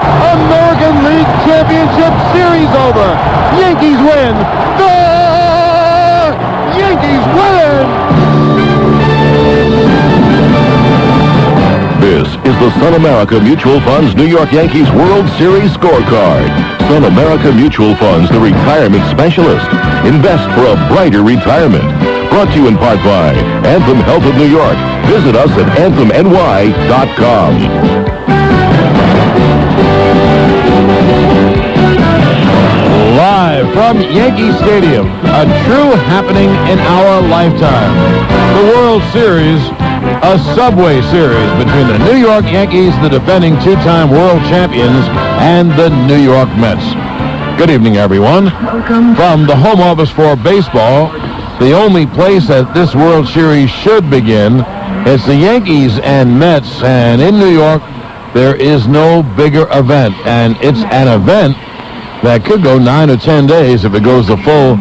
American League Championship Series over. Yankees win. The Yankees win. This is the Sun America Mutual Funds New York Yankees World Series scorecard. Sun America Mutual Funds, the retirement specialist. Invest for a brighter retirement. Brought to you in part by Anthem Health of New York. Visit us at anthemny.com. Live from Yankee Stadium, a true happening in our lifetime. The World Series, a subway series between the New York Yankees, the defending two-time world champions, and the New York Mets. Good evening, everyone. Welcome. From the home office for baseball, the only place that this World Series should begin, it's the Yankees and Mets, and in New York, there is no bigger event, and it's an event that could go 9 or 10 days if it goes the full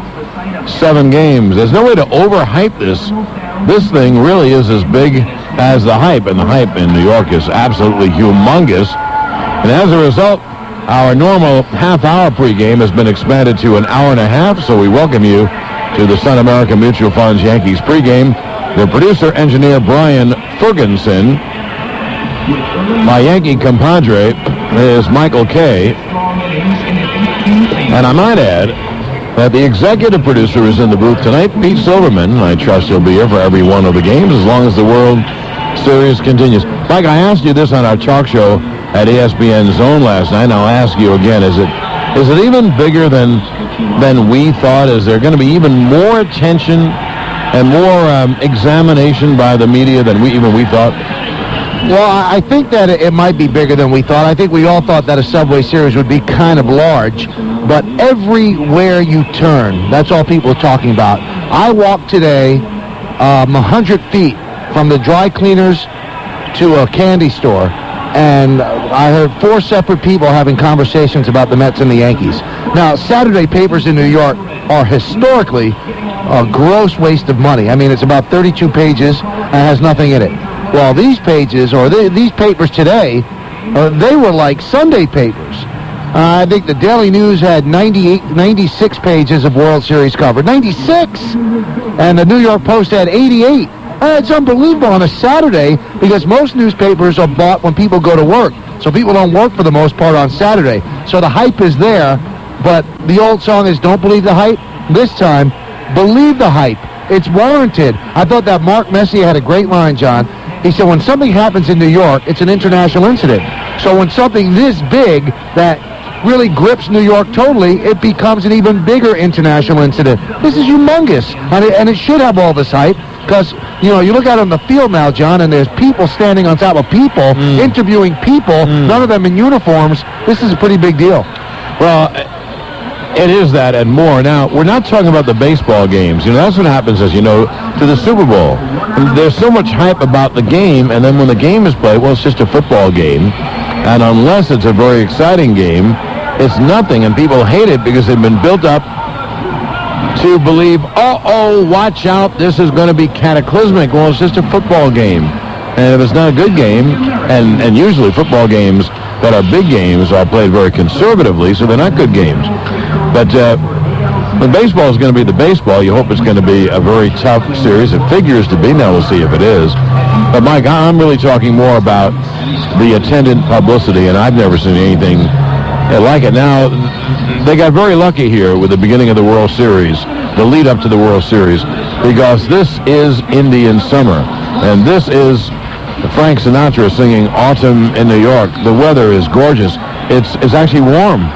7 games. There's no way to overhype this. This thing really is as big as the hype, and the hype in New York is absolutely humongous. And as a result, our normal half-hour pregame has been expanded to an hour and a half, so we welcome you to the Sun America Mutual Funds Yankees pregame. The producer-engineer, Brian Ferguson. My Yankee compadre is Michael Kay. And I might add that the executive producer is in the booth tonight, Pete Silverman. I trust he'll be here for every one of the games as long as the World Series continues. Mike, I asked you this on our talk show at ESPN Zone last night, and I'll ask you again. Is it even bigger than we thought? Is there going to be even more attention and more examination by the media than we thought? Well, I think that it might be bigger than we thought. I think we all thought that a Subway Series would be kind of large, but everywhere you turn, that's all people are talking about. I walked today 100 feet from the dry cleaners to a candy store, and I heard 4 separate people having conversations about the Mets and the Yankees. Now, Saturday papers in New York are historically a gross waste of money. I mean, it's about 32 pages and has nothing in it. Well, these pages, or these papers today, they were like Sunday papers. I think the Daily News had 96 pages of World Series coverage. 96! And the New York Post had 88. It's unbelievable on a Saturday because most newspapers are bought when people go to work. So people don't work for the most part on Saturday. So the hype is there, but the old song is don't believe the hype. This time, believe the hype. It's warranted. I thought that Mark Messier had a great line, John. He said, when something happens in New York, it's an international incident. So when something this big that really grips New York totally, it becomes an even bigger international incident. This is humongous, and it should have all this hype, because, you look out on the field now, John, and there's people standing on top of people, interviewing people, none of them in uniforms. This is a pretty big deal. Well, it is that and more. Now, we're not talking about the baseball games. That's what happens, as you know, to the Super Bowl. There's so much hype about the game, and then when the game is played, well, it's just a football game. And unless it's a very exciting game, it's nothing, and people hate it because they've been built up to believe, watch out, this is going to be cataclysmic. Well, it's just a football game. And if it's not a good game, and usually football games that are big games are played very conservatively, so they're not good games. But when baseball is going to be the baseball, you hope it's going to be a very tough series. It figures to be. Now we'll see if it is. But, Mike, I'm really talking more about the attendant publicity, and I've never seen anything like it. Now, they got very lucky here with the beginning of the World Series, the lead up to the World Series, because this is Indian summer, and this is Frank Sinatra singing Autumn in New York. The weather is gorgeous. It's actually warm.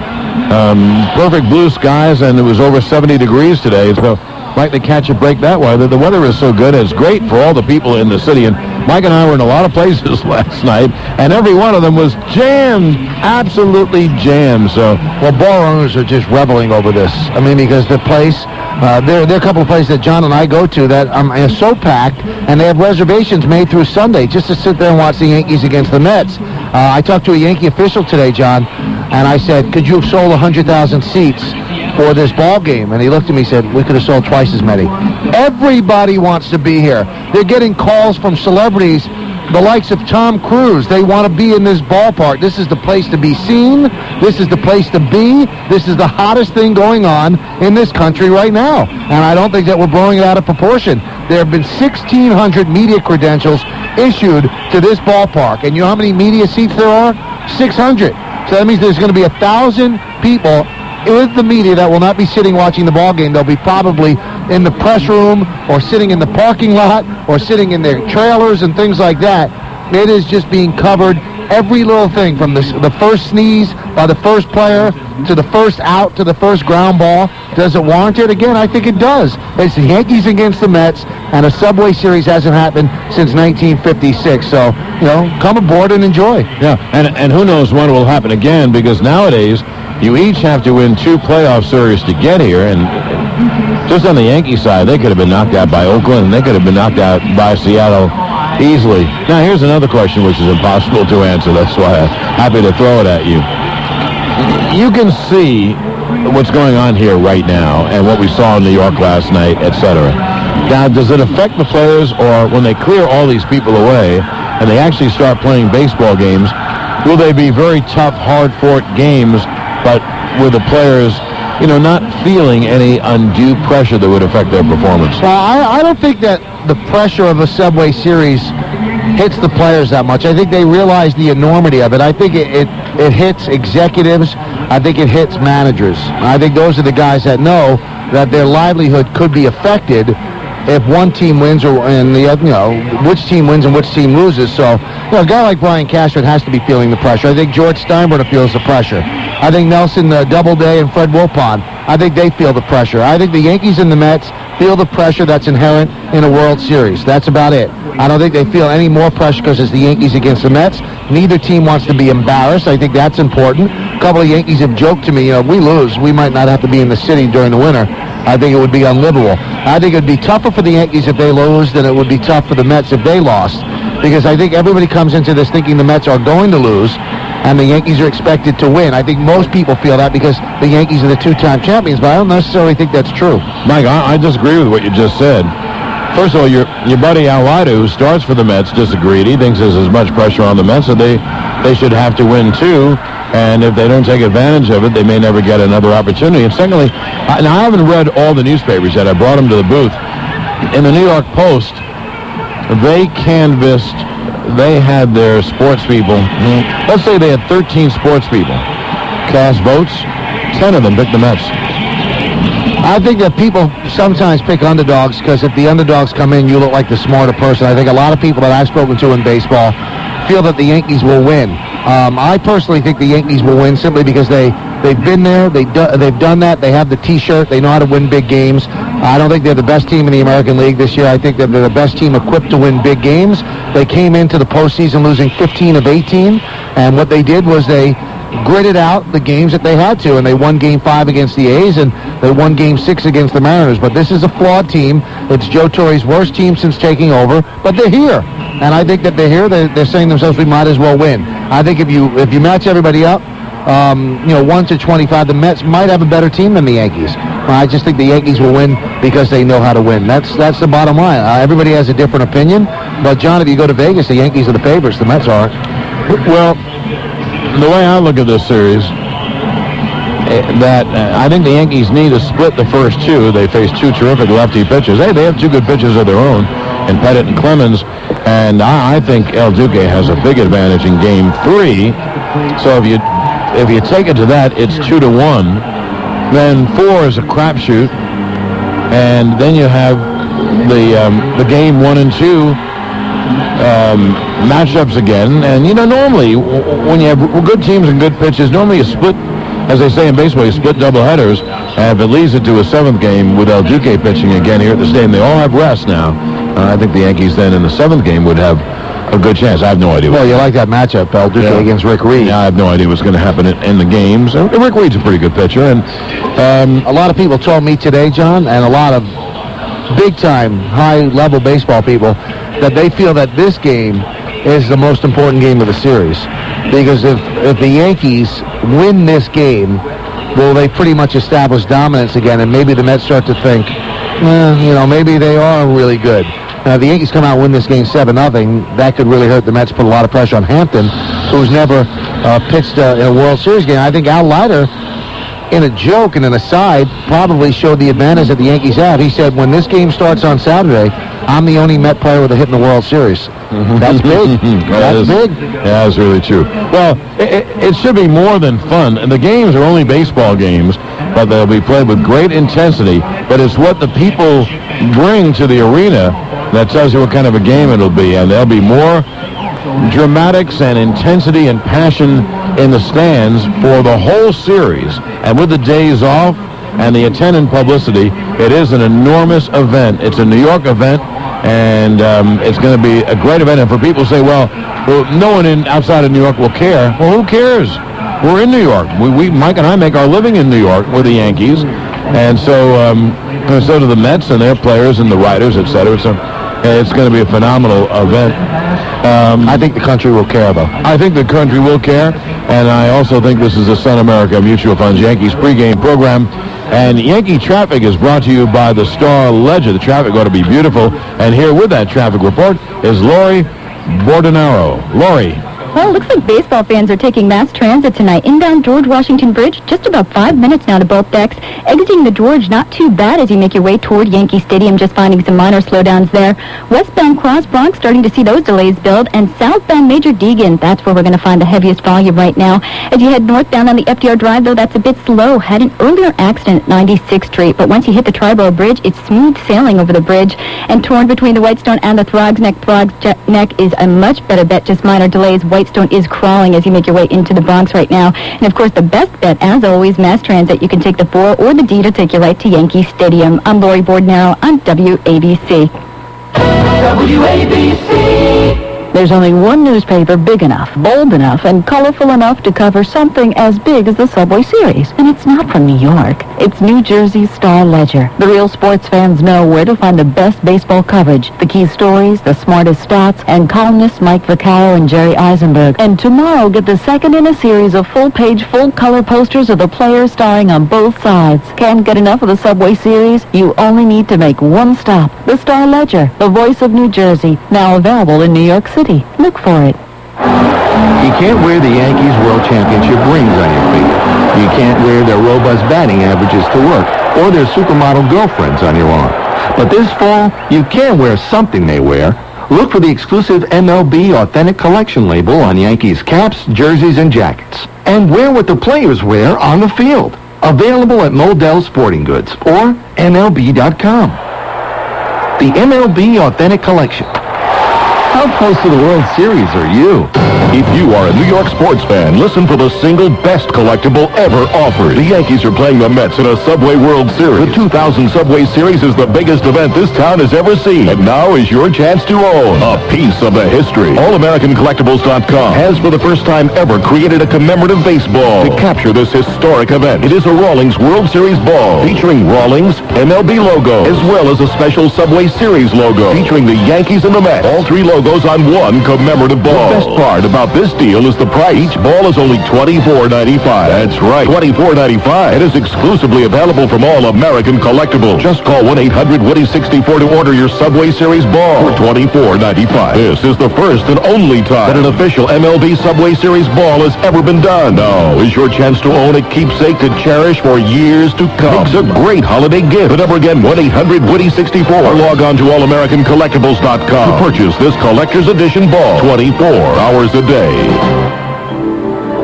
Perfect blue skies, and it was over 70 degrees today, so like to catch a break that way. The weather is so good. It's great for all the people in the city, and Mike and I were in a lot of places last night, and every one of them was jammed, absolutely jammed. So, well, bar owners are just reveling over this. I mean, because the place, there are a couple of places that John and I go to that are so packed, and they have reservations made through Sunday just to sit there and watch the Yankees against the Mets. I talked to a Yankee official today, John, and I said, could you have sold 100,000 seats for this ball game? And he looked at me and said, we could have sold twice as many. Everybody wants to be here. They're getting calls from celebrities the likes of Tom Cruise. They want to be in this ballpark. This is the place to be seen. This is the place to be. This is the hottest thing going on in this country right now. And I don't think that we're blowing it out of proportion. There have been 1,600 media credentials issued to this ballpark. And you know how many media seats there are? 600. So that means there's going to be 1,000 people with the media that will not be sitting watching the ball game. They'll be probably in the press room or sitting in the parking lot or sitting in their trailers and things like that. It is just being covered, every little thing, from the first sneeze by the first player to the first out to the first ground ball. Does it warrant it? Again, I think it does. It's the Yankees against the Mets, and a Subway Series hasn't happened since 1956. So, come aboard and enjoy. Yeah, and who knows when it will happen again, because nowadays you each have to win 2 playoff series to get here, and just on the Yankee side, they could have been knocked out by Oakland, and they could have been knocked out by Seattle easily. Now, here's another question which is impossible to answer. That's why I'm happy to throw it at you. You can see what's going on here right now and what we saw in New York last night, etc. Now, does it affect the players, or when they clear all these people away and they actually start playing baseball games, will they be very tough, hard-fought games, but with the players, not feeling any undue pressure that would affect their performance? Well, I don't think that the pressure of a Subway Series hits the players that much. I think they realize the enormity of it. I think it hits executives. I think it hits managers. I think those are the guys that know that their livelihood could be affected if one team wins which team wins and which team loses. So, a guy like Brian Cashman has to be feeling the pressure. I think George Steinbrenner feels the pressure. I think Nelson Doubleday and Fred Wilpon, I think they feel the pressure. I think the Yankees and the Mets feel the pressure that's inherent in a World Series. That's about it. I don't think they feel any more pressure because it's the Yankees against the Mets. Neither team wants to be embarrassed. I think that's important. A couple of Yankees have joked to me, if we lose, we might not have to be in the city during the winter. I think it would be unlivable. I think it would be tougher for the Yankees if they lose than it would be tough for the Mets if they lost. Because I think everybody comes into this thinking the Mets are going to lose and the Yankees are expected to win. I think most people feel that because the Yankees are the 2-time champions, but I don't necessarily think that's true. Mike, I disagree with what you just said. First of all, your buddy Al Leiter, who starts for the Mets, disagreed. He thinks there's as much pressure on the Mets that they should have to win too. And if they don't take advantage of it, they may never get another opportunity. And secondly, I haven't read all the newspapers yet. I brought them to the booth. In the New York Post, they canvassed, they had their sports people. Let's say they had 13 sports people cast votes. 10 of them picked the Mets. I think that people sometimes pick underdogs because if the underdogs come in, you look like the smarter person. I think a lot of people that I've spoken to in baseball feel that the Yankees will win. I personally think the Yankees will win simply because they've been there, they've done that, they have the T-shirt, they know how to win big games. I don't think they're the best team in the American League this year. I think that they're the best team equipped to win big games. They came into the postseason losing 15 of 18, and what they did was they gritted out the games that they had to, and they won Game 5 against the A's, and they won Game 6 against the Mariners. But this is a flawed team. It's Joe Torre's worst team since taking over, but they're here. And I think that they're here. They're saying to themselves, we might as well win. I think if you match everybody up, 1 to 25, the Mets might have a better team than the Yankees. I just think the Yankees will win because they know how to win. That's the bottom line. Everybody has a different opinion. But, John, if you go to Vegas, the Yankees are the favorites. The Mets aren't. Well, the way I look at this series, I think the Yankees need to split the first 2. They face 2 terrific lefty pitchers. Hey, they have 2 good pitchers of their own, and Pettit and Clemens. And I think El Duque has a big advantage in Game 3. So if you take it to that, it's 2-1. Then 4 is a crapshoot, and then you have the Game 1 and 2 matchups again. And normally when you have good teams and good pitches, normally you split, as they say in baseball, you split doubleheaders. And if it leads it to a 7th game with El Duque pitching again here at the stadium, they all have rest now. I think the Yankees then in the 7th game would have a good chance. I have no idea. Well, you like that matchup, El Duque against Rick Reed. Yeah, I have no idea what's going to happen in the games. Rick Reed's a pretty good pitcher. And a lot of people told me today, John, and a lot of big-time, high-level baseball people, that they feel that this game is the most important game of the series. Because if the Yankees win this game, well, they pretty much establish dominance again, and maybe the Mets start to think, maybe they are really good. the Yankees come out and win this game 7-0, that could really hurt the Mets, put a lot of pressure on Hampton, who's never pitched in a World Series game. I think Al Leiter, in a joke and an aside, probably showed the advantage that the Yankees have. He said, when this game starts on Saturday, I'm the only Met player with a hit in the World Series. That's big. That's big. Yeah, that's really true. Well, it should be more than fun. And the games are only baseball games, but they'll be played with great intensity. But it's what the people bring to the arena that tells you what kind of a game it'll be. And there'll be more dramatics and intensity and passion in the stands for the whole series. And with the days off and the attendant publicity, it is an enormous event. It's a New York event, and it's going to be a great event. And for people who say, well, no one outside of New York will care. Well, who cares? We're in New York. We Mike and I make our living in New York with the Yankees. And so do the Mets and their players and the writers, et cetera. So it's going to be a phenomenal event. I think the country will care, though. I think the country will care, and I also think this is the Sun America Mutual Funds Yankees pregame program. And Yankee Traffic is brought to you by the Star Ledger. The traffic ought to be beautiful. And here with that traffic report is Lori Bordenaro. Lori. Well, it looks like baseball fans are taking mass transit tonight. Inbound George Washington Bridge, just about 5 minutes now to both decks. Exiting the George, not too bad as you make your way toward Yankee Stadium, just finding some minor slowdowns there. Westbound Cross Bronx, starting to see those delays build. And southbound Major Deegan, that's where we're going to find the heaviest volume right now. As you head northbound on the FDR Drive, though, that's a bit slow. Had an earlier accident at 96th Street, but once you hit the Triborough Bridge, it's smooth sailing over the bridge. And torn between the Whitestone and the Throgs Neck. Throgs Neck is a much better bet, just minor delays. Whitestone is crawling as you make your way into the Bronx right now. And, of course, the best bet, as always, mass transit. You can take the 4 or the D to take you right to Yankee Stadium. I'm Lori Bordenaro on WABC. WABC. There's only one newspaper big enough, bold enough, and colorful enough to cover something as big as the Subway Series. And it's not from New York. It's New Jersey's Star Ledger. The real sports fans know where to find the best baseball coverage, the key stories, the smartest stats, and columnists Mike Vaccaro and Jerry Eisenberg. And tomorrow, get the second in a series of full-page, full-color posters of the players starring on both sides. Can't get enough of the Subway Series? You only need to make one stop. The Star Ledger, the voice of New Jersey, now available in New York City. Look for it. You can't wear the Yankees World Championship rings on your finger. You can't wear their robust batting averages to work or their supermodel girlfriends on your arm. But this fall, you can wear something they wear. Look for the exclusive MLB Authentic Collection label on Yankees caps, jerseys, and jackets. And wear what the players wear on the field. Available at Modell Sporting Goods or MLB.com. The MLB Authentic Collection. How close to the World Series are you? If you are a New York sports fan, listen for the single best collectible ever offered. The Yankees are playing the Mets in a Subway World Series. The 2000 Subway Series is the biggest event this town has ever seen. And now is your chance to own a piece of the history. AllAmericanCollectibles.com has for the first time ever created a commemorative baseball to capture this historic event. It is a Rawlings World Series ball featuring Rawlings MLB logo as well as a special Subway Series logo featuring the Yankees and the Mets. All three logos on one commemorative ball. The best part about this deal is the price. Each ball is only $24.95. That's right, $24.95. It is exclusively available from All American Collectibles. Just call 1-800-WOODY-64 to order your Subway Series ball for $24.95. This is the first and only time that an official MLB Subway Series ball has ever been done. Now is your chance to own a keepsake to cherish for years to come. It's a great holiday gift. The number again, 1-800-WOODY-64 or log on to allamericancollectibles.com to purchase this collector's edition ball 24 hours a day.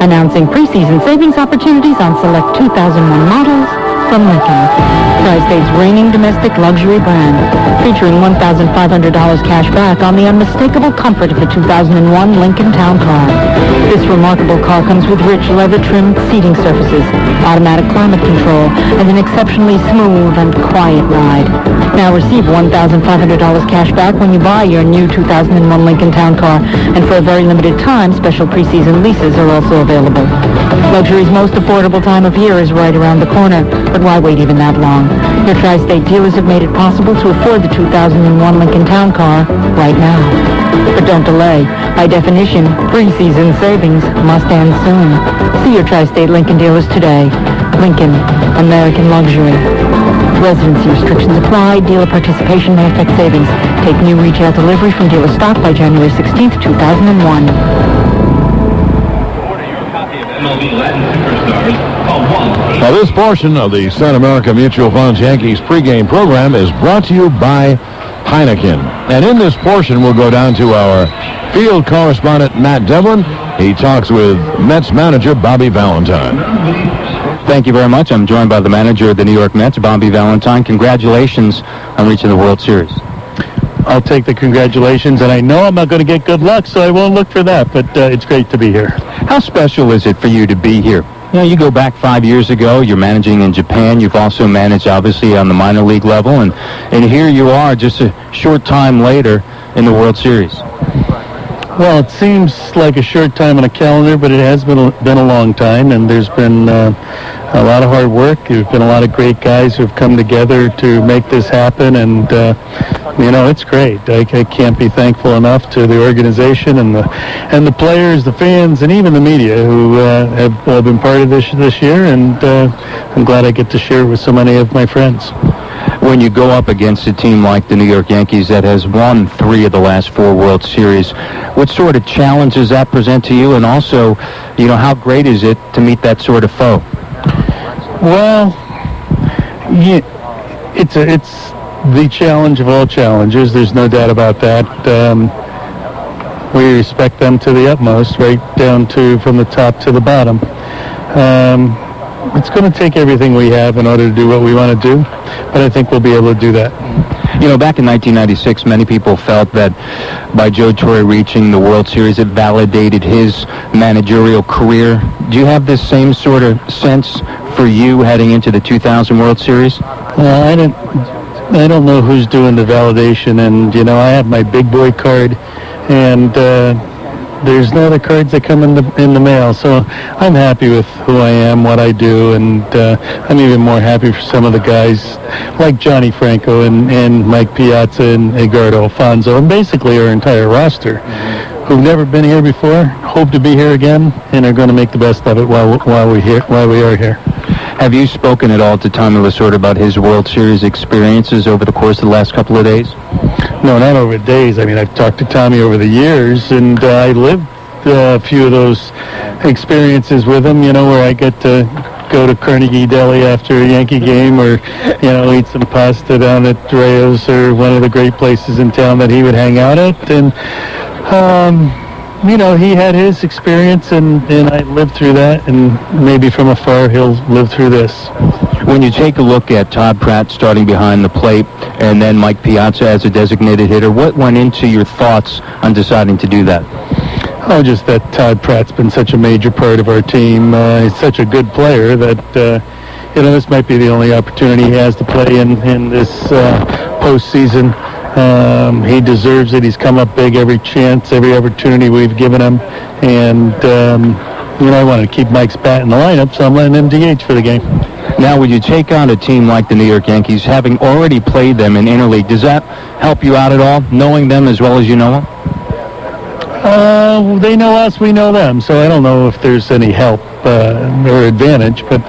Announcing preseason savings opportunities on select 2001 models from Lincoln. Tri-State's reigning domestic luxury brand, featuring $1,500 cash back on the unmistakable comfort of the 2001 Lincoln Town Car. This remarkable car comes with rich leather-trimmed seating surfaces, automatic climate control, and an exceptionally smooth and quiet ride. Now receive $1,500 cash back when you buy your new 2001 Lincoln Town Car, and for a very limited time, special preseason leases are also available. Luxury's most affordable time of year is right around the corner, but why wait even that long? Your Tri-State dealers have made it possible to afford the 2001 Lincoln Town Car right now. But don't delay. By definition, preseason savings must end soon. See your Tri-State Lincoln dealers today. Lincoln, American luxury. Residency restrictions apply. Dealer participation may affect savings. Take new retail delivery from dealer stock by January 16th, 2001. Now, this portion of the Sun America Mutual Funds Yankees pregame program is brought to you by Heineken. And in this portion, we'll go down to our field correspondent, Matt Devlin. He talks with Mets manager Bobby Valentine. Thank you very much. I'm joined by the manager of the New York Mets, Bobby Valentine. Congratulations on reaching the World Series. I'll take the congratulations, and I know I'm not going to get good luck, so I won't look for that, but it's great to be here. How special is it for you to be here? You know, you go back 5 years ago, you're managing in Japan, you've also managed, obviously, on the minor league level, and here you are just a short time later in the World Series. Well, it seems like a short time on a calendar, but it has been a long time, and there's been a lot of hard work. There's been a lot of great guys who have come together to make this happen, and it's great. I can't be thankful enough to the organization and the players, the fans, and even the media who have all been part of this year, and I'm glad I get to share it with so many of my friends. When you go up against a team like the New York Yankees that has won 3 of the last 4 World Series, what sort of challenges that present to you? And also, how great is it to meet that sort of foe? Well, yeah, it's the challenge of all challenges. There's no doubt about that. We respect them to the utmost, right down to from the top to the bottom. It's going to take everything we have in order to do what we want to do, but I think we'll be able to do that. Back in 1996, many people felt that by Joe Torre reaching the World Series, it validated his managerial career. Do you have this same sort of sense for you heading into the 2000 World Series? I don't know who's doing the validation, and, I have my big boy card, and there's no other cards that come in the mail, so I'm happy with who I am, what I do, and I'm even more happy for some of the guys like Johnny Franco and Mike Piazza and Edgardo Alfonso, and basically our entire roster, who've never been here before, hope to be here again, and are going to make the best of it while we are here. Have you spoken at all to Tommy Lasorda about his World Series experiences over the course of the last couple of days? No, not over days. I mean, I've talked to Tommy over the years, and I lived a few of those experiences with him, where I get to go to Carnegie Deli after a Yankee game, or, eat some pasta down at Rayo's, or one of the great places in town that he would hang out at. And, he had his experience, and I lived through that, and maybe from afar he'll live through this. When you take a look at Todd Pratt starting behind the plate and then Mike Piazza as a designated hitter, what went into your thoughts on deciding to do that? Oh, just that Todd Pratt's been such a major part of our team. He's such a good player that, this might be the only opportunity he has to play in this postseason. He deserves it. He's come up big every chance, every opportunity we've given him. And, I wanted to keep Mike's bat in the lineup, so I'm letting him DH for the game. Now, when you take on a team like the New York Yankees, having already played them in interleague, does that help you out at all, knowing them as well as you know them? They know us, we know them, so I don't know if there's any help or advantage, but,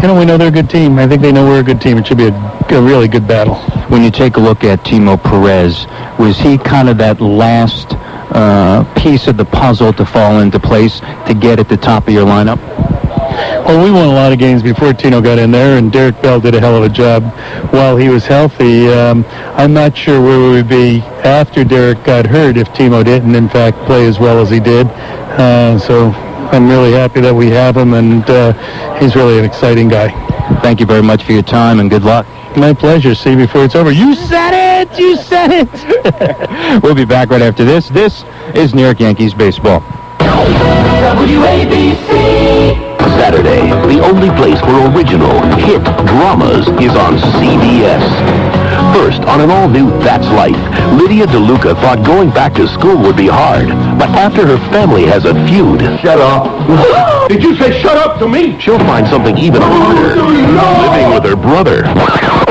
we know they're a good team. I think they know we're a good team. It should be a really good battle. When you take a look at Timo Perez, was he kind of that last piece of the puzzle to fall into place to get at the top of your lineup? Well, we won a lot of games before Tino got in there, and Derek Bell did a hell of a job while he was healthy. I'm not sure where we would be after Derek got hurt if Timo didn't, in fact, play as well as he did. So I'm really happy that we have him, and he's really an exciting guy. Thank you very much for your time, and good luck. My pleasure. See you before it's over. You said it! You said it! We'll be back right after this. This is New York Yankees baseball. WABC. Saturday, the only place for original hit dramas is on CBS. First, on an all-new That's Life, Lydia DeLuca thought going back to school would be hard. But after her family has a feud... Shut up. Did you say shut up to me? She'll find something even harder. Living with her brother.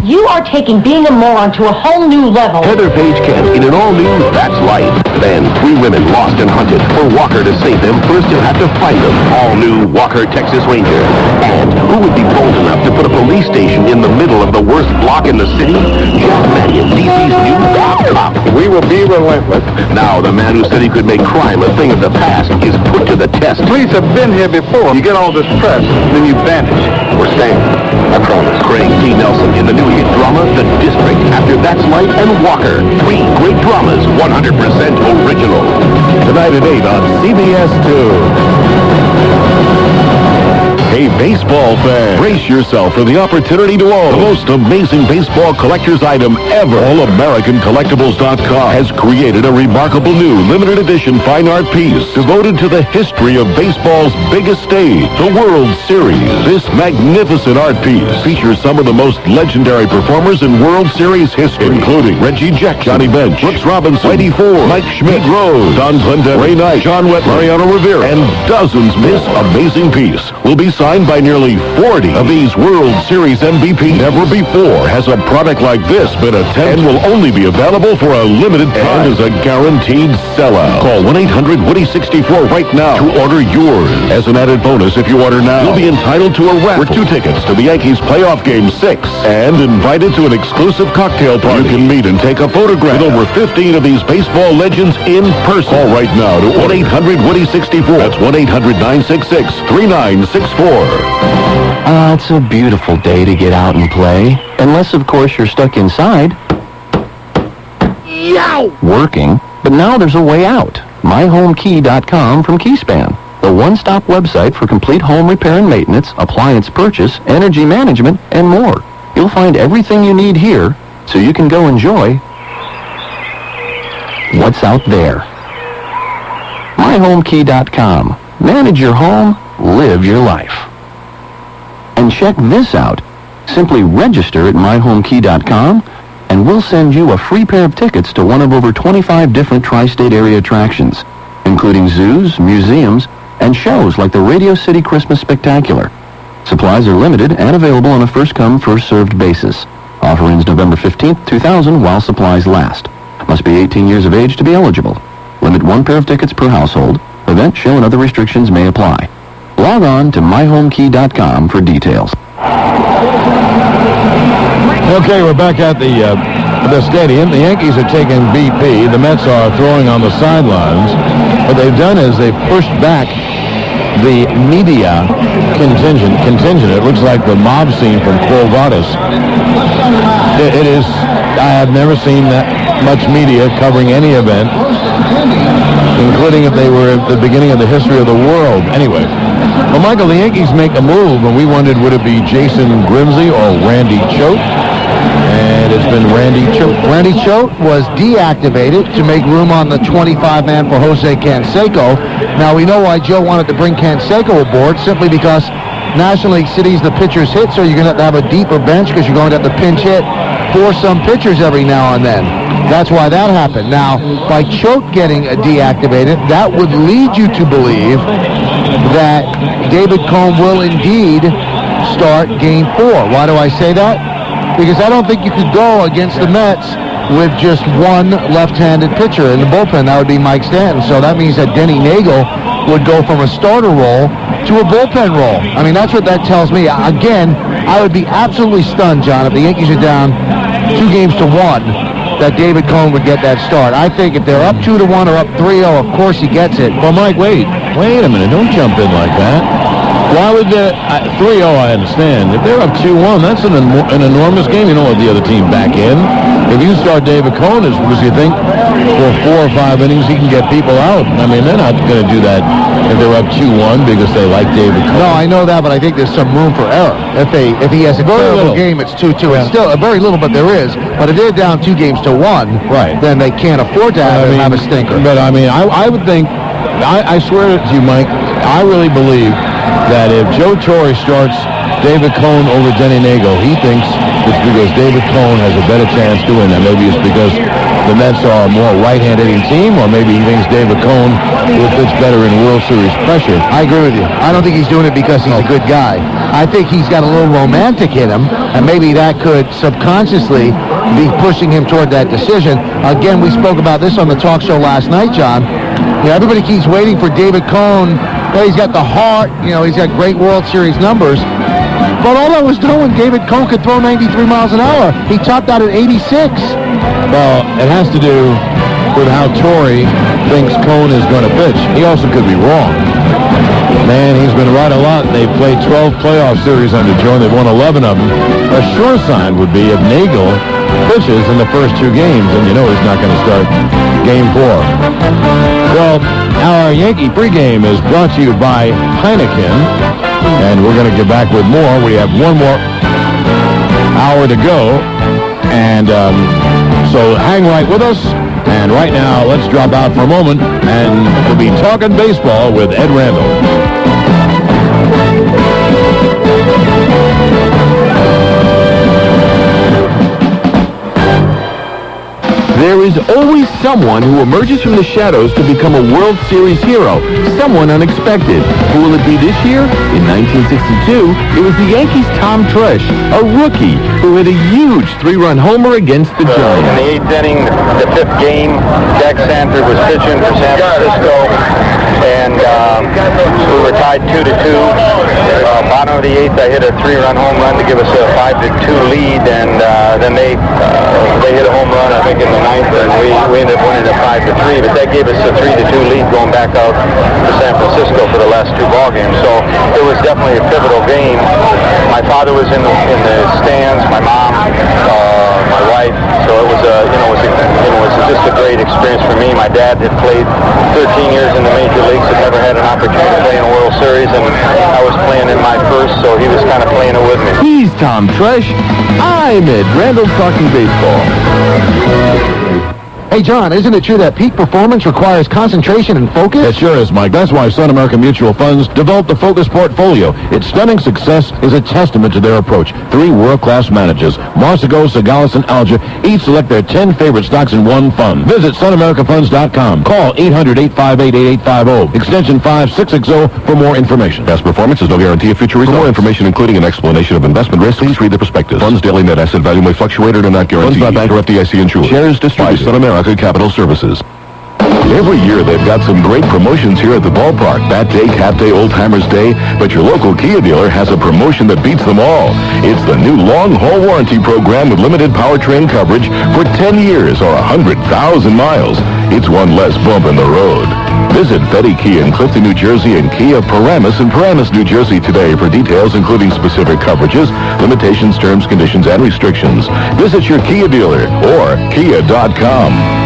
You are taking being a moron to a whole new level. Heather Page Kent in an all-new That's Life. Then, 3 women lost and hunted. For Walker to save them, first he'll have to find them. All-new Walker Texas Ranger. And who would be bold enough to put a police station in the middle of the worst block in the city? Jeff Mannion, DC's new cop. We will be relentless. Now, the man who said he could make crime a thing of the past is put to the test. Police have been here before. You get all this press, then you vanish. We're staying. I promise. Craig T. Nelson in the new hit drama, The District. After That's Life and Walker. 3 great dramas, 100% original. Tonight at 8 on CBS 2. Hey, baseball fan, brace yourself for the opportunity to own the most amazing baseball collector's item ever. AllAmericanCollectibles.com has created a remarkable new limited edition fine art piece devoted to the history of baseball's biggest stage, the World Series. This magnificent art piece features some of the most legendary performers in World Series history, including Reggie Jackson, Johnny Bench, Brooks Robinson, Whitey Ford, Mike Schmidt, Pete Rose, Don Clinton, Ray Knight, John Wett, Mariano Rivera, and dozens more. This amazing piece will be signed by nearly 40 of these World Series MVPs. Never before has a product like this been attempted and will only be available for a limited time and is a guaranteed sellout. Call 1-800-WOODY-64 right now to order yours. As an added bonus, if you order now, you'll be entitled to a raffle for 2 tickets to the Yankees playoff game 6 and invited to an exclusive cocktail party. You can meet and take a photograph with over 15 of these baseball legends in person. Call right now to 1-800-WOODY-64. That's 1-800-966-3964. It's a beautiful day to get out and play. Unless, of course, you're stuck inside. Working. But now there's a way out. MyHomeKey.com from Keyspan. The one-stop website for complete home repair and maintenance, appliance purchase, energy management, and more. You'll find everything you need here so you can go enjoy what's out there. MyHomeKey.com. Manage your home, live your life. And check this out. Simply register at myhomekey.com and we'll send you a free pair of tickets to one of over 25 different tri-state area attractions, including zoos, museums, and shows like the Radio City Christmas Spectacular. Supplies are limited and available on a first-come, first-served basis. Offer ends November 15th, 2000 while supplies last. Must be 18 years of age to be eligible. Limit 1 pair of tickets per household. Event, show, and other restrictions may apply. Log on to myhomekey.com for details. Okay, we're back at the stadium. The Yankees are taking BP. The Mets are throwing on the sidelines. What they've done is they've pushed back the media contingent. It looks like the mob scene from Quo Vadis. It is. I have never seen that much media covering any event, including if they were at the beginning of the history of the world. Anyway, well, Michael, the Yankees make a move, and we wondered, would it be Jason Grimsley or Randy Choate? And it's been Randy Choate. Randy Choate was deactivated to make room on the 25-man for Jose Canseco. Now, we know why Joe wanted to bring Canseco aboard, simply because National League cities, the pitchers hit, so you're going to have a deeper bench because you're going to have to pinch hit for some pitchers every now and then. That's why that happened. Now, by Choate getting deactivated, that would lead you to believe that David Cone will indeed start Game 4. Why do I say that? Because I don't think you could go against the Mets with just one left-handed pitcher in the bullpen. That would be Mike Stanton. So that means that Denny Nagel would go from a starter role to a bullpen role. I mean, that's what that tells me. Again, I would be absolutely stunned, John, if the Yankees are down 2-1, that David Cone would get that start. I think if they're up 2-1 or up 3-0, of course he gets it. Well, Mike, wait a minute. Don't jump in like that. Why would the 3-0, I understand. If they're up 2-1, that's an enormous game. You don't want the other team back in. If you start David Cone, it's because you think for 4 or 5 innings he can get people out. I mean, they're not going to do that if they're up 2-1 because they like David Cone. No, I know that, but I think there's some room for error. If he has a terrible game, it's 2-2. Yeah. It's still very little, but there is. But if they're down 2-1, right, then they can't afford to have a stinker. But I mean, I would think, I swear to you, Mike, I really believe that if Joe Torre starts David Cone over Denny Nagel, he thinks it's because David Cone has a better chance doing that. Maybe it's because the Mets are a more right-hand hitting team, or maybe he thinks David Cone will fit better in World Series pressure. I agree with you. I don't think he's doing it because he's a good guy. I think he's got a little romantic in him, and maybe that could subconsciously be pushing him toward that decision. Again, we spoke about this on the talk show last night, John. You know, everybody keeps waiting for David Cone. Well, he's got the heart. You know, he's got great World Series numbers. But all I was doing, David Cone could throw 93 miles an hour. He topped out at 86. Well, it has to do with how Torrey thinks Cone is going to pitch. He also could be wrong. Man, he's been right a lot. They've played 12 playoff series under Joe, and they've won 11 of them. A sure sign would be if Nagel pitches in the first 2 games, and you know he's not going to start Game 4. Well, our Yankee pregame is brought to you by Heineken, and we're going to get back with more. We have one more hour to go, and so hang right with us. And right now, let's drop out for a moment, and we'll be talking baseball with Ed Randall. There is always someone who emerges from the shadows to become a World Series hero, someone unexpected. Who will it be this year? In 1962, it was the Yankees' Tom Tresh, a rookie, who hit a huge 3-run homer against the Giants. In the 8th inning, the 5th game, Jack Sanford was pitching for San Francisco, and we were tied 2-2. Bottom of the 8th, I hit a 3-run home run to give us a 5-2 lead, and then they hit a home run, I think, in the 9th, and we ended up winning at 5-3. But that gave us a 3-2 lead going back out to San Francisco for the last 2 ball games. So it was definitely a pivotal game. My father was in the stands, my mom, my wife. So it was just a great experience for me. My dad had played 13 years in the major leagues, had never had an opportunity to play in a World Series, and I was playing in my first, so he was kind of playing it with me. He's Tom Tresh. I'm Ed Randall talking baseball. Hey, John, isn't it true that peak performance requires concentration and focus? It sure is, Mike. That's why Sun America Mutual Funds developed the Focus Portfolio. Its stunning success is a testament to their approach. 3 world-class managers, Marsigo, Sagalis, and Alger, each select their 10 favorite stocks in one fund. Visit SunAmericaFunds.com. Call 800-858-8850, extension 5660 for more information. Past performance is no guarantee of future results. For more information, including an explanation of investment risk, please read the prospectus. Funds' daily net asset value may fluctuate or not guaranteed. Funds by Bank or FDIC insured. Shares distributed by Sun America Capital Services. Every year they've got some great promotions here at the ballpark. Bat Day, Cap Day, Old Timers Day. But your local Kia dealer has a promotion that beats them all. It's the new long-haul warranty program with limited powertrain coverage for 10 years or 100,000 miles. It's one less bump in the road. Visit Betty Kia in Clifton, New Jersey, and Kia Paramus in Paramus, New Jersey today for details including specific coverages, limitations, terms, conditions, and restrictions. Visit your Kia dealer or kia.com.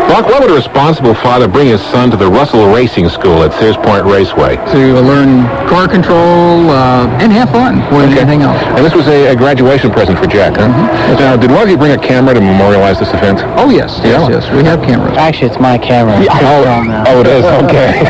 Buck, why would a responsible father bring his son to the Russell Racing School at Sears Point Raceway? To learn car control and have fun more than anything else. And this was a graduation present for Jack, huh? Mm-hmm. Now, did one of you bring a camera to memorialize this event? Oh, yes. Yes. We have cameras. Actually, it's my camera. Oh, it is? Okay.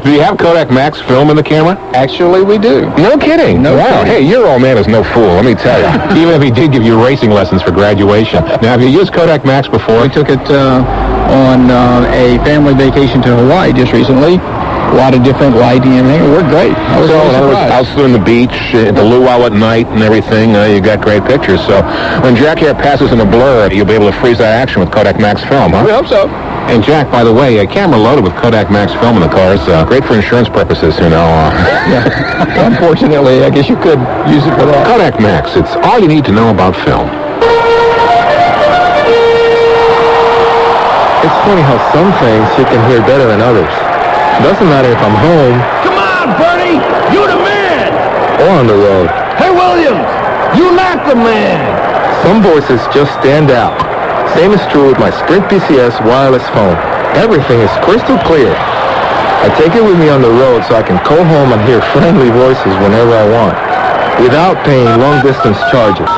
Do you have Kodak Max film in the camera? Actually, we do. No kidding? No wow. kidding. Hey, your old man is no fool, let me tell you. Even if he did give you racing lessons for graduation. Now, have you used Kodak Max before? We took it on a family vacation to Hawaii just recently. A lot of different lighting and everything. It worked great. I was really in other words, surprised. out on the beach, at the luau at night and everything, you got great pictures. So when Jack here passes in a blur, you'll be able to freeze that action with Kodak Max film, huh? We hope so. And Jack, by the way, a camera loaded with Kodak Max film in the car is great for insurance purposes, you know. Yeah. Unfortunately, I guess you could use it for that. Kodak Max, it's all you need to know about film. It's funny how some things you can hear better than others. Doesn't matter if I'm home. Come on, Bernie! You the man! Or on the road. Hey, Williams! You not the man! Some voices just stand out. Same is true with my Sprint PCS wireless phone. Everything is crystal clear. I take it with me on the road so I can call home and hear friendly voices whenever I want, without paying long-distance charges.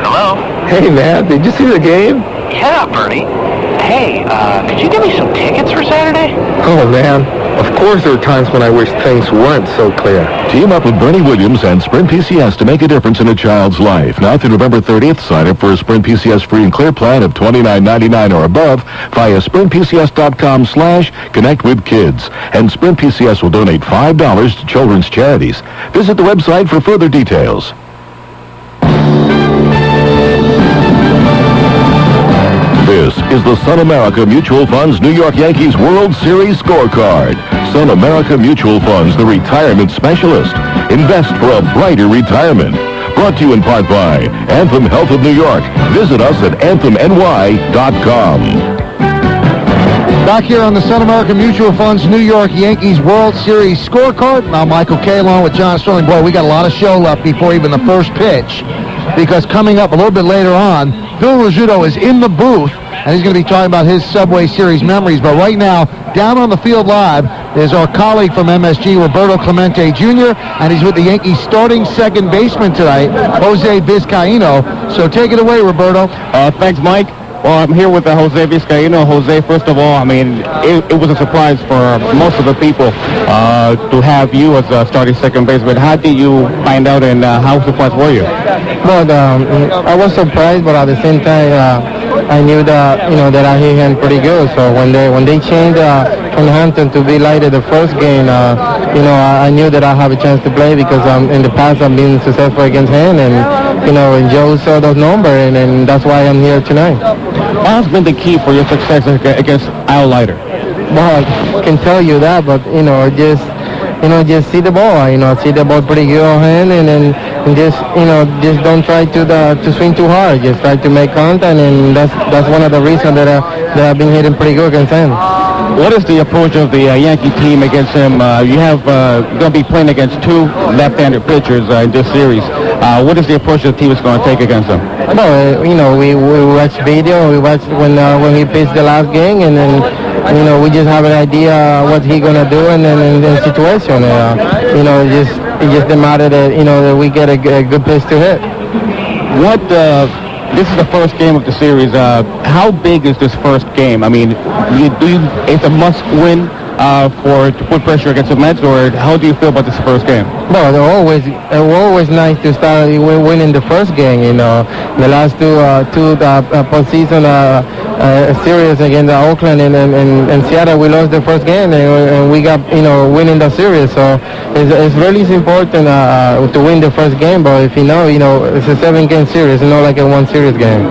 Hello? Hey, man, did you see the game? Yeah, Bernie. Hey, could you give me some tickets for Saturday? Oh, man. Of course there are times when I wish things weren't so clear. Team up with Bernie Williams and Sprint PCS to make a difference in a child's life. Now through November 30th, sign up for a Sprint PCS free and clear plan of $29.99 or above via sprintpcs.com/connectwithkids. And Sprint PCS will donate $5 to children's charities. Visit the website for further details. This is the Sun America Mutual Funds New York Yankees World Series scorecard. Sun America Mutual Funds, the retirement specialist. Invest for a brighter retirement. Brought to you in part by Anthem Health of New York. Visit us at anthemny.com. Back here on the Sun America Mutual Funds New York Yankees World Series scorecard. Now Michael Kay along with John Sterling. Boy, we got a lot of show left before even the first pitch, because coming up a little bit later on, Phil Rizzuto is in the booth, and he's going to be talking about his Subway Series memories. But right now, down on the field live is our colleague from MSG, Roberto Clemente Jr., and he's with the Yankees starting second baseman tonight, Jose Vizcaino. So take it away, Roberto. Thanks, Mike. Well, I'm here with Jose Vizcaino. Jose, first of all, I mean, it was a surprise for most of the people to have you as starting second baseman. How did you find out, and how surprised were you? Well, I was surprised, but at the same time, I knew that that I hit him pretty good. So when they changed from Hampton to be lighted the first game, I knew that I have a chance to play, because in the past I've been successful against him, and and Joe saw those numbers, and that's why I'm here tonight. What has been the key for your success against Al Leiter? Well, I can tell you that, but just see the ball. See the ball pretty good on hand, and just don't try to swing too hard. Just try to make contact, and that's one of the reasons that I've been hitting pretty good against him. What is the approach of the Yankee team against him? You're going to be playing against two left-handed pitchers in this series. What is the approach the team is going to take against him? No, we watch video. We watch when he pitched the last game, and then we just have an idea what he's going to do, and then in the situation, it just the matter that that we get a good pitch to hit. This is the first game of the series. How big is this first game? I mean, it's a must-win to put pressure against the Mets, or how do you feel about this first game? No, they're always nice to start winning the first game. The last two postseason series against Oakland and Seattle, we lost the first game, and we got winning the series. So it's really important to win the first game. But if it's a 7-game series, it's not like a one-series game.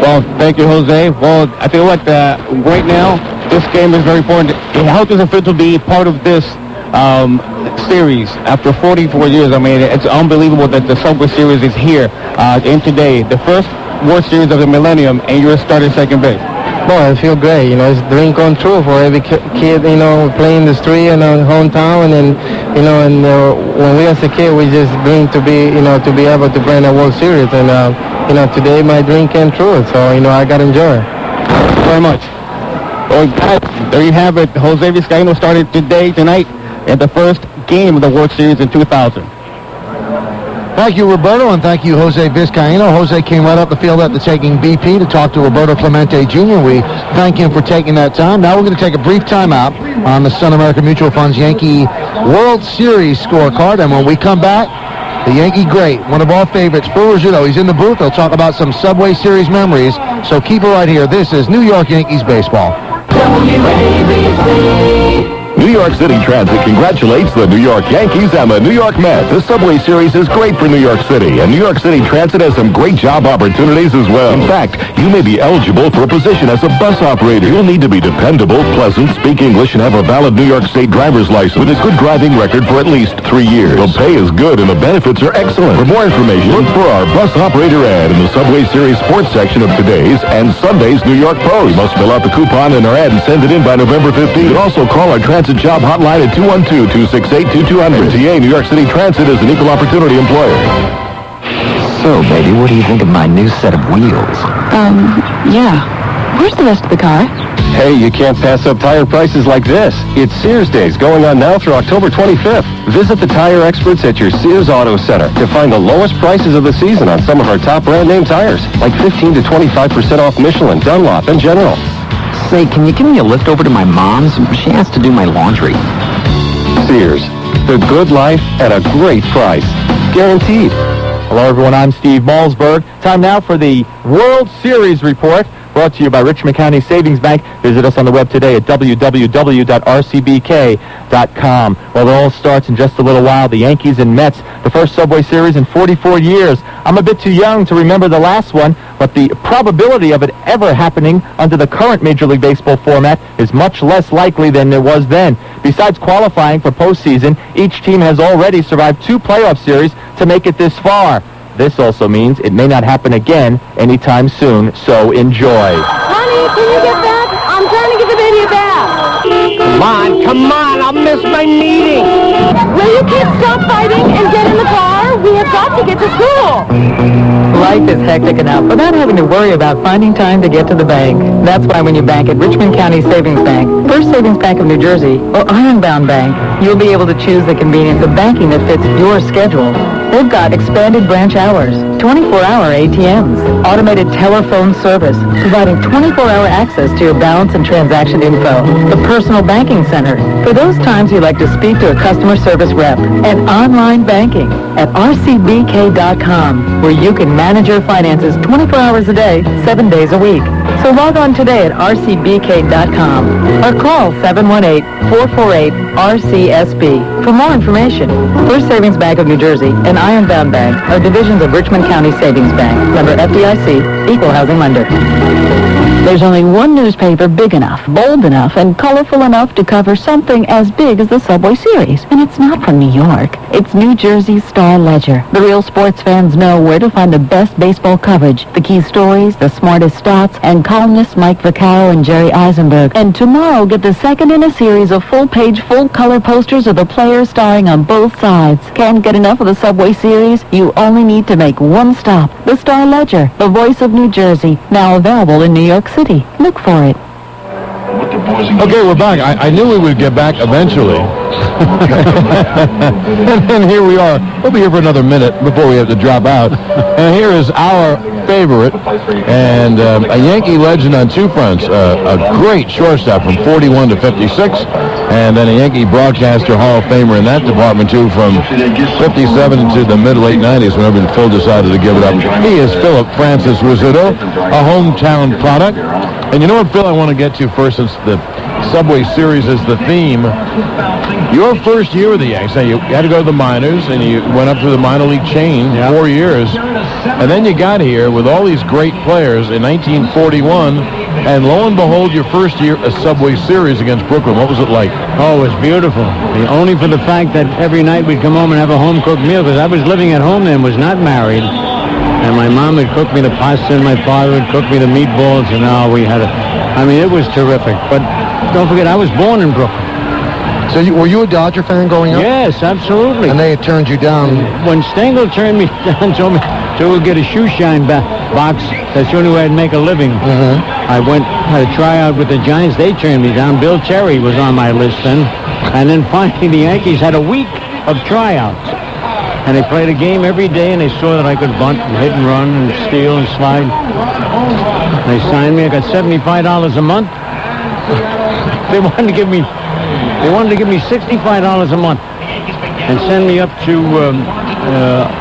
Well, thank you, Jose. Well, I feel like right now this game is very important. How does it feel to be part of this series after 44 years? I mean, it's unbelievable that the Subway Series is here in today, the first World Series of the millennium, and you're starting second base. Well, I feel great. It's a dream come true for every kid, playing the street in our hometown, and when we as a kid, we just dream to be able to play in a World Series, and today my dream came true. So I got to enjoy it. Thank you very much. Well, guys, there you have it. Jose Vizcaino started tonight, in the first game of the World Series in 2000. Thank you, Roberto, and thank you, Jose Vizcaino. Jose came right up the field after taking BP to talk to Roberto Clemente Jr. We thank him for taking that time. Now we're going to take a brief timeout on the Sun America Mutual Funds Yankee World Series scorecard, and when we come back, the Yankee great, one of our favorites, Phil Rizzuto. He's in the booth. He'll talk about some Subway Series memories, so keep it right here. This is New York Yankees baseball. WABC. New York City Transit congratulates the New York Yankees and the New York Mets. The Subway Series is great for New York City, and New York City Transit has some great job opportunities as well. In fact, you may be eligible for a position as a bus operator. You'll need to be dependable, pleasant, speak English, and have a valid New York State driver's license with a good driving record for at least 3 years. The pay is good and the benefits are excellent. For more information, look for our bus operator ad in the Subway Series sports section of today's and Sunday's New York Post. You must fill out the coupon in our ad and send it in by November 15th. You can also call our transit job hotline at 212-268-2200. TA New York City Transit is an equal opportunity employer. So, baby, what do you think of my new set of wheels? Yeah. Where's the rest of the car? Hey, you can't pass up tire prices like this. It's Sears Days going on now through October 25th. Visit the tire experts at your Sears Auto Center to find the lowest prices of the season on some of our top brand name tires, like 15 to 25% off Michelin, Dunlop, and General. Say, can you give me a lift over to my mom's? She has to do my laundry. Sears, the good life at a great price. Guaranteed. Hello, everyone. I'm Steve Malsberg. Time now for the World Series report, brought to you by Richmond County Savings Bank. Visit us on the web today at www.rcbk.com. Well, it all starts in just a little while. The Yankees and Mets, the first Subway Series in 44 years. I'm a bit too young to remember the last one, but the probability of it ever happening under the current Major League Baseball format is much less likely than it was then. Besides qualifying for postseason, each team has already survived 2 playoff series to make it this far. This also means it may not happen again anytime soon, so enjoy. Honey, can you get that? I'm trying to give the baby a bath. Come on, I'll miss my meeting. Will you kids stop fighting and get in the car? We have got to get to school. Life is hectic enough without having to worry about finding time to get to the bank. That's why when you bank at Richmond County Savings Bank, First Savings Bank of New Jersey, or Ironbound Bank, you'll be able to choose the convenience of banking that fits your schedule. They've got expanded branch hours, 24-hour ATMs, automated telephone service, providing 24-hour access to your balance and transaction info, the personal banking center, for those times you like to speak to a customer service rep, and online banking at rcbk.com, where you can manage your finances 24 hours a day, 7 days a week. So log on today at rcbk.com or call 718-448-RCSB for more information. First Savings Bank of New Jersey and Ironbound Bank are divisions of Richmond County Savings Bank, member FDIC, equal housing lender. There's only one newspaper big enough, bold enough, and colorful enough to cover something as big as the Subway Series. And it's not from New York. It's New Jersey's Star-Ledger. The real sports fans know where to find the best baseball coverage, the key stories, the smartest stats, and columnists Mike Vaccaro and Jerry Eisenberg. And tomorrow, get the second in a series of full-page, full-color posters of the players starring on both sides. Can't get enough of the Subway Series? You only need to make one stop. The Star-Ledger, the voice of New Jersey, now available in New York City. Look for it. Okay, we're back. I knew we would get back eventually. And here we are. We'll be here for another minute before we have to drop out. And here is our favorite and a Yankee legend on 2 fronts. A great shortstop from 41 to 56. And then a Yankee broadcaster Hall of Famer in that department, too, from 57 to the mid-late 90s when everyone Phil decided to give it up. He is Philip Francis Rizzuto, a hometown product. And you know what, Phil, I want to get to first, since the Subway Series is the theme. Your first year with the Yankees, you had to go to the minors, and you went up through the minor league chain 4 years. And then you got here with all these great players in 1941, and lo and behold, your first year, a Subway Series against Brooklyn. What was it like? Oh, it was beautiful. Only for the fact that every night we'd come home and have a home-cooked meal, because I was living at home then, was not married. And my mom would cook me the pasta, and my father would cook me the meatballs, and it was terrific. But don't forget, I was born in Brooklyn. So were you a Dodger fan growing up? Yes, absolutely. And they had turned you down. When Stengel turned me down, told me to get a shoe shine box, that's the only way I'd make a living. I had a tryout with the Giants. They turned me down. Bill Cherry was on my list then. And then finally the Yankees had a week of tryouts. And they played a game every day, and they saw that I could bunt and hit and run and steal and slide. They signed me. I got $75 a month. They wanted to give me $65 a month and send me up to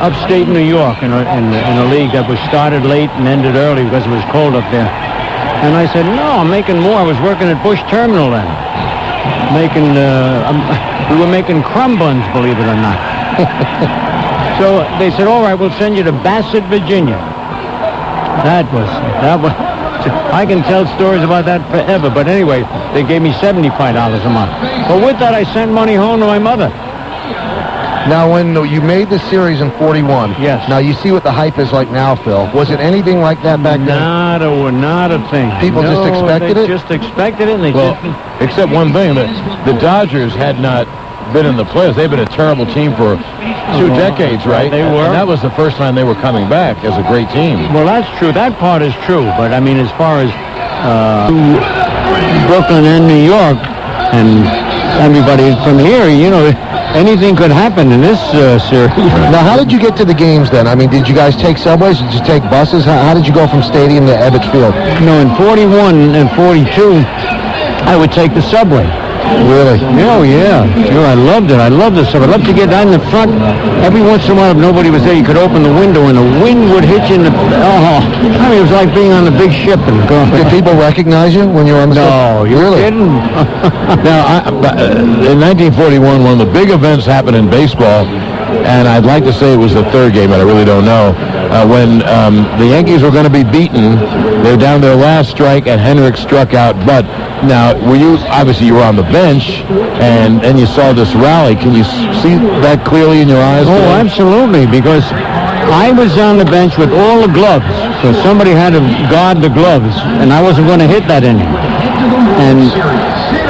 upstate New York in a league that was started late and ended early because it was cold up there. And I said, no, I'm making more. I was working at Bush Terminal then. We were making crumb buns, believe it or not. So they said, all right, we'll send you to Bassett, Virginia. That was, I can tell stories about that forever. But anyway, they gave me $75 a month. But with that, I sent money home to my mother. Now, when you made the series in 41, yes. Now you see what the hype is like now, Phil. Was it anything like that back then? Not a thing. People just expected it? Just expected it. And except one thing, that the Dodgers had not been in the playoffs. They've been a terrible team for 2 decades, right? They were. And that was the first time they were coming back as a great team. Well, that's true. That part is true. But, I mean, as far as Brooklyn and New York and everybody from here, anything could happen in this series. Now, how did you get to the games then? I mean, did you guys take subways? Did you take buses? How did you go from stadium to Ebbets Field? No, in 41 and 42, I would take the subway. Really? Oh, yeah. Sure, I loved it. I loved the subway. I loved to get down in the front. Every once in a while, if nobody was there, you could open the window, and the wind would hit you in the... Oh, I mean, it was like being on a big ship. And Did people recognize you when you were on the No, you really? kidding? Now, in 1941, one of the big events happened in baseball, and I'd like to say it was the third game, but I really don't know, when the Yankees were going to be beaten. They were down to their last strike, and Hendricks struck out. But now, obviously you were on the bench, and you saw this rally. Can you see that clearly in your eyes? Oh, absolutely, because I was on the bench with all the gloves, so somebody had to guard the gloves, and I wasn't going to hit that inning. And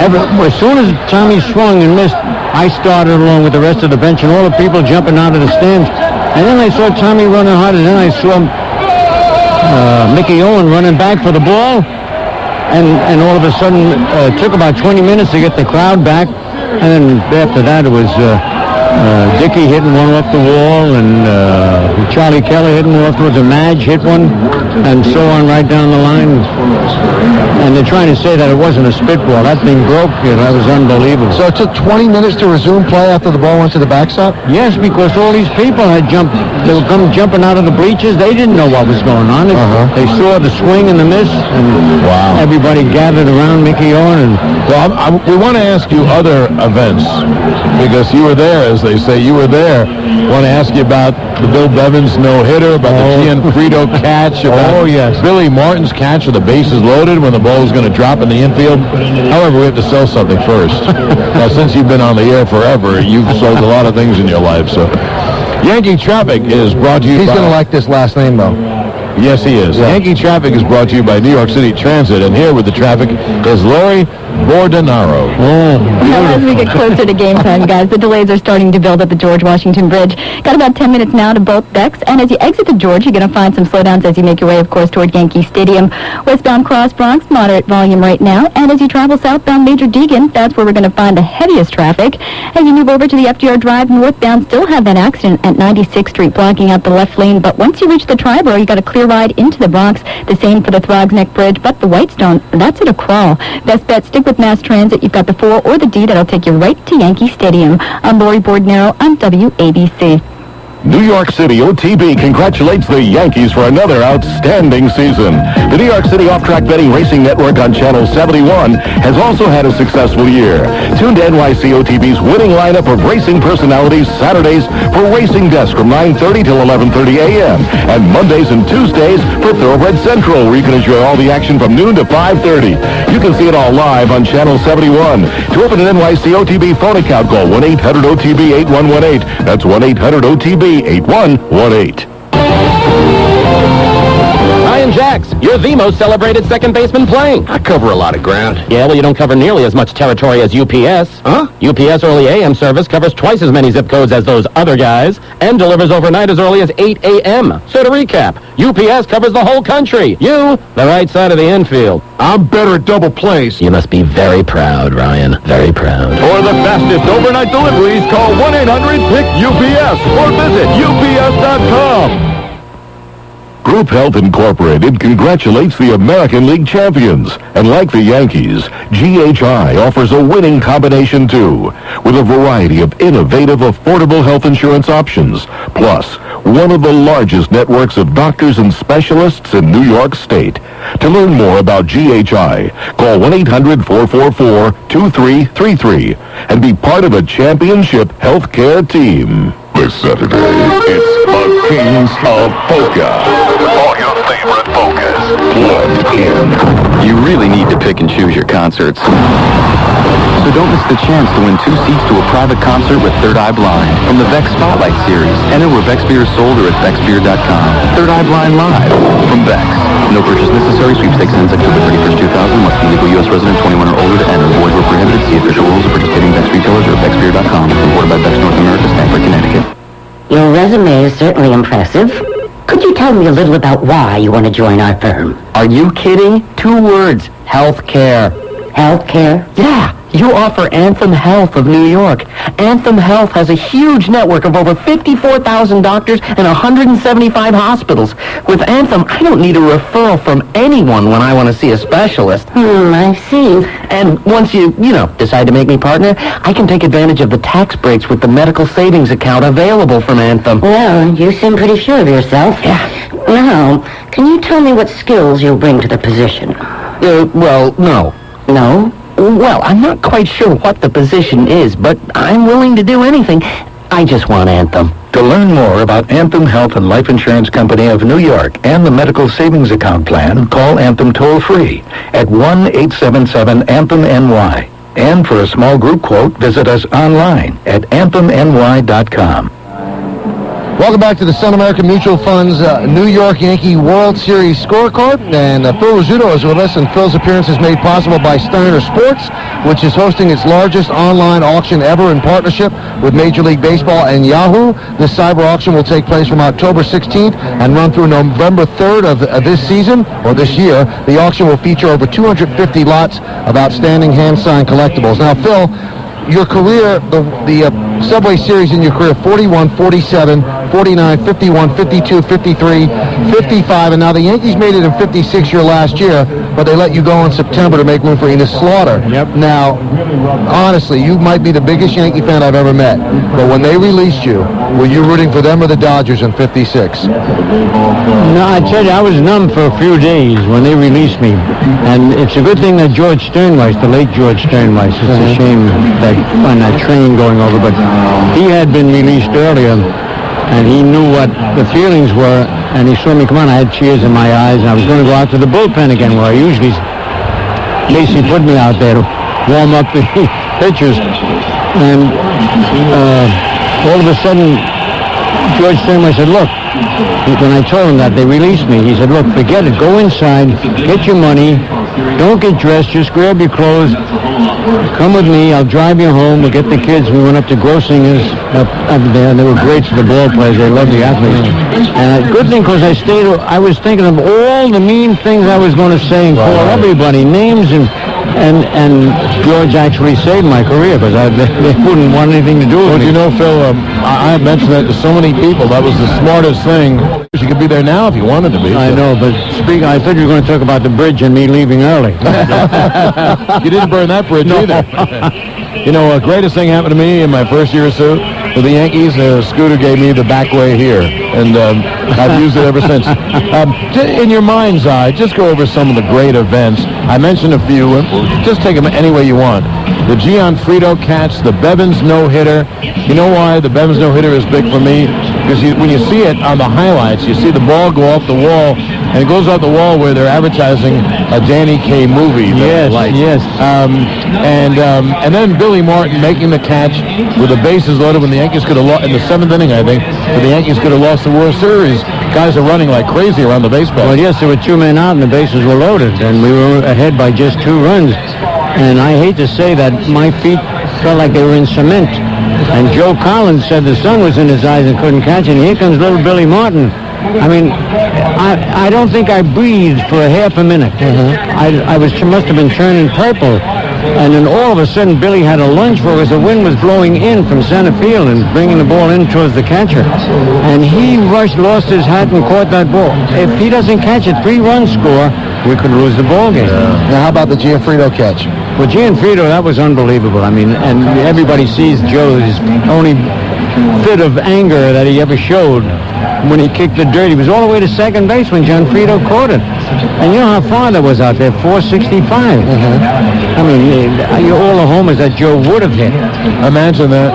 as soon as Tommy swung and missed, I started along with the rest of the bench and all the people jumping out of the stands. And then I saw Tommy running hard, and then I saw Mickey Owen running back for the ball. And all of a sudden, it took about 20 minutes to get the crowd back. And then after that, it was Dickie hitting one off the wall, and Charlie Keller hitting one afterwards, and Madge hit one, and so on right down the line. And they're trying to say that it wasn't a spitball. That thing broke. That was unbelievable. So it took 20 minutes to resume play after the ball went to the backstop? Yes, because all these people had jumped. They were coming jumping out of the bleachers. They didn't know what was going on. They saw the swing and the miss, and everybody gathered around Mickey Owen. Well, we want to ask you other events, because you were there, as they say. You were there. I want to ask you about the Bill Bevins no-hitter, about the Gianfrido catch, about Billy Martin's catch with the bases loaded when the ball was going to drop in the infield. However, we have to sell something first. Now, since you've been on the air forever, you've sold a lot of things in your life. So, Yankee Traffic is brought to you by... He's going to like this last name, though. Yes, he is. Yeah. Yankee Traffic is brought to you by New York City Transit, and here with the traffic is Lori Bordenaro. Now, as we get closer to game time, guys, the delays are starting to build at the George Washington Bridge. Got about 10 minutes now to both decks, and as you exit the George, you're going to find some slowdowns as you make your way, of course, toward Yankee Stadium. Westbound Cross Bronx, moderate volume right now, and as you travel southbound Major Deegan, that's where we're going to find the heaviest traffic. As you move over to the FDR Drive northbound, still have that accident at 96th Street blocking out the left lane, but once you reach the Triborough, you got a clear ride into the Bronx. The same for the Throgs Neck Bridge, but the Whitestone, that's at a crawl. Best bet, stick with Mass Transit. You've got the 4 or the D that'll take you right to Yankee Stadium. I'm Lori Bordenaro on WABC. New York City OTB congratulates the Yankees for another outstanding season. The New York City Off-Track Betting Racing Network on Channel 71 has also had a successful year. Tune to NYC OTB's winning lineup of racing personalities Saturdays for Racing Desk from 9:30 till 11:30 a.m. and Mondays and Tuesdays for Thoroughbred Central, where you can enjoy all the action from noon to 5:30. You can see it all live on Channel 71. To open an NYC OTB phone account, call 1-800-OTB-8118. That's 1-800-OTB 8118. Ryan Jacks, you're the most celebrated second baseman playing. I cover a lot of ground. Yeah, well, you don't cover nearly as much territory as UPS. Huh? UPS early AM service covers twice as many zip codes as those other guys and delivers overnight as early as 8 a.m. So to recap, UPS covers the whole country. You, the right side of the infield. I'm better at double plays. You must be very proud, Ryan. Very proud. For the fastest overnight deliveries, call 1-800-PICK-UPS or visit UPS.com. Group Health Incorporated congratulates the American League champions. And like the Yankees, GHI offers a winning combination too, with a variety of innovative, affordable health insurance options. Plus, one of the largest networks of doctors and specialists in New York State. To learn more about GHI, call 1-800-444-2333 and be part of a championship healthcare team. This Saturday, it's the Kings of Polka. All your favorite polkas. Plug in. You really need to pick and choose your concerts. So don't miss the chance to win 2 seats to a private concert with Third Eye Blind from the Beck Spotlight Series. Enter where Beck's Beer is sold or at becksbeer.com. Third Eye Blind Live from Beck's. No purchase necessary. Sweepstakes ends October 31st, 2000. Must be legal U.S. resident, 21 or older to enter. Boys were prohibited. See official rules of participating Beck's retailers or at becksbeer.com. Supported by Beck's North America, Stamford, Connecticut. Your resume is certainly impressive. Could you tell me a little about why you want to join our firm? Are you kidding? 2 words. Healthcare. Healthcare? Yeah. You offer Anthem Health of New York. Anthem Health has a huge network of over 54,000 doctors and 175 hospitals. With Anthem, I don't need a referral from anyone when I want to see a specialist. I see. And once you decide to make me partner, I can take advantage of the tax breaks with the medical savings account available from Anthem. Well, you seem pretty sure of yourself. Yeah. Now, can you tell me what skills you'll bring to the position? Well, no. No? Well, I'm not quite sure what the position is, but I'm willing to do anything. I just want Anthem. To learn more about Anthem Health and Life Insurance Company of New York and the Medical Savings Account Plan, call Anthem toll-free at 1-877-ANTHEM-NY. And for a small group quote, visit us online at anthemny.com. Welcome back to the Sun American Mutual Fund's New York Yankee World Series scorecard. And Phil Rizzuto is with us, and Phil's appearance is made possible by Steiner Sports, which is hosting its largest online auction ever in partnership with Major League Baseball and Yahoo. This cyber auction will take place from October 16th and run through November 3rd of this season, or this year. The auction will feature over 250 lots of outstanding hand-signed collectibles. Now, Phil, your career, the Subway Series in your career, 41, 47, 49, 51, 52, 53, 55, and now the Yankees made it in 56 your last year, but they let you go in September to make room for Enos Slaughter. Yep. Now, honestly, you might be the biggest Yankee fan I've ever met, but when they released you, were you rooting for them or the Dodgers in 56? No, I tell you, I was numb for a few days when they released me. And it's a good thing that George Sternweiss, the late George Sternweiss, it's a shame that on that train going over, but he had been released earlier, and he knew what the feelings were, and he saw me come on. I had tears in my eyes, and I was going to go out to the bullpen again, where I usually basically put me out there to warm up the pitchers. And all of a sudden, George Sternweiss said, look, when I told him that they released me, he said, look, forget it. Go inside, get your money, don't get dressed, just grab your clothes, come with me, I'll drive you home, we'll get the kids. We went up to Grossinger's up there, and they were great for the ball players. They loved the athletes. And good thing, because I was thinking of all the mean things I was going to say and call everybody names, and George actually saved my career, because they wouldn't want anything to do with me. You know, Phil, I mentioned that to so many people. That was the smartest thing. You could be there now if you wanted to be. I know, but I thought you were going to talk about the bridge and me leaving early. You didn't burn that bridge either. You know, greatest thing happened to me in my first year or so with the Yankees. Scooter gave me the back way here, and I've used it ever since. In your mind's eye, just go over some of the great events. I mentioned a few. Just take them any way you want. The Gianfrido catch, the Bevins no-hitter. You know why the Bevins no-hitter is big for me? Because when you see it on the highlights, you see the ball go off the wall, and it goes off the wall where they're advertising a Danny Kaye movie. Yes. And then Billy Martin making the catch with the bases loaded when the Yankees could have lost in the 7th inning, I think, but the Yankees could have lost the World Series. Guys are running like crazy around the baseball. Well, yes, there were 2 men out and the bases were loaded, and we were ahead by just 2 runs. And I hate to say that my feet felt like they were in cement. And Joe Collins said the sun was in his eyes and couldn't catch it. And here comes little Billy Martin. I mean, I don't think I breathed for a half a minute. I must have been turning purple. And then all of a sudden, Billy had a lunge for us. The wind was blowing in from center field and bringing the ball in towards the catcher. And he lost his hat and caught that ball. If he doesn't catch it, 3-run score, we could lose the ball game. Now, how about the Gianfrido catch? Well, Gianfrido, that was unbelievable. I mean, and everybody sees Joe's only fit of anger that he ever showed when he kicked the dirt. He was all the way to second base when Gianfrido caught it. And you know how far that was out there? 465. I mean, all the homers that Joe would have hit. Imagine that.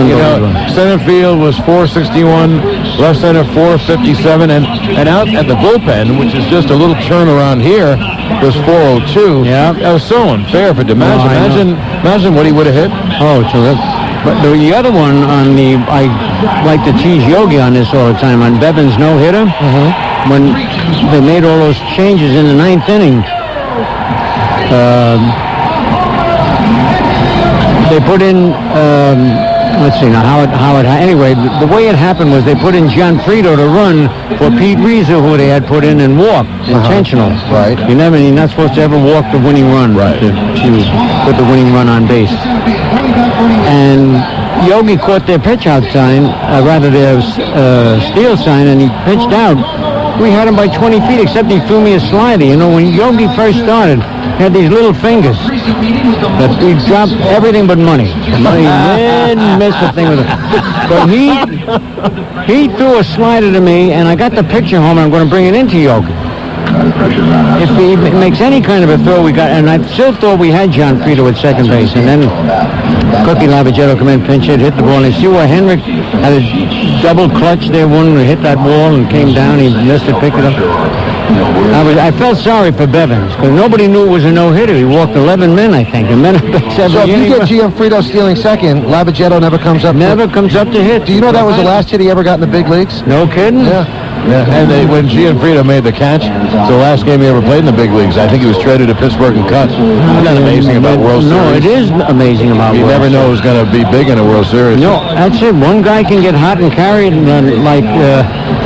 You know, center field was 461, left center 457, and out at the bullpen, which is just a little turnaround here, was 402. Yeah. That was so unfair for DiMaggio. Imagine what he would have hit. Oh, terrific. But the other one I like to tease Yogi on this all the time, on Bevins no-hitter, when they made all those changes in the 9th inning. They put in let's see now anyway, the way it happened was they put in Gianfrido to run for Pete Reeser, who they had put in and walked, intentional. Right. You're not supposed to ever walk the winning run. Right. To put the winning run on base. And Yogi caught their pitch out sign, their steal sign, and he pitched out. We had him by 20 feet, except he threw me a slider. You know, when Yogi first started, he had these little fingers that we dropped everything but money. He didn't miss a thing with it. But he threw a slider to me, and I got the picture home, and I'm going to bring it into Yogi. If he makes any kind of a throw, and I still thought we had Gianfrido at second base, and then Cookie Lavagetto come in, pinch hit the ball, and you see where Henrik had a double clutch there, one hit that wall and came down, he missed it, picked it up. I felt sorry for Bevins, because nobody knew it was a no-hitter. He walked 11 men, I think, and then so if you get Gianfrido stealing second, Lavagetto never comes up to hit. Do you know that was the last hit he ever got in the big leagues? No kidding? Yeah, and when Gianfrido made the catch, it's the last game he ever played in the big leagues. I think he was traded to Pittsburgh and cut. Isn't that amazing about World Series? No, it is amazing about You never know who's going to be big in a World Series. No, that's it. One guy can get hot and carry it, like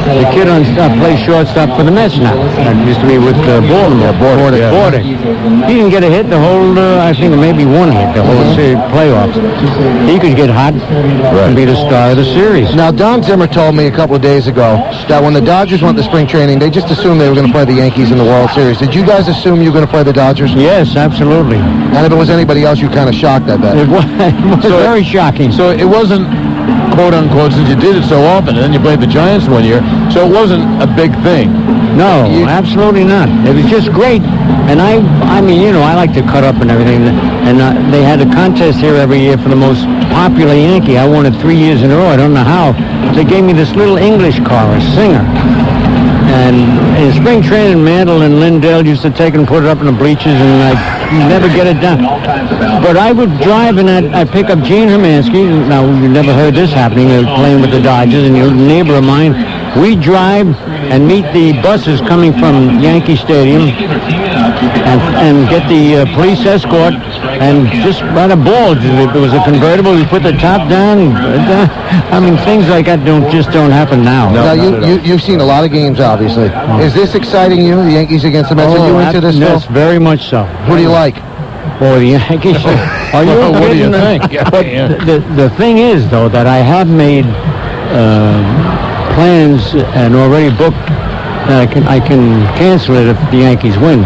the kid on plays shortstop for the Mets now. That used to be with Baltimore. Bordick. He didn't get a hit the whole, I think maybe one hit the whole series, playoffs. He could get hot and be the star of the series. Now, Don Zimmer told me a couple of days ago that when the Dodgers went to spring training, they just assumed they were going to play the Yankees in the World Series. Did you guys assume you were going to play the Dodgers? Yes, absolutely. And if it was anybody else, you kind of shocked, I bet. It was very shocking. So it wasn't, quote unquote, since you did it so often, and then you played the Giants one year, so it wasn't a big thing. No, absolutely not. It was just great. And I mean, you know, I like to cut up and everything. And they had a contest here every year for the most popular Yankee. I won it 3 years in a row. I don't know how. They gave me this little English car, a singer. And in spring training, Mantle and Lindell used to take and put it up in the bleachers, and I'd never get it done. But I would drive, and I'd pick up Gene Hermansky. Now, you never heard this happening. They were playing with the Dodgers, and a neighbor of mine, we drive and meet the buses coming from Yankee Stadium and get the police escort and just run a ball. If it was a convertible, we put the top down. I mean, things like that just don't happen now. Now, you've seen a lot of games, obviously. Is this exciting you, the Yankees against the Mets? Are you into this? Yes, very much so. Who do you like? Oh, the Yankees. Are you what do you think? But the thing is, though, that I have made plans and already booked. I can cancel it if the Yankees win.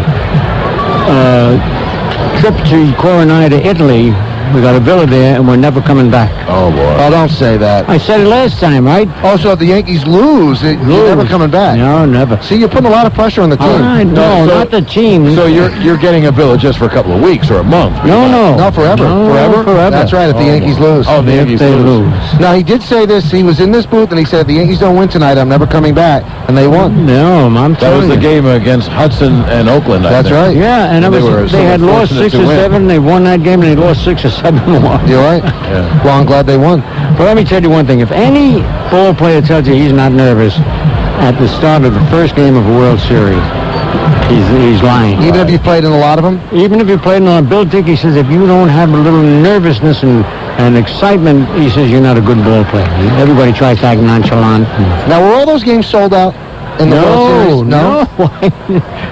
Trip to Coronado, Italy. We got a villa there, and we're never coming back. Oh, boy. Oh, don't say that. I said it last time, right? Also, if the Yankees lose, you're never coming back. No, never. See, you're putting a lot of pressure on the team. No, not the team. So you're getting a villa just for a couple of weeks or a month? No, forever. No, forever. That's right, if the Yankees lose. Oh, the Yankees lose. Now, he did say this. He was in this booth, and he said, if the Yankees don't win tonight, I'm never coming back. And they won. No, I'm telling you. That was the game against Hudson and Oakland, I That's think. right. Yeah, and they had lost 6 or 7. They won that game, and they lost 6 or 7 more. You're right. Yeah. Well, I'm glad they won. But let me tell you one thing. If any ball player tells you he's not nervous at the start of the first game of a World Series, he's lying. Even if you played in a lot of them? Even if you played in a lot. Bill Dickey says if you don't have a little nervousness and excitement, he says you're not a good ball player. Everybody tries to act nonchalant. Now, were all those games sold out in the World Series? No.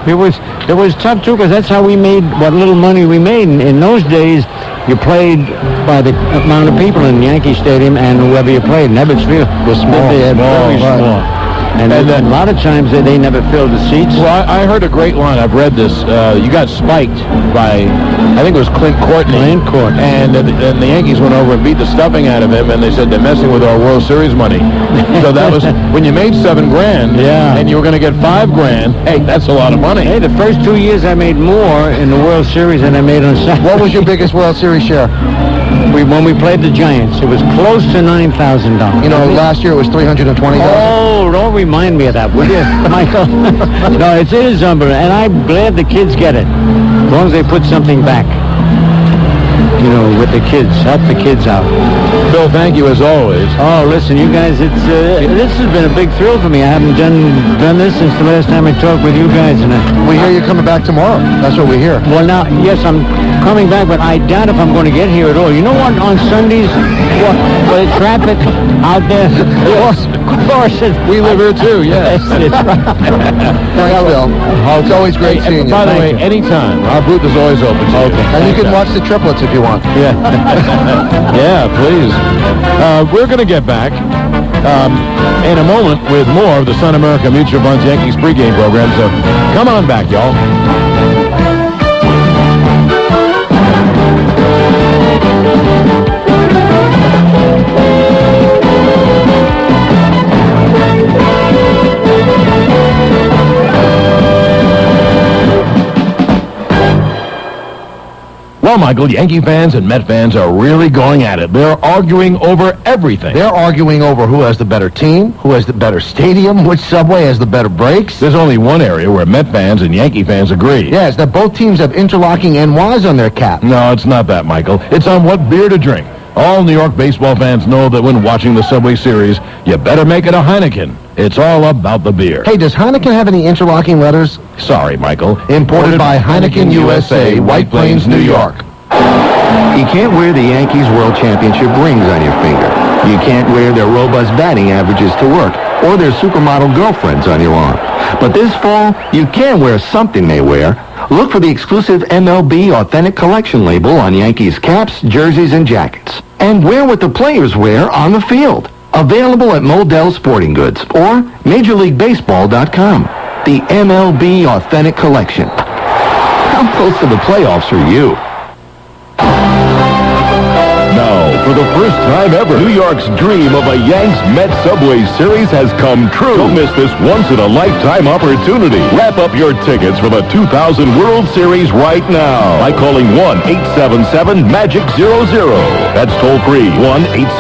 It was tough, too, because that's how we made what little money we made. In those days, you played by the amount of people in Yankee Stadium and whoever you played. And Evansville was very small. And a lot of times they never filled the seats. Well, I heard a great line. I've read this. You got spiked by, I think it was Clint Courtney. And the Yankees went over and beat the stuffing out of him, and they said they're messing with our World Series money. So that was when you made $7 grand, and you were going to get $5 grand. Hey, that's a lot of money. Hey, the first 2 years I made more in the World Series than I made on Saturday. What was your biggest World Series share? When we played the Giants, it was close to $9,000. You know, last year it was $320,000. Oh, don't remind me of that, will you, Michael? No, it is unbelievable, and I'm glad the kids get it, as long as they put something back. with the kids. Help the kids out. Bill, thank you as always. Oh, listen, you guys, this has been a big thrill for me. I haven't done this since the last time I talked with you guys. And we hear you're coming back tomorrow. That's what we hear. Well, now, yes, I'm coming back, but I doubt if I'm going to get here at all. You know what? On Sundays, the traffic out there. Yes, of course. We live here too. Yes. It's right. Thanks, Bill. It's always great seeing you. By the way, anytime. Our booth is always open to you. And you can watch the triplets if you want. Yeah. Yeah, please. We're going to get back in a moment with more of the Sun America Mutual Funds Yankees pregame program. So come on back, y'all. Well, Michael, Yankee fans and Met fans are really going at it. They're arguing over everything. They're arguing over who has the better team, who has the better stadium, which subway has the better brakes. There's only one area where Met fans and Yankee fans agree. Yes, that both teams have interlocking NYs on their cap. No, it's not that, Michael. It's on what beer to drink. All New York baseball fans know that when watching the Subway Series, you better make it a Heineken. It's all about the beer. Hey, does Heineken have any interlocking letters? Sorry, Michael. Imported by Heineken USA, White Plains, New York. You can't wear the Yankees World Championship rings on your finger. You can't wear their robust batting averages to work or their supermodel girlfriends on your arm. But this fall, you can wear something they wear. Look for the exclusive MLB Authentic Collection label on Yankees caps, jerseys, and jackets. And wear what the players wear on the field. Available at Modell Sporting Goods or MajorLeagueBaseball.com. The MLB Authentic Collection. How close to the playoffs are you? Now, for the first time ever, New York's dream of a Yanks-Mets Subway Series has come true. Don't miss this once-in-a-lifetime opportunity. Wrap up your tickets for the 2000 World Series right now by calling 1-877-MAGIC-00. That's toll-free,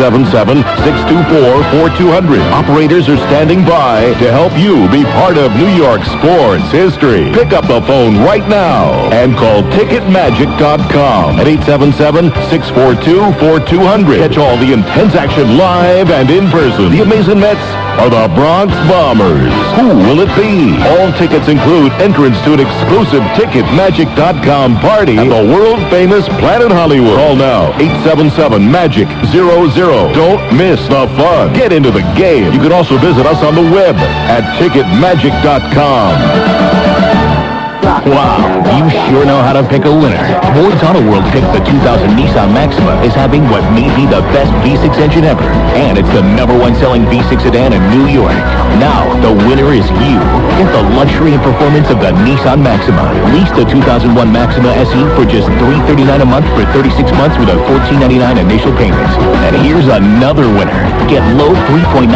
1-877-624-4200. Operators are standing by to help you be part of New York sports history. Pick up the phone right now and call Ticketmagic.com at 877-642-4200. Catch all the intense action live and in person. The Amazing Mets are the Bronx Bombers. Who will it be? All tickets include entrance to an exclusive Ticketmagic.com party at the world-famous Planet Hollywood. Call now, 877-MAGIC-00. Don't miss the fun. Get into the game. You can also visit us on the web at Ticketmagic.com. Wow, you sure know how to pick a winner. Boyd's Auto World picked the 2000 Nissan Maxima is having what may be the best V6 engine ever. And it's the #1 selling V6 sedan in New York. Now, the winner is you. Get the luxury and performance of the Nissan Maxima. Lease the 2001 Maxima SE for just $339 a month for 36 months with a $14.99 initial payment. And here's another winner. Get low 3.9%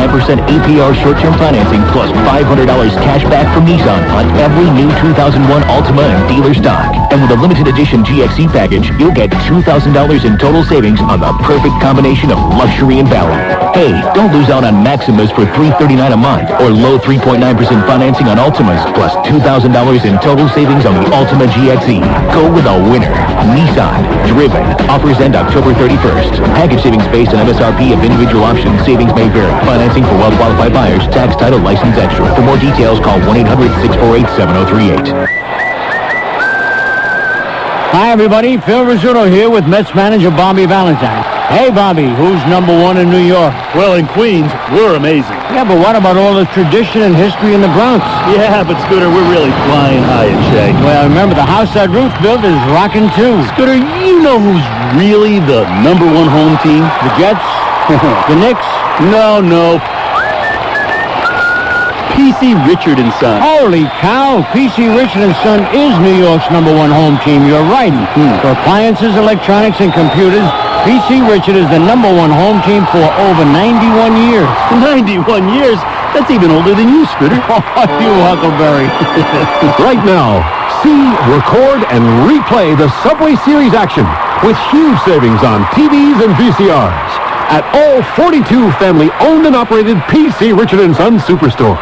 APR short-term financing plus $500 cash back from Nissan on every new 2001 Altima and dealer stock. And with a limited edition GXE package, you'll get $2,000 in total savings on the perfect combination of luxury and value. Hey, don't lose out on Maximas for $339 a month or low 3.9% financing on Altimas plus $2,000 in total savings on the Altima GXE. Go with a winner. Nissan. Driven. Offers end October 31st. Package savings based on MSRP of individual options. Savings may vary. Financing for well-qualified buyers. Tax, title, license extra. For more details, call 1-800-648-7038. Hi, everybody. Phil Rizzuto here with Mets manager Bobby Valentine. Hey, Bobby, who's #1 in New York? Well, in Queens, we're amazing. Yeah, but what about all the tradition and history in the Bronx? Yeah, but Scooter, we're really flying high in shape. Well, remember, the house that Ruth built is rocking, too. Scooter, you know who's really the #1 home team? The Jets? The Knicks? No. P.C. Richard & Son. Holy cow! P.C. Richard & Son is New York's #1 home team. You're right. For appliances, electronics, and computers, P.C. Richard is the #1 home team for over 91 years. 91 years? That's even older than you, Scooter. You huckleberry. Right now, see, record, and replay the Subway Series action with huge savings on TVs and VCRs at all 42 family-owned and operated P.C. Richard & Son superstores.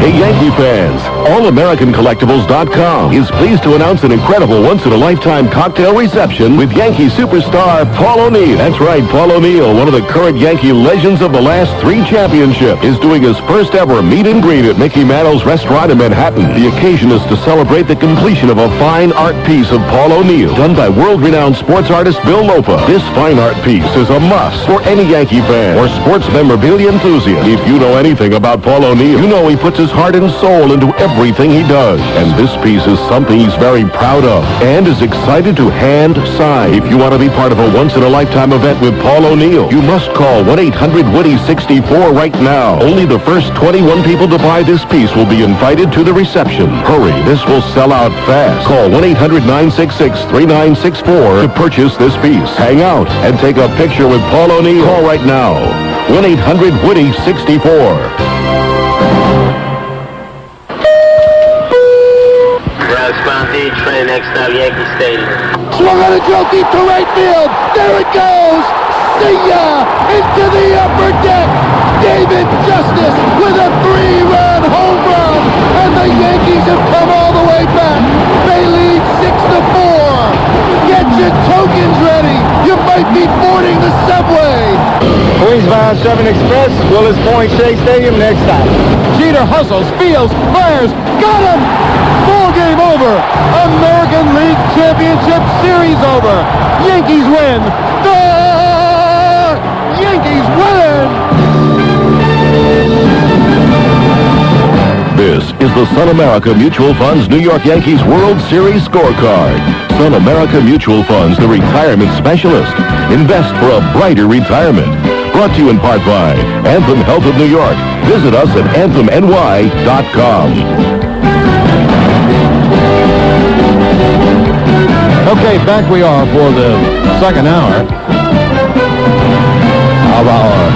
Hey, Yankee fans, AllAmericanCollectibles.com is pleased to announce an incredible once-in-a-lifetime cocktail reception with Yankee superstar Paul O'Neill. That's right, Paul O'Neill, one of the current Yankee legends of the last 3 championships, is doing his first ever meet and greet at Mickey Mantle's restaurant in Manhattan. The occasion is to celebrate the completion of a fine art piece of Paul O'Neill, done by world-renowned sports artist Bill Lopa. This fine art piece is a must for any Yankee fan or sports memorabilia enthusiast. If you know anything about Paul O'Neill, you know he puts his heart and soul into everything he does. And this piece is something he's very proud of and is excited to hand sign. If you want to be part of a once-in-a-lifetime event with Paul O'Neill, you must call 1-800-WOODY-64 right now. Only the first 21 people to buy this piece will be invited to the reception. Hurry, this will sell out fast. Call 1-800-966-3964 to purchase this piece. Hang out and take a picture with Paul O'Neill. Call right now. 1-800-WOODY-64. Train next stop, Yankee Stadium. Swung on a drill deep to right field. There it goes. See ya! Into the upper deck. David Justice with a 3-run home run. And the Yankees have come all the way back. They lead 6-4. Get your tokens ready. You might be boarding the subway. Queensbound 7 Express, Willis Point Shea Stadium, next stop. Jeter hustles, fields, fires, got him! Ball game over. American League Championship Series over. Yankees win. The Yankees win! This is the Sun America Mutual Funds New York Yankees World Series scorecard. Sun America Mutual Funds, the retirement specialist. Invest for a brighter retirement. Brought to you in part by Anthem Health of New York. Visit us at anthemny.com. Okay, back we are for the second hour of our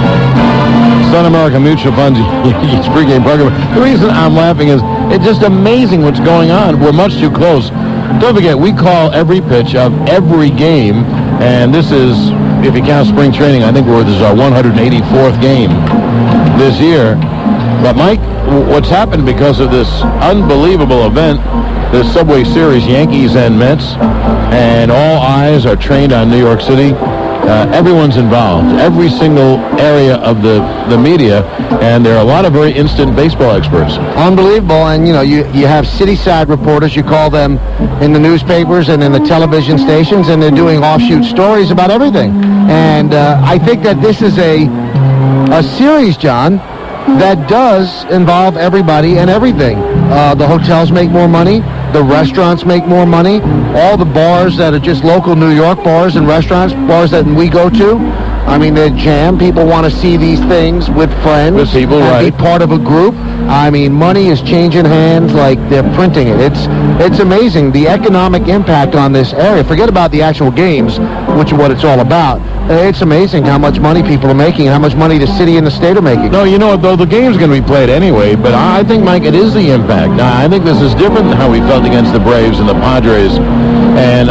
Sun America Mutual Funds pregame program. The reason I'm laughing is it's just amazing what's going on. We're much too close. Don't forget, we call every pitch of every game, and this is, if you count spring training, I think this is our 184th game this year. But Mike, what's happened because of this unbelievable event, this Subway Series, Yankees and Mets, and all eyes are trained on New York City. Everyone's involved, every single area of the media, and there are a lot of very instant baseball experts. Unbelievable, and you have city-side reporters, you call them, in the newspapers and in the television stations, and they're doing offshoot stories about everything. And I think that this is a series, John, that does involve everybody and everything. The hotels make more money. The restaurants make more money. All the bars that are just local New York bars and restaurants, bars that we go to, I mean, they're jammed. People want to see these things with friends. With people, and right. be part of a group. I mean, money is changing hands like they're printing it. It's amazing, the economic impact on this area. Forget about the actual games, which is what it's all about. It's amazing how much money people are making and how much money the city and the state are making. No, you know what, though, the game's going to be played anyway, but I think, Mike, it is the impact. Now, I think this is different than how we felt against the Braves and the Padres, and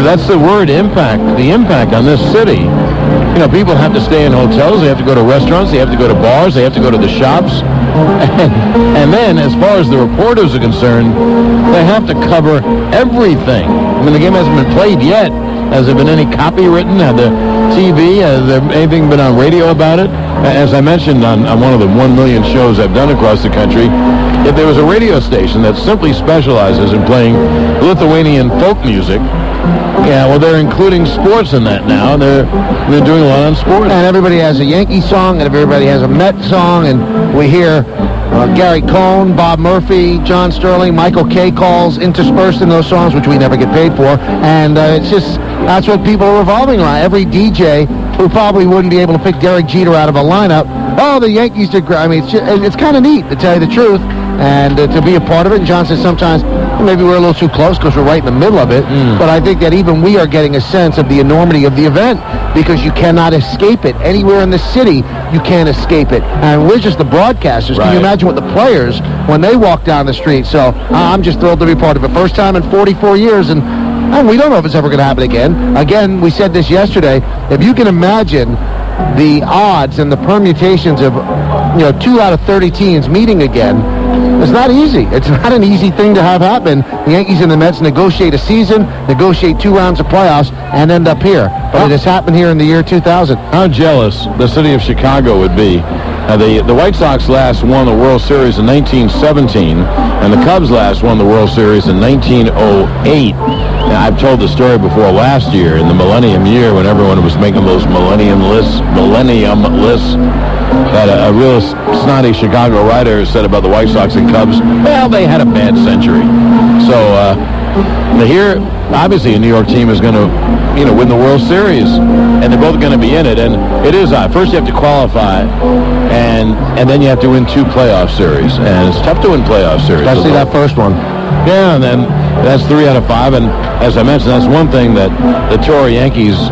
that's the word, impact, the impact on this city. People have to stay in hotels, they have to go to restaurants, they have to go to bars, they have to go to the shops, and then, as far as the reporters are concerned, they have to cover everything. I mean, the game hasn't been played yet. Has there been any copy written? Have the TV, has there anything been on radio about it? As I mentioned on one of the 1 million shows I've done across the country, if there was a radio station that simply specializes in playing Lithuanian folk music, they're including sports in that now. They're doing a lot on sports. And everybody has a Yankee song, and everybody has a Met song, and we hear Gary Cohn, Bob Murphy, John Sterling, Michael Kay calls interspersed in those songs, which we never get paid for. And it's just, that's what people are revolving around. Every DJ who probably wouldn't be able to pick Derek Jeter out of a lineup, the Yankees did great. I mean, it's kind of neat, to tell you the truth, and to be a part of it. And John says sometimes maybe we're a little too close because we're right in the middle of it. But I think that even we are getting a sense of the enormity of the event because you cannot escape it. Anywhere in the city, you can't escape it. And we're just the broadcasters. Right. Can you imagine what the players, when they walk down the street? So I'm just thrilled to be part of it. First time in 44 years, and we don't know if it's ever going to happen again. Again, we said this yesterday. If you can imagine the odds and the permutations of 2 out of 30 teams meeting again, It's not easy. It's not an easy thing to have happen. The Yankees and the Mets negotiate a season, negotiate 2 rounds of playoffs, and end up here. But it has happened here in the year 2000. How jealous the city of Chicago would be. The White Sox last won the World Series in 1917, and the Cubs last won the World Series in 1908. Now, I've told the story before last year, in the Millennium Year, when everyone was making those Millennium lists, that a real snotty Chicago writer said about the White Sox and Cubs, well, they had a bad century. So here, obviously, a New York team is going to, win the World Series, and they're both going to be in it. And it is odd. First, you have to qualify, and then you have to win 2 playoff series, and it's tough to win playoff series. Especially that first one. Yeah, and then that's 3 out of 5, and as I mentioned, that's one thing that the Toro Yankees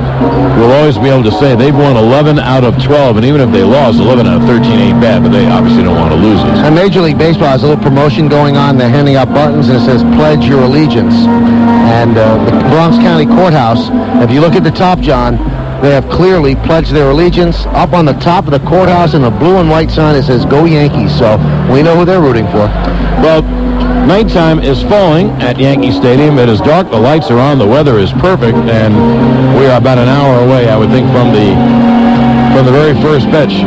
will always be able to say. They've won 11 out of 12, and even if they lost, 11 out of 13 ain't bad, but they obviously don't want to lose it. And Major League Baseball has a little promotion going on. They're handing out buttons, and it says, Pledge Your Allegiance. And the Bronx County Courthouse, if you look at the top, John, they have clearly pledged their allegiance. Up on the top of the courthouse in the blue and white sign, it says, Go Yankees. So we know who they're rooting for. Well, nighttime is falling at Yankee Stadium. It is dark. The lights are on. The weather is perfect, and we are about an hour away, I would think, from the very first pitch.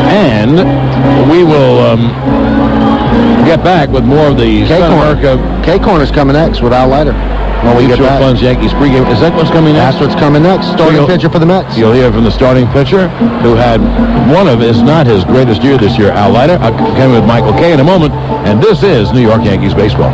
And we will get back with more of the K-Corner's coming next with Al Leiter. When we get back. Funds Yankees pregame. Is that what's coming next? That's what's coming next. Starting pitcher for the Mets. You'll hear from the starting pitcher, who had one of, if not his greatest year this year, Al Leiter. I'll come with Michael Kay in a moment. And this is New York Yankees baseball.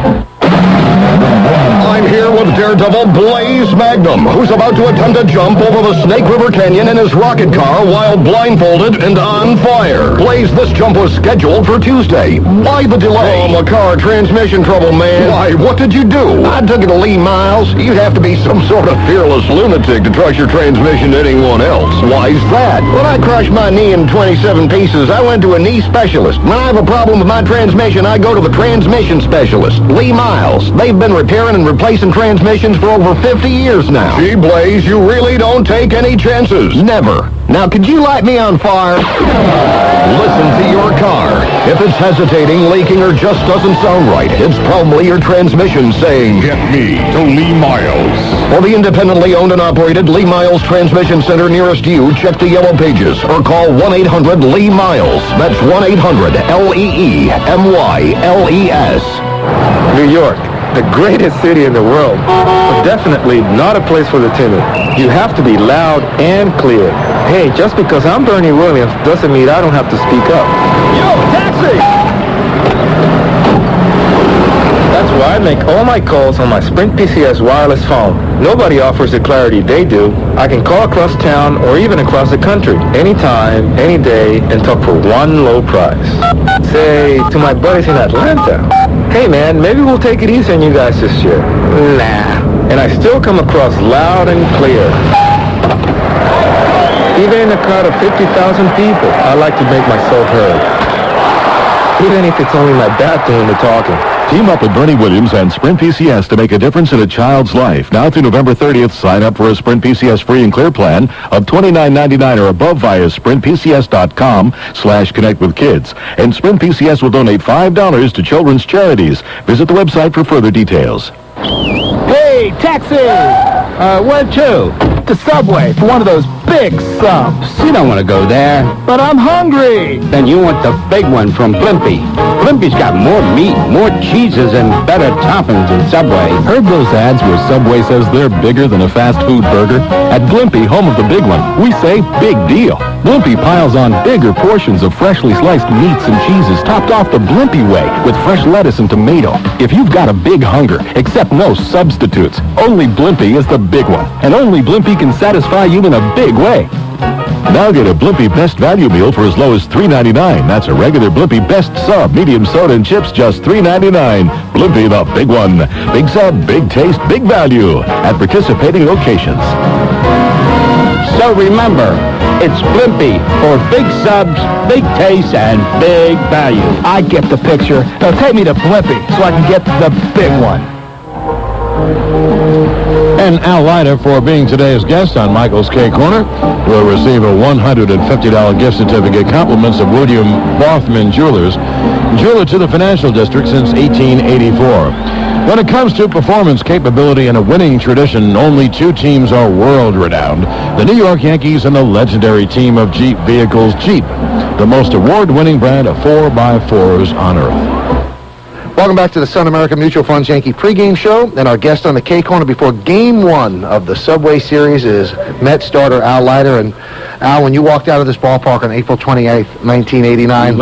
I'm here with Daredevil Blaze Magnum, who's about to attempt a jump over the Snake River Canyon in his rocket car while blindfolded and on fire. Blaze, this jump was scheduled for Tuesday. Why the delay? Oh, my car, transmission trouble, man. Why, what did you do? I took it to Lee Miles. You'd have to be some sort of fearless lunatic to trust your transmission to anyone else. Why's that? When I crushed my knee in 27 pieces, I went to a knee specialist. When I have a problem with my transmission, I go to the transmission specialist, Lee Miles. They've been repairing and replacing transmissions for over 50 years now. Gee, Blaze, you really don't take any chances. Never. Now, could you light me on fire? Listen to your car. If it's hesitating, leaking, or just doesn't sound right, it's probably your transmission saying, Get me to Lee Miles. For the independently owned and operated Lee Miles Transmission Center nearest you, check the yellow pages or call 1-800-LEE-MILES. That's 1-800-LEEMYLES. New York, the greatest city in the world, but definitely not a place for the timid. You have to be loud and clear. Hey, just because I'm Bernie Williams doesn't mean I don't have to speak up. Yo, taxi! That's why I make all my calls on my Sprint PCS wireless phone. Nobody offers the clarity they do. I can call across town or even across the country, anytime, any day, and talk for one low price. Say, to my buddies in Atlanta, hey man, maybe we'll take it easy on you guys this year. Nah. And I still come across loud and clear. Even in a crowd of 50,000 people, I like to make myself heard. Even if it's only my dad doing the talking. Team up with Bernie Williams and Sprint PCS to make a difference in a child's life. Now through November 30th, sign up for a Sprint PCS free and clear plan of $29.99 or above via sprintpcs.com/connectwithkids. And Sprint PCS will donate $5 to children's charities. Visit the website for further details. Hey, taxi! Where to? The Subway for one of those big subs. You don't want to go there. But I'm hungry. Then you want the big one from Blimpie. Blimpie's got more meat, more cheeses, and better toppings than Subway. Heard those ads where Subway says they're bigger than a fast food burger? At Blimpie, home of the big one, we say big deal. Blimpie piles on bigger portions of freshly sliced meats and cheeses topped off the Blimpie way with fresh lettuce and tomato. If you've got a big hunger, accept no substitutes. Only Blimpie is the big one. And only Blimpie can satisfy you in a big way. Now get a Blimpie Best Value Meal for as low as $3.99. That's a regular Blimpie Best Sub, medium soda and chips, just $3.99. Blimpie, the big one. Big sub, big taste, big value at participating locations. So remember, it's Blimpie for big subs, big taste, and big value. I get the picture. Now take me to Blimpie so I can get the big one. And Al Leiter, for being today's guest on Michael's K Corner, will receive a $150 gift certificate, compliments of William Bothman Jewelers, jeweler to the financial district since 1884. When it comes to performance capability and a winning tradition, only two teams are world-renowned, the New York Yankees and the legendary team of Jeep vehicles, Jeep, the most award-winning brand of 4x4s on Earth. Welcome back to the Sun America Mutual Funds Yankee pregame show. And our guest on the K-Corner before Game 1 of the Subway Series is Mets starter Al Leiter. And Al, when you walked out of this ballpark on April 28th, 1989,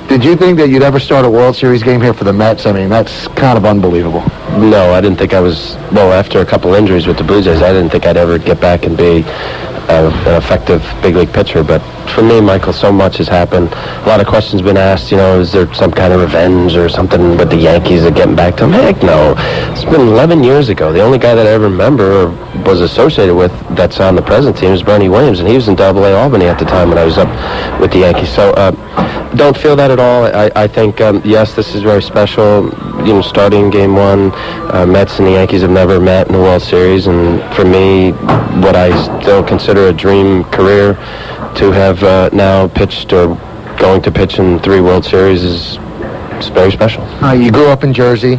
did you think that you'd ever start a World Series game here for the Mets? I mean, that's kind of unbelievable. No, I didn't think I was, after a couple injuries with the Blue Jays, I didn't think I'd ever get back and be an effective big league pitcher. But for me, Michael, so much has happened. A lot of questions been asked, is there some kind of revenge or something with the Yankees of getting back to them? Heck no. It's been 11 years ago. The only guy that I ever remember or was associated with that's on the present team is Bernie Williams, and he was in AA Albany at the time when I was up with the Yankees. So don't feel that at all. I think, yes, this is very special. Starting Game 1, Mets and the Yankees have never met in the World Series, and for me, what I still consider a dream career, to have now pitched or going to pitch in 3 World Series is very special. You grew up in Jersey.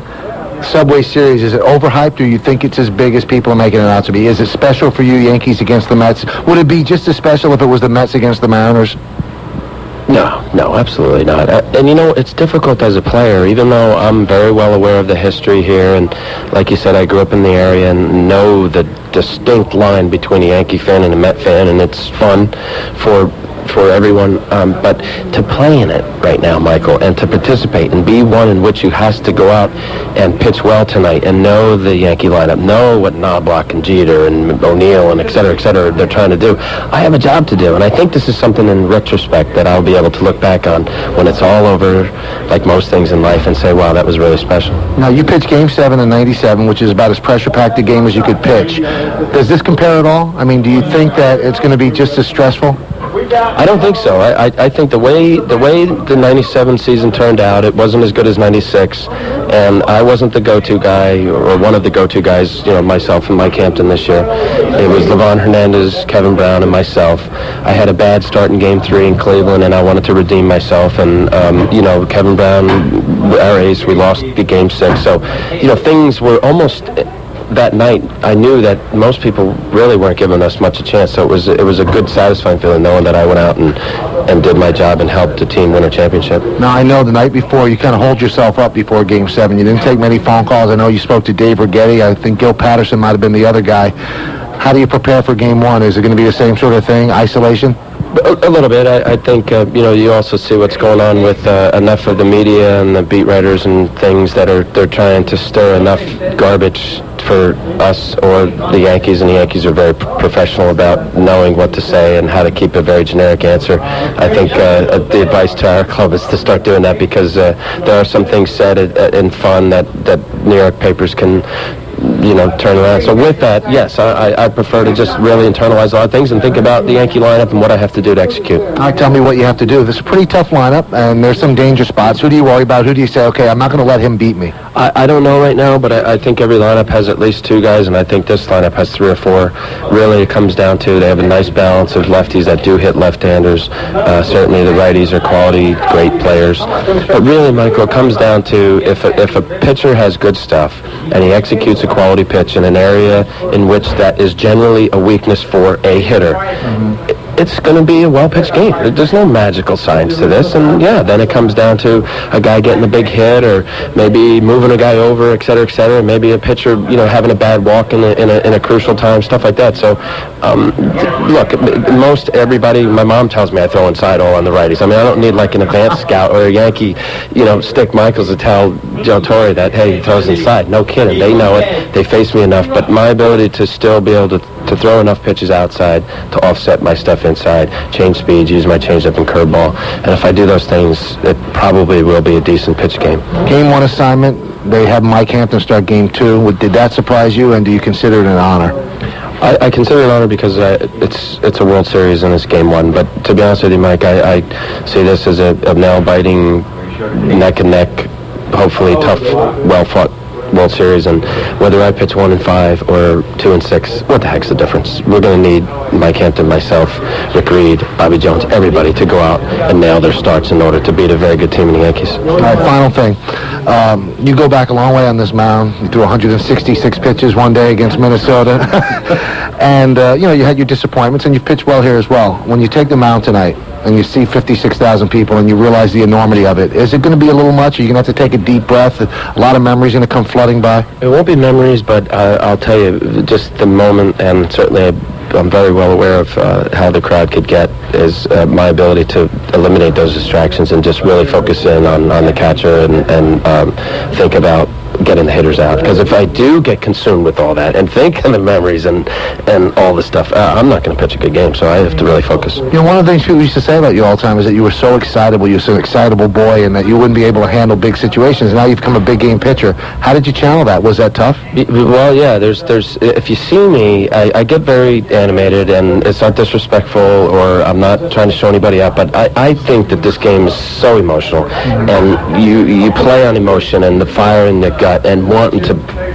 Subway Series, is it overhyped, or you think it's as big as people are making it out to be? Is it special for you, Yankees against the Mets? Would it be just as special if it was the Mets against the Mariners? No, absolutely not. And it's difficult as a player, even though I'm very well aware of the history here, and like you said, I grew up in the area and know the distinct line between a Yankee fan and a Met fan, and it's fun for everyone, but to play in it right now, Michael, and to participate and be one in which you has to go out and pitch well tonight and know the Yankee lineup, know what Knobloch and Jeter and O'Neill and et cetera, they're trying to do. I have a job to do, and I think this is something in retrospect that I'll be able to look back on when it's all over, like most things in life, and say, wow, that was really special. Now, you pitched Game 7 in '97, which is about as pressure-packed a game as you could pitch. Does this compare at all? I mean, do you think that it's going to be just as stressful? I don't think so. I think the way the 97 season turned out, it wasn't as good as 96, and I wasn't the go-to guy, or one of the go-to guys, myself and Mike Hampton this year. It was Livan Hernandez, Kevin Brown, and myself. I had a bad start in Game 3 in Cleveland, and I wanted to redeem myself, and, Kevin Brown, our ace, we lost the Game 6, so, things were almost... That night, I knew that most people really weren't giving us much a chance, so it was a good, satisfying feeling knowing that I went out and did my job and helped the team win a championship. Now, I know the night before, you kind of hold yourself up before Game 7. You didn't take many phone calls. I know you spoke to Dave Righetti. I think Gil Patterson might have been the other guy. How do you prepare for Game 1? Is it going to be the same sort of thing, isolation? A little bit. I think, you also see what's going on with enough of the media and the beat writers and things that they're trying to stir enough garbage for us or the Yankees, and the Yankees are very professional about knowing what to say and how to keep a very generic answer. I think the advice to our club is to start doing that, because there are some things said in fun that New York papers can turn around. So with that, yes, I prefer to just really internalize a lot of things and think about the Yankee lineup and what I have to do to execute. All right, tell me what you have to do. This is a pretty tough lineup, and there's some danger spots. Who do you worry about? Who do you say, okay, I'm not going to let him beat me? I don't know right now, but I think every lineup has at least 2 guys, and I think this lineup has 3 or 4. Really, it comes down to they have a nice balance of lefties that do hit left-handers. Certainly the righties are quality, great players. But really, Michael, it comes down to if a pitcher has good stuff and he executes a quality pitch in an area in which that is generally a weakness for a hitter, it's going to be a well-pitched game. There's no magical science to this, and then it comes down to a guy getting a big hit, or maybe moving a guy over, et cetera, maybe a pitcher, having a bad walk in a crucial time, stuff like that. So, look, most everybody, my mom tells me I throw inside all on the righties. I mean, I don't need like an advanced scout or a Yankee, Stick Michaels to tell Joe Torre that, hey, he throws inside. No kidding. They know it. They face me enough. But my ability to still be able to throw enough pitches outside to offset my stuff inside, change speeds, use my changeup and curveball. And if I do those things, it probably will be a decent pitch game. Game 1 assignment, they have Mike Hampton start Game 2. Did that surprise you, and do you consider it an honor? I consider it an honor because it's a World Series and it's Game 1. But to be honest with you, Mike, I see this as a nail-biting, neck-and-neck, hopefully tough, well-fought World Series, and whether I pitch 1 and 5 or 2 and 6, what the heck's the difference? We're going to need Mike Hampton, myself, Rick Reed, Bobby Jones, everybody to go out and nail their starts in order to beat a very good team in the Yankees. All right, final thing. You go back a long way on this mound. You threw 166 pitches one day against Minnesota. And, you had your disappointments, and you pitched well here as well. When you take the mound tonight and you see 56,000 people and you realize the enormity of it, is it going to be a little much? Are you going to have to take a deep breath? A lot of memories going to come flooding by? It won't be memories, but I'll tell you, just the moment, and certainly I'm very well aware of how the crowd could get, is my ability to eliminate those distractions and just really focus in on the catcher and think about getting the hitters out. Because if I do get consumed with all that and think of the memories and all the stuff, I'm not going to pitch a good game, so I have to really focus. One of the things people used to say about you all the time is that you were so excitable, you were such an excitable boy, and that you wouldn't be able to handle big situations. Now you've become a big game pitcher. How did you channel that? Was that tough? Well, yeah, there's if you see me, I get very animated, and it's not disrespectful, or I'm not trying to show anybody up, but I think that this game is so emotional, and you play on emotion and the fire in the gut and wanting to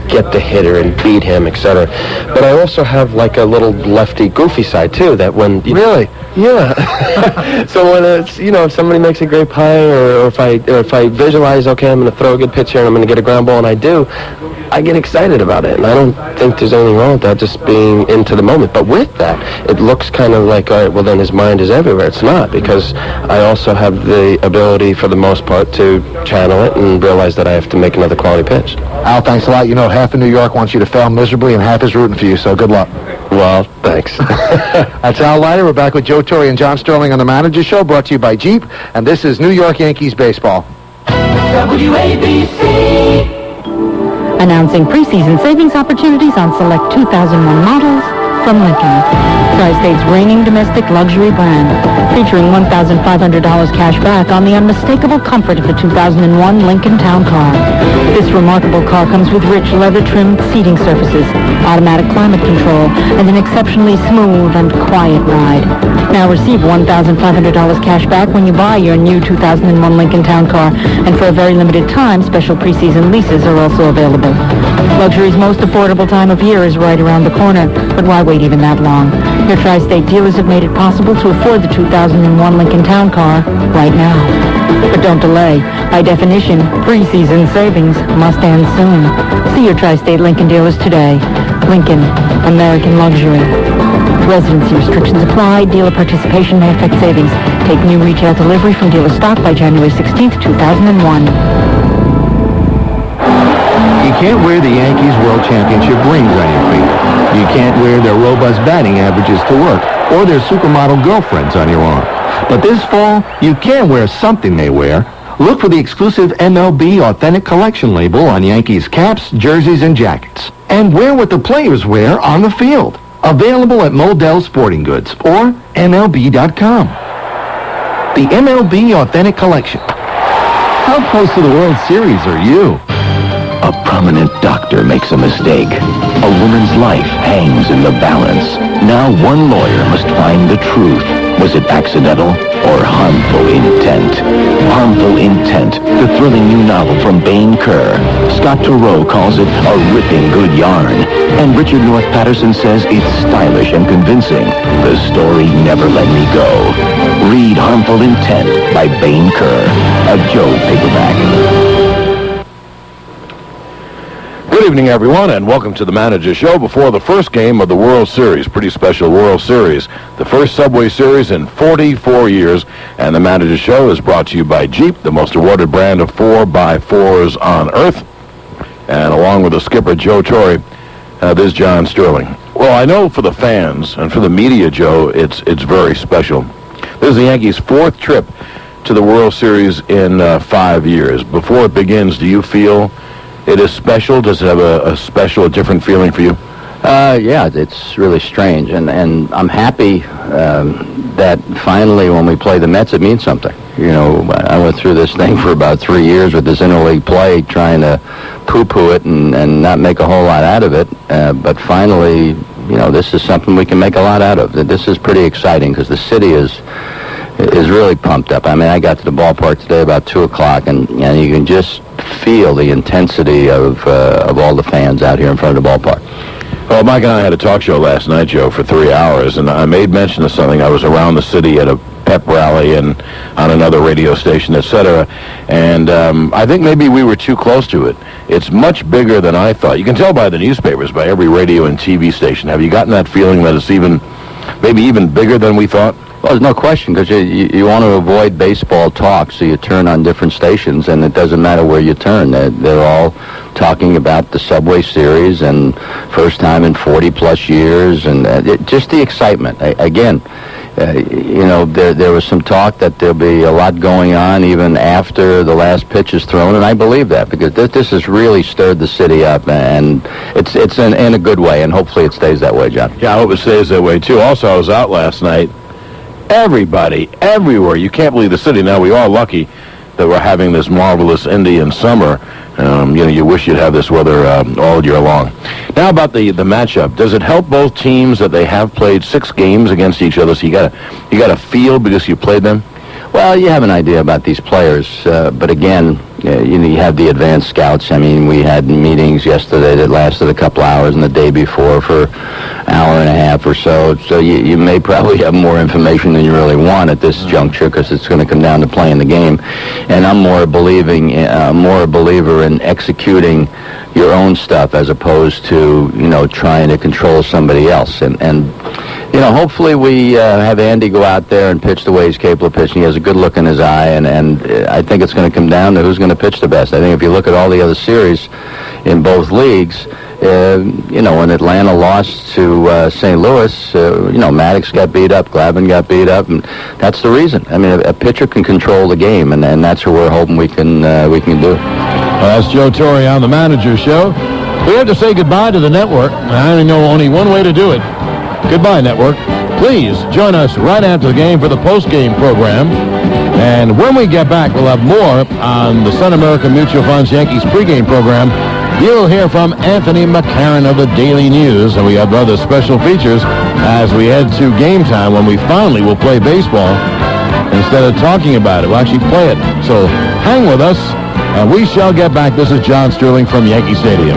get the hitter and beat him, etc. But I also have like a little lefty goofy side too, that when really, yeah. So when it's, if somebody makes a great play, or if I visualize, okay, I'm going to throw a good pitch here and I'm going to get a ground ball, and I get excited about it, and I don't think there's anything wrong with that, just being into the moment. But with that, it looks kind of like, all right, well then his mind is everywhere. It's not, because I also have the ability, for the most part, to channel it and realize that I have to make another quality pitch. Al, thanks a lot. Half of New York wants you to fail miserably, and half is rooting for you, so good luck. Well, thanks. That's Al Leiter. We're back with Joe Torre and John Sterling on the Manager Show, brought to you by Jeep, and this is New York Yankees baseball. WABC. Announcing preseason savings opportunities on select 2001 models from Lincoln, Tri-State's reigning domestic luxury brand, featuring $1,500 cash back on the unmistakable comfort of the 2001 Lincoln Town Car. This remarkable car comes with rich leather-trimmed seating surfaces, automatic climate control, and an exceptionally smooth and quiet ride. Now receive $1,500 cash back when you buy your new 2001 Lincoln Town Car, and for a very limited time, special preseason leases are also available. Luxury's most affordable time of year is right around the corner, but why wait even that long? Your Tri-State dealers have made it possible to afford the 2001 Lincoln Town Car right now. But don't delay. By definition, preseason savings must end soon. See your Tri-State Lincoln dealers today. Lincoln, American luxury. Residency restrictions apply. Dealer participation may affect savings. Take new retail delivery from dealer stock by January 16th, 2001. You can't wear the Yankees World Championship rings on your finger. You can't wear their robust batting averages to work, or their supermodel girlfriends on your arm. But this fall, you can wear something they wear. Look for the exclusive MLB Authentic Collection label on Yankees caps, jerseys, and jackets. And wear what the players wear on the field. Available at Modell Sporting Goods or MLB.com. The MLB Authentic Collection. How close to the World Series are you? A prominent doctor makes a mistake. A woman's life hangs in the balance. Now one lawyer must find the truth. Was it accidental or harmful intent? Harmful Intent, the thrilling new novel from Bain Kerr. Scott Turow calls it a ripping good yarn. And Richard North Patterson says it's stylish and convincing. The story never let me go. Read Harmful Intent by Bain Kerr, a Joe paperback. Good evening, everyone, and welcome to the Manager Show before the first game of the World Series. Pretty special World Series. The first Subway Series in 44 years. And the Manager Show is brought to you by Jeep, the most awarded brand of 4x4s on Earth. And along with the skipper, Joe Torre, this is John Sterling. Well, I know for the fans and for the media, Joe, it's very special. This is the Yankees' fourth trip to the World Series in 5 years. Before it begins, do you feel it is special? Does it have a special, a different feeling for you? Yeah, it's really strange, and I'm happy that finally when we play the Mets, it means something. I went through this thing for about 3 years with this interleague play, trying to poo-poo it and not make a whole lot out of it, but finally, this is something we can make a lot out of. This is pretty exciting because the city is is really pumped up. I mean, I got to the ballpark today about 2 o'clock, and you can just feel the intensity of all the fans out here in front of the ballpark. Well, Mike and I had a talk show last night, Joe, for 3 hours, and I made mention of something. I was around the city at a pep rally and on another radio station, etc., and I think maybe we were too close to it. It's much bigger than I thought. You can tell by the newspapers, by every radio and TV station. Have you gotten that feeling that it's maybe even bigger than we thought? Well, there's no question, because you want to avoid baseball talk, so you turn on different stations, and it doesn't matter where you turn. They're all talking about the Subway Series, and first time in 40-plus years, and just the excitement. Again, there was some talk that there'll be a lot going on even after the last pitch is thrown, and I believe that, because this has really stirred the city up, and it's in a good way, and hopefully it stays that way, John. Yeah, I hope it stays that way, too. Also, I was out last night. Everybody, everywhere. You can't believe the city. Now, we are lucky that we're having this marvelous Indian summer. You wish you'd have this weather all year long. Now about the matchup. Does it help both teams that they have played 6 games against each other, so you got a feel because you played them? Well, you have an idea about these players, but again, you have the advanced scouts. I mean, we had meetings yesterday that lasted a couple hours, and the day before for an hour and a half or so. So you may probably have more information than you really want at this juncture, because it's going to come down to playing the game. And I'm more a believer in executing your own stuff as opposed to trying to control somebody else. And hopefully we have Andy go out there and pitch the way he's capable of pitching. He has a good look in his eye, and I think it's going to come down to who's going to pitch the best. I think if you look at all the other series in both leagues, when Atlanta lost to St. Louis, Maddox got beat up, Glavine got beat up, and that's the reason. I mean, a pitcher can control the game, and that's what we're hoping we can do. Well, that's Joe Torre on the Manager Show. We have to say goodbye to the network. I know only one way to do it. Goodbye, network. Please join us right after the game for the postgame program. And when we get back, we'll have more on the Sun American Mutual Funds Yankees pregame program. You'll hear from Anthony McCarron of the Daily News, and we have other special features as we head to game time when we finally will play baseball. Instead of talking about it, we'll actually play it. So hang with us, and we shall get back. This is John Sterling from Yankee Stadium.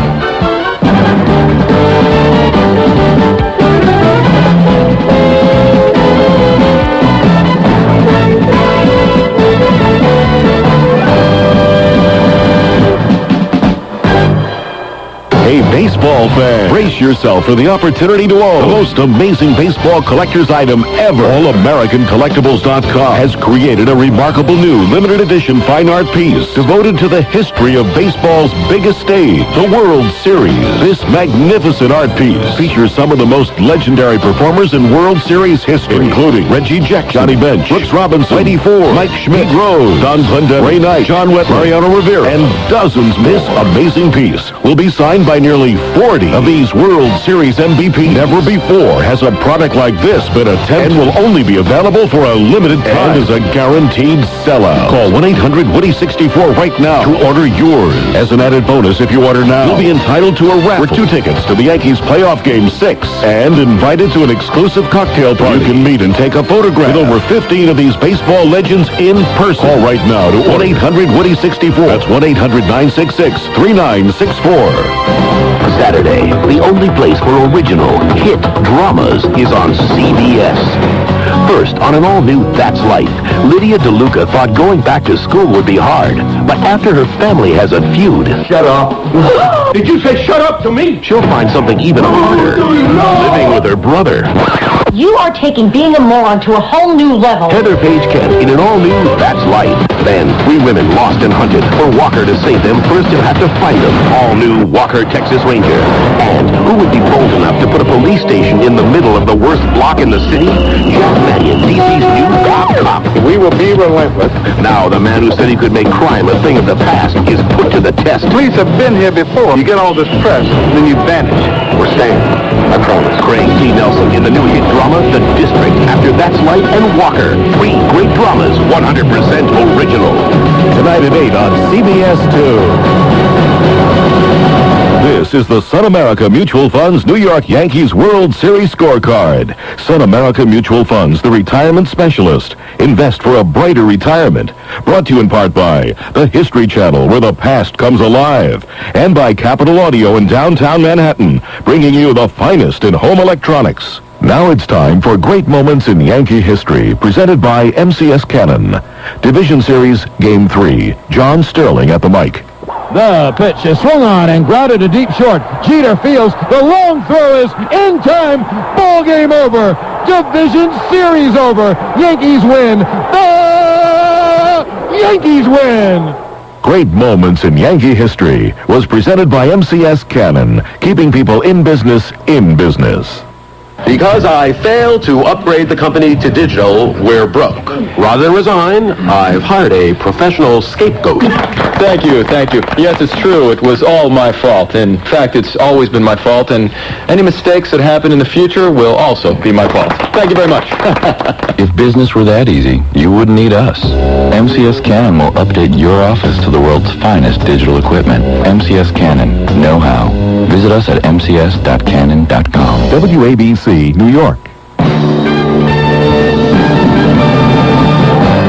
Hey, baseball fan, brace yourself for the opportunity to own the most amazing baseball collector's item ever. AllAmericanCollectibles.com has created a remarkable new limited edition fine art piece devoted to the history of baseball's biggest stage, the World Series. This magnificent art piece features some of the most legendary performers in World Series history, including Reggie Jackson, Johnny Bench, Brooks Robinson, Whitey Ford, Mike Schmidt, Pete Rose, Don Clendenin, Ray Knight, John Wetton, Mariano Rivera, and dozens more. This amazing piece will be signed by nearly 40 of these World Series MVPs. Never before has a product like this been attempted, and will only be available for a limited time and is a guaranteed sellout. Call 1-800-WOODY-64 right now to order yours. As an added bonus, if you order now, you'll be entitled to a raffle for 2 tickets to the Yankees playoff game 6 and invited to an exclusive cocktail party. You can meet and take a photograph with over 15 of these baseball legends in person. Call right now to 1-800-WOODY-64. That's 1-800-966-3964. Saturday, the only place for original hit dramas is on CBS. First, on an all-new That's Life, Lydia DeLuca thought going back to school would be hard. But after her family has a feud... Shut up. Did you say shut up to me? She'll find something even harder. Living with her brother. You are taking being a moron to a whole new level. Heather Page Kent in an all-new That's Life. Then, 3 women lost and hunted. For Walker to save them, first he'll have to find them. All-new Walker, Texas Ranger. And who would be bold enough to put a police station in the middle of the worst block in the city? Jack Mannion, DC's new bad cop. We will be relentless. Now, the man who said he could make crime a thing of the past is put to the test. Police have been here before. You get all this press, then you vanish. We're staying. I promise. Craig T. Nelson in the new hit drama, The District. After That's Life and Walker. 3 great dramas, 100% original. Tonight at 8 on CBS 2. This is the Sun America Mutual Funds New York Yankees World Series scorecard. Sun America Mutual Funds, the retirement specialist. Invest for a brighter retirement. Brought to you in part by the History Channel, where the past comes alive. And by Capitol Audio in downtown Manhattan, bringing you the finest in home electronics. Now it's time for Great Moments in Yankee History, presented by MCS Cannon. Division Series, Game 3. John Sterling at the mic. The pitch is swung on and grounded to deep short. Jeter fields. The long throw is in time. Ball game over. Division series over. Yankees win. The Yankees win. Great Moments in Yankee History was presented by MCS Cannon, keeping people in business in business. Because I failed to upgrade the company to digital, we're broke. Rather than resign, I've hired a professional scapegoat. Thank you. Yes, it's true. It was all my fault. In fact, it's always been my fault, and any mistakes that happen in the future will also be my fault. Thank you very much. If business were that easy, you wouldn't need us. MCS Cannon will update your office to the world's finest digital equipment. MCS Cannon. Know how. Visit us at mcs.cannon.com. WABC, New York.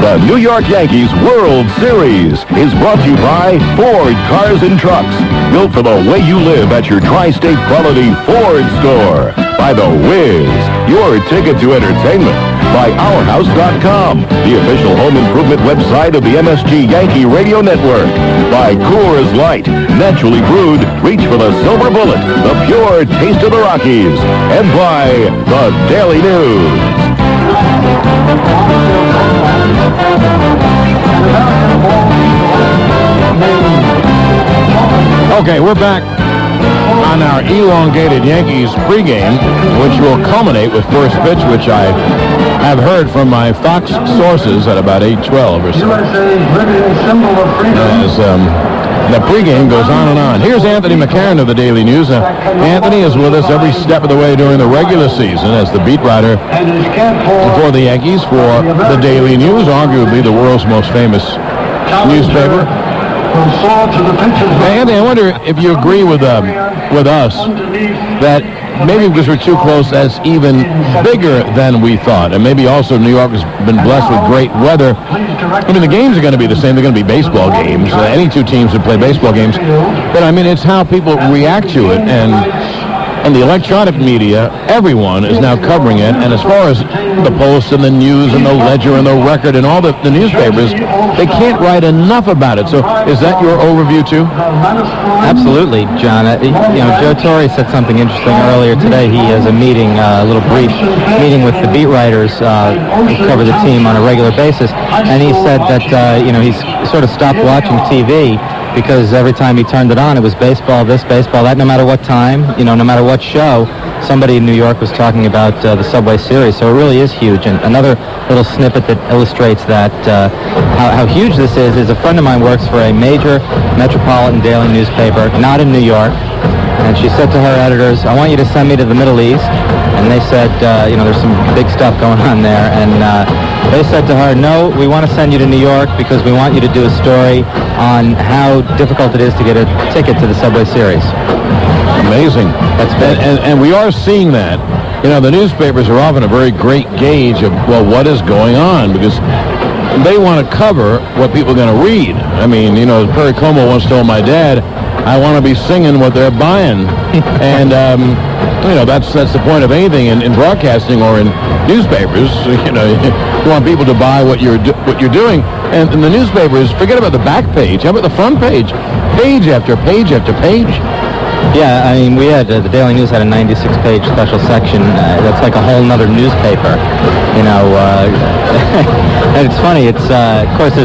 The New York Yankees World Series is brought to you by Ford Cars and Trucks. Built for the way you live at your tri-state quality Ford store. By The Wiz, your ticket to entertainment. By OurHouse.com, the official home improvement website of the MSG Yankee Radio Network. By Coors Light, naturally brewed, reach for the silver bullet, the pure taste of the Rockies. And by The Daily News. Okay, we're back on our elongated Yankees pregame, which will culminate with first pitch, which I have heard from my Fox sources at about 8:12 or so. As the pregame goes on and on. Here's Anthony McCarron of the Daily News. Anthony is with us every step of the way during the regular season as the beat writer for the Yankees for the Daily News, arguably the world's most famous newspaper. Anthony, I wonder if you agree with us that maybe because we're too close, that's even bigger than we thought. And maybe also New York has been blessed with great weather. I mean, the games are going to be the same. They're going to be baseball games. Any two teams would play baseball games. But, I mean, it's how people react to it. And the electronic media, everyone is now covering it. And as far as the Post and the News and the Ledger and the Record and all the newspapers, they can't write enough about it. So is that your overview, too? Absolutely, John. Joe Torre said something interesting earlier today. He has a meeting, a little brief meeting with the beat writers who cover the team on a regular basis. And he said that, he's sort of stopped watching TV because every time he turned it on, it was baseball, this, baseball, that, no matter what time, no matter what show, somebody in New York was talking about the Subway Series. So it really is huge. And another little snippet that illustrates that, how huge this is a friend of mine works for a major metropolitan daily newspaper, not in New York. And she said to her editors, I want you to send me to the Middle East. And they said, there's some big stuff going on there. And they said to her, no, we want to send you to New York because we want you to do a story on how difficult it is to get a ticket to the Subway Series. Amazing. That's big. And we are seeing that. The newspapers are often a very great gauge of, what is going on, because they want to cover what people are going to read. I mean, Perry Como once told my dad, I want to be singing what they're buying. And, that's the point of anything in broadcasting or in newspapers. You want people to buy what you're doing. And the newspapers, forget about the back page. How about the front page? Page after page after page. Yeah, I mean, we had, the Daily News had a 96-page special section. That's like a whole nother newspaper, and it's funny, of course,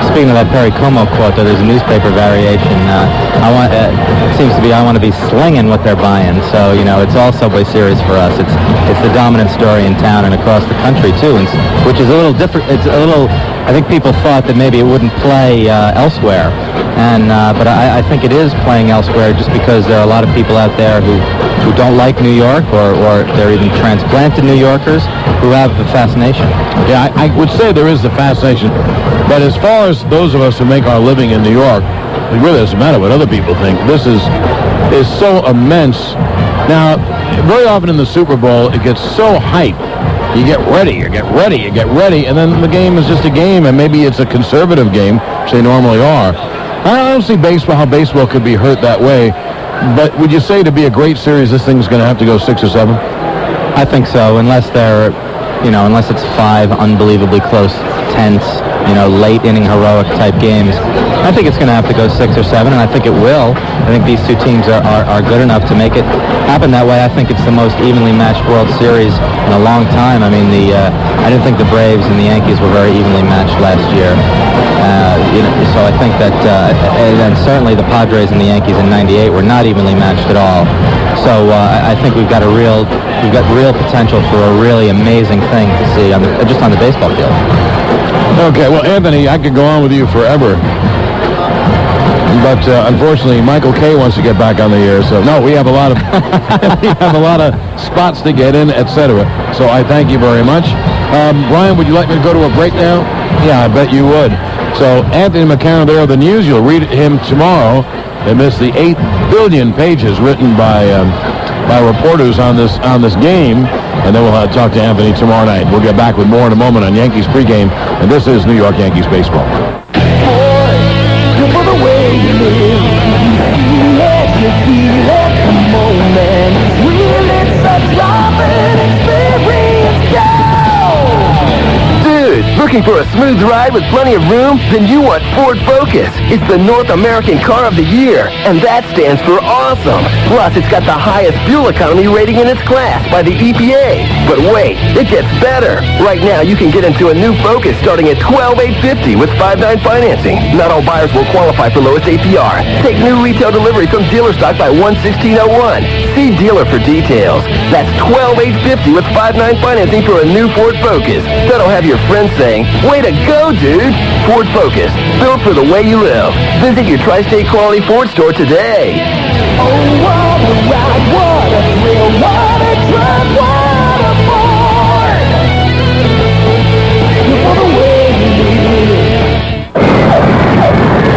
speaking of that Perry Como quote, there's a newspaper variation. It seems to be, I want to be slinging what they're buying. So, it's all Subway Series for us. It's the dominant story in town and across the country, too, which is a little different. It's a little, I think people thought that maybe it wouldn't play elsewhere. But I think it is playing elsewhere just because there are a lot of people out there who don't like New York or they're even transplanted New Yorkers who have the fascination. Yeah, I would say there is the fascination. But as far as those of us who make our living in New York, it really doesn't matter what other people think. This is is so immense. Now, very often in the Super Bowl, it gets so hyped. You get ready, you get ready, and then the game is just a game, and maybe it's a conservative game, which they normally are. I don't see how baseball could be hurt that way, but would you say to be a great series, this thing's going to have to go 6 or 7? I think so, unless it's 5 unbelievably close, tense, late inning heroic type games. I think it's going to have to go 6 or 7, and I think it will. I think these two teams are good enough to make it happen that way. I think it's the most evenly matched World Series in a long time. I mean, I didn't think the Braves and the Yankees were very evenly matched last year. So I think that, and certainly the Padres and the Yankees in '98 were not evenly matched at all. So I think we've got real potential for a really amazing thing to see just on the baseball field. Okay, well, Anthony, I could go on with you forever. But unfortunately, Michael K. wants to get back on the air. So no, we have a lot of spots to get in, etc. So I thank you very much. Brian, would you like me to go to a break now? Yeah, I bet you would. So Anthony McCann there of the news. You'll read him tomorrow. Amidst the 8 billion pages written by reporters on this game, and then we'll talk to Anthony tomorrow night. We'll get back with more in a moment on Yankees pregame, and this is New York Yankees baseball. Dude, looking for a smooth ride with plenty of room? Then you want Ford Focus. It's the North American Car of the Year, and that stands for awesome. Plus, it's got the highest fuel economy rating in its class by the EPA. But wait, it gets better. Right now, you can get into a new Focus starting at $12,850 with 5.9 financing. Not all buyers will qualify for lowest APR. Take new retail delivery from dealer stock by 1/16/01. See dealer for details. That's $12,850 with 5.9 financing for a new Ford Focus. That'll have your friends saying, "Way to go, dude!" Ford Focus, built for the way you live. Visit your Tri-State Quality Ford store today. Oh, what a ride, what a thrill, what a drive, what a Ford! For the way you live.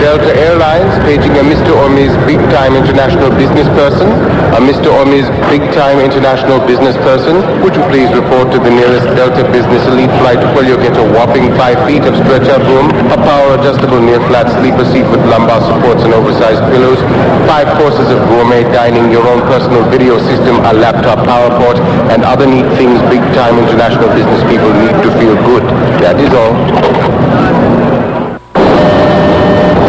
Delta Airlines paging a Mr. or Ms. Big-Time International Business Person. A Mr. or Ms. Big-Time International Business Person. Would you please report to the nearest Delta Business Elite flight where you'll get a whopping 5 feet of stretch-out room, a power-adjustable near-flat sleeper seat with lumbar supports and oversized pillows, 5 courses of gourmet dining, your own personal video system, a laptop power port, and other neat things Big-Time International Business people need to feel good. That is all.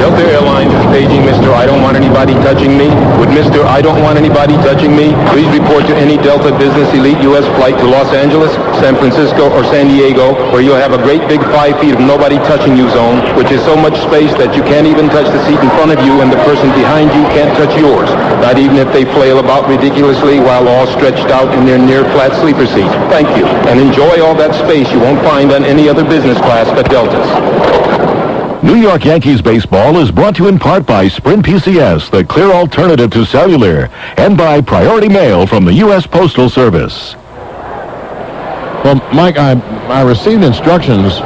Delta Airlines is paging Mr. I don't want anybody touching me. Would Mr. I don't want anybody touching me please report to any Delta Business Elite U.S. flight to Los Angeles, San Francisco, or San Diego, where you'll have a great big 5 feet of nobody touching you zone, which is so much space that you can't even touch the seat in front of you and the person behind you can't touch yours, not even if they flail about ridiculously while all stretched out in their near-flat sleeper seat. Thank you, and enjoy all that space you won't find on any other business class but Delta's. New York Yankees baseball is brought to you in part by Sprint PCS, the clear alternative to cellular, and by Priority Mail from the U.S. Postal Service. Well, Mike, I received instructions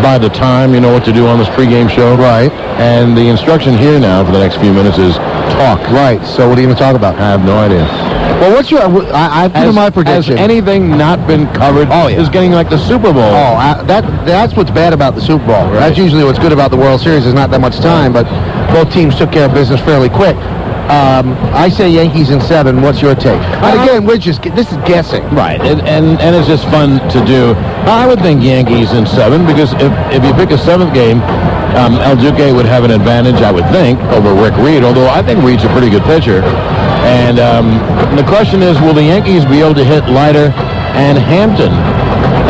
by the time, you know what to do on this pregame show. Right. And the instruction here now for the next few minutes is talk. Right. So what are you going to talk about? I have no idea. Well, what's your... I put in my prediction. Has anything not been covered? Oh, yeah. Is getting like the Super Bowl. Oh, that's what's bad about the Super Bowl. Right. That's usually what's good about the World Series. There's not that much time, but both teams took care of business fairly quick. I say Yankees in 7. What's your take? And again, this is guessing. Right, and it's just fun to do. I would think Yankees in 7 because if you pick a 7th game, El Duque would have an advantage, I would think, over Rick Reed, although I think Reed's a pretty good pitcher. And the question is, will the Yankees be able to hit Leiter and Hampton?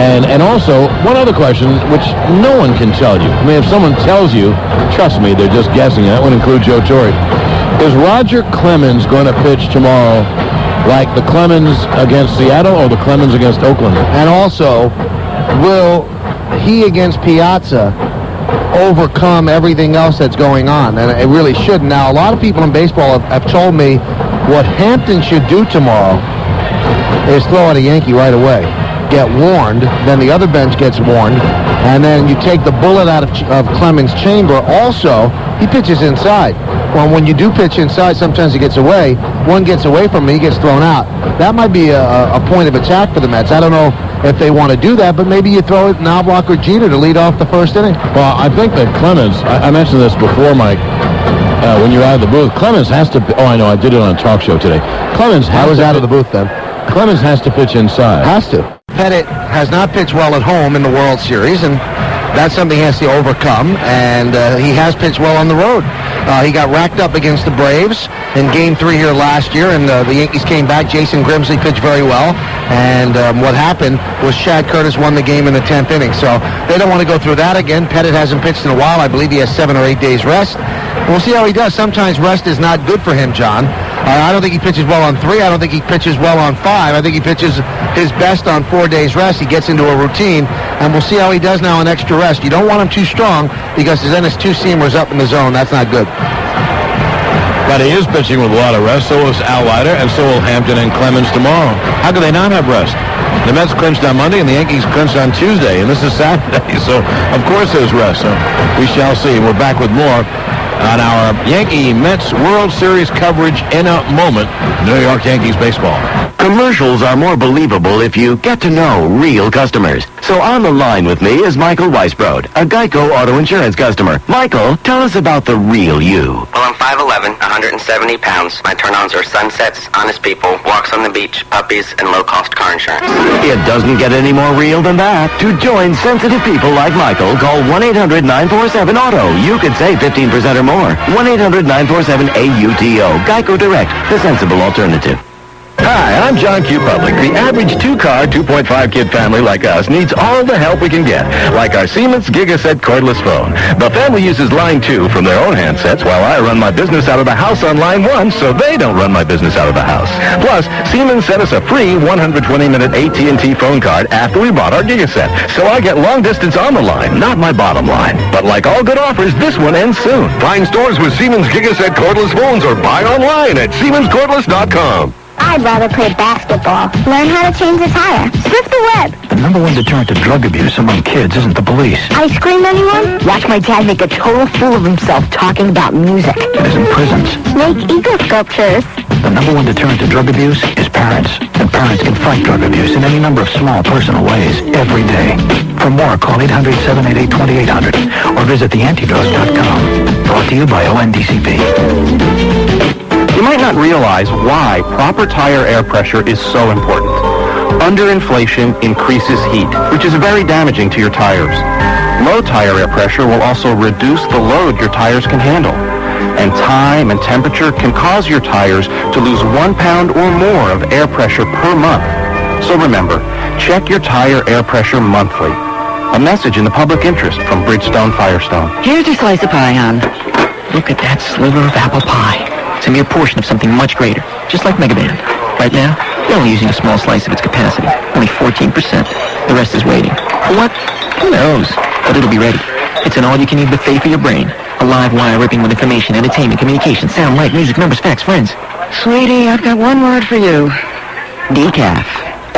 And also, one other question, which no one can tell you. I mean, if someone tells you, trust me, they're just guessing. That would include Joe Torre. Is Roger Clemens going to pitch tomorrow like the Clemens against Seattle or the Clemens against Oakland? And also, will he against Piazza overcome everything else that's going on? And it really should. Now, a lot of people in baseball have told me what Hampton should do tomorrow is throw at a Yankee right away. get warned, then the other bench gets warned, and then you take the bullet out of Clemens' chamber. Also, he pitches inside. Well, when you do pitch inside, sometimes he gets away. One gets away from him, he gets thrown out. That might be a point of attack for the Mets. I don't know if they want to do that, but maybe you throw it Knobloch or Jeter to lead off the first inning. Well, I think that Clemens, I mentioned this before, Mike, when you're out of the booth, Clemens has to, I know, I did it on a talk show today. Clemens has I was to out of the booth then. Clemens has to pitch inside. Has to. Pettit has not pitched well at home in the World Series, and that's something he has to overcome, and he has pitched well on the road. He got racked up against the Braves in Game 3 here last year, and the Yankees came back. Jason Grimsley pitched very well, and what happened was Chad Curtis won the game in the 10th inning. So they don't want to go through that again. Pettit hasn't pitched in a while. I believe he has 7 or 8 days rest. We'll see how he does. Sometimes rest is not good for him, John. I don't think he pitches well on 3. I don't think he pitches well on 5. I think he pitches his best on 4 days rest. He gets into a routine, and we'll see how he does now on extra rest. You don't want him too strong because then his 2-seamers up in the zone. That's not good. But he is pitching with a lot of rest. So is Al Leiter, and so will Hampton and Clemens tomorrow. How could they not have rest? The Mets clinched on Monday, and the Yankees clinched on Tuesday, and this is Saturday. So, of course, there's rest. So we shall see. We're back with more on our Yankee-Mets World Series coverage in a moment. New York Yankees baseball. Commercials are more believable if you get to know real customers. So on the line with me is Michael Weisbrod, a Geico Auto Insurance customer. Michael, tell us about the real you. Well, I'm 5'11", 170 pounds. My turn-ons are sunsets, honest people, walks on the beach, puppies, and low-cost car insurance. It doesn't get any more real than that. To join sensitive people like Michael, call 1-800-947-AUTO. You could save 15% or more. 1-800-947-AUTO. Geico Direct, the sensible alternative. Hi, I'm John Q. Public. The average 2-car, 2.5-kid family like us needs all the help we can get, like our Siemens Gigaset cordless phone. The family uses line 2 from their own handsets while I run my business out of the house on line 1, so they don't run my business out of the house. Plus, Siemens sent us a free 120-minute AT&T phone card after we bought our Gigaset, so I get long distance on the line, not my bottom line. But like all good offers, this one ends soon. Find stores with Siemens Gigaset cordless phones or buy online at SiemensCordless.com. I'd rather play basketball. Learn how to change the tire. Surf the web. The number one deterrent to drug abuse among kids isn't the police. Ice cream, anyone? Watch my dad make a total fool of himself talking about music. It isn't prisons. Make eco sculptures. The number one deterrent to drug abuse is parents. And parents can fight drug abuse in any number of small personal ways every day. For more, call 800-788-2800 or visit theantidote.com. Brought to you by ONDCP. You might not realize why proper tire air pressure is so important. Underinflation increases heat, which is very damaging to your tires. Low tire air pressure will also reduce the load your tires can handle. And time and temperature can cause your tires to lose 1 pound or more of air pressure per month. So remember, check your tire air pressure monthly. A message in the public interest from Bridgestone Firestone. Here's your slice of pie, hon. Look at that sliver of apple pie. It's a mere portion of something much greater, just like Mega Band. Right now, you're only using a small slice of its capacity, only 14%. The rest is waiting. For what? Who knows? But it'll be ready. It's an all-you-can-eat buffet for your brain. A live wire ripping with information, entertainment, communication, sound, light, music, numbers, facts, friends. Sweetie, I've got one word for you. Decaf.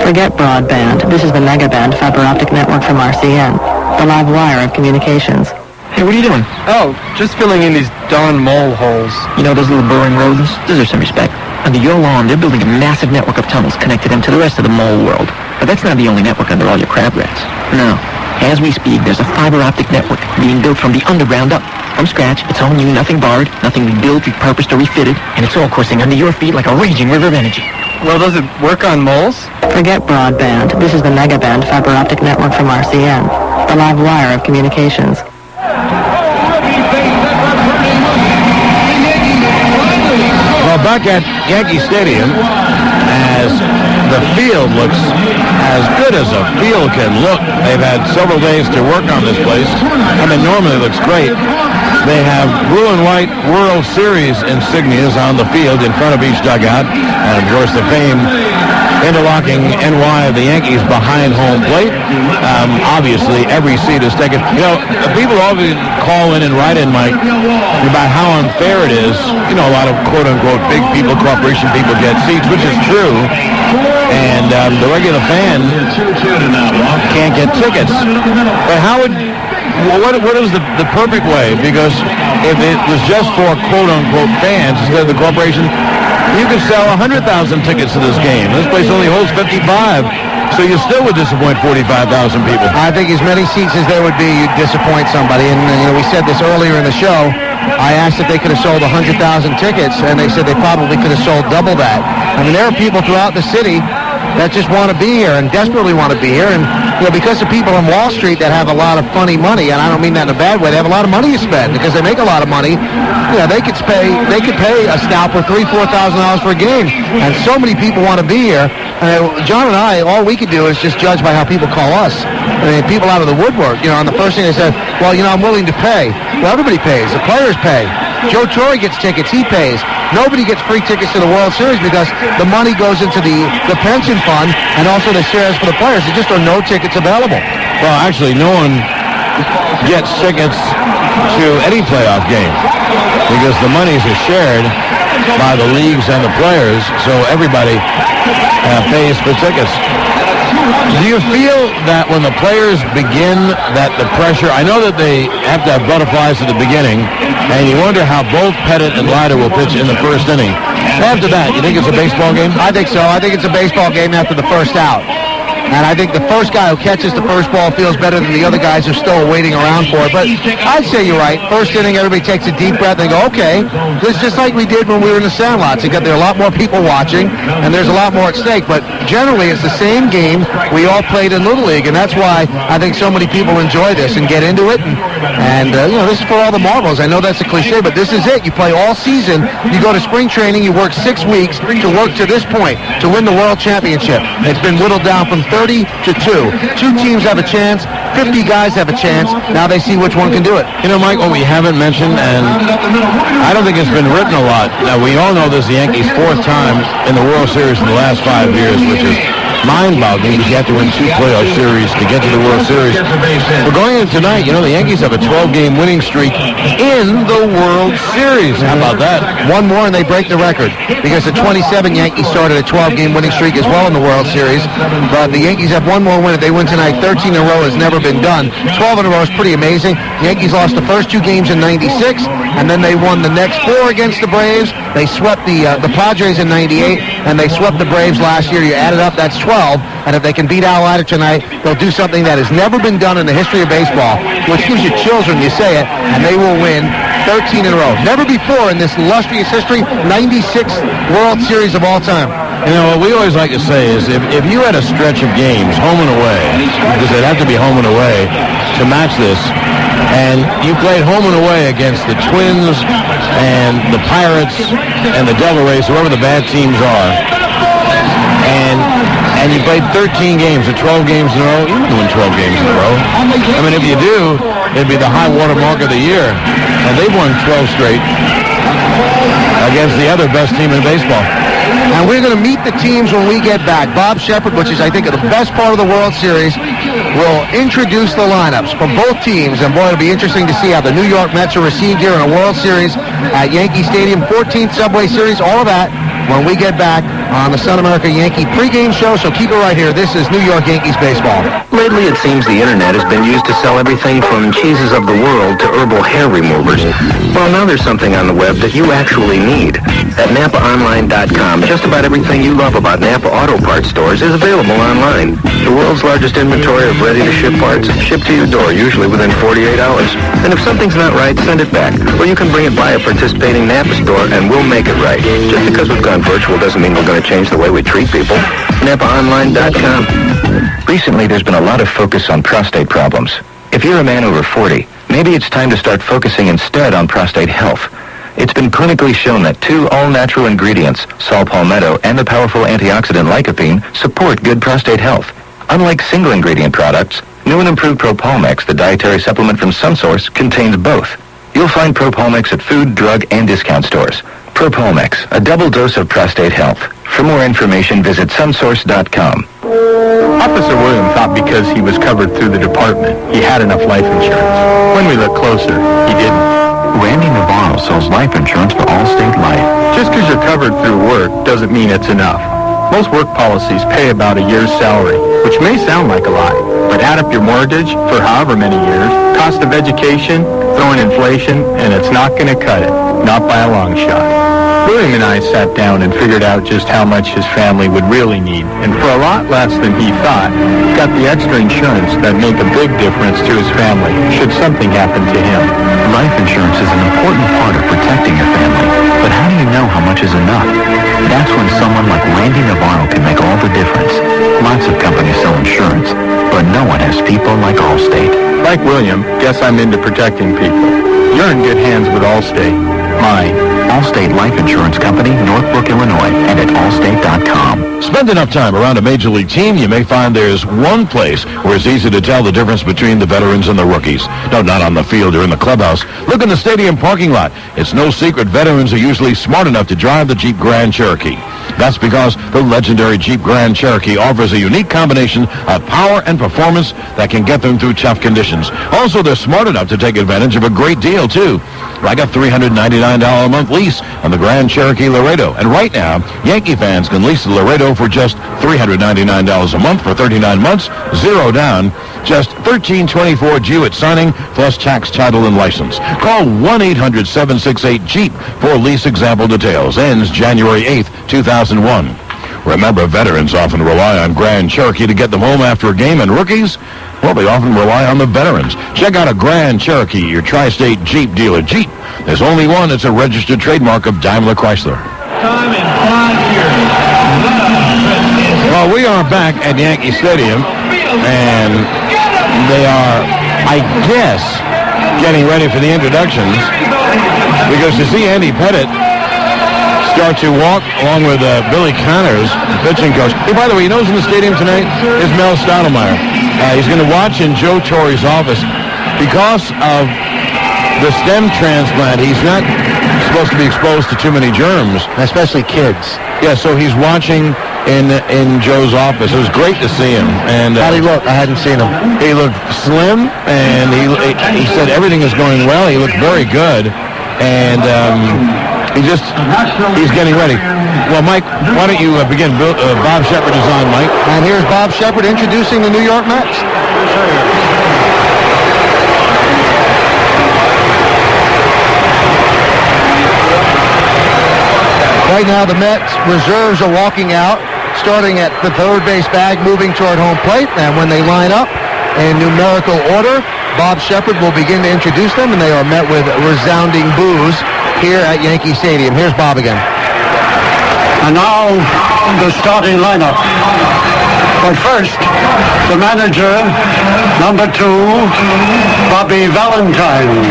Forget broadband. This is the Mega Band fiber optic network from RCN, the live wire of communications. Hey, what are you doing? Oh, just filling in these darn mole holes. You know those little burrowing rodents? Deserve some respect. Under your lawn, they're building a massive network of tunnels connecting them to the rest of the mole world. But that's not the only network under all your crabgrass. No. As we speak, there's a fiber optic network being built from the underground up. From scratch, it's all new, nothing borrowed, nothing rebuilt, repurposed, or refitted, and it's all coursing under your feet like a raging river of energy. Well, does it work on moles? Forget broadband. This is the Mega Band fiber optic network from RCN, the live wire of communications. Well, back at Yankee Stadium, as the field looks as good as a field can look. They've had several days to work on this place. I mean, normally it looks great. They have blue and white World Series insignias on the field in front of each dugout. And, of course, the famed interlocking NY of the Yankees behind home plate. Obviously, every seat is taken. You know, people always call in and write in, Mike, about how unfair it is. You know, a lot of quote-unquote big people, corporation people get seats, which is true. and the regular fan can't get tickets. But how would... what is the perfect way? Because if it was just for quote-unquote fans instead of the corporation, you could sell 100,000 tickets to this game. This place only holds 55, so you still would disappoint 45,000 people. I think as many seats as there would be, you'd disappoint somebody. And we said this earlier in the show. I asked if they could have sold 100,000 tickets, and they said they probably could have sold double that. I mean, there are people throughout the city that just want to be here and desperately want to be here. And, because of people on Wall Street that have a lot of funny money, and I don't mean that in a bad way, they have a lot of money to spend because they make a lot of money. They could pay a scalper $3,000, $4,000 for a game. And so many people want to be here. John and I, all we could do is just judge by how people call us. I mean, people out of the woodwork, and the first thing they said, well, I'm willing to pay. Well, everybody pays. The players pay. Joe Torre gets tickets. He pays. Nobody gets free tickets to the World Series because the money goes into the pension fund and also the shares for the players. There just are no tickets available. Well, actually, no one gets tickets to any playoff game because the monies are shared by the leagues and the players, so everybody pays for tickets. Do you feel that when the players begin that the pressure, I know that they have to have butterflies at the beginning, and you wonder how both Pettit and Leiter will pitch in the first inning. After that, you think it's a baseball game? I think so. I think it's a baseball game after the first out. And I think the first guy who catches the first ball feels better than the other guys who are still waiting around for it. But I'd say you're right. First inning, everybody takes a deep breath and go, okay, this is just like we did when we were in the Sandlots. There are a lot more people watching, and there's a lot more at stake. But generally, it's the same game we all played in Little League, and that's why I think so many people enjoy this and get into it. And this is for all the marbles. I know that's a cliche, but this is it. You play all season. You go to spring training. You work 6 weeks to work to this point, to win the World Championship. It's been whittled down from 30 to 2. 2 teams have a chance. 50 guys have a chance. Now they see which one can do it. Mike, what we haven't mentioned, and I don't think it's been written a lot. Now, we all know this is the Yankees' 4th time in the World Series in the last 5 years, which is mind-boggling because you have to win 2 playoff series to get to the World Series. But going into tonight, the Yankees have a 12-game winning streak in the World Series. How about that? One more and they break the record because the 27 Yankees started a 12-game winning streak as well in the World Series. But the Yankees have one more win. If they win tonight, 13 in a row has never been done. 12 in a row is pretty amazing. The Yankees lost the first 2 games in 96, and then they won the next 4 against the Braves. They swept the Padres in 98, and they swept the Braves last year. You add it up, that's 12. And if they can beat Al Leiter tonight, they'll do something that has never been done in the history of baseball, which gives you chills when you say it, and they will win 13 in a row. Never before in this illustrious history, 96th World Series of all time. What we always like to say is if you had a stretch of games, home and away, because they'd have to be home and away to match this, and you played home and away against the Twins and the Pirates and the Devil Rays, whoever the bad teams are, and you played 13 games or 12 games in a row, you wouldn't win 12 games in a row. I mean, if you do, it'd be the high water mark of the year. And they've won 12 straight against the other best team in baseball. And we're going to meet the teams when we get back. Bob Shepard, which is, I think, the best part of the World Series, will introduce the lineups from both teams. And, boy, it'll be interesting to see how the New York Mets are received here in a World Series at Yankee Stadium. 14th Subway Series, all of that when we get back on the Sun America Yankee pregame show. So keep it right here. This is New York Yankees baseball. Lately, it seems the internet has been used to sell everything from cheeses of the world to herbal hair removers. Well, now there's something on the web that you actually need. At NapaOnline.com, just about everything you love about Napa Auto Parts stores is available online. The world's largest inventory of ready-to-ship parts shipped to your door, usually within 48 hours. And if something's not right, send it back. Or you can bring it by a participating Napa store, and we'll make it right. Just because we've gone virtual doesn't mean we're going to change the way we treat people. NapaOnline.com. Recently, there's been a lot of focus on prostate problems. If you're a man over 40, maybe it's time to start focusing instead on prostate health. It's been clinically shown that 2 all-natural ingredients, saw palmetto and the powerful antioxidant lycopene, support good prostate health. Unlike single-ingredient products, new and improved Propalmex, the dietary supplement from SunSource, contains both. You'll find Propalmex at food, drug, and discount stores. Propalmex, a double dose of prostate health. For more information, visit sunsource.com. Officer William thought because he was covered through the department, he had enough life insurance. When we looked closer, he didn't. Randy Navarro sells life insurance for Allstate Life. Just because you're covered through work doesn't mean it's enough. Most work policies pay about a year's salary, which may sound like a lot, but add up your mortgage for however many years, cost of education, throw in inflation, and it's not going to cut it. Not by a long shot. William and I sat down and figured out just how much his family would really need, and for a lot less than he thought, got the extra insurance that make a big difference to his family should something happen to him. Life insurance is an important part of protecting your family, but how do you know how much is enough? That's when someone like Randy Navarro can make all the difference. Lots of companies sell insurance, but no one has people like Allstate. Like William, guess I'm into protecting people. You're in good hands with Allstate. Mine. Allstate Life Insurance Company, Northbrook, Illinois, and at allstate.com. Spend enough time around a major league team, you may find there's one place where it's easy to tell the difference between the veterans and the rookies. No, not on the field or in the clubhouse. Look in the stadium parking lot. It's no secret veterans are usually smart enough to drive the Jeep Grand Cherokee. That's because the legendary Jeep Grand Cherokee offers a unique combination of power and performance that can get them through tough conditions. Also, they're smart enough to take advantage of a great deal, too. Like a $399 a month lease on the Grand Cherokee Laredo. And right now, Yankee fans can lease the Laredo for just $399 a month for 39 months, zero down, just $13.24 due at signing, plus tax, title, and license. Call 1-800-768-JEEP for lease example details. Ends January 8th, 2001. Remember, veterans often rely on Grand Cherokee to get them home after a game, and rookies, well, they often rely on the veterans. Check out a Grand Cherokee, your tri-state Jeep dealer. Jeep, there's only one. It's a registered trademark of Daimler Chrysler. Time in 5 years. Well, we are back at Yankee Stadium, and they are, I guess, getting ready for the introductions, because to see Andy Pettit start to walk along with Billy Connors, the pitching coach. Hey, by the way, you know who's in the stadium tonight? Is Mel Stoudemire. He's going to watch in Joe Torre's office. Because of the stem transplant, he's not supposed to be exposed to too many germs. Especially kids. Yeah, so he's watching in Joe's office. It was great to see him. And how'd he look? I hadn't seen him. He looked slim, and he said everything is going well. He looked very good. And he's getting ready. Well, Mike, why don't you begin? Bob Shepard is on, Mike. And here's Bob Shepard introducing the New York Mets. Right now, the Mets reserves are walking out, starting at the third base bag, moving toward home plate. And when they line up in numerical order, Bob Shepard will begin to introduce them, and they are met with resounding boos here at Yankee Stadium. Here's Bob again. And now, the starting lineup. But first, the manager, number 2, Bobby Valentine.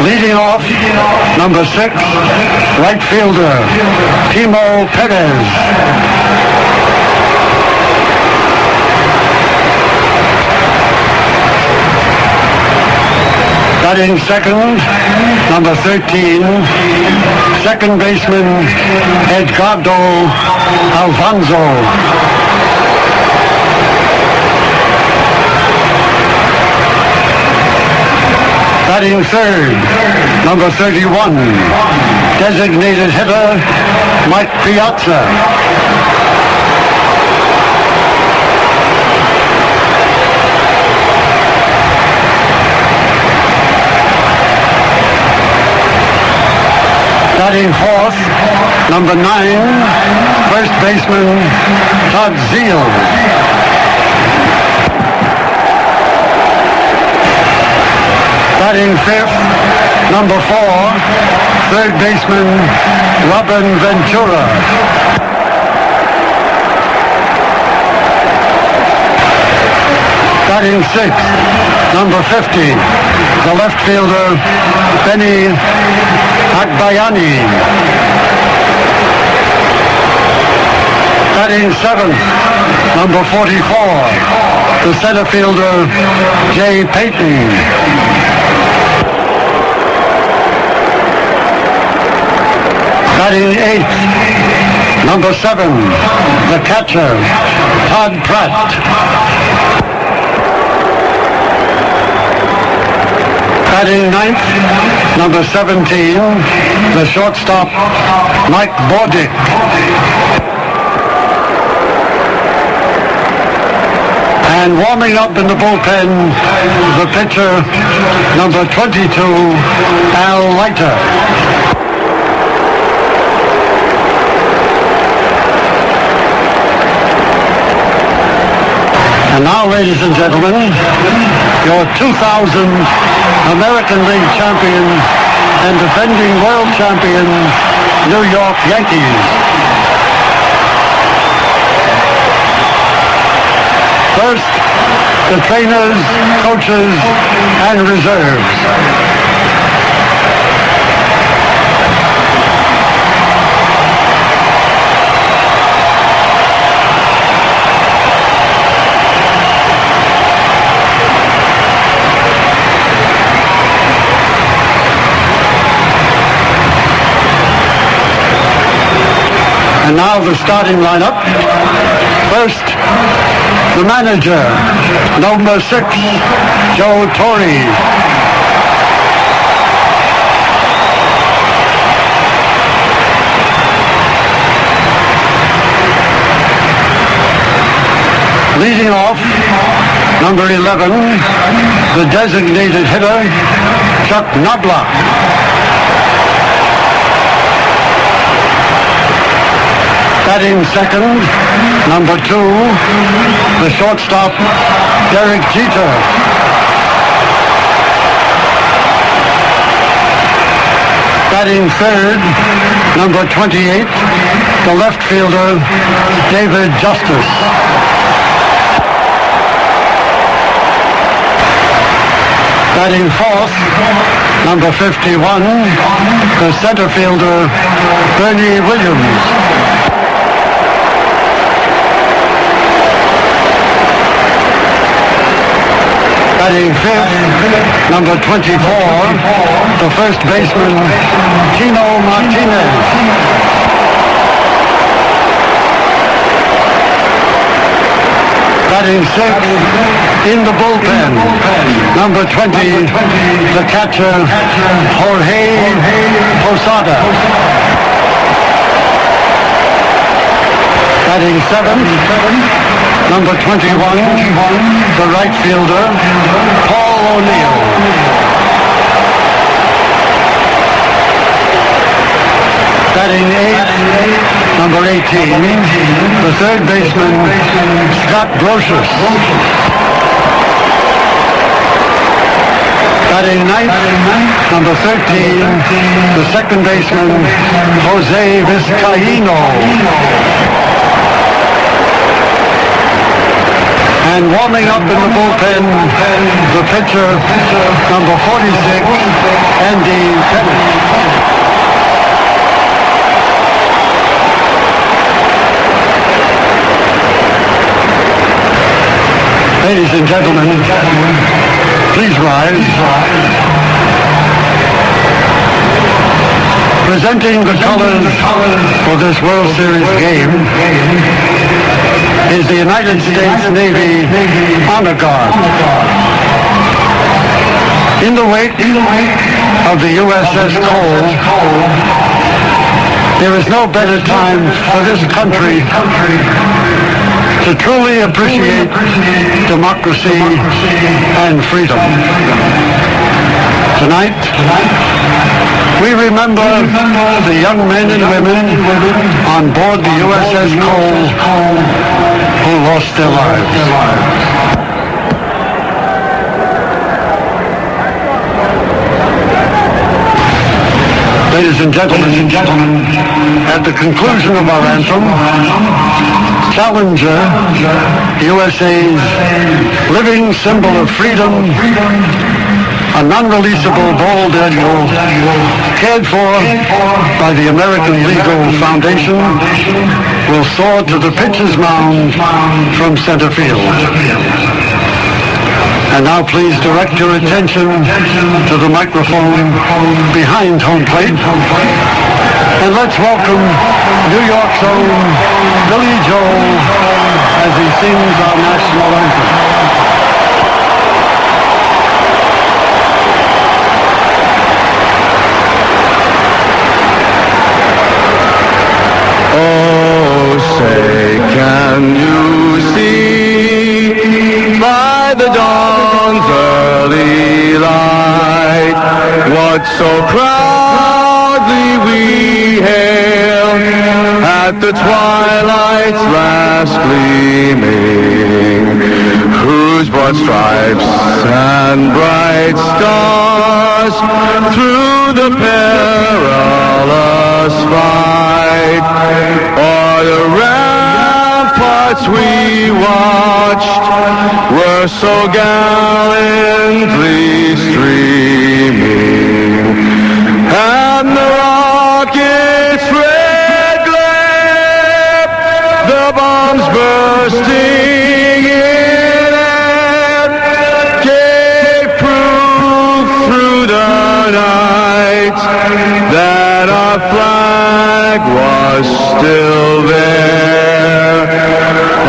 Leading off, number 6, right fielder, Timo Perez. Batting second, number 13, second baseman, Edgardo Alfonso. Batting third, number 31, designated hitter, Mike Piazza. Batting fourth, number 9, first baseman, Todd Zeal. Batting fifth, number 4, third baseman, Robin Ventura. Batting sixth, number 50, the left fielder, Benny Agbayani. Batting seventh, number 44, the center fielder, Jay Payton. Batting eighth, number 7, the catcher, Todd Pratt. Batting ninth, number 17, the shortstop, Mike Bordick. And warming up in the bullpen, the pitcher, number 22, Al Leiter. And now, ladies and gentlemen, your 2000 American League champion and defending world champion, New York Yankees. First, the trainers, coaches, and reserves. And now the starting lineup. First, the manager, number 6, Joe Torre. Leading off, number 11, the designated hitter, Chuck Knobloch. Batting second, number 2, the shortstop, Derek Jeter. Batting third, number 28, the left fielder, David Justice. Batting fourth, number 51, the center fielder, Bernie Williams. Batting fifth, number 24, the first baseman, Tino Martinez. Batting sixth, in the bullpen, number 20, the catcher, Jorge Posada. Batting seventh, number 21, the right fielder, Paul O'Neill. Batting eighth, number 18, the third baseman, Scott Brocious. Batting ninth, number 13, the second baseman, Jose Vizcaíno. And warming up in the bullpen, the pitcher, number 46, Andy Pettit. Ladies and gentlemen, please rise. Presenting the colors for this World Series game is the United States Navy Honor Guard. In the wake of the USS Cole, there is no better time for this country to truly appreciate democracy and freedom. Tonight, we remember the young men and women on board the USS Cole who lost their lives. Ladies and gentlemen, at the conclusion of our anthem, Challenger, USA's living symbol of freedom, a non-releasable bald eagle cared for by the American Legal Foundation, will soar to the pitcher's mound from center field. And now please direct your attention to the microphone behind home plate. And let's welcome New York's own Billy Joel as he sings our national anthem. that so proudly we hailed at the twilight's last gleaming, whose broad stripes and bright stars through the perilous fight o'er the ramparts we watched were so gallantly streaming, and the rocket's red glare, the bombs bursting in air, gave proof through the night that our flag was still there.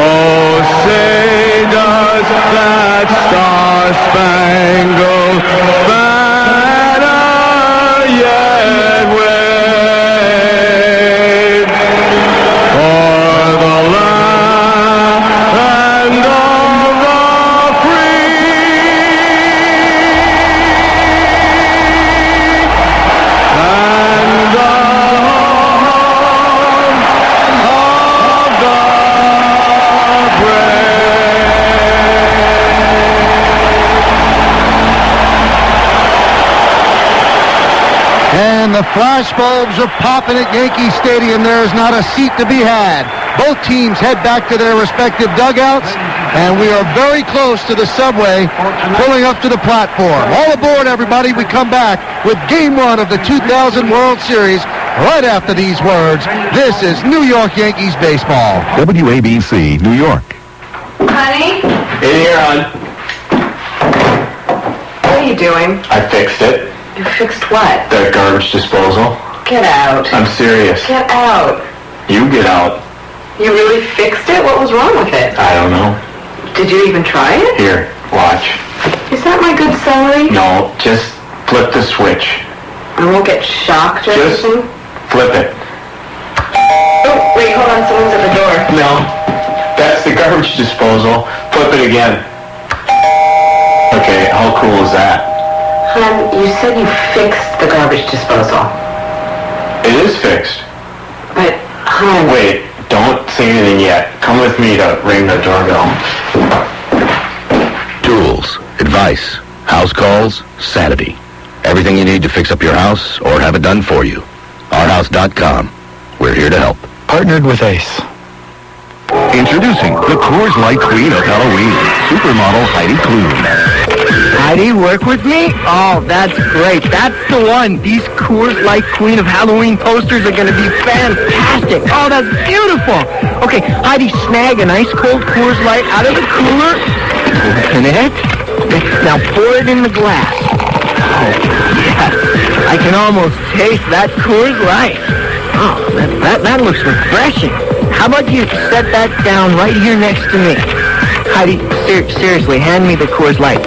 Oh, say does that star-spangled banner yet wave o'er the land of the free and the home of the brave. And the flashbulbs are popping at Yankee Stadium. There is not a seat to be had. Both teams head back to their respective dugouts, and we are very close to the subway, pulling up to the platform. All aboard, everybody. We come back with Game 1 of the 2000 World Series right after these words. This is New York Yankees baseball. WABC, New York. Honey? In here, hon. What are you doing? I fixed it. You fixed what? The garbage disposal. Get out. I'm serious. Get out. You get out. You really fixed it? What was wrong with it? I don't know. Did you even try it? Here, watch. Is that my good celery? No, just flip the switch. I won't get shocked or Just anything? flip it. Oh, wait, hold on. Someone's at the door. No, that's the garbage disposal. Flip it again. Okay, how cool is that? Hon, you said you fixed the garbage disposal. It is fixed. But, hon... Wait, don't say anything yet. Come with me to ring the doorbell. Tools, advice, house calls, sanity. Everything you need to fix up your house or have it done for you. Ourhouse.com. We're here to help. Partnered with Ace. Introducing the Coors Light Queen of Halloween, supermodel Heidi Klum. Heidi, work with me? Oh, that's great. That's the one. These Coors Light Queen of Halloween posters are going to be fantastic. Oh, that's beautiful. Okay, Heidi, snag an ice cold Coors Light out of the cooler. Open it. Now pour it in the glass. Oh, yes. I can almost taste that Coors Light. Oh, that looks refreshing. How about you set that down right here next to me? Heidi, seriously, hand me the Coors Light.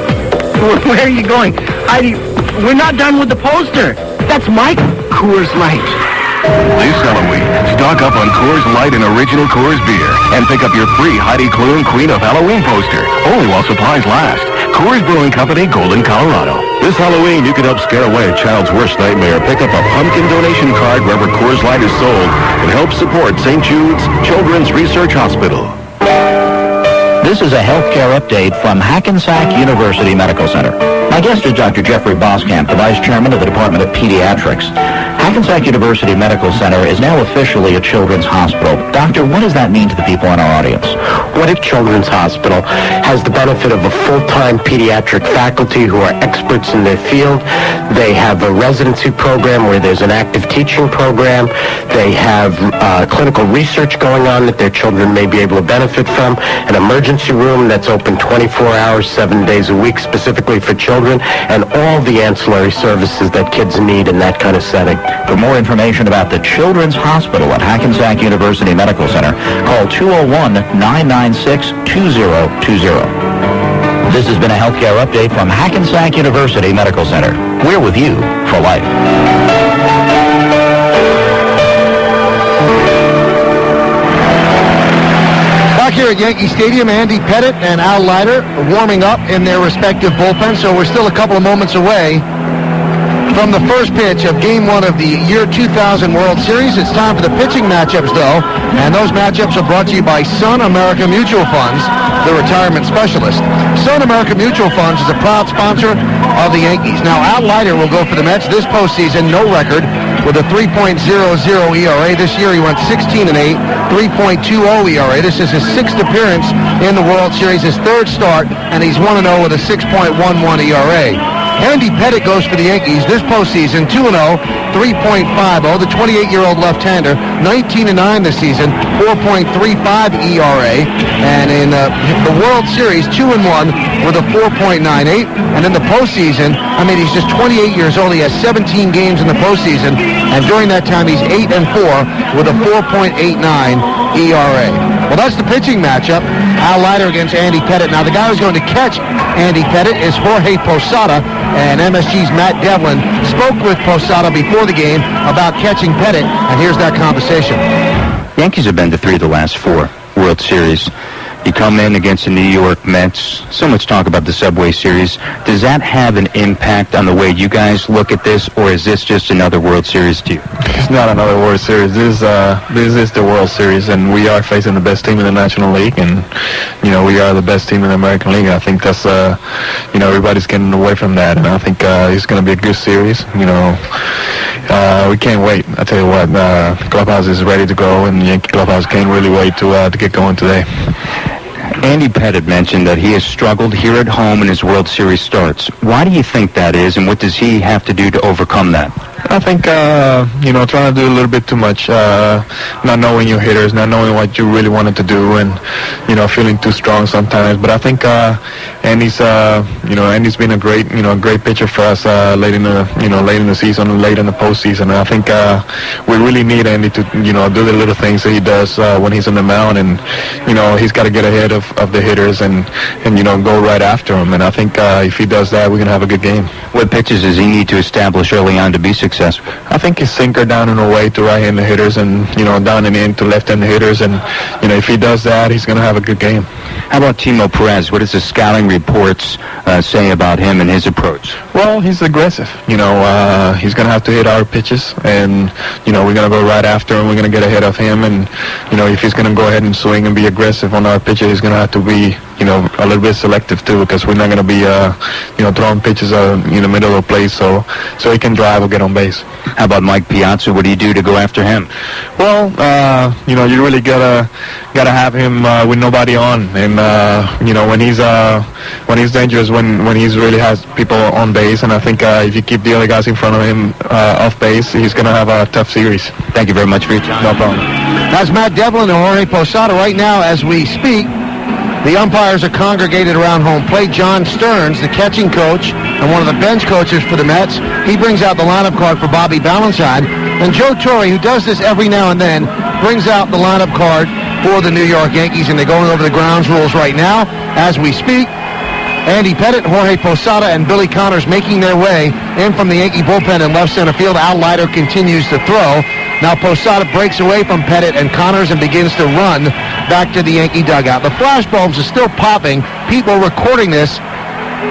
Where are you going? Heidi, we're not done with the poster. That's my Coors Light. This Halloween, stock up on Coors Light and original Coors beer and pick up your free Heidi Klum Queen of Halloween poster, only while supplies last. Coors Brewing Company, Golden, Colorado. This Halloween, you can help scare away a child's worst nightmare. Pick up a pumpkin donation card wherever Coors Light is sold and help support St. Jude's Children's Research Hospital. This is a healthcare update from Hackensack University Medical Center. My guest is Dr. Jeffrey Boskamp, the Vice Chairman of the Department of Pediatrics. Hackensack University Medical Center is now officially a children's hospital. Doctor, what does that mean to the people in our audience? What If Children's Hospital has the benefit of a full-time pediatric faculty who are experts in their field. They have a residency program where there's an active teaching program. They have clinical research going on that their children may be able to benefit from. An emergency room that's open 24 hours, 7 days a week, specifically for children, and all the ancillary services that kids need in that kind of setting. For more information about the Children's Hospital at Hackensack University Medical Center, call 201-996-2020. This has been a healthcare update from Hackensack University Medical Center. We're with you for life. Back here at Yankee Stadium, Andy Pettit and Al Leiter warming up in their respective bullpens, so we're still a couple of moments away from the first pitch of Game 1 of the year 2000 World Series. It's time for the pitching matchups, though, and those matchups are brought to you by Sun America Mutual Funds, the retirement specialist. Sun America Mutual Funds is a proud sponsor of the Yankees. Now, Al Leiter will go for the Mets this postseason, no record, with a 3.00 ERA. This year he went 16-8, 3.20 ERA. This is his 6th appearance in the World Series, his 3rd start, and he's 1-0 with a 6.11 ERA. Andy Pettitte goes for the Yankees this postseason, 2-0, 3.50. The 28-year-old left-hander, 19-9 this season, 4.35 ERA. And in the World Series, 2-1 with a 4.98. And in the postseason, he's just 28 years old. He has 17 games in the postseason. And during that time, he's 8-4 with a 4.89 ERA. Well, that's the pitching matchup. Al Leiter against Andy Pettitte. Now, the guy who's going to catch Andy Pettitte is Jorge Posada, and MSG's Matt Devlin spoke with Posada before the game about catching Pettitte, and here's that conversation. Yankees have been to 3 of the last 4 World Series. You come in against the New York Mets. So much talk about the Subway Series. Does that have an impact on the way you guys look at this, or is this just another World Series to you? It's not another World Series. This is the World Series, and we are facing the best team in the National League, and we are the best team in the American League. I think that's everybody's getting away from that, and I think it's going to be a good series. We can't wait. I tell you what, clubhouse is ready to go, and the Yankee clubhouse can't really wait to get going today. Andy Pettitte mentioned that he has struggled here at home in his World Series starts. Why do you think that is, and what does he have to do to overcome that? I think, trying to do a little bit too much, not knowing your hitters, not knowing what you really wanted to do, and, feeling too strong sometimes. But I think Andy's been a great pitcher for us late in the season and late in the postseason. And I think we really need Andy to, do the little things that he does when he's on the mound, and, he's got to get ahead of the hitters and go right after them. And I think if he does that, we're going to have a good game. What pitches does he need to establish early on to be successful? I think his sinker down and away to right-handed hitters, and down and in to left-handed hitters, and if he does that, he's going to have a good game. How about Timo Perez? What does the scouting reports say about him and his approach? Well, he's aggressive. He's going to have to hit our pitches, and we're going to go right after him. We're going to get ahead of him, and if he's going to go ahead and swing and be aggressive on our pitches, he's going to have to be a little bit selective too, because we're not going to be throwing pitches in the middle of the plate, so he can drive or get on base. How about Mike Piazza? What do you do to go after him? Well, you really gotta have him with nobody on, and when he's dangerous, when he really has people on base, and I think if you keep the other guys in front of him off base, he's gonna have a tough series. Thank you very much for your time. No problem. That's Matt Devlin and Jorge Posada. Right now, as we speak, the umpires are congregated around home plate. John Stearns, the catching coach and one of the bench coaches for the Mets, he brings out the lineup card for Bobby Ballantyne. And Joe Torre, who does this every now and then, brings out the lineup card for the New York Yankees, and they're going over the grounds rules right now as we speak. Andy Pettitte, Jorge Posada, and Billy Connors making their way in from the Yankee bullpen in left center field. Al Leiter continues to throw. Now Posada breaks away from Pettitte and Connors and begins to run back to the Yankee dugout. The flashbulbs are still popping. People recording this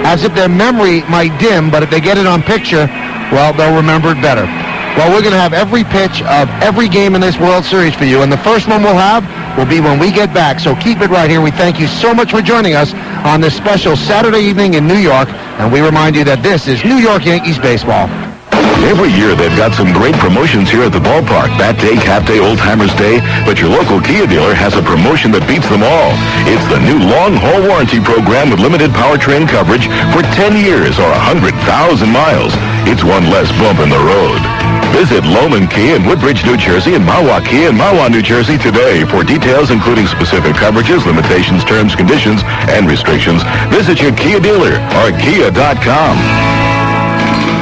as if their memory might dim, but if they get it on picture, well, they'll remember it better. Well, we're going to have every pitch of every game in this World Series for you, and the first one we'll have will be when we get back, so keep it right here. We thank you so much for joining us on this special Saturday evening in New York, and we remind you that this is New York Yankees baseball. Every year they've got some great promotions here at the ballpark. Bat Day, Cap Day, Old Timers Day. But your local Kia dealer has a promotion that beats them all. It's the new long-haul warranty program with limited powertrain coverage for 10 years or 100,000 miles. It's one less bump in the road. Visit Loman Kia in Woodbridge, New Jersey, and Mahwah Kia in Mahwah, New Jersey today. For details including specific coverages, limitations, terms, conditions, and restrictions, visit your Kia dealer or kia.com.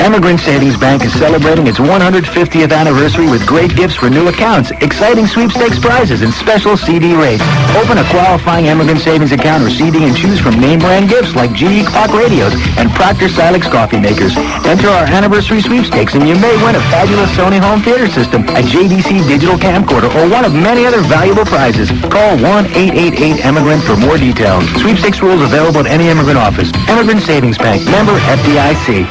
Emigrant Savings Bank is celebrating its 150th anniversary with great gifts for new accounts, exciting sweepstakes prizes, and special CD rates. Open a qualifying Emigrant Savings account or CD and choose from name-brand gifts like GE Clock radios and Proctor Silex coffee makers. Enter our anniversary sweepstakes and you may win a fabulous Sony home theater system, a JVC digital camcorder, or one of many other valuable prizes. Call 1-888-EMIGRANT for more details. Sweepstakes rules available at any Emigrant office. Emigrant Savings Bank, member FDIC.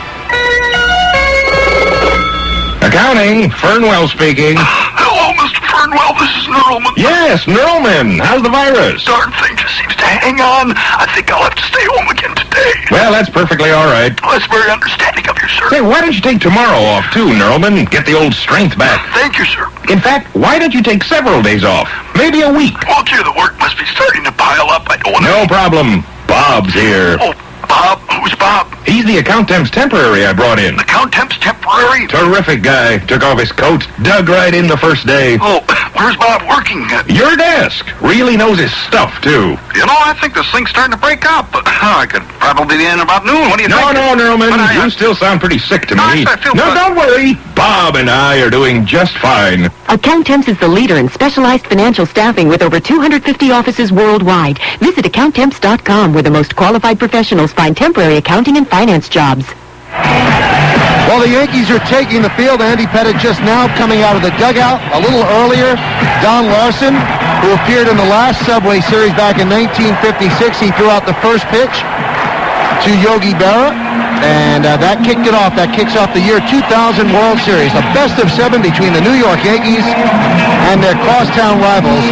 morning. Fernwell speaking. Hello, Mr. Fernwell. This is Neuralman. Yes, Neuralman. How's the virus? Darn thing just seems to hang on. I think I'll have to stay home again today. Well, that's perfectly all right. Well, that's very understanding of you, sir. Say, why don't you take tomorrow off, too, Neuralman? Get the old strength back. Thank you, sir. In fact, why don't you take several days off? Maybe a week. Well, gee, the work must be starting to pile up. I don't want to... No problem. Bob's here. Oh, Bob? Who's Bob? He's the account temp's temporary I brought in. Account temp's temporary? Terrific guy. Took off his coat, dug right in the first day. Oh, where's Bob working? Your desk. Really knows his stuff, too. You know, I think this thing's starting to break up. I could probably be in about noon. What do you think? No, Neuralman. You still sound pretty sick to me. I feel no, don't worry. Bob and I are doing just fine. Account Temps is the leader in specialized financial staffing with over 250 offices worldwide. Visit accounttemps.com where the most qualified professionals find temporary accounting and finance jobs. Well, the Yankees are taking the field. Andy Pettitte just now coming out of the dugout. A little earlier, Don Larson, who appeared in the last Subway Series back in 1956, he threw out the first pitch to Yogi Berra, and that kicked it off. That kicks off the year 2000 World Series, a best-of-7 between the New York Yankees and their crosstown rivals,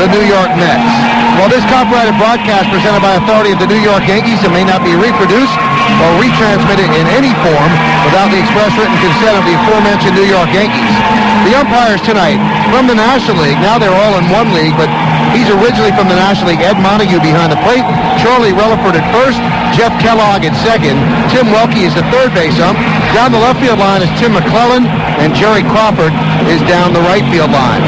the New York Mets. Well, this copyrighted broadcast presented by authority of the New York Yankees and may not be reproduced or retransmitted in any form without the express written consent of the aforementioned New York Yankees. The umpires tonight from the National League. Now they're all in one league, but he's originally from the National League. Ed Montague behind the plate, Charlie Relaford at first, Jeff Kellogg at second, Tim Welke is the third base ump. Down the left field line is Tim McClellan, and Jerry Crawford is down the right field line.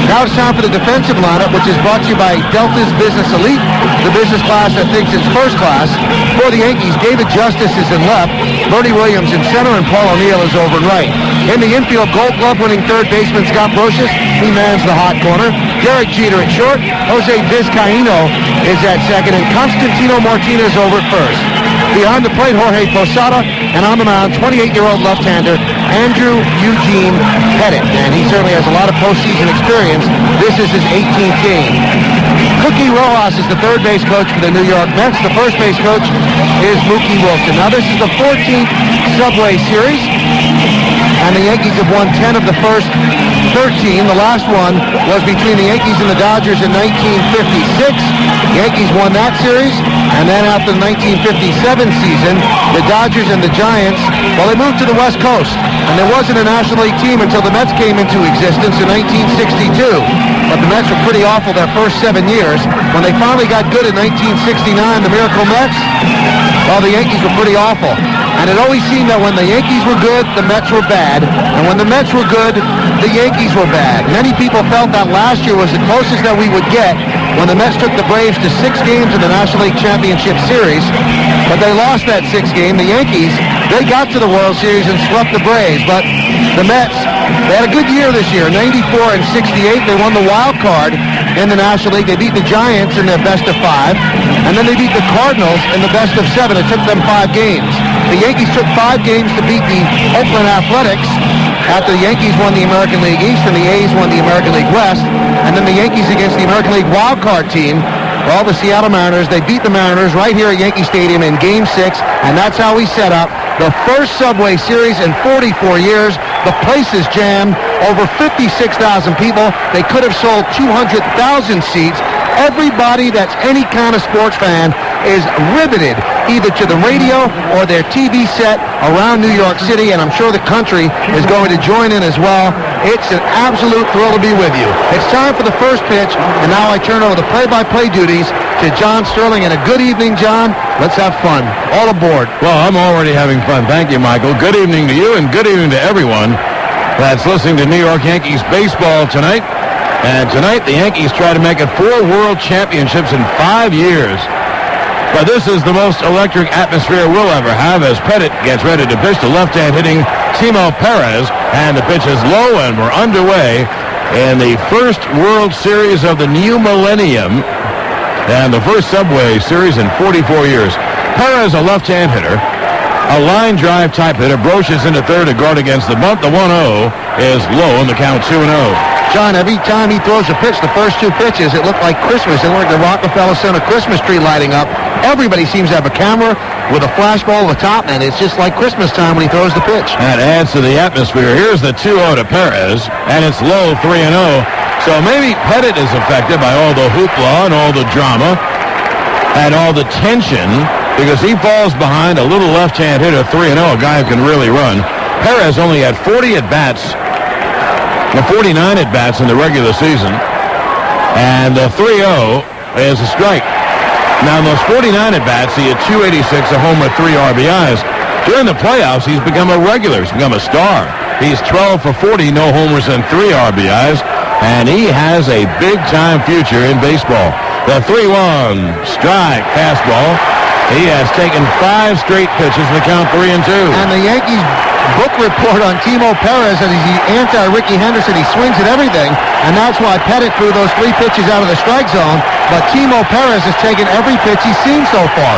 Now it's time for the defensive lineup, which is brought to you by Delta's Business Elite, the business class that thinks it's first class. For the Yankees, David Justice is in left, Bertie Williams in center, and Paul O'Neill is over in right. In the infield, Gold Glove-winning third baseman Scott Brocious, he mans the hot corner. Derek Jeter at short, Jose Vizcaíno is at second, and Constantino Martinez over at first. Behind the plate, Jorge Posada, and on the mound, 28-year-old left-hander Andrew Eugene Pettitte, and he certainly has a lot of postseason experience. This is his 18th game. Cookie Rojas is the third base coach for the New York Mets. The first base coach is Mookie Wilson. Now this is the 14th Subway Series, and the Yankees have won 10 of the first 13. The last one was between the Yankees and the Dodgers in 1956. The Yankees won that series, and then after the 1957 season, the Dodgers and the Giants, well, they moved to the West Coast, and there wasn't a National League team until the Mets came into existence in 1962. But the Mets were pretty awful their first 7 years. When they finally got good in 1969, the Miracle Mets, well, the Yankees were pretty awful. And it always seemed that when the Yankees were good, the Mets were bad. And when the Mets were good, the Yankees were bad. Many people felt that last year was the closest that we would get when the Mets took the Braves to 6 games in the National League Championship Series. But they lost that 6th game. The Yankees, they got to the World Series and swept the Braves. But the Mets, they had a good year this year, 94 and 68. They won the wild card in the National League. They beat the Giants in their best of 5. And then they beat the Cardinals in the best of 7. It took them 5 games. The Yankees took 5 games to beat the Oakland Athletics after the Yankees won the American League East and the A's won the American League West. And then the Yankees against the American League wildcard team, well, the Seattle Mariners, they beat the Mariners right here at Yankee Stadium in Game 6, and that's how we set up the first Subway Series in 44 years. The place is jammed, over 56,000 people. They could have sold 200,000 seats. Everybody that's any kind of sports fan is riveted either to the radio or their TV set around New York City, and I'm sure the country is going to join in as well. It's an absolute thrill to be with you. It's time for the first pitch, and now I turn over the play-by-play duties to John Sterling. And a good evening, John. Let's have fun. All aboard. Well, I'm already having fun. Thank you, Michael. Good evening to you, and good evening to everyone that's listening to New York Yankees baseball tonight. And tonight, the Yankees try to make it 4 world championships in 5 years. But this is the most electric atmosphere we'll ever have as Pettitte gets ready to pitch to left-hand hitting Timo Perez. And the pitch is low, and we're underway in the first World Series of the new millennium and the first Subway Series in 44 years. Perez, a left-hand hitter, a line drive type hitter. Brocious into third to guard against the bunt. The 1-0 is low, and the count 2-0. John, every time he throws a pitch, the first 2 pitches, it looked like Christmas. It looked like the Rockefeller Center Christmas tree lighting up. Everybody seems to have a camera with a flash ball over top, and it's just like Christmas time when he throws the pitch. That adds to the atmosphere. Here's the 2-0 to Perez, and it's low 3-0. So maybe Pettit is affected by all the hoopla and all the drama and all the tension because he falls behind a little left-hand hitter, 3-0, a guy who can really run. Perez only had 40 at-bats, 49 at-bats in the regular season, and 3-0 is a strike. Now, in those 49 at-bats, he had 286, a homer, 3 RBIs. During the playoffs, he's become a regular. He's become a star. He's 12 for 40, no homers and 3 RBIs, and he has a big-time future in baseball. The 3-1 strike fastball. He has taken 5 straight pitches to count 3-2. And the Yankees book report on Timo Perez that he's the anti-Ricky Henderson. He swings at everything, and that's why Pettit threw those 3 pitches out of the strike zone. But Timo Perez has taken every pitch he's seen so far.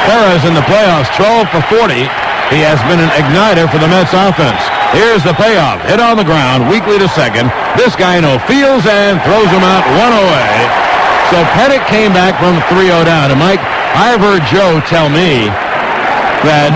Perez in the playoffs, 12 for 40. He has been an igniter for the Mets offense. Here's the payoff. Hit on the ground, weakly to second. This guy feels and throws him out 1 away. So Pettit came back from 3-0 down. And Mike, I've heard Joe tell me that,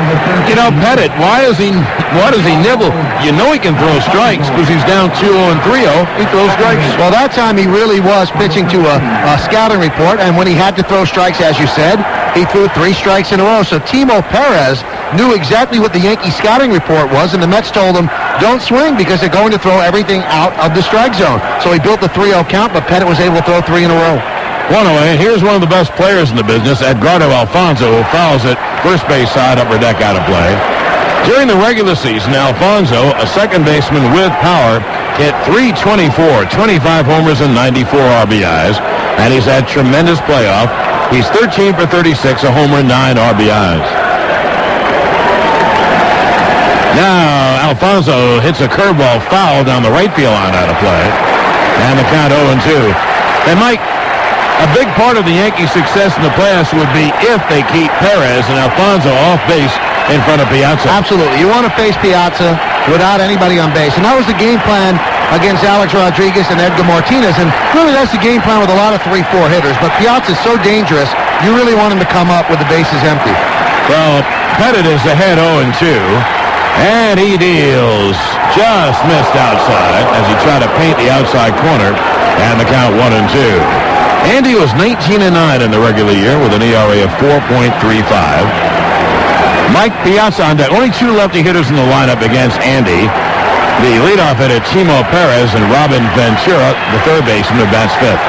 Pettit, why does he nibble? You know he can throw strikes because he's down 2-0 and 3-0. He throws strikes. Well, that time he really was pitching to a scouting report, and when he had to throw strikes, as you said, he threw 3 strikes in a row. So Timo Perez knew exactly what the Yankee scouting report was, and the Mets told him, don't swing because they're going to throw everything out of the strike zone. So he built the 3-0 count, but Pettit was able to throw 3 in a row. 1 away. Here's one of the best players in the business, Edgardo Alfonzo, who fouls it first base side, upper deck out of play. During the regular season, Alfonzo, a second baseman with power, hit .324, 25 homers and 94 RBIs, and he's had tremendous playoff. He's 13 for 36, a homer, 9 RBIs. Now, Alfonzo hits a curveball foul down the right field line out of play, and the count 0-2. And Mike, a big part of the Yankees' success in the playoffs would be if they keep Perez and Alfonzo off base in front of Piazza. Absolutely. You want to face Piazza without anybody on base. And that was the game plan against Alex Rodriguez and Edgar Martinez. And really, that's the game plan with a lot of 3-4 hitters. But Piazza's so dangerous, you really want him to come up with the bases empty. Well, Pettit is ahead 0-2. And he deals. Just missed outside as he tried to paint the outside corner. And the count 1-2. Andy was 19-9 in the regular year with an ERA of 4.35. Mike Piazza on deck. Only 2 lefty hitters in the lineup against Andy. The leadoff hitter, Timo Perez, and Robin Ventura, the third baseman, who bats 5th.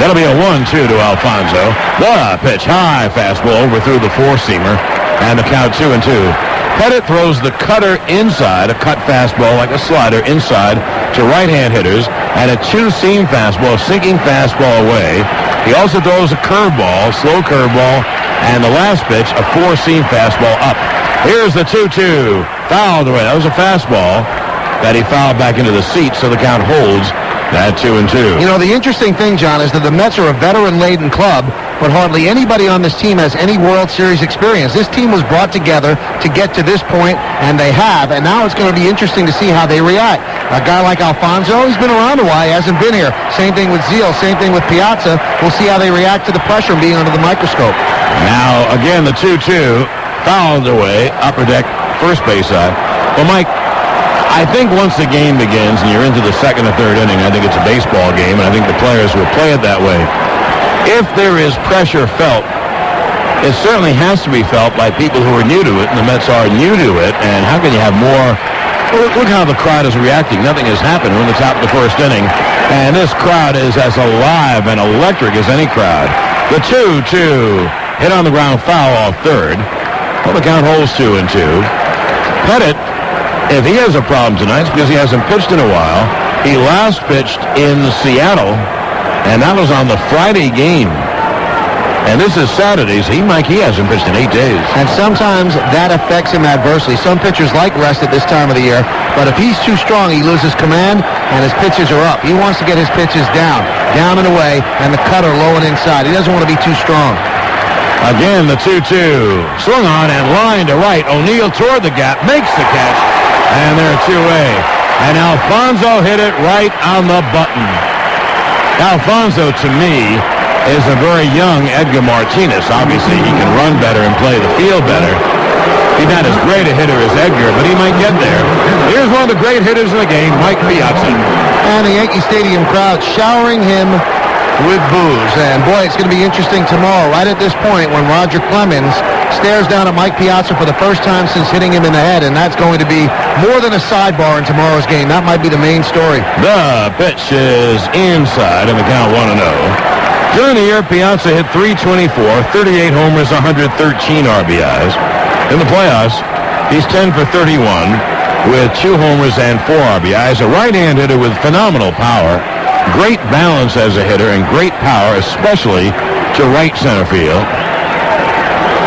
That'll be a 1-2 to Alfonzo. The pitch, high fastball, overthrew the 4-seamer, and the count 2-2. Pettit throws the cutter inside, a cut fastball like a slider inside to right-hand hitters, and a 2-seam fastball, sinking fastball away. He also throws a curveball, slow curveball, and the last pitch, a 4-seam fastball up. Here's the 2-2, fouled away. That was a fastball that he fouled back into the seat, so the count holds at 2-2. You know, the interesting thing, John, is that the Mets are a veteran-laden club, but hardly anybody on this team has any World Series experience. This team was brought together to get to this point, and they have, and now it's going to be interesting to see how they react. A guy like Alfonzo, he's been around a while. He hasn't been here. Same thing with Zeal, same thing with Piazza. We'll see how they react to the pressure of being under the microscope. Now, again, the 2-2, fouled away, upper deck, first base side. Well, Mike, I think once the game begins and you're into the second or third inning, I think it's a baseball game, and I think the players will play it that way. If there is pressure felt, it certainly has to be felt by people who are new to it, and the Mets are new to it, and how can you have more? Look how the crowd is reacting. Nothing has happened. We're in the top of the first inning, and this crowd is as alive and electric as any crowd. The 2-2, hit on the ground, foul off third. Well, the count holds 2-2. Pettit, if he has a problem tonight, it's because he hasn't pitched in a while. He last pitched in Seattle, and that was on the Friday game. And this is Saturday, so he hasn't pitched in 8 days. And sometimes that affects him adversely. Some pitchers like rest at this time of the year, but if he's too strong, he loses command, and his pitches are up. He wants to get his pitches down and away, and the cutter low and inside. He doesn't want to be too strong. Again, the 2-2. Swung on and line to right. O'Neill toward the gap, makes the catch, and they're 2-way. And Alfonzo hit it right on the button. Alfonzo, to me, is a very young Edgar Martinez. Obviously, he can run better and play the field better. He's not as great a hitter as Edgar, but he might get there. Here's one of the great hitters in the game, Mike Piazza. And the Yankee Stadium crowd showering him with boos. And boy, it's going to be interesting tomorrow, right at this point, when Roger Clemens stares down at Mike Piazza for the first time since hitting him in the head, and that's going to be more than a sidebar in tomorrow's game. That might be the main story. The pitch is inside, and the count 1-0. During the year, Piazza hit .324, 38 homers, 113 RBIs. In the playoffs, he's 10 for 31 with 2 homers and 4 RBIs. A right-hand hitter with phenomenal power, great balance as a hitter, and great power, especially to right center field.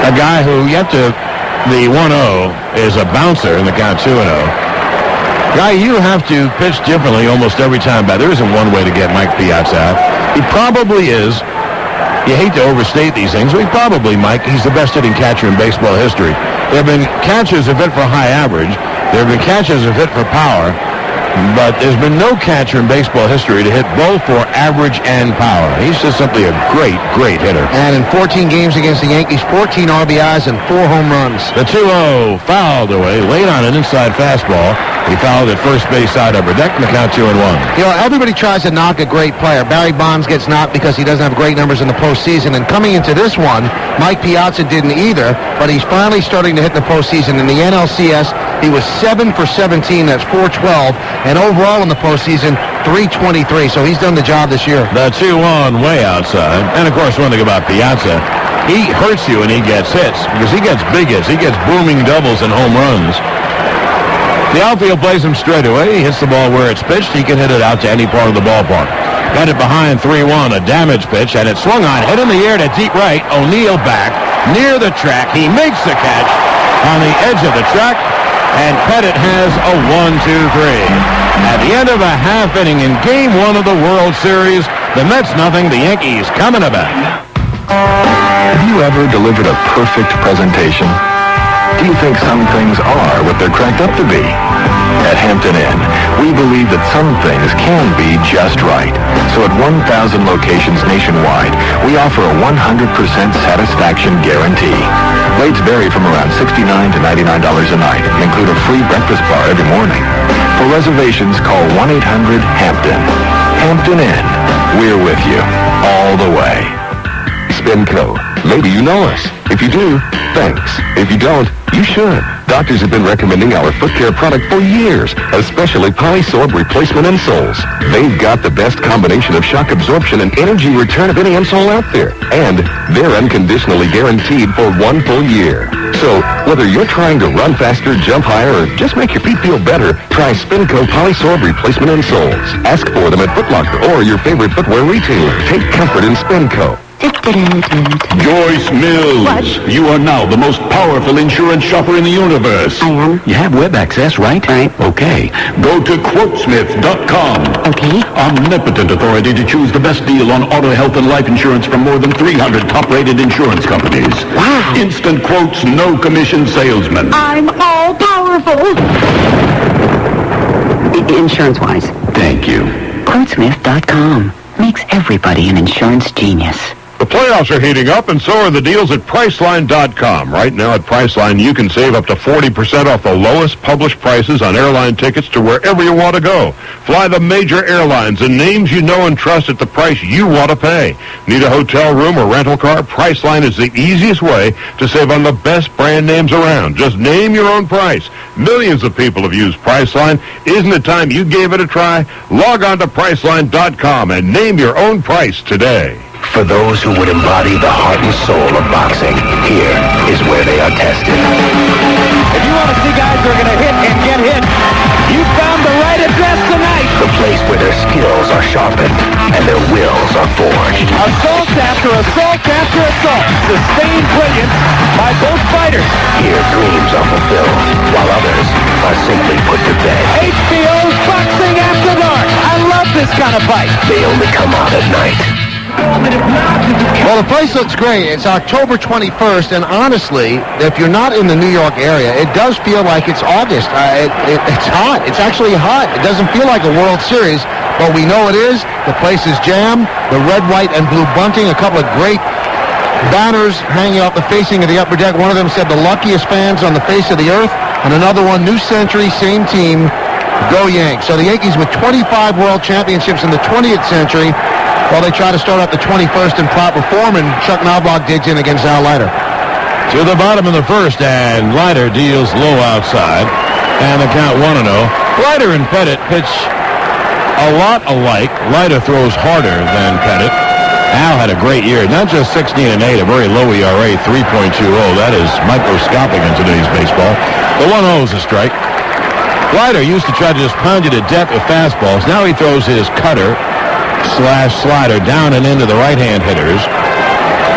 A guy who, the 1-0 is a bouncer in the count 2-0. Guy, you have to pitch differently almost every time back. There isn't one way to get Mike Piazza out. He probably is. You hate to overstate these things, but he's the best hitting catcher in baseball history. There have been catchers who've hit for high average. There have been catchers who've hit for power. But there's been no catcher in baseball history to hit both for average and power. He's just simply a great, great hitter. And in 14 games against the Yankees, 14 RBIs and 4 home runs. The 2-0 fouled away late on an inside fastball. He fouled at first base side upper deck, and the count 2-1. You know, everybody tries to knock a great player. Barry Bonds gets knocked because he doesn't have great numbers in the postseason. And coming into this one, Mike Piazza didn't either, but he's finally starting to hit the postseason. In the NLCS, he was 7 for 17. That's .412. And overall in the postseason, .323. So he's done the job this year. The 2-1 way outside. And, of course, one thing about Piazza, he hurts you when he gets hits because he gets big hits. He gets booming doubles and home runs. The outfield plays him straight away. He hits the ball where it's pitched. He can hit it out to any part of the ballpark. Got it behind 3-1, a damage pitch, and it swung on, hit in the air to deep right. O'Neill back, near the track. He makes the catch on the edge of the track, and Pettit has a 1-2-3. At the end of a half inning in Game 1 of the World Series, the Mets nothing, the Yankees coming back. Have you ever delivered a perfect presentation? Do you think some things are what they're cracked up to be? At Hampton Inn, we believe that some things can be just right. So at 1,000 locations nationwide, we offer a 100% satisfaction guarantee. Rates vary from around $69 to $99 a night and include a free breakfast bar every morning. For reservations, call 1-800-HAMPTON. Hampton Inn. We're with you all the way. Spinco. Maybe you know us. If you do, thanks. If you don't, you should. Doctors have been recommending our foot care product for years, especially Polysorb replacement insoles. They've got the best combination of shock absorption and energy return of any insole out there. And they're unconditionally guaranteed for 1 full year. So, whether you're trying to run faster, jump higher, or just make your feet feel better, try Spinco Polysorb replacement insoles. Ask for them at Foot Locker or your favorite footwear retailer. Take comfort in Spinco. Joyce Mills. What? You are now the most powerful insurance shopper in the universe. I am. You have web access, right? Right. Okay. Go to quotesmith.com. Okay. Omnipotent authority to choose the best deal on auto, health, and life insurance from more than 300 top-rated insurance companies. Wow. Instant quotes, no commission salesman. I'm all powerful. Insurance-wise. Thank you. Quotesmith.com makes everybody an insurance genius. The playoffs are heating up, and so are the deals at Priceline.com. Right now at Priceline, you can save up to 40% off the lowest published prices on airline tickets to wherever you want to go. Fly the major airlines and names you know and trust at the price you want to pay. Need a hotel room or rental car? Priceline is the easiest way to save on the best brand names around. Just name your own price. Millions of people have used Priceline. Isn't it time you gave it a try? Log on to Priceline.com and name your own price today. For those who would embody the heart and soul of boxing, here is where they are tested. If you want to see guys who are going to hit and get hit, you found the right address tonight. The place where their skills are sharpened and their wills are forged. Assault after assault after assault. Sustained brilliance by both fighters. Here dreams are fulfilled, while others are simply put to bed. HBO's Boxing After Dark. I love this kind of fight. They only come out at night. Well, the place looks great. It's October 21st, and honestly, if you're not in the New York area, it does feel like it's August. It's hot. It's actually hot. It doesn't feel like a World Series. but we know it is. The place is jammed. The red, white, and blue bunting, a couple of great banners hanging off the facing of the upper deck. One of them said the luckiest fans on the face of the earth, and another one, new century, same team, go Yanks. So the Yankees with 25 world championships in the 20th century, while they try to start out the 21st in proper form, and Chuck Knobloch digs in against Al Leiter. To the bottom of the first, and Leiter deals low outside, and the count 1-0. Leiter and Pettit pitch a lot alike. Leiter throws harder than Pettit. Al had a great year, not just 16-8, a very low ERA, 3.20. That is microscopic in today's baseball. The 1-0 is a strike. Leiter used to try to just pound you to death with fastballs. Now he throws his cutter/slider down and into the right-hand hitters.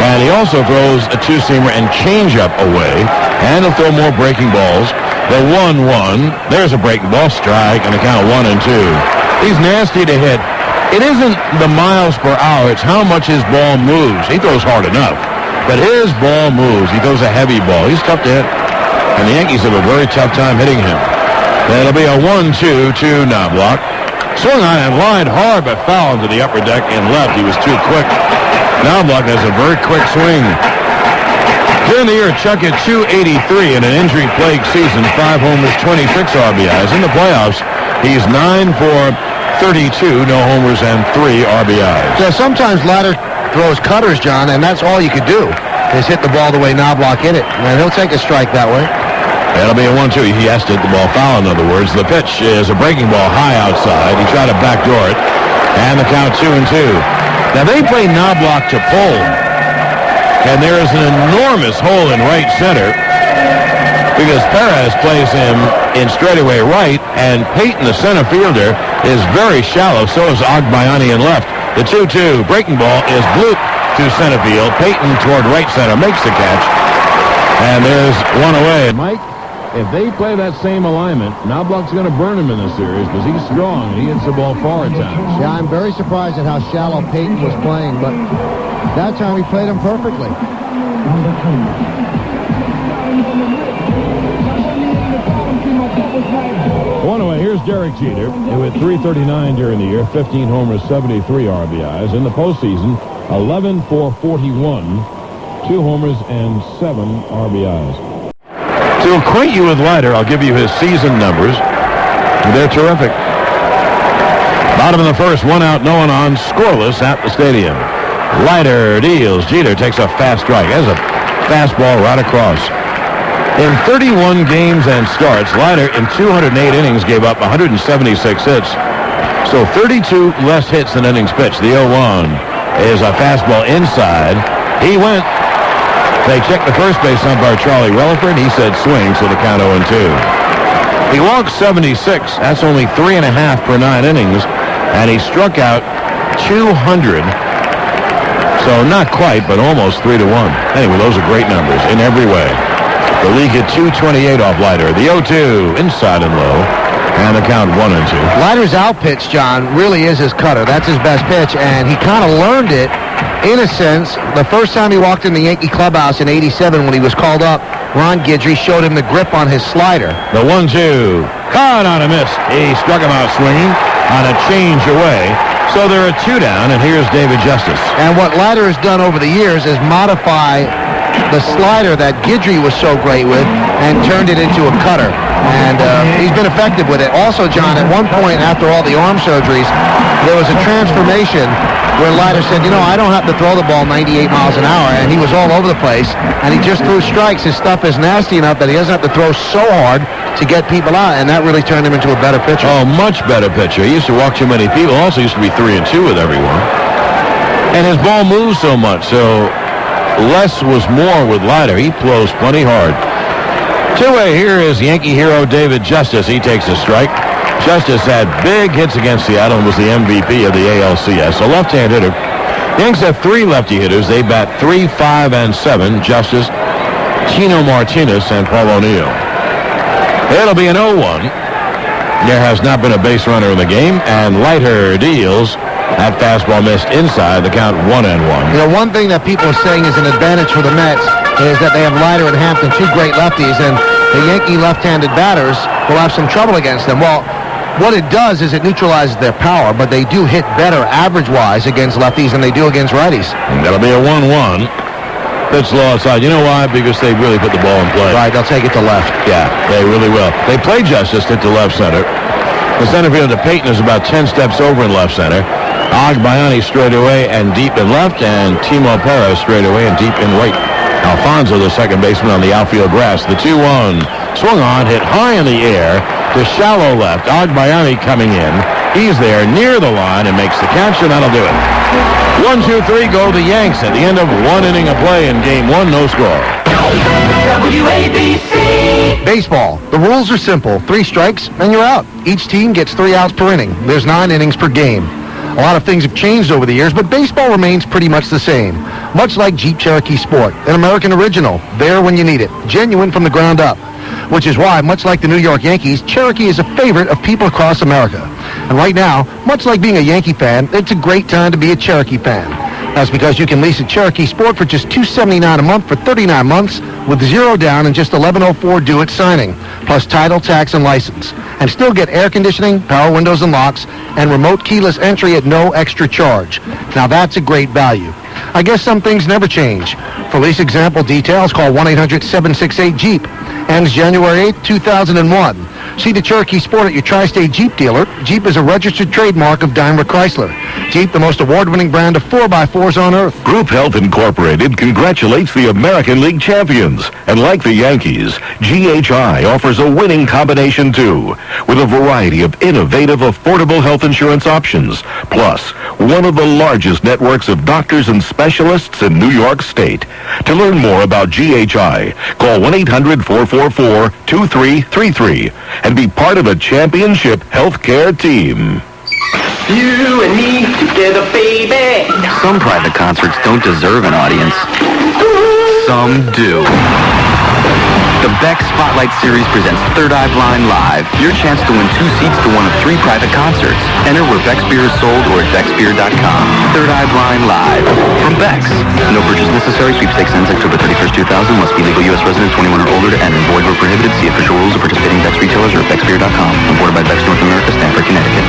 And he also throws a two-seamer and changeup away. And he'll throw more breaking balls. The 1-1. There's a breaking ball, strike, and the count 1-2. He's nasty to hit. It isn't the miles per hour. It's how much his ball moves. He throws hard enough. But his ball moves. He throws a heavy ball. He's tough to hit. And the Yankees have a very tough time hitting him. It'll be a 1-2 to Knobloch. Swung on and lined hard, but foul into the upper deck and left. He was too quick. Knobloch has a very quick swing. During the year, Chuck hit .283 in an injury-plagued season, 5 homers, 26 RBIs. In the playoffs, he's 9 for 32, no homers, and 3 RBIs. Yeah, sometimes Leiter throws cutters, John, and that's all you could do, is hit the ball the way Knobloch hit it. And he'll take a strike that way. That'll be a 1-2. He has to hit the ball foul, in other words. The pitch is a breaking ball high outside. He tried to backdoor it. And the count 2-2. Now, they play Knobloch to pull. And there is an enormous hole in right center because Perez plays him in straightaway right, and Peyton, the center fielder, is very shallow. So is Agbayani in left. The 2-2 breaking ball is blooped to center field. Peyton toward right center makes the catch. And there's one away. Mike? If they play that same alignment, Knobloch's going to burn him in this series because he's strong and he hits the ball far at times. Yeah, I'm very surprised at how shallow Peyton was playing, but that time he played him perfectly. One away, here's Derek Jeter, who hit .339 during the year, 15 homers, 73 RBIs. In the postseason, 11 for 41, 2 homers, and 7 RBIs. To acquaint you with Leiter, I'll give you his season numbers. They're terrific. Bottom of the first, 1 out, no one on, scoreless at the stadium. Leiter deals. Jeter takes a fast strike. Has a fastball right across. In 31 games and starts, Leiter in 208 innings gave up 176 hits. So 32 less hits than innings pitched. The 0-1 is a fastball inside. He went. They checked the first base umpire, Charlie Relaford, and he said swing, so the count 0-2. He walked 76. That's only 3.5 per 9 innings, and he struck out 200. So not quite, but almost 3-1. Anyway, those are great numbers in every way. The league hit .228 off Leiter. The 0-2 inside and low, and the count 1-2. Leiter's out pitch, John, really is his cutter. That's his best pitch, and he kind of learned it. In a sense, the first time he walked in the Yankee clubhouse in '87 when he was called up, Ron Guidry showed him the grip on his slider. The 1-2. Caught on a miss. He struck him out swinging on a change away. So there are 2 down, and here's David Justice. And what Leiter has done over the years is modify the slider that Guidry was so great with and turned it into a cutter. And he's been effective with it. Also, John, at one point after all the arm surgeries, there was a transformation where Leiter said, you know, I don't have to throw the ball 98 miles an hour, and he was all over the place, and he just threw strikes. His stuff is nasty enough that he doesn't have to throw so hard to get people out, and that really turned him into a better pitcher. Oh, much better pitcher. He used to walk too many people. Also used to be 3-2 with everyone. And his ball moves so much, so less was more with Leiter. He blows plenty hard. 2-way, here is Yankee hero David Justice. He takes a strike. Justice had big hits against Seattle and was the MVP of the ALCS. A left-hand hitter. Yanks have 3 lefty hitters. They bat 3, 5, and 7. Justice, Tino Martinez, and Paul O'Neill. It'll be an 0-1. There has not been a base runner in the game, and Leiter deals. That fastball missed inside. The count 1-1. You know, one thing that people are saying is an advantage for the Mets is that they have Leiter and Hampton, 2 great lefties, and the Yankee left-handed batters will have some trouble against them. Well, what it does is it neutralizes their power, but they do hit better average-wise against lefties than they do against righties. And that'll be a 1-1. Pitch low outside. You know why? Because they really put the ball in play. Right, they'll take it to left. Yeah, they really will. They play Justice to left center. The center fielder Peyton is about 10 steps over in left center. Agbayani straight away and deep in left, and Timo Perez straight away and deep in right. Alfonso, the second baseman, on the outfield grass. The 2-1. Swung on, hit high in the air to shallow left. Agbayani coming in. He's there near the line and makes the catch, and that'll do it. 1-2-3 go the Yanks at the end of 1 inning of play in game 1, no score. WABC. Baseball. The rules are simple. 3 strikes, and you're out. Each team gets 3 outs per inning. There's 9 innings per game. A lot of things have changed over the years, but baseball remains pretty much the same. Much like Jeep Cherokee Sport, an American original, there when you need it, genuine from the ground up. Which is why, much like the New York Yankees, Cherokee is a favorite of people across America. And right now, much like being a Yankee fan, it's a great time to be a Cherokee fan. That's because you can lease a Cherokee Sport for just $279 a month for 39 months with 0 down and just $1104 due at signing, plus title, tax, and license. And still get air conditioning, power windows and locks, and remote keyless entry at no extra charge. Now that's a great value. I guess some things never change. For lease example details, call 1-800-768-JEEP. Ends January 8, 2001. See the Cherokee Sport at your Tri-State Jeep dealer. Jeep is a registered trademark of Daimler Chrysler. Jeep, the most award-winning brand of 4x4s on earth. Group Health Incorporated congratulates the American League champions. And like the Yankees, GHI offers a winning combination too, with a variety of innovative, affordable health insurance options. Plus, one of the largest networks of doctors and specialists in New York State. To learn more about GHI, call 1-800-444-2333 and be part of a championship healthcare team. You and me together, baby. Some private concerts don't deserve an audience. Some do. The Beck Spotlight Series presents Third Eye Blind Live. Your chance to win 2 seats to one of 3 private concerts. Enter where Beck's beer is sold or at becksbeer.com. Third Eye Blind Live from Beck's. No purchase necessary. Sweepstakes ends October 31st, 2000. Must be legal U.S. resident, 21 or older, to enter. Void where prohibited. See official rules of participating Beck's retailers or at becksbeer.com. Imported by Beck's North America, Stamford, Connecticut.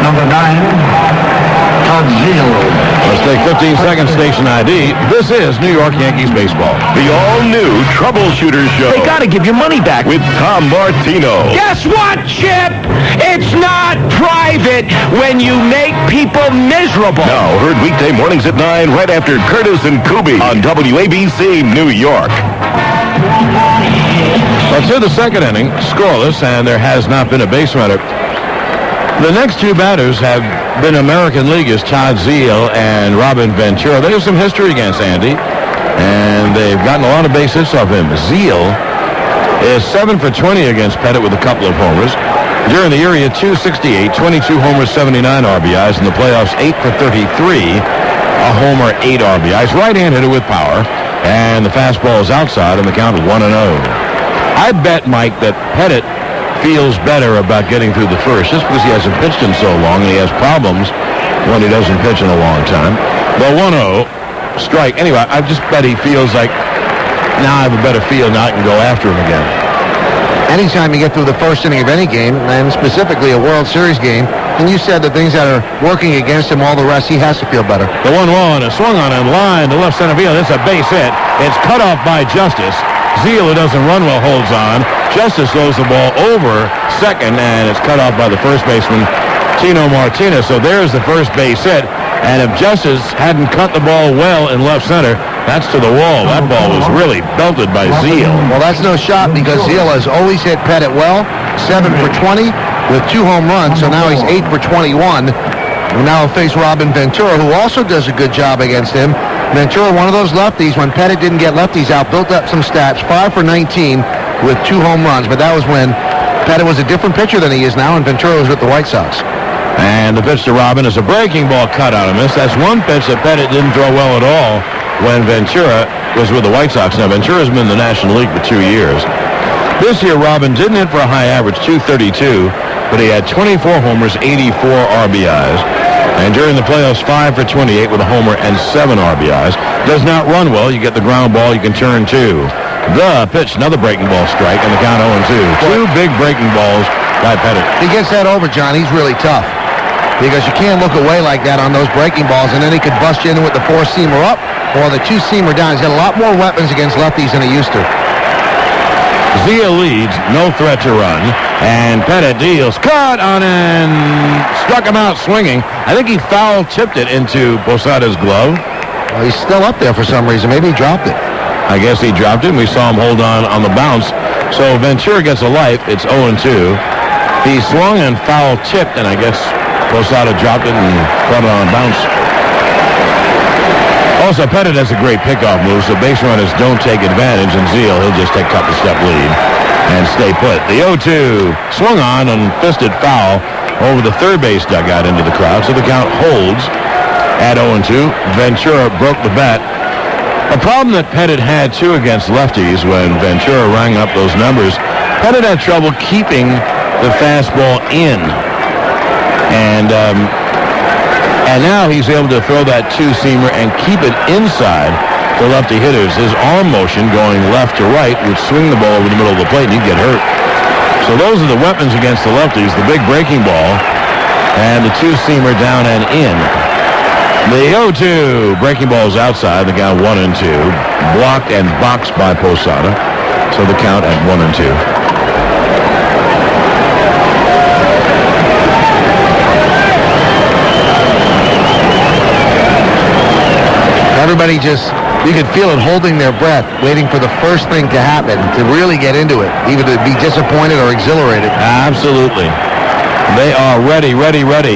Number 9. Let's take 15 seconds station ID. This is New York Yankees baseball. The all-new Troubleshooter Show. They gotta give your money back. With Tom Martino. Guess what, Chip? It's not private when you make people miserable. Now heard weekday mornings at 9 right after Curtis and Kuby on WABC New York. Let's hit the second inning, scoreless, and there has not been a base runner. The next 2 batters have been American Leaguers, Todd Zeile and Robin Ventura. They have some history against Andy, and they've gotten a lot of base hits off him. Zeile is 7 for 20 against Pettit with a couple of homers. During the year, he had 268, 22 homers, 79 RBIs. In the playoffs, 8 for 33, a homer, 8 RBIs. Right-hand hitter with power, and the fastball is outside, and the count is 1-0. I bet, Mike, that Pettit feels better about getting through the first just because he hasn't pitched in so long and he has problems when he doesn't pitch in a long time. The 1-0 strike. Anyway, I just bet he feels like now I have a better feel, now I can go after him again. Anytime you get through the first inning of any game, and specifically a World Series game, and you said the things that are working against him, all the rest, he has to feel better. The 1-1 is swung on in line to left center field. It's a base hit. It's cut off by Justice. Zeile, who doesn't run well, holds on. Justice throws the ball over second, and it's cut off by the first baseman, Tino Martinez. So there's the first base hit. And if Justice hadn't cut the ball well in left center, that's to the wall. That ball was really belted by Zeile. Well, that's no shot because Zeile has always hit Pettit well. 7 for 20 with 2 home runs, so now he's 8 for 21. And now he'll face Robin Ventura, who also does a good job against him. Ventura, one of those lefties, when Pettit didn't get lefties out, built up some stats, 5 for 19 with 2 home runs. But that was when Pettit was a different pitcher than he is now, and Ventura was with the White Sox. And the pitch to Robin is a breaking ball cut out of miss. That's one pitch that Pettit didn't throw well at all when Ventura was with the White Sox. Now, Ventura's been in the National League for 2 years. This year, Robin didn't hit for a high average, 232, but he had 24 homers, 84 RBIs. And during the playoffs, 5 for 28 with a homer and 7 RBIs. Does not run well. You get the ground ball, you can turn 2. The pitch, another breaking ball strike, and the count 0-2. 2 big breaking balls by Pettit. He gets that over, John. He's really tough. Because you can't look away like that on those breaking balls, and then he could bust you in with the 4-seamer up or the 2-seamer down. He's got a lot more weapons against lefties than he used to. Zeal leads, no threat to run, and Pettit deals, cut on and struck him out swinging. I think he foul tipped it into Posada's glove. Well, he's still up there for some reason. Maybe he dropped it. I guess he dropped it, and we saw him hold on the bounce. So Ventura gets a life. It's 0-2. He swung and foul tipped, and I guess Posada dropped it and caught it on a bounce. Also, Pettit has a great pickoff move, so base runners don't take advantage, and Zeal, he'll just take a couple-step lead and stay put. The 0-2 swung on and fisted foul over the third base dugout into the crowd, so the count holds at 0-2. Ventura broke the bat. A problem that Pettit had, too, against lefties when Ventura rang up those numbers, Pettit had trouble keeping the fastball in. And now he's able to throw that 2-seamer and keep it inside the lefty hitters. His arm motion going left to right would swing the ball over the middle of the plate and he'd get hurt. So those are the weapons against the lefties, the big breaking ball and the 2-seamer down and in. The 0-2 breaking ball is outside. The count 1-2. Blocked and boxed by Posada. So the count at 1-2. Everybody just, you could feel it holding their breath, waiting for the first thing to happen, to really get into it, either to be disappointed or exhilarated. Absolutely. They are ready.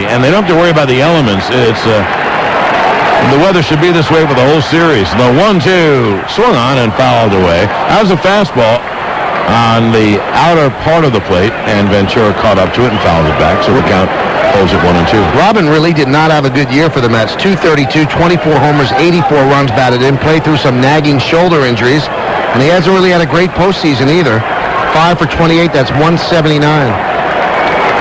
And they don't have to worry about the elements. It's the weather should be this way for the whole series. The 1-2 swung on and fouled away. That was a fastball on the outer part of the plate, and Ventura caught up to it and fouled it back, so the count holds at 1-2. Robin really did not have a good year for the Mets. 232, 24 homers, 84 runs batted in, played through some nagging shoulder injuries, and he hasn't really had a great postseason either. 5 for 28, that's 179.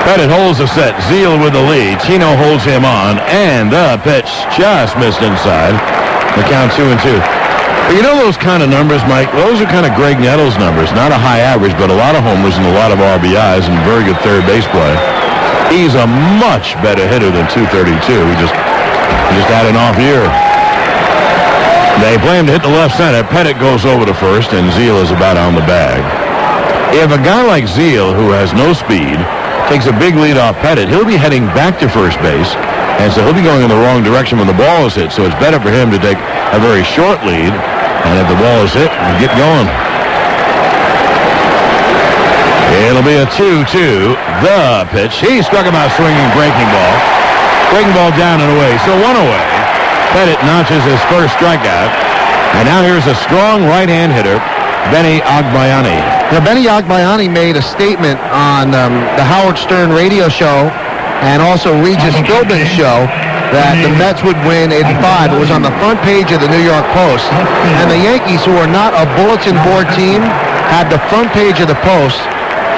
Pettit holds the set. Zeal with the lead. Tino holds him on, and the pitch just missed inside. The count 2-2. But you know those kind of numbers, Mike? Those are kind of Greg Nettles numbers. Not a high average, but a lot of homers and a lot of RBIs and very good third base play. He's a much better hitter than 232. He just had an off year. They play him to hit the left center. Pettit goes over to first, and Zeal is about on the bag. If a guy like Zeal, who has no speed, takes a big lead off Pettit, he'll be heading back to first base, and so he'll be going in the wrong direction when the ball is hit, so it's better for him to take a very short lead, and if the ball is hit, get going. It'll be a 2-2. The pitch. He struck him out swinging breaking ball. Breaking ball down and away, so one away. Pettit notches his first strikeout, and now here's a strong right-hand hitter, Benny Agbayani. Now, Benny Agbayani made a statement on the Howard Stern radio show and also Regis Philbin's show that the Mets would win in 5. It was on the front page of the New York Post. And the Yankees, who are not a bulletin board team, had the front page of the Post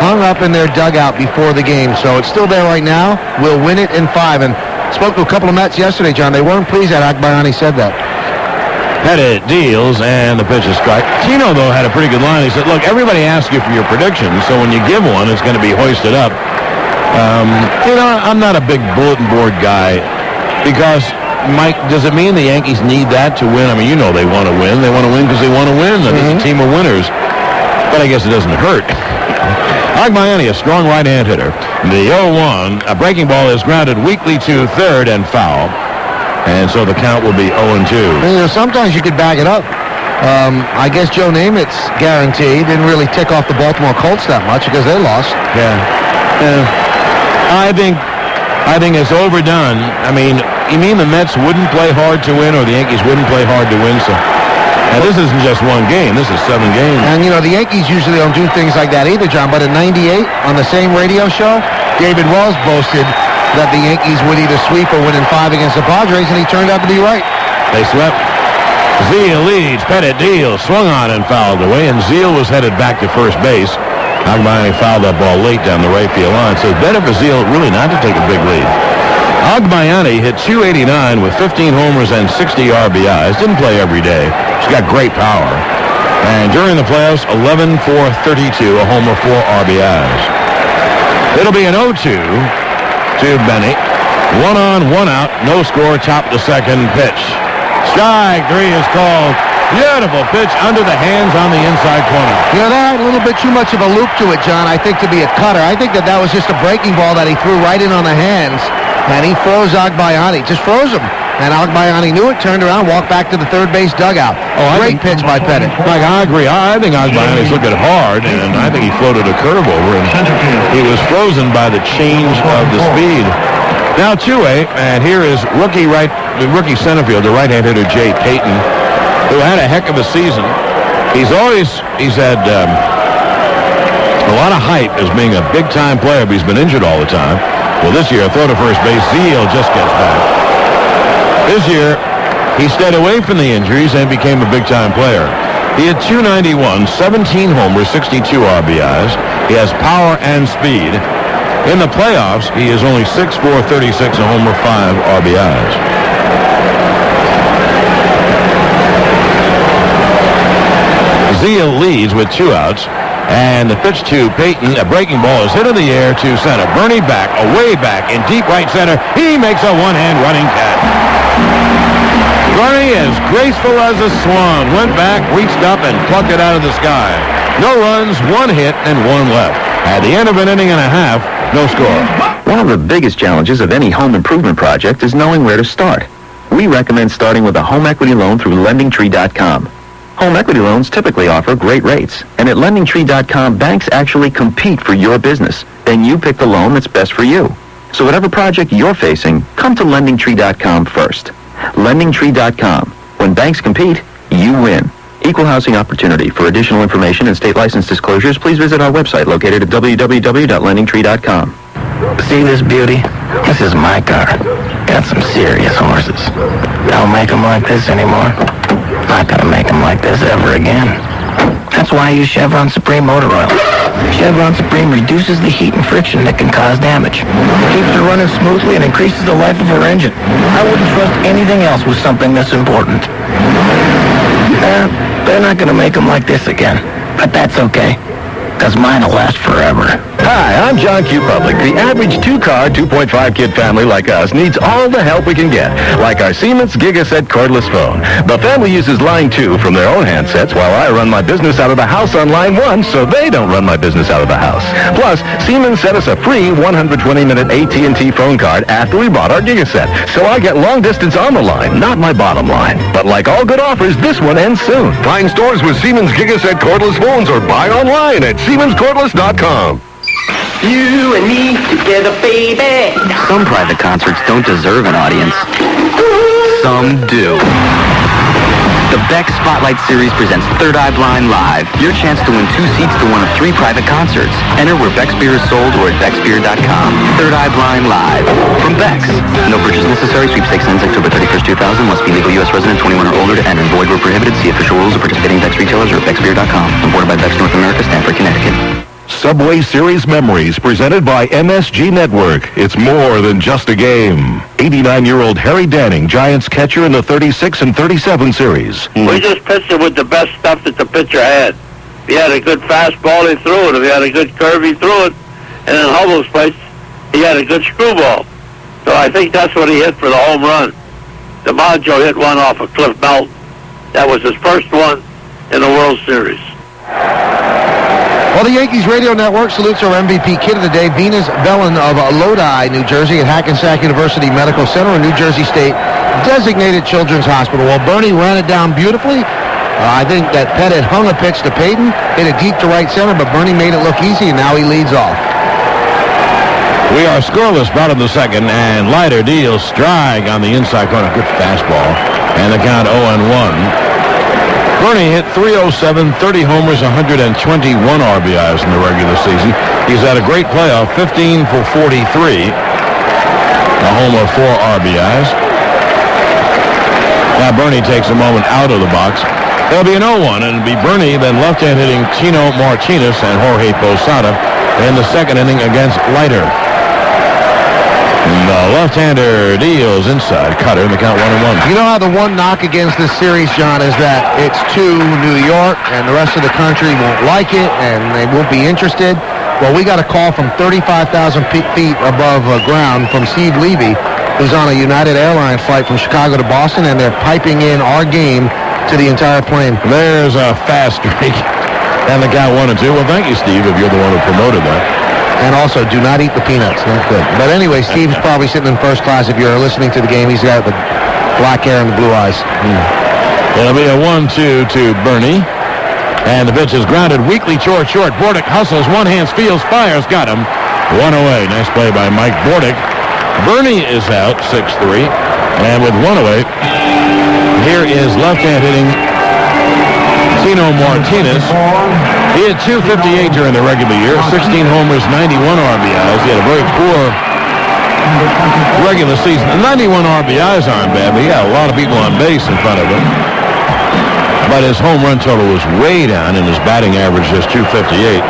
hung up in their dugout before the game. So it's still there right now. We'll win it in 5. And spoke to a couple of Mets yesterday, John. They weren't pleased that Agbayani said that. Pettit deals, and the pitch is strike. Tino, though, had a pretty good line. He said, look, everybody asks you for your predictions, so when you give one, it's going to be hoisted up. I'm not a big bulletin board guy because, Mike, does it mean the Yankees need that to win? I mean, you know they want to win. They want to win because they want to win. And it's a team of winners. But I guess it doesn't hurt. Agbayani, a strong right-hand hitter. The 0-1, a breaking ball is grounded weakly to third and foul. And so the count will be 0-2. You know, sometimes you could back it up. I guess Joe Namath's guarantee didn't really tick off the Baltimore Colts that much because they lost. Yeah. I think it's overdone. I mean, you mean the Mets wouldn't play hard to win or the Yankees wouldn't play hard to win? So, now this isn't just one game. This is 7 games. And, you know, the Yankees usually don't do things like that either, John. But in '98, on the same radio show, David Wells boasted that the Yankees would either sweep or win in 5 against the Padres, and he turned out to be right. They swept. Zeal leads. Pettit deals. Swung on and fouled away, and Zeal was headed back to first base. Agbayani fouled that ball late down the right field line, so it's better for Zeal really not to take a big lead. Agbayani hit .289 with 15 homers and 60 RBIs. Didn't play every day. She's got great power. And during the playoffs, 11 for 32, a homer, 4 RBIs. It'll be an 0-2 to Benny. 1 on, 1 out, no score, top the second pitch. Strike 3 is called. Beautiful pitch under the hands on the inside corner. You know, that had a little bit too much of a loop to it, John, I think, to be a cutter. I think that was just a breaking ball that he threw right in on the hands, and he froze Agbayani. Just froze him. And Agbayani knew it, turned around, walked back to the third base dugout. Great pitch by Pettit. Like, I agree. I think Agbayani's looking hard, and I think he floated a curve over, and he was frozen by the change of the speed. Now 2A, and here is rookie center fielder, right-hand hitter Jay Payton, who had a heck of a season. He's had a lot of hype as being a big-time player, but he's been injured all the time. Well, this year, throw to first base, Zeal just gets back. This year, he stayed away from the injuries and became a big-time player. He had 291, 17 homers, 62 RBIs. He has power and speed. In the playoffs, he is only 6'4", 36, a homer, 5 RBIs. Zeal leads with 2 outs, and the pitch to Payton, a breaking ball is hit in the air to center. Bernie back, away back, in deep right center. He makes a one-hand running catch. Bernie, as graceful as a swan, went back, reached up, and plucked it out of the sky. No runs, 1 hit, and 1 left. At the end of an inning and a half, no score. One of the biggest challenges of any home improvement project is knowing where to start. We recommend starting with a home equity loan through LendingTree.com. Home equity loans typically offer great rates, and at LendingTree.com, banks actually compete for your business. Then you pick the loan that's best for you. So whatever project you're facing, come to LendingTree.com first. LendingTree.com. When banks compete, you win. Equal housing opportunity. For additional information and state license disclosures, please visit our website located at www.lendingtree.com. See this beauty? This is my car. Got some serious horses. Don't make them like this anymore. Not gonna make them like this ever again. That's why I use Chevron Supreme Motor Oil. Chevron Supreme reduces the heat and friction that can cause damage. Keeps her running smoothly and increases the life of her engine. I wouldn't trust anything else with something this important. They're not gonna make them like this again. But that's okay, because mine will last forever. Hi, I'm John Q. Public. The average 2-car, 2.5-kid family like us needs all the help we can get, like our Siemens Gigaset cordless phone. The family uses line 2 from their own handsets while I run my business out of the house on line 1, so they don't run my business out of the house. Plus, Siemens sent us a free 120-minute AT&T phone card after we bought our Gigaset, so I get long distance on the line, not my bottom line. But like all good offers, this one ends soon. Find stores with Siemens Gigaset cordless phones or buy online at SiemensCordless.com. You and me together, baby. Some private concerts don't deserve an audience. Some do. The Beck Spotlight Series presents Third Eye Blind Live. Your chance to win 2 seats to one of 3 private concerts. Enter where Beck's beer is sold or at becksbeer.com. Third Eye Blind Live. From Beck's. No purchase necessary. Sweepstakes ends October 31st, 2000. Must be legal U.S. resident, 21 or older to enter. Void where prohibited. See official rules of participating Beck's retailers or at becksbeer.com. Imported by Beck's North America, Stamford, Connecticut. Subway Series Memories presented by MSG Network. It's more than just a game. 89-year-old Harry Danning, Giants catcher in the 36 and 37 series. We just pitched it with the best stuff that the pitcher had. If he had a good fastball, he threw it. If he had a good curve, he threw it. And in Hubble's place, he had a good screwball. So I think that's what he hit for the home run. DiMaggio hit one off of Cliff Melton. That was his first one in the World Series. Well, the Yankees Radio Network salutes our MVP kid of the day, Venus Bellin of Lodi, New Jersey, at Hackensack University Medical Center and New Jersey State Designated Children's Hospital. Well, Bernie ran it down beautifully. I think that Pettit hung a pitch to Payton, hit it deep to right center, but Bernie made it look easy, and now he leads off. We are scoreless, bottom of the second, and Leiter deals strike on the inside corner. Good fastball, and the count 0-1. Bernie hit .307, 30 homers, 121 RBIs in the regular season. He's had a great playoff, 15 for 43, a homer, 4 RBIs. Now Bernie takes a moment out of the box. There'll be an 0-1, and it'll be Bernie, then left-hand hitting Tino Martinez and Jorge Posada in the second inning against Leiter. The left-hander deals inside. Cutter in the count 1-1. You know how the one knock against this series, John, is that it's to New York and the rest of the country won't like it and they won't be interested. Well, we got a call from 35,000 feet above ground from Steve Levy, who's on a United Airlines flight from Chicago to Boston, and they're piping in our game to the entire plane. There's a fast streak. And the count 1-2. Well, thank you, Steve, if you're the one who promoted that. And also, do not eat the peanuts. Not good. But anyway, Steve's probably sitting in first class. If you're listening to the game, he's got the black hair and the blue eyes. It'll be a 1-2 to Bernie. And the pitch is grounded weakly short. Bordick hustles, one hand fields, fires, got him. One away. Nice play by Mike Bordick. Bernie is out, 6-3. And with one away, here is left-hand hitting Tino Martinez. He had 258 during the regular year, 16 homers, 91 RBIs. He had a very poor regular season. 91 RBIs aren't bad, but he got a lot of people on base in front of him. But his home run total was way down, and his batting average is 258.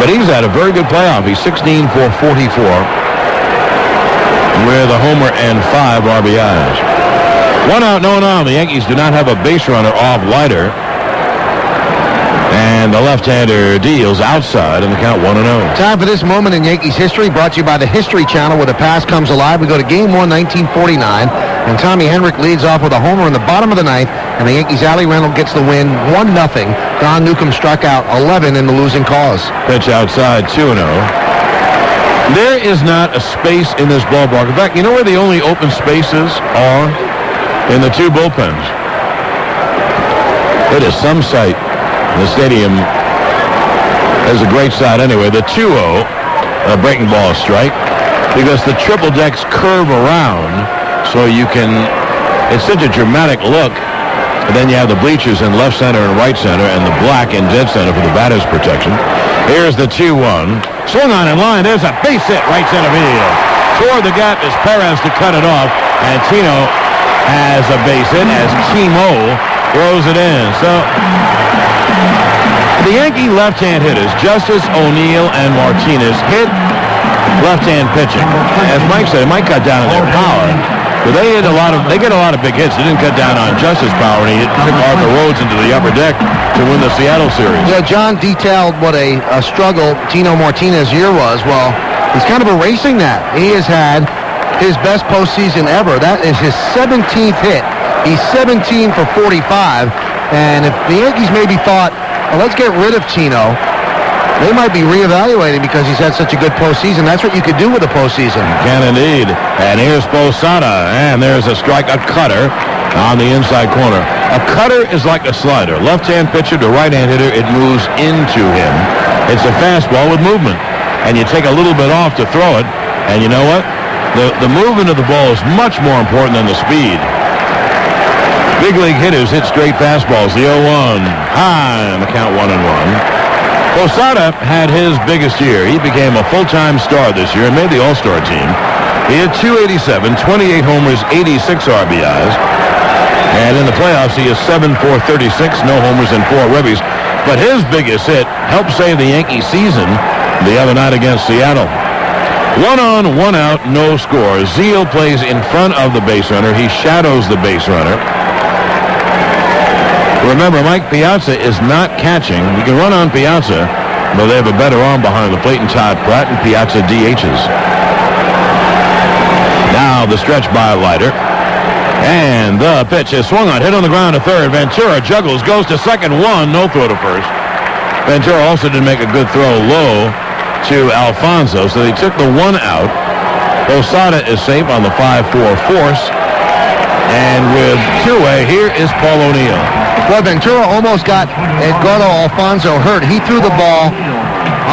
But he's had a very good playoff. He's 16 for 44 with a homer and 5 RBIs. One out, no one on. The Yankees do not have a base runner off Leiter. And the left-hander deals outside in the count 1-0. Time for this moment in Yankees history, brought to you by the History Channel, where the past comes alive. We go to Game 1, 1949, and Tommy Henrich leads off with a homer in the bottom of the ninth, and the Yankees' Allie Reynolds gets the win 1-0. Don Newcomb struck out 11 in the losing cause. Pitch outside, 2-0. There is not a space in this ballpark. In fact, you know where the only open spaces are? In the two bullpens. It is some sight. The stadium is a great sight anyway. The 2-0 breaking ball strike, because the triple decks curve around, so you can, it's such a dramatic look. And then you have the bleachers in left center and right center, and the black in dead center for the batter's protection. Here's the 2-1. Swung on in line. There's a base hit right center field. Toward the gap is Perez to cut it off, and Tino has a base hit as Kimo throws it in. So the Yankee left-hand hitters, Justice, O'Neill, and Martinez, hit left-hand pitching. As Mike said, it might cut down on their power, but they get a lot of big hits. They didn't cut down on Justice's power, and he took Arthur Rhodes into the upper deck to win the Seattle series. Yeah, John detailed what a struggle Tino Martinez's year was. Well, he's kind of erasing that. He has had his best postseason ever. That is his 17th hit. He's 17 for 45, and if the Yankees maybe thought, well, let's get rid of Tino, they might be reevaluating because he's had such a good postseason. That's what you could do with a postseason. Can indeed. And here's Posada, and there's a strike, a cutter on the inside corner. A cutter is like a slider. Left-hand pitcher to right-hand hitter, it moves into him. It's a fastball with movement, and you take a little bit off to throw it, and you know what? The movement of the ball is much more important than the speed. Big league hitters hit straight fastballs. The 0-1 high on the count 1-1. Posada had his biggest year. He became a full-time star this year and made the All-Star team. He had 287, 28 homers, 86 RBIs. And in the playoffs, he is 7 for 36, no homers and 4 ribbies. But his biggest hit helped save the Yankee season the other night against Seattle. 1 on, 1 out, no score. Zeal plays in front of the base runner. He shadows the base runner. Remember, Mike Piazza is not catching. You can run on Piazza, but they have a better arm behind the plate, and Todd Pratt, and Piazza DHs. Now the stretch by Leiter. And the pitch is swung on, hit on the ground to third. Ventura juggles, goes to second, 1, no throw to first. Ventura also didn't make a good throw low to Alfonso, so they took the 1 out. Posada is safe on the 5-4 force. And with 2 away, here is Paul O'Neill. Well, Ventura almost got Edgardo Alfonso hurt. He threw the ball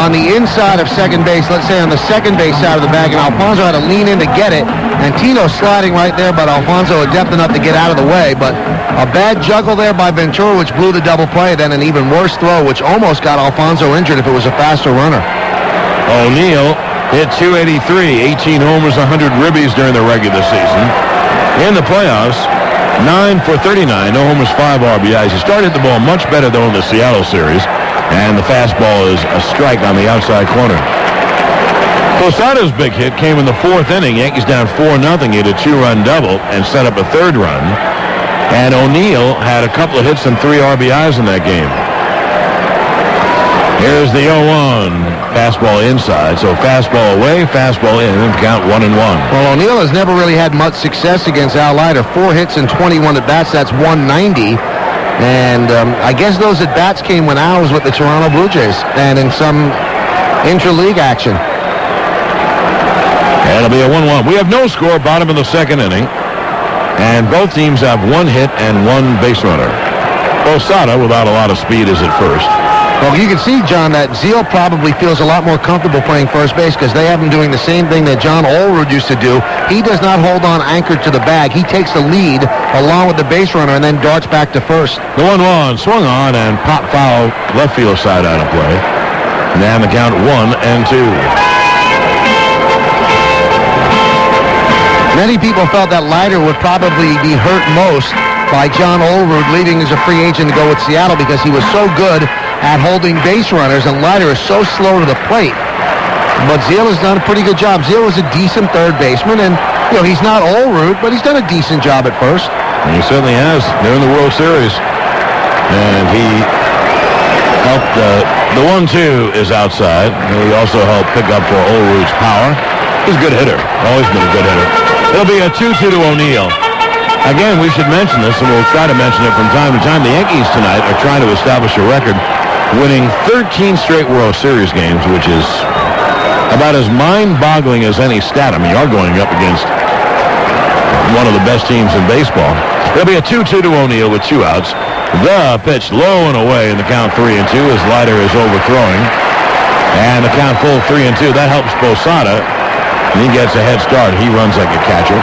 on the inside of second base, let's say on the second base side of the bag, and Alfonso had to lean in to get it. And Tino sliding right there, but Alfonso adept enough to get out of the way. But a bad juggle there by Ventura, which blew the double play, then an even worse throw, which almost got Alfonso injured if it was a faster runner. O'Neill hit 283, 18 homers, 100 ribbies during the regular season. In the playoffs, 9 for 39, no homers, 5 RBIs. He started the ball much better, though, in the Seattle series, and the fastball is a strike on the outside corner. Posada's big hit came in the fourth inning. Yankees down 4-0. He had a 2-run double and set up a third run. And O'Neill had a couple of hits and 3 RBIs in that game. Here's the 0-1. Fastball inside. So fastball away, fastball in, and count 1-1. Well, O'Neill has never really had much success against Al Leiter. 4 hits and 21 at-bats. That's 190. And I guess those at-bats came when Al was with the Toronto Blue Jays and in some intra-league action. It'll be a 1-1. We have no score, bottom of the second inning. And both teams have 1 hit and 1 base runner. Posada, without a lot of speed, is at first. Well, you can see, John, that Zeal probably feels a lot more comfortable playing first base because they have him doing the same thing that John Olerud used to do. He does not hold on anchored to the bag. He takes the lead along with the base runner and then darts back to first. The 1-1 swung on and pop foul left field side out of play. And then the count 1-2. Many people felt that Leiter would probably be hurt most by John Olerud leaving as a free agent to go with Seattle because he was so good at holding base runners, and Leiter is so slow to the plate. But Zeal has done a pretty good job. Zeal is a decent third baseman, and he's not Olerud, but he's done a decent job at first. And he certainly has. They're in the World Series. And he helped, the 1-2 is outside. And he also helped pick up for Olerud's power. He's a good hitter. Always been a good hitter. It'll be a 2-2 to O'Neill. Again, we should mention this, and we'll try to mention it from time to time. The Yankees tonight are trying to establish a record, winning 13 straight World Series games, which is about as mind-boggling as any stat. I mean, you are going up against one of the best teams in baseball. It'll be a 2-2 to O'Neill with 2 outs. The pitch low and away in the count 3-2 as Leiter is overthrowing. And the count full 3-2. That helps Posada. And he gets a head start. He runs like a catcher.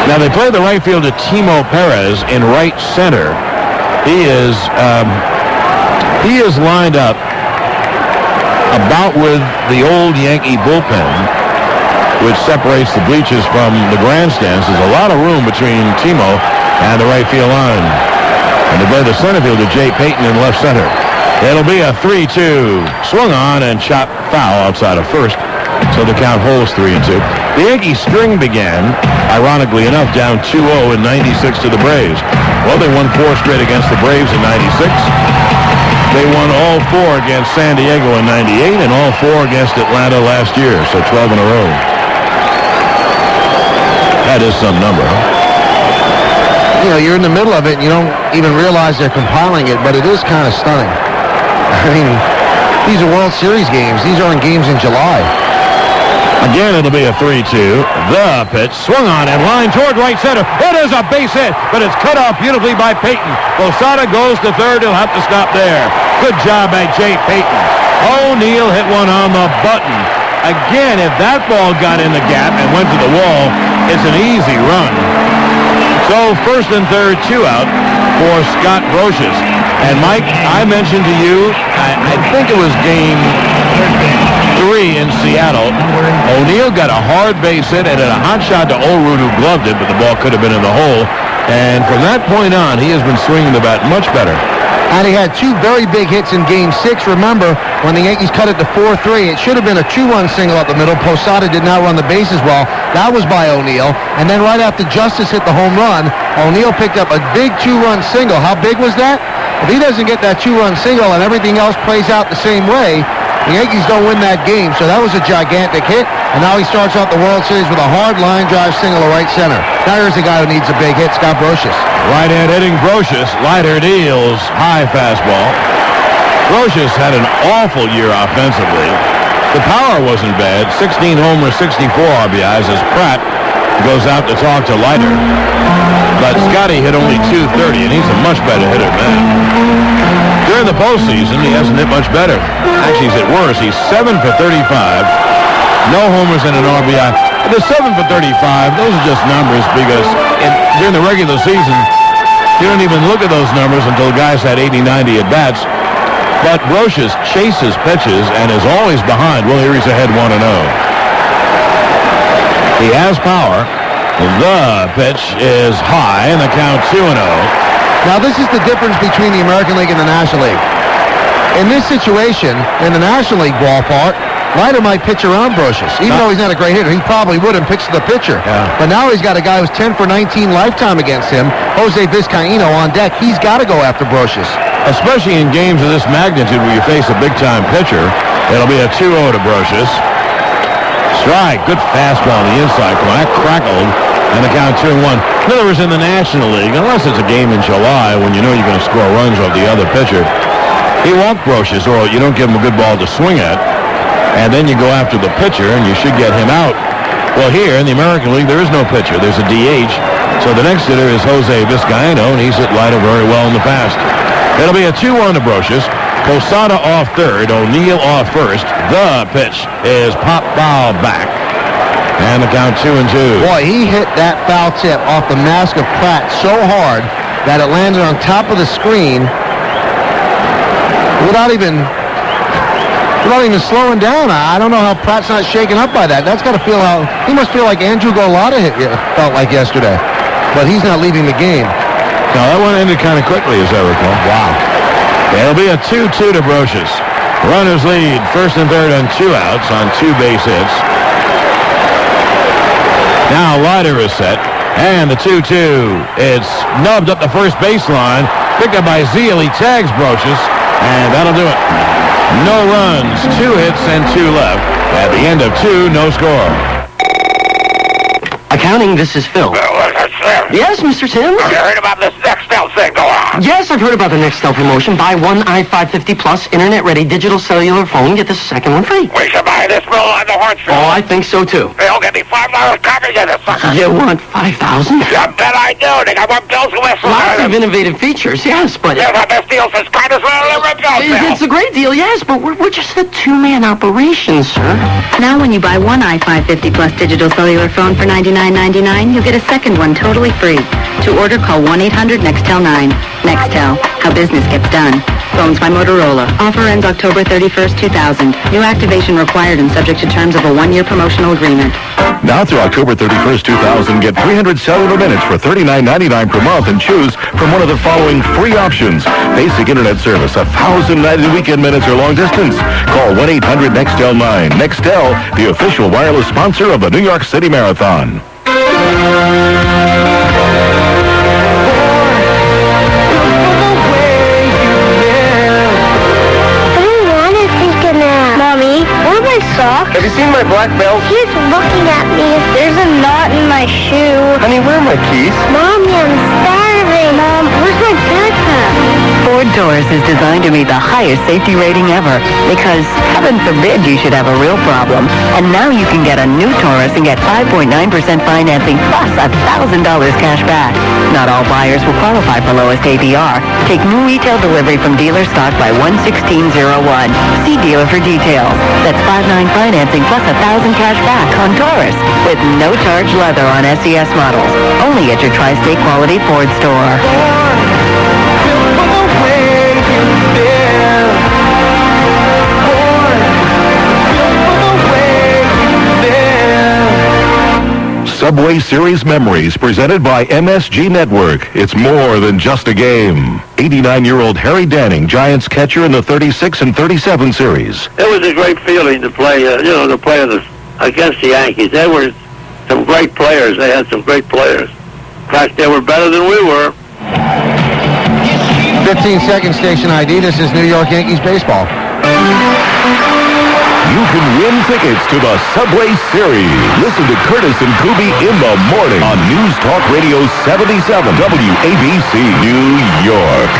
Now they play the right fielder Timo Perez in right center. He is lined up about with the old Yankee bullpen, which separates the bleachers from the grandstands. There's a lot of room between Timo and the right field line. And they play the center fielder Jay Payton in left center. It'll be a 3-2. Swung on and shot foul outside of first. So the count holds 3-2. The Yankees string began, ironically enough, down 2-0 in 96 to the Braves. Well, they won 4 straight against the Braves in 96. They won all 4 against San Diego in 98 and all 4 against Atlanta last year, so 12 in a row. That is some number, huh? You're in the middle of it and you don't even realize they're compiling it, but it is kind of stunning. I mean, these are World Series games. These aren't games in July. Again, it'll be a 3-2. The pitch swung on and lined toward right center. It is a base hit, but it's cut off beautifully by Payton. Posada goes to third. He'll have to stop there. Good job by Jay Payton. O'Neill hit one on the button. Again, if that ball got in the gap and went to the wall, it's an easy run. So first and third, 2 out for Scott Brocious. And Mike, I mentioned to you, I think it was game 3 in Seattle. O'Neill got a hard base hit and had a hot shot to Olerud, who gloved it, but the ball could have been in the hole. And from that point on, he has been swinging the bat much better. And he had 2 very big hits in Game 6. Remember, when the Yankees cut it to 4-3, it should have been a 2-run single up the middle. Posada did not run the bases well. That was by O'Neill. And then right after Justice hit the home run, O'Neill picked up a big 2-run single. How big was that? If he doesn't get that 2-run single and everything else plays out the same way, the Yankees don't win that game. So that was a gigantic hit. And now he starts off the World Series with a hard line drive single to right center. Now here's a guy who needs a big hit, Scott Brocious. Right-hand hitting Brocious. Leiter deals high fastball. Brocious had an awful year offensively. The power wasn't bad. 16 homers, 64 RBIs as Pratt goes out to talk to Leiter. But Scotty hit only .230, and he's a much better hitter than that. During the postseason, he hasn't hit much better. Actually, he's hit worse. He's 7 for 35. No homers and an RBI. The 7 for 35, those are just numbers because during the regular season, you don't even look at those numbers until guys had 80, 90 at-bats. But Brocious chases pitches and is always behind. Well, here he's ahead 1-0. He has power. The pitch is high, and the count 2-0. Now, this is the difference between the American League and the National League. In this situation, in the National League ballpark, Leiter might pitch around Brocious. Even though he's not a great hitter, he probably would and pitch to the pitcher. Yeah. But now he's got a guy who's 10 for 19 lifetime against him, Jose Vizcaíno on deck. He's got to go after Brocious. Especially in games of this magnitude where you face a big-time pitcher. It'll be a 2-0 to Brocious. Strike. Good fastball on the inside corner. That crackled. And the count 2-1. In other words, in the National League, unless it's a game in July when you know you're going to score runs off the other pitcher, he won't Brocious, or you don't give him a good ball to swing at. And then you go after the pitcher, and you should get him out. Well, here in the American League, there is no pitcher. There's a DH. So the next hitter is Jose Vizcaíno, and he's hit Leiter very well in the past. It'll be a 2-1 to Brocious. Posada off third, O'Neill off first. The pitch is pop foul back. And the count 2-2. Boy, he hit that foul tip off the mask of Pratt so hard that it landed on top of the screen without even slowing down. I don't know how Pratt's not shaken up by that. That's got to feel how he must feel like Andrew Golota felt like yesterday. But he's not leaving the game. No, that one ended kind of quickly, as I recall. Wow. It'll be a 2-2 to Brocious. Runners lead first and third on 2 outs on 2 base hits. Now Leiter is set, and the 2-2. It's nubbed up the first baseline. Picked up by Zeal. He tags Brocious, and that'll do it. No runs, 2 hits, and 2 left. At the end of 2, no score. Accounting, this is Phil. Yes, Mr. Sims? Have you heard about this Nextel thing going on? Yes, I've heard about the Nextel promotion. Buy one i550 Plus internet-ready digital cellular phone, get the second one free. We should buy this bill on the horse show. Oh, I think so, too. They'll get me $5 coverage of this sucker. You want $5,000? I bet I do. They got one bells and whistles. Lots of innovative features, yes, but... Yes, our best deal since Carter's Little Red Bill. It's a great deal, yes, but we're just a two-man operation, sir. Now when you buy one i550 Plus digital cellular phone for $99.99, you'll get a second one totally free. To order, call 1-800-NEXTEL-9. Nextel, how business gets done. Phones by Motorola. Offer ends October 31st, 2000. New activation required and subject to terms of a 1-year promotional agreement. Now through October 31st, 2000, get 300 cellular minutes for $39.99 per month and choose from one of the following free options. Basic internet service, 1,090 weekend minutes or long distance. Call 1-800-NEXTEL-9. Nextel, the official wireless sponsor of the New York City Marathon. Socks? Have you seen my black belt? He's looking at me. There's a knot in my shoe. Honey, where are my keys? Mommy, I'm starving. Mom, where's my backpack? Ford Taurus is designed to meet the highest safety rating ever because, heaven forbid, you should have a real problem. And now you can get a new Taurus and get 5.9% financing plus $1,000 cash back. Not all buyers will qualify for lowest APR. Take new retail delivery from dealer stock by 1/16/01. See dealer for details. That's 5.9 financing plus $1,000 cash back on Taurus with no charge leather on SES models. Only at your Tri-State Quality Ford store. Subway Series Memories, presented by MSG Network. It's more than just a game. 89-year-old Harry Danning, Giants catcher in the 36 and 37 series. It was a great feeling to play, against the Yankees. They were some great players. They had some great players. In fact, they were better than we were. 15-second station ID. This is New York Yankees baseball. You can win tickets to the Subway Series. Listen to Curtis and Kuby in the morning on News Talk Radio 77 WABC New York.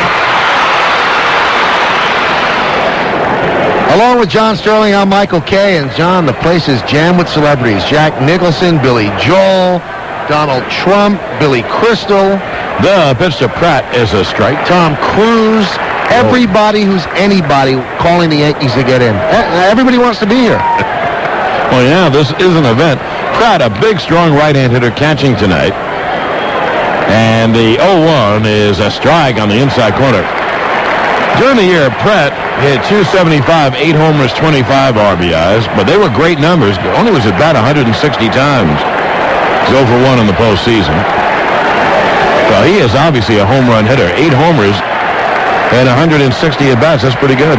Along with John Sterling, I'm Michael Kay. And John, the place is jammed with celebrities. Jack Nicholson, Billy Joel, Donald Trump, Billy Crystal. The pitch to Pratt is a strike. Tom Cruise. Everybody who's anybody calling the Yankees to get in. Everybody wants to be here. Well, yeah, this is an event. Pratt, a big, strong right-hand hitter, catching tonight. And the 0-1 is a strike on the inside corner. During the year, Pratt hit .275, 8 homers, 25 RBIs, but they were great numbers. Only was at bat 160 times. He's 0 for 1 in the postseason. Well, he is obviously a home run hitter. 8 homers and 160 at-bats. That's pretty good.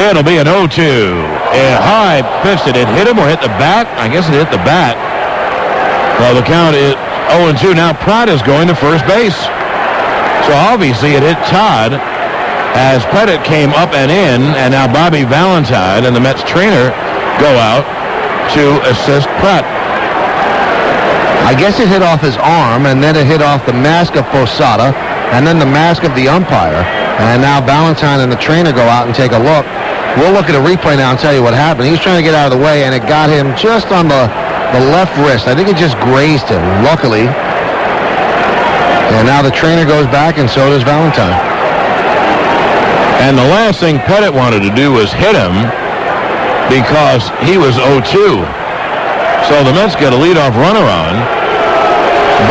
It'll be an 0-2. A high pitch. Did it hit him or hit the bat? I guess it hit the bat. Well, the count is 0-2. Now Pratt is going to first base. So obviously it hit Todd as Pettit came up and in, and now Bobby Valentine and the Mets trainer go out to assist Pratt. I guess it hit off his arm, and then it hit off the mask of Posada, and then the mask of the umpire. And now Valentine and the trainer go out and take a look. We'll look at a replay now and tell you what happened. He was trying to get out of the way, and it got him just on the left wrist. I think it just grazed him, luckily. And now the trainer goes back, and so does Valentine. And the last thing Pettit wanted to do was hit him because he was 0-2. So the Mets get a leadoff runner on.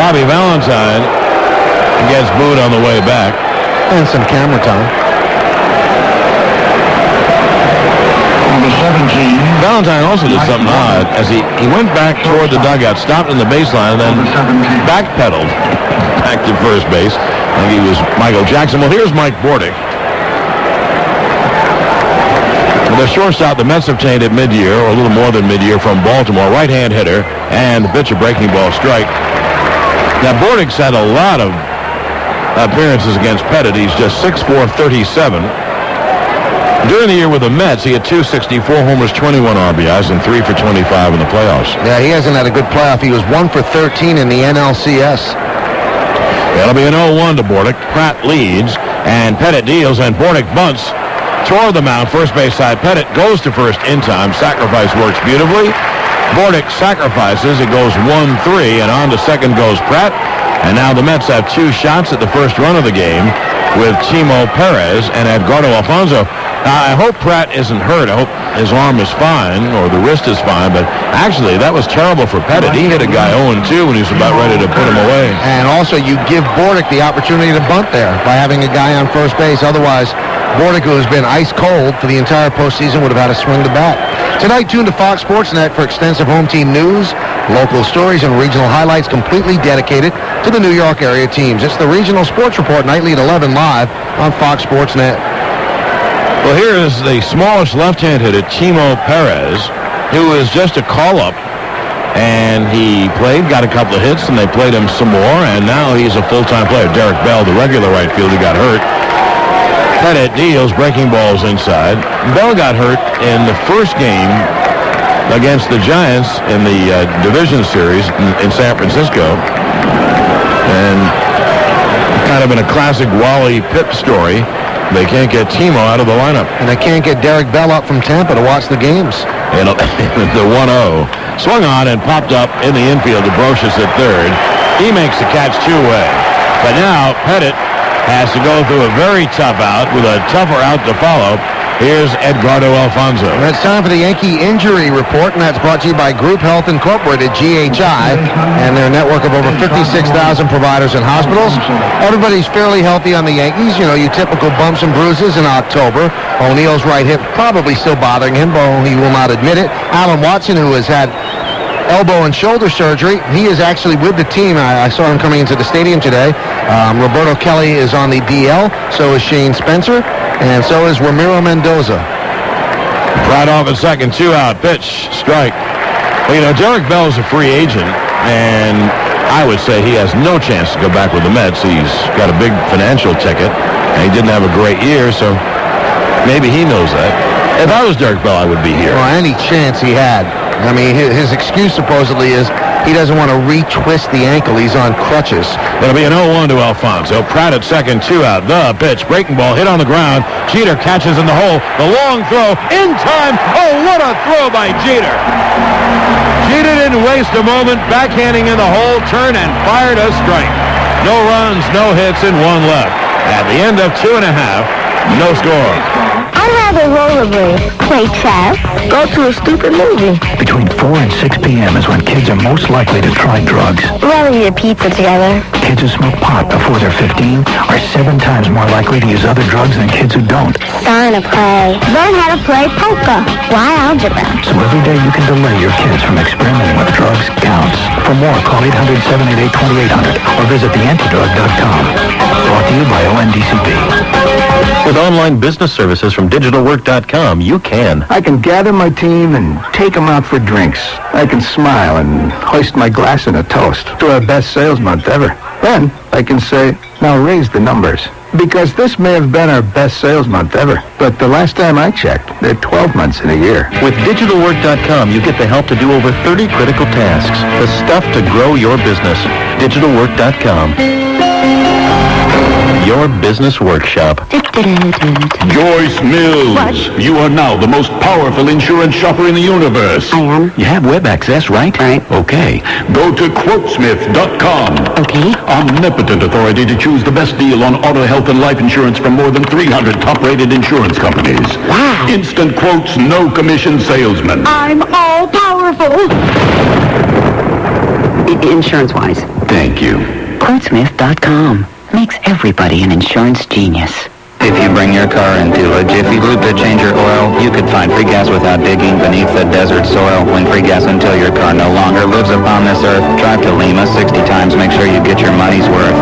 Bobby Valentine gets booed on the way back. And some camera time. Number 17. Valentine also did something odd as he went back toward the dugout, stopped in the baseline, and then backpedaled back to first base. I think he was Michael Jackson. Well, here's Mike Bordick. The shortstop, the Mets obtained at mid-year, or a little more than mid-year, from Baltimore, right-hand hitter, and the pitcher breaking ball strike. Now, Bordick's had a lot of appearances against Pettit. He's just 6'4", 37. During the year with the Mets, he had 264 homers, 21 RBIs, and 3 for 25 in the playoffs. Yeah, he hasn't had a good playoff. He was 1 for 13 in the NLCS. It'll be an 0-1 to Bordick. Pratt leads, and Pettit deals, and Bordick bunts toward the mound. First base side. Pettit goes to first in time. Sacrifice works beautifully. Bordick sacrifices. It goes 1-3, and on to second goes Pratt. And now the Mets have two shots at the first run of the game with Timo Perez and Edgardo Alfonso. Now, I hope Pratt isn't hurt. I hope his arm is fine, or the wrist is fine, but actually, that was terrible for Pettit. He hit a guy 0-2 when he was about ready to put him away. And also, you give Bordick the opportunity to bunt there by having a guy on first base. Otherwise, Bordick, who has been ice cold for the entire postseason, would have had to swing the bat. Tonight, tune to Fox Sports Net for extensive home team news, local stories, and regional highlights completely dedicated to the New York area teams. It's the Regional Sports Report nightly at 11 live on Fox Sports Net. Well, here is the smallest left-hand hitter, Timo Perez, who is just a call-up. And he got a couple of hits, and they played him some more, and now he's a full-time player. Derek Bell, the regular right fielder, got hurt. Pettit deals, breaking balls inside. Bell got hurt in the first game against the Giants in the division series in San Francisco. And kind of in a classic Wally Pipp story, they can't get Timo out of the lineup. And they can't get Derek Bell up from Tampa to watch the games. And the 1-0. Swung on and popped up in the infield to Brocious at third. He makes the catch two-way. But now Pettit has to go through a very tough out with a tougher out to follow. Here's Edgardo Alfonso. And it's time for the Yankee Injury Report, and that's brought to you by Group Health Incorporated, GHI, and their network of over 56,000 providers and hospitals. Everybody's fairly healthy on the Yankees. You know, your typical bumps and bruises in October. O'Neill's right hip probably still bothering him, but he will not admit it. Alan Watson, who has had elbow and shoulder surgery, he is actually with the team. I saw him coming into the stadium today. Roberto Kelly is on the DL, so is Shane Spencer, and so is Ramiro Mendoza. Right off at second, 2 out, pitch, strike. Well, you know, Derek Bell is a free agent, and I would say he has no chance to go back with the Mets. He's got a big financial ticket, and he didn't have a great year, so maybe he knows that. If I was Derek Bell, I would be here. Well, any chance he had. I mean, his excuse supposedly is he doesn't want to retwist the ankle. He's on crutches. It'll be an 0-1 to Alfonso. Pratt at second, 2 out. The pitch, breaking ball, hit on the ground. Jeter catches in the hole. The long throw, in time. Oh, what a throw by Jeter. Jeter didn't waste a moment, backhanding in the hole, turned and fired a strike. No runs, no hits, and 1 left. At the end of 2.5, no score. I'd rather rollerblade, play chess, go to a stupid movie. Between 4 and 6 p.m. is when kids are most likely to try drugs. Rather eat a pizza together. Kids who smoke pot before they're 15 are 7 times more likely to use other drugs than kids who don't. Starting to play. Learn how to play poker. Why algebra? So every day you can delay your kids from experimenting with drugs counts. For more, call 800-788-2800 or visit theantidrug.com. Brought to you by ONDCP. With online business services from digitalwork.com. digitalwork.com, you can. I can gather my team and take them out for drinks. I can smile and hoist my glass in a toast to our best sales month ever. Then I can say, now raise the numbers. Because this may have been our best sales month ever, but the last time I checked, they're 12 months in a year. With digitalwork.com, you get the help to do over 30 critical tasks. The stuff to grow your business. digitalwork.com. Your business workshop. Joyce Mills. What? You are now the most powerful insurance shopper in the universe. I am. You have web access, right? Right. Okay. Go to quotesmith.com. Okay. Omnipotent authority to choose the best deal on auto, health, and life insurance from more than 300 top-rated insurance companies. Wow. Instant quotes, no commission salesman. I'm all powerful. Insurance-wise. Thank you. Quotesmith.com makes everybody an insurance genius. If you bring your car into a Jiffy Lube to change your oil, you could find free gas without digging beneath the desert soil. Win free gas until your car no longer lives upon this earth. Drive to Lima 60 times. Make sure you get your money's worth.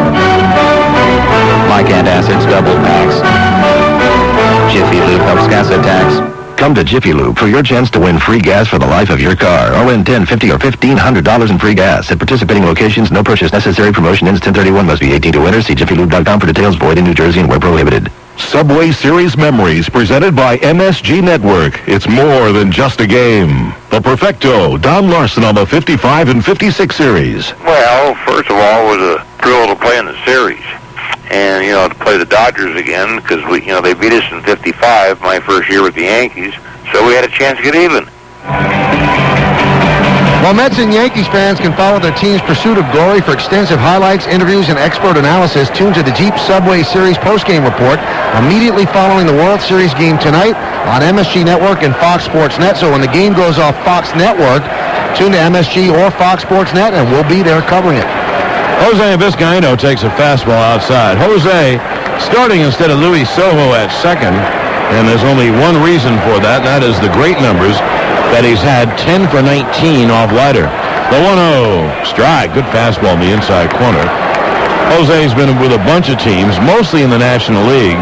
Like antacids, double packs. Jiffy Lube helps gas attacks. Come to Jiffy Lube for your chance to win free gas for the life of your car, or win $10, $50, or $1,500 in free gas. At participating locations, no purchase necessary. Promotion ends 10/31. Must be 18 to enter. See jiffylube.com for details. Void in New Jersey and where prohibited. Subway Series Memories, presented by MSG Network. It's more than just a game. The Perfecto, Don Larson on the 55 and 56 series. Well, first of all, it was a thrill to play in the series. And, to play the Dodgers again, because they beat us in 55, my first year with the Yankees, so we had a chance to get even. While Mets and Yankees fans can follow their team's pursuit of glory for extensive highlights, interviews, and expert analysis, tune to the Jeep Subway Series postgame report immediately following the World Series game tonight on MSG Network and Fox Sports Net. So when the game goes off Fox Network, tune to MSG or Fox Sports Net, and we'll be there covering it. Jose Vizcaíno takes a fastball outside. Jose starting instead of Luis Sojo at second, and there's only one reason for that, and that is the great numbers that he's had, 10 for 19 off Leiter. The 1-0 strike, good fastball in the inside corner. Jose's been with a bunch of teams, mostly in the National League.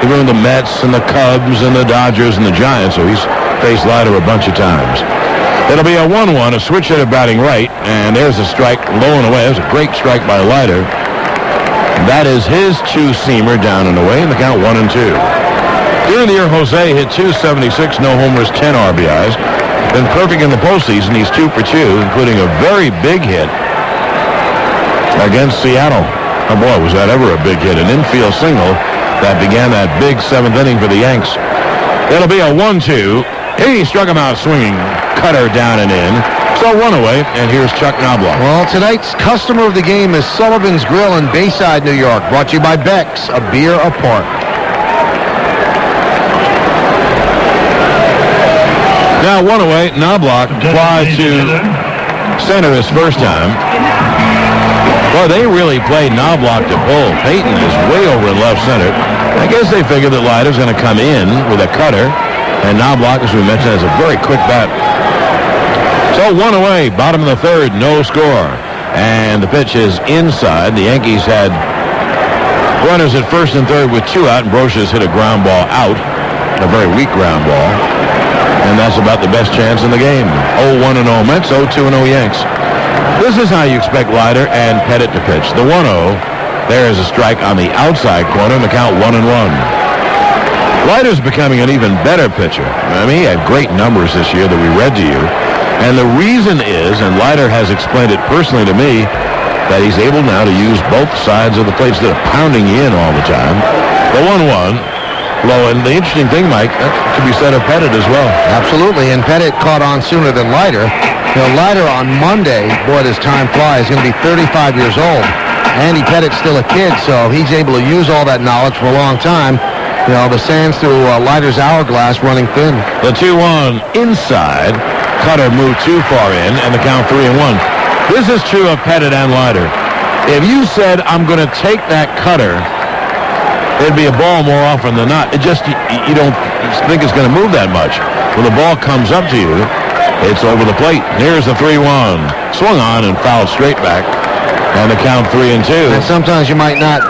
He's been with the Mets and the Cubs and the Dodgers and the Giants, so he's faced Leiter a bunch of times. It'll be a 1-1, a switch hitter batting right, and there's a strike low and away. There's a great strike by Leiter. That is his two-seamer down and away, and the count 1-2. During the year, Jose hit 276, no homers, 10 RBIs. Been perfect in the postseason. He's 2 for 2, including a very big hit against Seattle. Oh boy, was that ever a big hit. An infield single that began that big 7th inning for the Yanks. It'll be a 1-2. He struck him out swinging. Cutter down and in. So 1 away, and here's Chuck Knobloch. Well, tonight's customer of the game is Sullivan's Grill in Bayside, New York. Brought to you by Beck's, a beer apart. Now 1 away, Knobloch applied to center his first time. Boy, they really played Knobloch to pull. Payton is way over in left center. I guess they figured that Leiter's going to come in with a cutter. And Knobloch, as we mentioned, has a very quick bat. So 1 away, bottom of the third, no score. And the pitch is inside. The Yankees had runners at first and third with 2 out, and Brocious hit a ground ball out, a very weak ground ball. And that's about the best chance in the game. 0-1-0 Mets, 0-2-0 Yanks. This is how you expect Leiter and Pettit to pitch. The 1-0, there is a strike on the outside corner, and the count 1-1. Leiter's becoming an even better pitcher. I mean, he had great numbers this year that we read to you. And the reason is, and Leiter has explained it personally to me, that he's able now to use both sides of the plate instead of pounding you in all the time. The 1-1, low. And the interesting thing, Mike, that could be said of Pettit as well. Absolutely, and Pettit caught on sooner than Leiter. Leiter on Monday, boy, this time flies, is going to be 35 years old. Andy Pettit's still a kid, so he's able to use all that knowledge for a long time. The sands through Leiter's hourglass running thin. The 2-1 inside. Cutter moved too far in, and the count 3-1. This is true of Pettit and Leiter. If you said, I'm going to take that cutter, it'd be a ball more often than not. It just, you don't think it's going to move that much. When the ball comes up to you, it's over the plate. Here's the 3-1. Swung on and fouled straight back. And the count 3-2. And sometimes you might not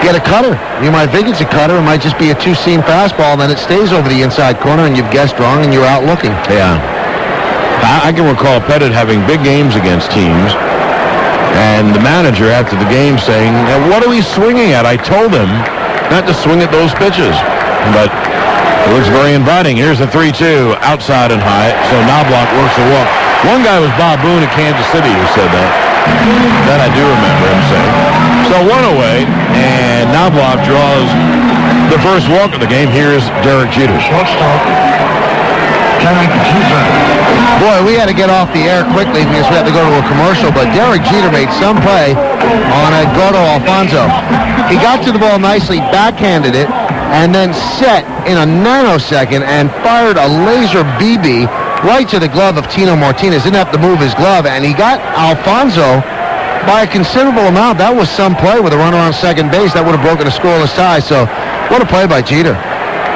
get a cutter. You might think it's a cutter. It might just be a two-seam fastball, and then it stays over the inside corner, and you've guessed wrong, and you're out looking. Yeah. I can recall Pettit having big games against teams, and the manager after the game saying, what are we swinging at? I told him not to swing at those pitches. But it looks very inviting. Here's the 3-2, outside and high, so Knobloch works a walk. One guy was Bob Boone in Kansas City who said that. That I do remember him saying. So one away, and Knobloch draws the first walk of the game. Here's Derek Jeter. Boy, we had to get off the air quickly because we had to go to a commercial, but Derek Jeter made some play on Eduardo Alfonso. He got to the ball nicely, backhanded it, and then set in a nanosecond and fired a laser BB right to the glove of Tino Martinez. Didn't have to move his glove, and he got Alfonso by a considerable amount. That was some play with a runner on second base. That would have broken a scoreless tie, so what a play by Jeter.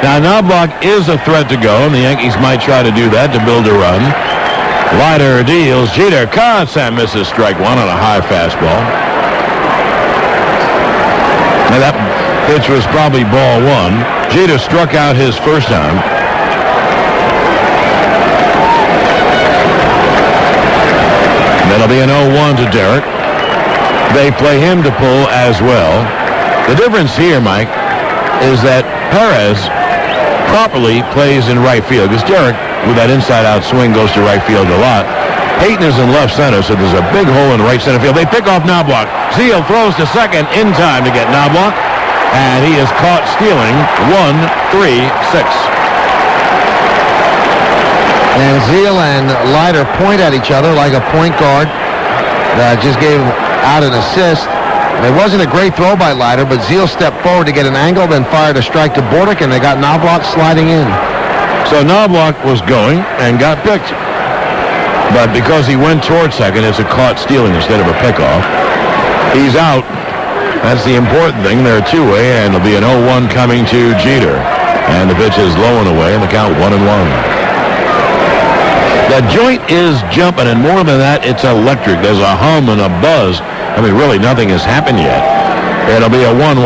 Now, Knobloch is a threat to go, and the Yankees might try to do that to build a run. Leiter deals. Jeter cuts and misses strike one on a high fastball. Now, that pitch was probably ball one. Jeter struck out his first time. That'll be an 0-1 to Derek. They play him to pull as well. The difference here, Mike, is that Perez properly plays in right field, because Derek, with that inside-out swing, goes to right field a lot. Peyton is in left center, so there's a big hole in right center field. They pick off Knobloch. Zeal throws to second in time to get Knobloch, and he is caught stealing. 1-3-6. And Zeal and Leiter point at each other like a point guard that just gave out an assist. It wasn't a great throw by Leiter, but Zeal stepped forward to get an angle, then fired a strike to Bordick, and they got Knobloch sliding in. So Knobloch was going and got picked. But because he went toward second, it's a caught stealing instead of a pickoff. He's out. That's the important thing. They're two-way, and it'll be an 0-1 coming to Jeter. And the pitch is low and away, and the count 1-1. The joint is jumping, and more than that, it's electric. There's a hum and a buzz. I mean, really, nothing has happened yet. It'll be a 1-1.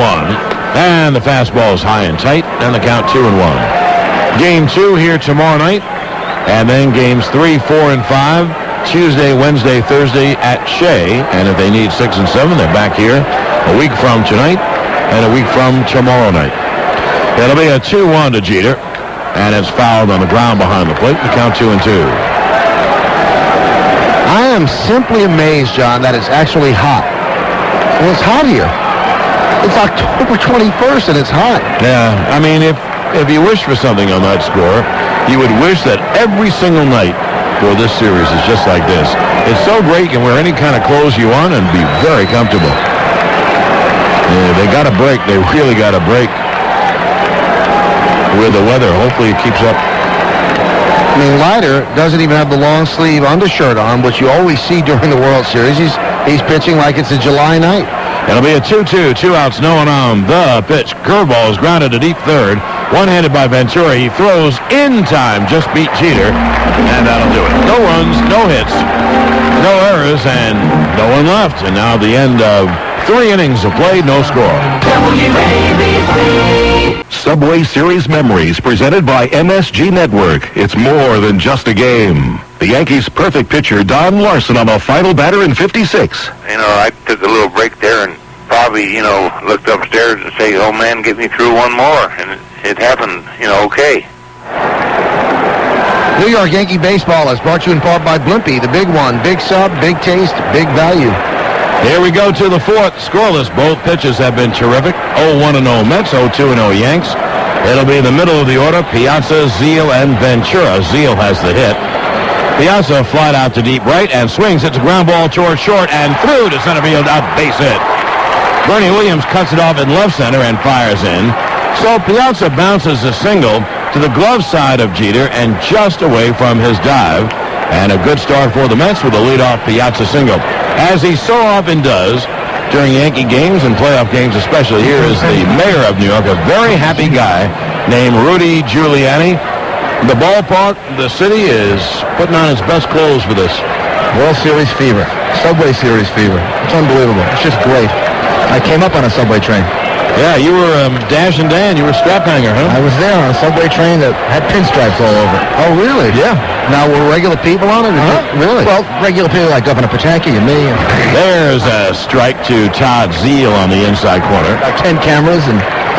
And the fastball is high and tight, and the count 2-1. Game 2 here tomorrow night, and then games 3, 4, and 5, Tuesday, Wednesday, Thursday at Shea. And if they need 6 and 7, they're back here a week from tonight and a week from tomorrow night. It'll be a 2-1 to Jeter, and it's fouled on the ground behind the plate. The count 2-2. I am simply amazed, John, that it's actually hot. Well, it's hot here. It's October 21st, and it's hot. Yeah, I mean, if you wish for something on that score, you would wish that every single night for this series is just like this. It's so great, you can wear any kind of clothes you want and be very comfortable. Yeah, they got a break. They really got a break with the weather. Hopefully it keeps up. I mean, Leiter doesn't even have the long sleeve undershirt on, which you always see during the World Series. He's pitching like it's a July night. It'll be a 2-2, 2 outs, no one on. The pitch. Curveball is grounded to deep third. One-handed by Ventura. He throws in time, just beat Jeter, and that'll do it. No runs, no hits, no errors, and no one left. And now the end of 3 innings of play, no score. WABC. Subway Series memories presented by MSG Network. It's more than just a game. The Yankees' perfect pitcher, Don Larson, on the final batter in 56. You know, I took a little break there and probably, looked upstairs and say, oh man, get me through one more. And it happened, okay. New York Yankee Baseball is brought to you in part by Blimpie, the big one. Big sub, big taste, big value. Here we go to the 4th. Scoreless. Both pitches have been terrific. 0-1-0 Mets, 0-2-0 Yanks. It'll be in the middle of the order. Piazza, Zeal, and Ventura. Zeal has the hit. Piazza flied out to deep right and swings. It's a ground ball toward short and through to center field. A base hit. Bernie Williams cuts it off in left center and fires in. So Piazza bounces a single to the glove side of Jeter and just away from his dive. And a good start for the Mets with a leadoff Piazza single. As he so often does during Yankee games and playoff games especially, here is the mayor of New York, a very happy guy named Rudy Giuliani. The ballpark, the city, is putting on its best clothes for this. World Series fever. Subway Series fever. It's unbelievable. It's just great. I came up on a subway train. Yeah, you were Dash and Dan. You were strap hanger, huh? I was there on a subway train that had pinstripes all over it. Oh, really? Yeah. Now, were regular people on it? Really? Well, regular people like Governor Pataki and me. There's a strike to Todd Zeal on the inside corner. About 10 cameras,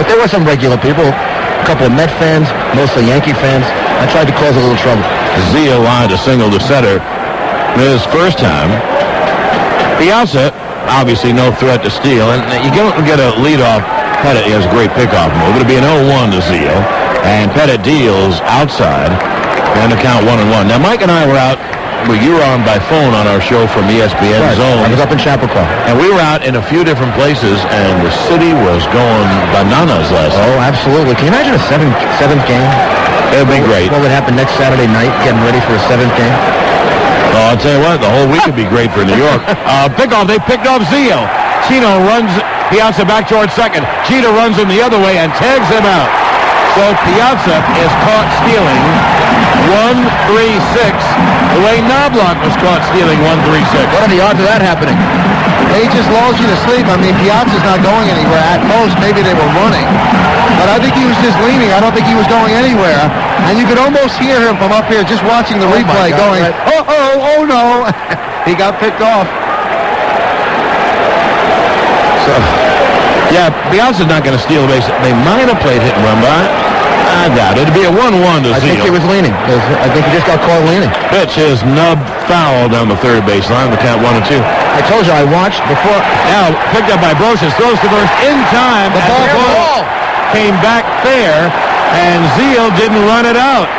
but there were some regular people. A couple of Met fans, mostly Yankee fans. I tried to cause a little trouble. Zeal lined a single to center his first time. The outset, obviously no threat to steal, and you don't get a leadoff. Pettit has a great pickoff move. It'll be an 0-1 to Zeal, and Pettit deals outside, and the count 1-1. Now, Mike and I were out. Well, you were on by phone on our show from ESPN Zone. I was up in Chappaqua. And we were out in a few different places, and the city was going bananas last night. Oh, absolutely. Can you imagine a seventh game? It would be great. What would happen next Saturday night, getting ready for a 7th game? Oh, I'll tell you what, the whole week would be great for New York. Pickoff, they picked off Zeal. Chino runs Piazza back towards second. Jeter runs him the other way and tags him out. So Piazza is caught stealing 1-3-6. The way Knobloch was caught stealing 1-3-6. What are the odds of that happening? They just lulls you to sleep. I mean, Piazza's not going anywhere. At most, maybe they were running. But I think he was just leaning. I don't think he was going anywhere. And you could almost hear him from up here just watching the replay going, oh no. He got picked off. So, yeah, Piazza's not going to steal a base. They might have played hit and run, but I doubt it. It'd be a 1-1 to Zeal. I think he was leaning. I think he just got caught leaning. Pitch is nub foul down the third baseline. The count 1-2. I told you I watched before. Now picked up by Brocious. Throws to first in time. The ball came back fair, and Zeal didn't run it out.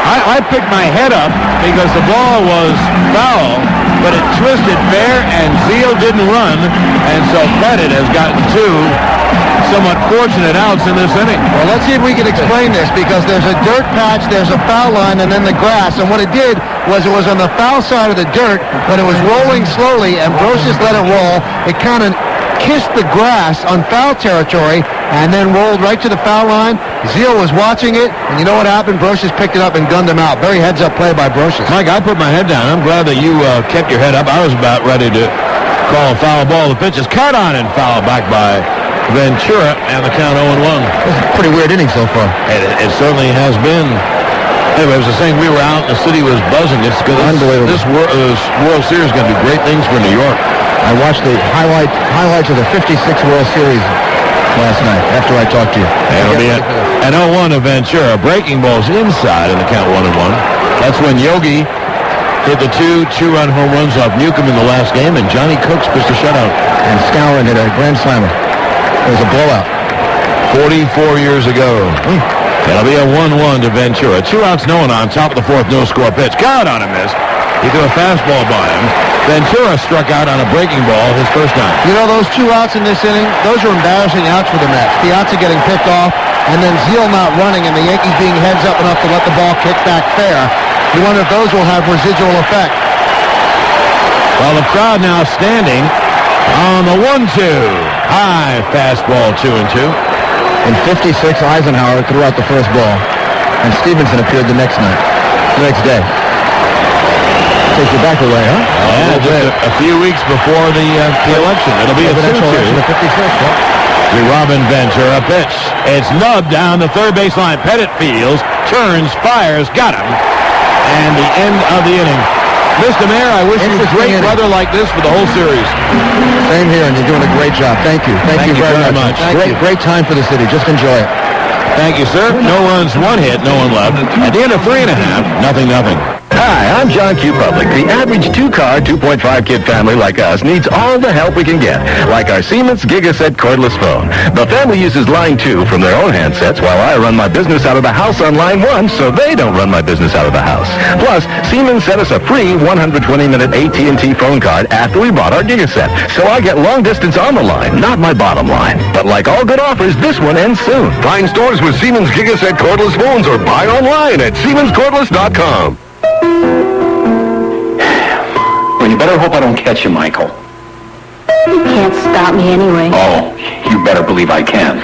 I picked my head up because the ball was foul, but it twisted fair, and Zeal didn't run, and so Pettit has gotten 2 somewhat fortunate outs in this inning. Well, let's see if we can explain this, because there's a dirt patch, there's a foul line, and then the grass, and what it did was it was on the foul side of the dirt, but it was rolling slowly, and Brocious let it roll. It kind of kissed the grass on foul territory, and then rolled right to the foul line. Zeal was watching it, and you know what happened? Brocious picked it up and gunned him out. Very heads-up play by Brocious. Mike, I put my head down. I'm glad that you kept your head up. I was about ready to call a foul ball. The pitch is cut on and foul back by Ventura, and the count 0-1. This is a pretty weird inning so far. It certainly has been. Anyway, I was just saying, we were out, and the city was buzzing. It's good. Unbelievable. This World Series is going to do great things for New York. I watched the highlights of the 56 World Series last night after I talked to you. It'll be an 0-1 to Ventura. Breaking balls inside in the count 1-1. That's when Yogi hit the 2 2-run home runs off Newcomb in the last game, and Johnny Cooks pitched a shutout. And Skowron hit a grand slammer. It was a blowout. 44 years ago. It'll be a 1-1 to Ventura. 2 outs, no one on. Top of the 4th, no score pitch. Got on a miss. He threw a fastball by him. Ventura struck out on a breaking ball his first time. You know, those 2 outs in this inning, those are embarrassing outs for the Mets. Piazza getting picked off, and then Zeal not running, and the Yankees being heads up enough to let the ball kick back fair. You wonder if those will have residual effect. Well, the crowd now standing on the 1-2. High fastball, 2-2. In 56, Eisenhower threw out the first ball, and Stevenson appeared the next day. Takes you back away, huh? Yeah, just a few weeks before the election. It'll be a 2-2. To Robin Ventura pitch. It's nubbed down the third baseline. Pettit fields, turns, fires, got him. And the end of the inning. Mr. Mayor, I wish you great weather like this for the whole series. Same here, and you're doing a great job. Thank you. Thank you very much. Great time for the city. Just enjoy it. Thank you, sir. No runs, 1 hit, no one left. At the end of 3 1/2, 0-0. Hi, I'm John Q. Public. The average 2-car, 2.5-kid family like us needs all the help we can get, like our Siemens Gigaset cordless phone. The family uses line 2 from their own handsets while I run my business out of the house on line 1, so they don't run my business out of the house. Plus, Siemens sent us a free 120-minute AT&T phone card after we bought our Gigaset, so I get long distance on the line, not my bottom line. But like all good offers, this one ends soon. Find stores with Siemens Gigaset cordless phones or buy online at SiemensCordless.com. Well, you better hope I don't catch you, Michael. You can't stop me anyway. Oh, you better believe I can.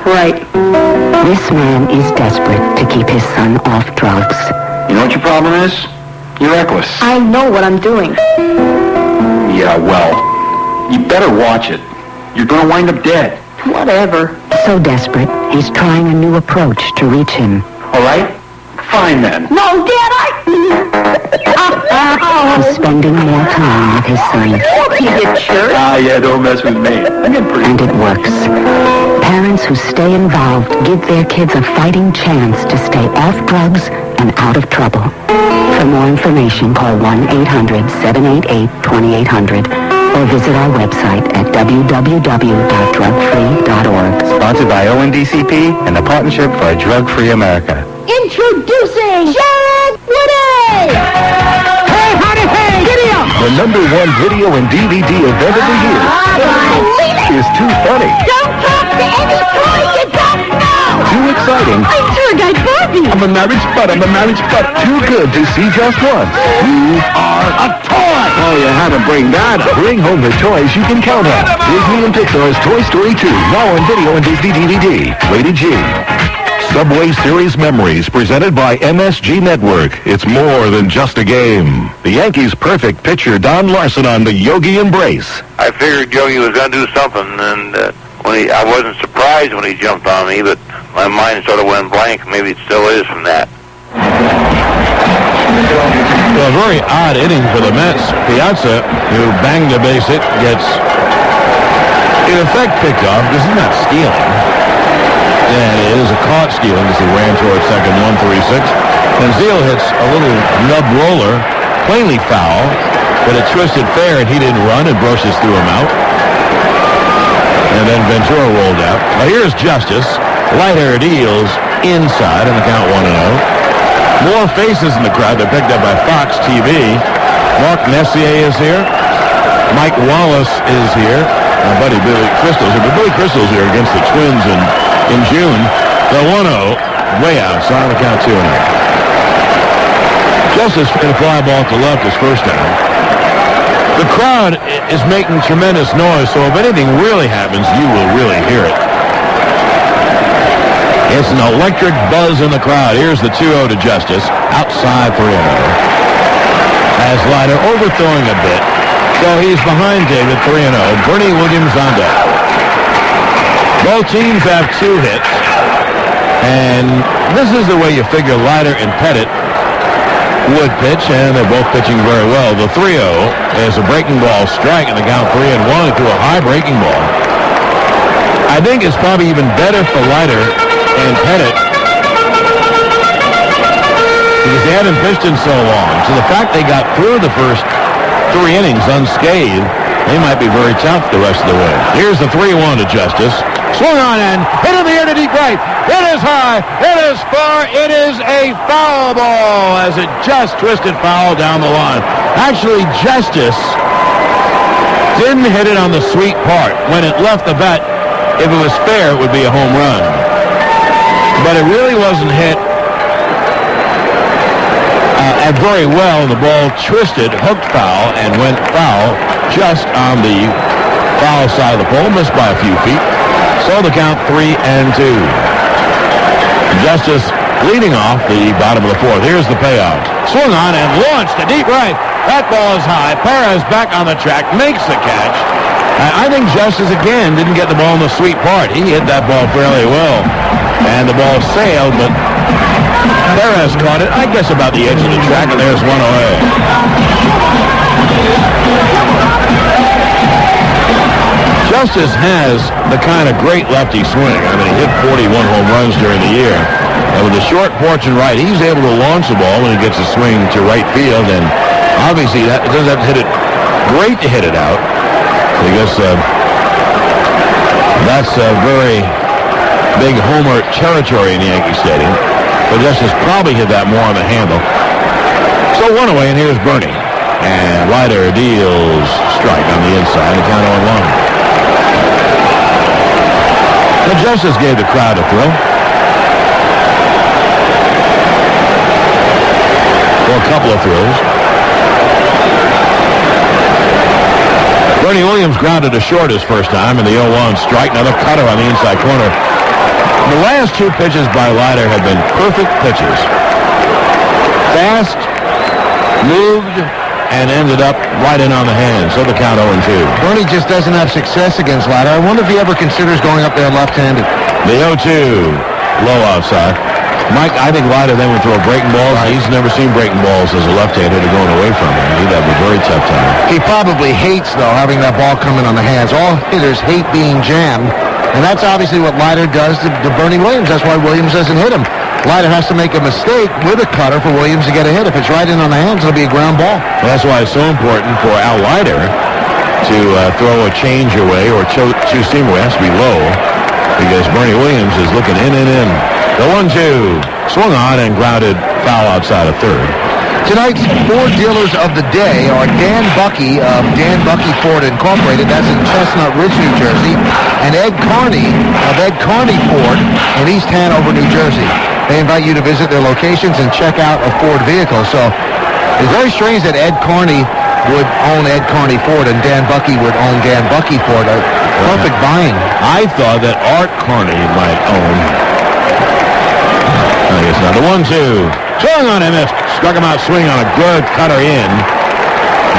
Right. This man is desperate to keep his son off drugs. You know what your problem is? You're reckless. I know what I'm doing. Yeah, well, you better watch it. You're going to wind up dead. Whatever. So desperate, he's trying a new approach to reach him. All right? Fine, then. No, Dad, He's spending more time with his son. You get sure? Yeah, don't mess with me. I get pretty... And it works. Parents who stay involved give their kids a fighting chance to stay off drugs and out of trouble. For more information, call 1-800-788-2800 or visit our website at www.drugfree.org. Sponsored by ONDCP and the Partnership for a Drug-Free America. Introducing Sharon Woody! Hey, howdy, hey, giddy up! The #1 video and DVD event of the year is too funny, Don't talk to any toy you don't know! too exciting, I'm tour guide Barbie! I'm a marriage butt, too good to see just once. You are a toy! Oh, you had to bring that up. Bring home the toys you can count on. Disney and Pixar's Toy Story 2, now on video and Disney DVD. Rated G. Subway Series Memories, presented by MSG Network. It's more than just a game. The Yankees' perfect pitcher, Don Larson, on the Yogi Embrace. I figured Yogi was going to do something, and I wasn't surprised when he jumped on me, but my mind sort of went blank. Maybe it still is from that. Well, a very odd inning for the Mets. Piazza, who banged a base hit, gets, in effect, picked off because he's not stealing. And it is a caught stealing as he ran towards second, 1-3-6. And Zeal hits a little nub roller, plainly foul, but it twisted fair, and he didn't run, and Brocious threw him out. And then Ventura rolled out. Now here's Justice. Leiter deals inside on the count 1-0. More faces in the crowd. They're picked up by Fox TV. Mark Messier is here. Mike Wallace is here. My buddy Billy Crystal's here. But Billy Crystal's here against the Twins in June. The 1-0 way outside on the count 2-0. Justice hit a fly ball to left his first time. The crowd is making tremendous noise, so if anything really happens, you will really hear it. It's an electric buzz in the crowd. Here's the 2-0 to Justice. Outside 3-0. As Leiter overthrowing a bit. So he's behind David 3-0. Bernie Williams on deck. Both teams have 2 hits. And this is the way you figure Leiter and Pettit would pitch, and they're both pitching very well. The 3-0 is a breaking ball strike in the count 3-1 to a high breaking ball. I think it's probably even better for Leiter and Pettit because they hadn't pitched in so long. So the fact they got through the first 3 innings unscathed, they might be very tough the rest of the way. Here's the 3-1 to Justice. Swung on and hit in the air to deep right. It is high. It is far. It is a foul ball as it just twisted foul down the line. Actually, Justice didn't hit it on the sweet part. When it left the bat, if it was fair, it would be a home run. But it really wasn't hit very well. The ball twisted, hooked foul, and went foul just on the foul side of the pole, missed by a few feet. So the count 3-2. Justice leading off the bottom of the 4th. Here's the payoff. Swung on and launched to deep right. That ball is high. Perez back on the track, makes the catch. I think Justice again didn't get the ball in the sweet part. He hit that ball fairly well. And the ball sailed, but Perez caught it, I guess, about the edge of the track, and there's one away. Justice has the kind of great lefty swing. I mean, he hit 41 home runs during the year. And with a short porch and right, he's able to launch the ball when he gets a swing to right field. And obviously, that doesn't have to hit it great to hit it out. I guess that's a very big homer territory in Yankee Stadium. But Justice probably hit that more on the handle. So 1 away, and here's Bernie. And Leiter deals strike on the inside, the count 0-1. The Justice gave the crowd a thrill. Or a couple of thrills. Bernie Williams grounded to short his first time in the 0-1 strike. Another cutter on the inside corner. The last 2 pitches by Leiter have been perfect pitches. Fast, moved, and ended up right in on the hand. So the count 0-2. Bernie just doesn't have success against Leiter. I wonder if he ever considers going up there left-handed. The 0-2. Low outside. Mike, I think Leiter then would throw breaking balls. Right. He's never seen breaking balls as a left-hander to going away from him. He'd have a very tough time. He probably hates, though, having that ball come in on the hands. All hitters hate being jammed, and that's obviously what Leiter does to Bernie Williams. That's why Williams doesn't hit him. Leiter has to make a mistake with a cutter for Williams to get a hit. If it's right in on the hands, it'll be a ground ball. Well, that's why it's so important for Al Leiter to throw a change away or two-seam away. It has to be low because Bernie Williams is looking in and in. The 1-2. Swung on and grounded foul outside of third. Tonight's four dealers of the day are Dan Bucky of Dan Bucky Ford Incorporated. That's in Chestnut Ridge, New Jersey. And Ed Carney of Ed Carney Ford in East Hanover, New Jersey. They invite you to visit their locations and check out a Ford vehicle. So it's very strange that Ed Carney would own Ed Carney Ford and Dan Bucky would own Dan Bucky Ford. Perfect buying. I thought that Art Carney might own. I guess not. The 1-2. Swung on him. Struck him out swing on a good cutter in.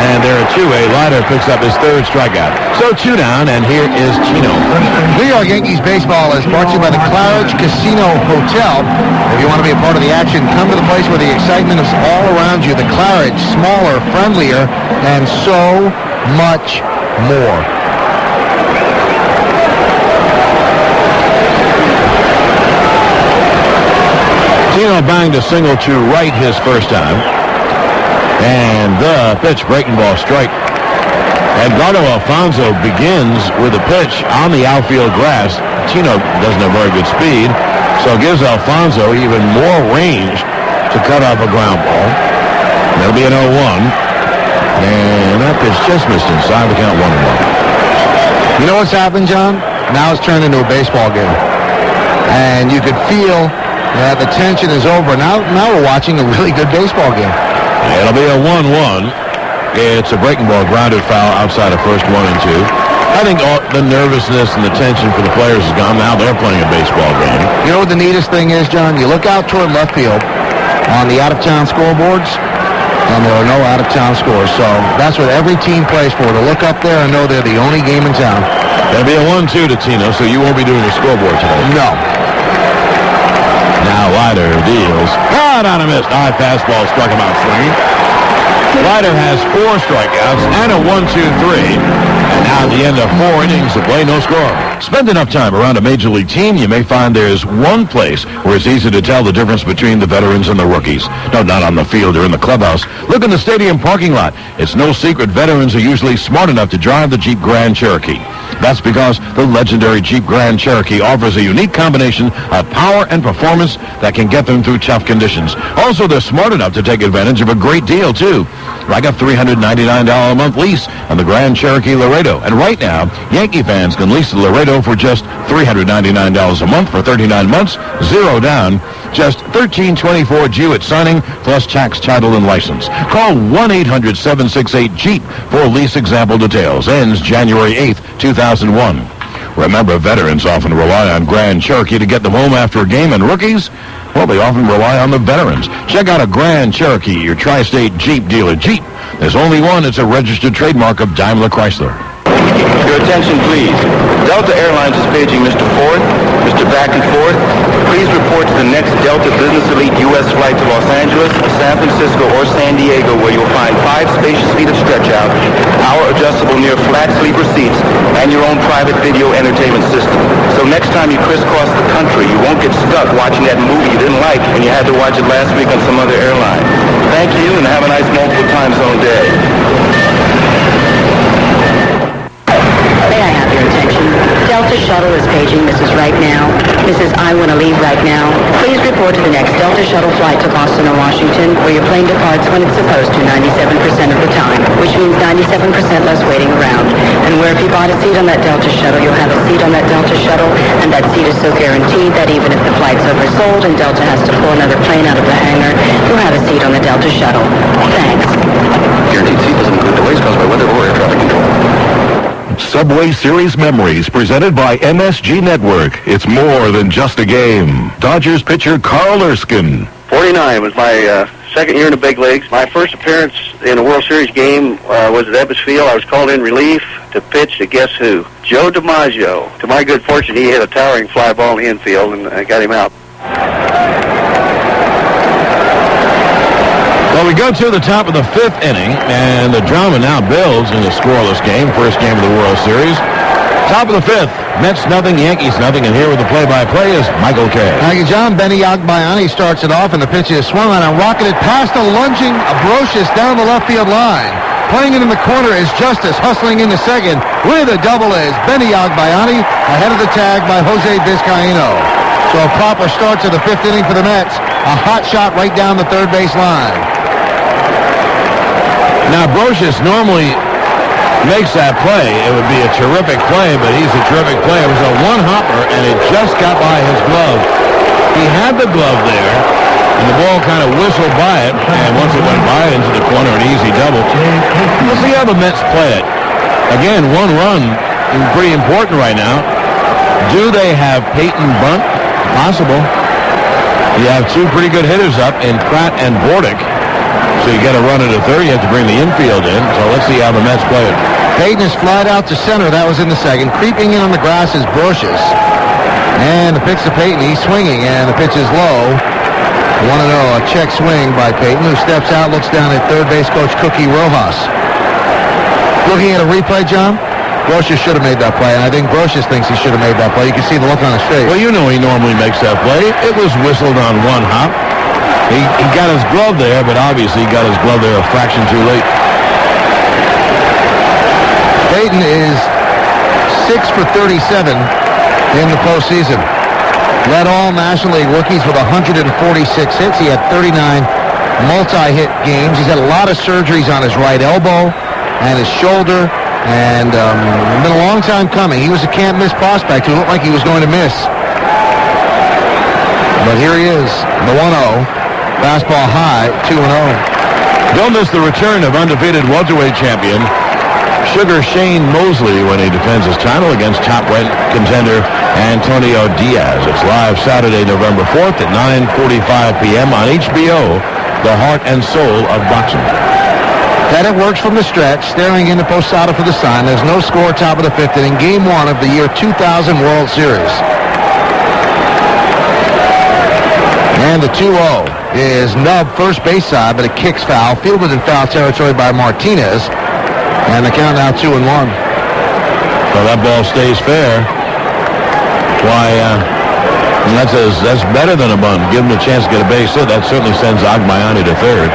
And there are 2-A. Leiter picks up his third strikeout. So 2 down, and here is Chino. New York Yankees baseball is brought to you by the Claridge Casino Hotel. If you want to be a part of the action, come to the place where the excitement is all around you. The Claridge, smaller, friendlier, and so much more. Tino banged a single to right his first time. And the pitch, breaking ball strike. Edgardo Alfonso begins with a pitch on the outfield grass. Tino doesn't have very good speed, so it gives Alfonso even more range to cut off a ground ball. That'll be an 0-1. And that pitch just missed inside the count 1-1. You know what's happened, John? Now it's turned into a baseball game. And you could feel the tension is over. Now we're watching a really good baseball game. It'll be a 1-1. It's a breaking ball, grounded foul outside of first 1 and 2. I think all the nervousness and the tension for the players is gone. Now they're playing a baseball game. You know what the neatest thing is, John? You look out toward left field on the out-of-town scoreboards, and there are no out-of-town scores. So that's what every team plays for, to look up there and know they're the only game in town. It'll be a 1-2 to Tino, so you won't be doing a scoreboard today. No. Now Leiter deals. Hard on a missed. High fastball struck him out swinging. Leiter has 4 strikeouts and a 1-2-3. And now at the end of 4 innings of play, no score. Spend enough time around a major league team, you may find there's one place where it's easy to tell the difference between the veterans and the rookies. No, not on the field or in the clubhouse. Look in the stadium parking lot. It's no secret veterans are usually smart enough to drive the Jeep Grand Cherokee. That's because the legendary Jeep Grand Cherokee offers a unique combination of power and performance that can get them through tough conditions. Also, they're smart enough to take advantage of a great deal, too. Like a $399 a month lease on the Grand Cherokee Laredo. And right now, Yankee fans can lease the Laredo for just $399 a month for 39 months, 0 down. Just $13.24 due at signing, plus tax, title, and license. Call 1-800-768-JEEP for lease example details. Ends January 8th, 2001. Remember, veterans often rely on Grand Cherokee to get them home after a game, and rookies, well, they often rely on the veterans. Check out a Grand Cherokee, your tri-state Jeep dealer. Jeep, there's only one. It's a registered trademark of Daimler Chrysler. Your attention, please. Delta Airlines is paging Mr. Ford. Mr. Back and Forth, please report to the next Delta Business Elite U.S. flight to Los Angeles, San Francisco, or San Diego, where you'll find 5 spacious feet of stretch-out, power adjustable near flat sleeper seats, and your own private video entertainment system. So next time you crisscross the country, you won't get stuck watching that movie you didn't like when you had to watch it last week on some other airline. Thank you, and have a nice multiple time zone day. May I have your attention? Delta Shuttle is paging Mrs. Right Now. Mrs. I want to leave right now. Please report to the next Delta Shuttle flight to Boston or Washington, where your plane departs when it's supposed to 97% of the time, which means 97% less waiting around. And where if you bought a seat on that Delta Shuttle, you'll have a seat on that Delta Shuttle, and that seat is so guaranteed that even if the flight's oversold and Delta has to pull another plane out of the hangar, you'll have a seat on the Delta Shuttle. Thanks. Guaranteed seat doesn't include delays caused by weather or air traffic control. Subway Series Memories, presented by MSG Network. It's more than just a game. Dodgers pitcher Carl Erskine. 49 was my second year in the big leagues. My first appearance in a World Series game was at Ebbets Field. I was called in relief to pitch to guess who? Joe DiMaggio. To my good fortune, he hit a towering fly ball in the infield, and I got him out. Well, we go to the top of the 5th inning, and the drama now builds in the scoreless game, first game of the World Series. Top of the 5th, Mets nothing, Yankees nothing, and here with the play-by-play is Michael Kay. Thank you, John. Benny Agbayani starts it off, and the pitch is swung on and rocketed past a lunging Brocious down the left field line. Playing it in the corner is Justice, hustling in the second with a double is Benny Agbayani, ahead of the tag by Jose Vizcaíno. So a proper start to the 5th inning for the Mets. A hot shot right down the third base line. Now, Brocious normally makes that play. It would be a terrific play, but he's a terrific player. It was a one-hopper, and it just got by his glove. He had the glove there, and the ball kind of whistled by it, and once it went by into the corner, an easy double. We'll see how the Mets play it. Again, one run is pretty important right now. Do they have Peyton bunt? Possible. You have two pretty good hitters up in Pratt and Bordick. So you got to run it at third. You have to bring the infield in. So let's see how the Mets play it. Peyton is flied out to center. That was in the second. Creeping in on the grass is Brocious. And the pitch to Peyton. He's swinging, and the pitch is low. 1-0, a check swing by Peyton, who steps out, looks down at third base coach Cookie Rojas. Looking at a replay, John, Brocious should have made that play, and I think Brocious thinks he should have made that play. You can see the look on his face. Well, you know he normally makes that play. It was whistled on one hop. He got his glove there, but obviously he got his glove there a fraction too late. Peyton is 6 for 37 in the postseason. Led all National League rookies with 146 hits. He had 39 multi-hit games. He's had a lot of surgeries on his right elbow and his shoulder, and been a long time coming. He was a can't-miss prospect who looked like he was going to miss. But here he is, the 1-0. Fastball high, 2-0. Don't miss the return of undefeated welterweight champion Sugar Shane Mosley when he defends his title against top-ranked contender Antonio Diaz. It's live Saturday, November 4th at 9:45 p.m. on HBO, the heart and soul of boxing. Pettit works from the stretch, staring into Posada for the sign. There's no score, top of the 5th inning, Game 1 of the year 2000 World Series. And the 2-0 is Nubb first base side, but it kicks foul, fielded in foul territory by Martinez. And the count now 2-1. Well, that ball stays fair. Why, that's better than a bunt. Give him a chance to get a base hit. That certainly sends Agbayani to third.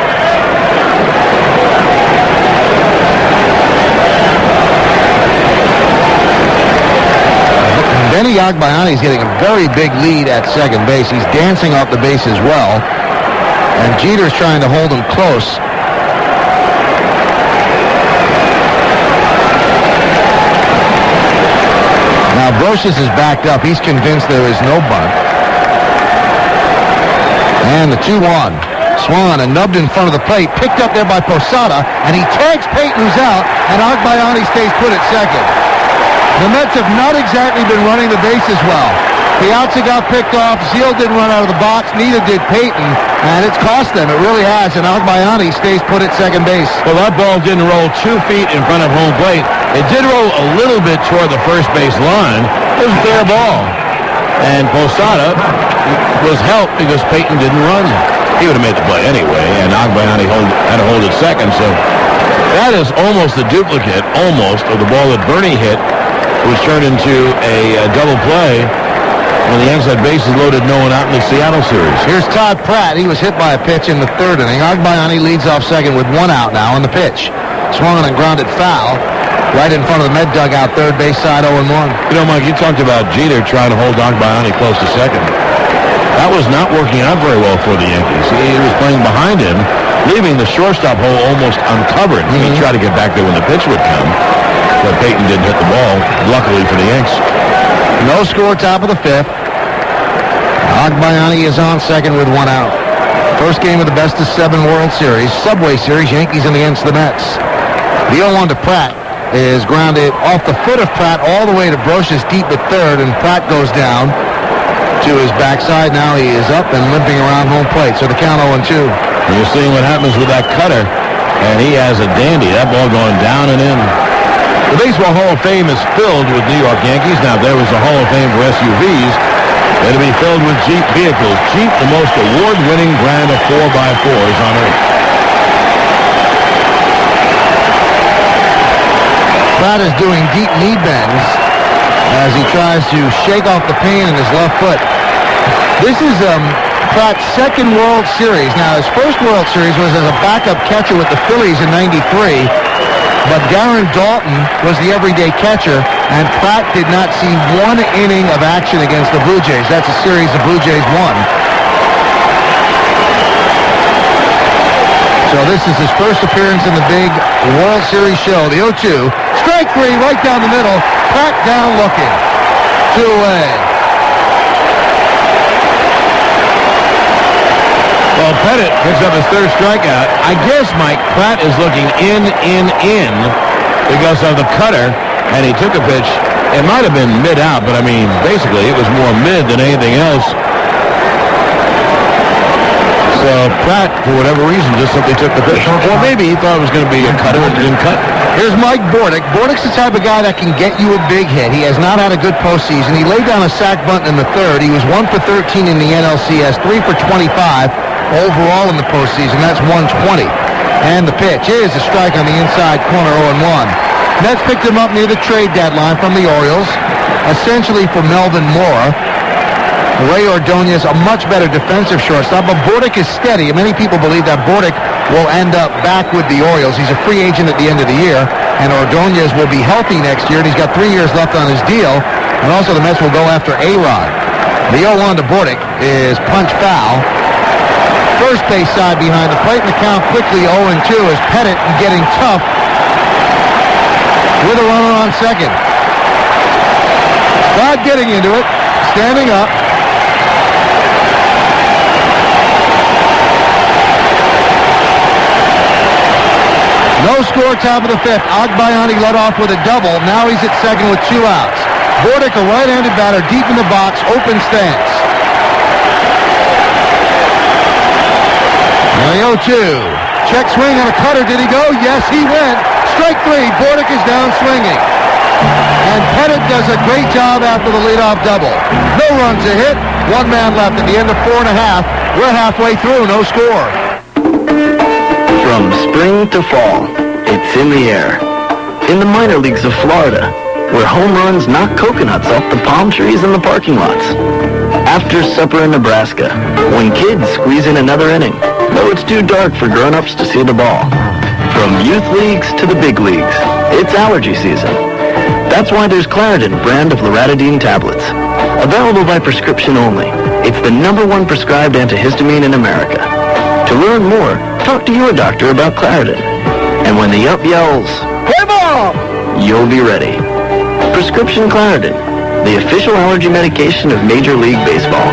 Benny Agbayani is getting a very big lead at second base. He's dancing off the base as well. And Jeter's trying to hold him close. Now Brocious is backed up. He's convinced there is no bunt. And the 2-1. Swung and nubbed in front of the plate. Picked up there by Posada. And he tags Peyton, who's out. And Agbayani stays put at second. The Mets have not exactly been running the bases well. Piazza got picked off. Zeal didn't run out of the box. Neither did Peyton. And it's cost them. It really has. And Agbayani stays put at second base. Well, that ball didn't roll 2 feet in front of home plate. It did roll a little bit toward the first base line. It was a fair ball. And Posada was helped because Peyton didn't run. He would have made the play anyway. And Agbayani had to hold it second. So that is almost a duplicate, almost, of the ball that Bernie hit, was turned into a double play when the inside base is loaded, no one out in the Seattle series. Here's Todd Pratt. He was hit by a pitch in the third inning. Agbayani leads off second with 1 out now on the pitch. Swung and grounded foul right in front of the Met dugout, third base side, 0-1. You know, Mike, you talked about Jeter trying to hold Agbayani close to second. That was not working out very well for the Yankees. He was playing behind him, leaving the shortstop hole almost uncovered. He tried to get back there when the pitch would come. But Peyton didn't hit the ball, luckily for the Yanks. No score, top of the 5th. Agbayani is on second with 1 out. First game of the best-of-7 World Series, Subway Series, Yankees in against the Mets. The 0-1 to Pratt is grounded off the foot of Pratt all the way to Brocious deep at third, and Pratt goes down to his backside. Now he is up and limping around home plate, so the count 0-2. And you're seeing what happens with that cutter, and he has a dandy. That ball going down and in. The Baseball Hall of Fame is filled with New York Yankees. Now, if there was a Hall of Fame for SUVs, it'd be filled with Jeep vehicles. Jeep, the most award-winning brand of 4x4s on Earth. Pratt is doing deep knee bends as he tries to shake off the pain in his left foot. This is Pratt's second World Series. Now, his first World Series was as a backup catcher with the Phillies in '93, but Darren Dalton was the everyday catcher, and Pratt did not see one inning of action against the Blue Jays. That's a series the Blue Jays won. So this is his first appearance in the big World Series show. The 0-2. Strike three right down the middle. Pratt down looking. 2 away. Well, Pettit picks up his third strikeout. I guess, Mike, Pratt is looking in because of the cutter, and he took a pitch. It might have been mid-out, but, I mean, basically it was more mid than anything else. So Pratt, for whatever reason, just simply took the pitch. Or maybe he thought it was going to be a cutter and didn't cut. Here's Mike Bordick. Bordick's the type of guy that can get you a big hit. He has not had a good postseason. He laid down a sac bunt in the third. He was 1 for 13 in the NLCS, 3 for 25 overall in the postseason. That's 120. And the pitch is a strike on the inside corner, 0-1. Mets picked him up near the trade deadline from the Orioles, essentially for Melvin Moore. Ray Ordonez, a much better defensive shortstop, but Bordick is steady. Many people believe that Bordick will end up back with the Orioles. He's a free agent at the end of the year, and Ordonez will be healthy next year, and he's got 3 years left on his deal, and also the Mets will go after A-Rod. The 0-1 to Bordick is punch foul. First base side behind the plate, and the count quickly 0-2 as Pettit getting tough with a runner on second. Rod getting into it, standing up. No score, top of the fifth. Agbayani led off with a double. Now he's at second with 2 outs. Bordick, a right-handed batter, deep in the box, open stance. Now the 0-2. Check swing on a cutter. Did he go? Yes, he went. Strike 3. Bordick is down swinging. And Pettit does a great job after the leadoff double. No runs a hit. 1 man left at the end of 4 1/2. We're halfway through. No score. From spring to fall, it's in the air. In the minor leagues of Florida, where home runs knock coconuts off the palm trees in the parking lots. After supper in Nebraska, when kids squeeze in another inning, though it's too dark for grown-ups to see the ball. From youth leagues to the big leagues, it's allergy season. That's why there's Claritin brand of loratadine tablets. Available by prescription only. It's the #1 prescribed antihistamine in America. To learn more, talk to your doctor about Claritin. And when the up yells, "Play ball!" you'll be ready. Prescription Claritin, the official allergy medication of Major League Baseball.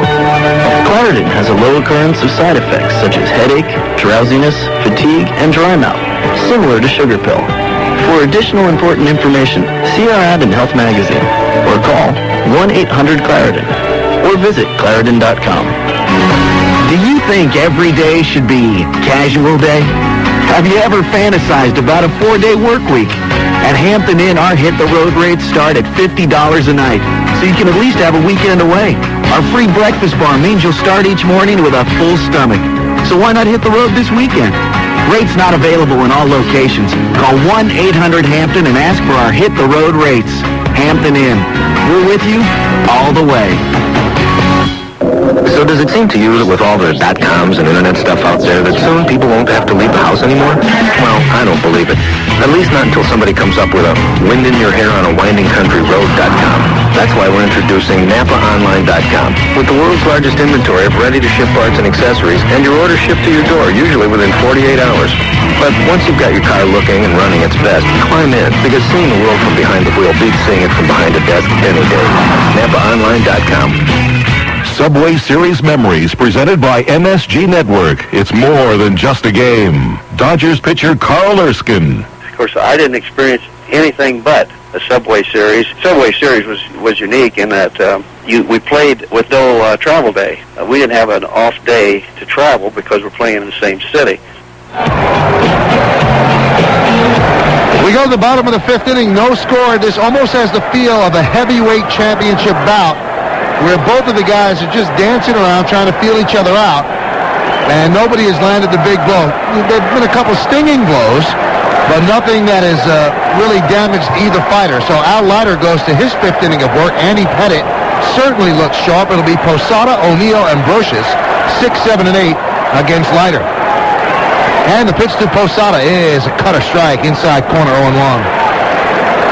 Claritin has a low occurrence of side effects such as headache, drowsiness, fatigue, and dry mouth, similar to sugar pill. For additional important information, see our ad in Health Magazine or call 1-800-CLARITIN or visit Claritin.com. Do you think every day should be casual day? Have you ever fantasized about a 4-day work week? At Hampton Inn, our hit-the-road rates start at $50 a night, so you can at least have a weekend away. Our free breakfast bar means you'll start each morning with a full stomach. So why not hit the road this weekend? Rates not available in all locations. Call 1-800-HAMPTON and ask for our hit-the-road rates. Hampton Inn. We're with you all the way. So does it seem to you that with all the .coms and internet stuff out there that soon people won't have to leave the house anymore? Well, I don't believe it. At least not until somebody comes up with a wind in your hair on a winding country road.com. That's why we're introducing NapaOnline.com with the world's largest inventory of ready-to-ship parts and accessories, and your order shipped to your door, usually within 48 hours. But once you've got your car looking and running its best, climb in, because seeing the world from behind the wheel beats seeing it from behind a desk any day. NapaOnline.com. Subway Series Memories, presented by MSG Network. It's more than just a game. Dodgers pitcher Carl Erskine. Of course, I didn't experience anything but a Subway Series. Subway Series was unique in that we played with no travel day. We didn't have an off day to travel because we're playing in the same city. We go to the bottom of the fifth inning, no score. This almost has the feel of a heavyweight championship bout where both of the guys are just dancing around trying to feel each other out, and nobody has landed the big blow. There have been a couple stinging blows, but nothing that has really damaged either fighter. So Al Leiter goes to his fifth inning of work. Andy Pettit certainly looks sharp. It'll be Posada, O'Neill, and Brocious, 6, 7, and 8 against Leiter. And the pitch to Posada is a cutter strike, inside corner, 0-1.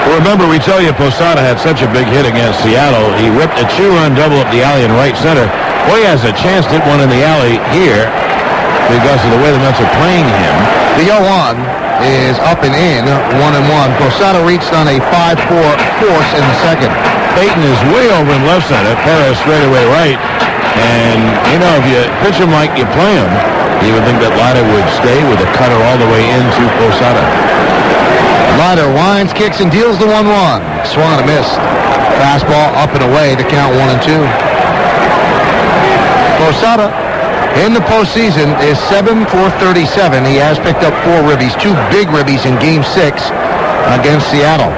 Well, remember, we tell you Posada had such a big hit against Seattle. He whipped a 2-run double up the alley in right center. Boy, he has a chance to hit one in the alley here because of the way the Mets are playing him. The 0-1 is up and in, 1-1. Posada reached on a 5-4 force in the second. Payton is way over in left center. Perez straight away right. And, you know, if you pitch him like you play him, you would think that Leiter would stay with a cutter all the way into Posada. Leiter winds, kicks, and deals the 1-1. Swung and a miss. Fastball up and away to count 1-2. Posada in the postseason is 7 for 37. He has picked up 4 ribbies, 2 big ribbies in Game 6 against Seattle.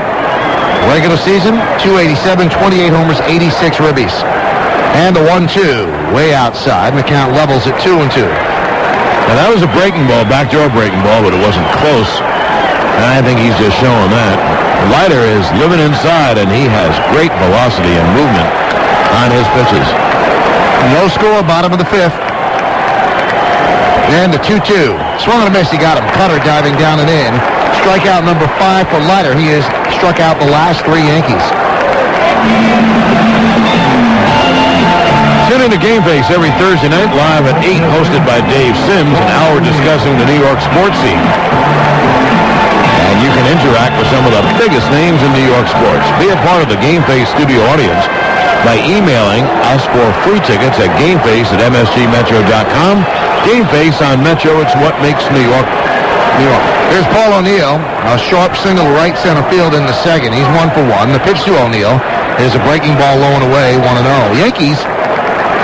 Regular season, 287, 28 homers, 86 ribbies. And the 1-2 way outside, and the count levels at 2-2. Now, that was a breaking ball, backdoor breaking ball, but it wasn't close. And I think he's just showing that. Leiter is living inside, and he has great velocity and movement on his pitches. No score, bottom of the fifth. And the 2-2. Swung and a miss, he got him. Cutter diving down and in. Strikeout number 5 for Leiter. He has struck out the last 3 Yankees. Tune in to Game Face every Thursday night, live at 8, hosted by Dave Sims, an hour discussing the New York sports scene. And you can interact with some of the biggest names in New York sports. Be a part of the Game Face studio audience by emailing us for free tickets at gameface@msgmetro.com. Game Face on Metro, it's what makes New York, New York. Here's Paul O'Neill, a sharp single right center field in the second. He's 1 for 1. The pitch to O'Neill is a breaking ball low and away, 1-0. Yankees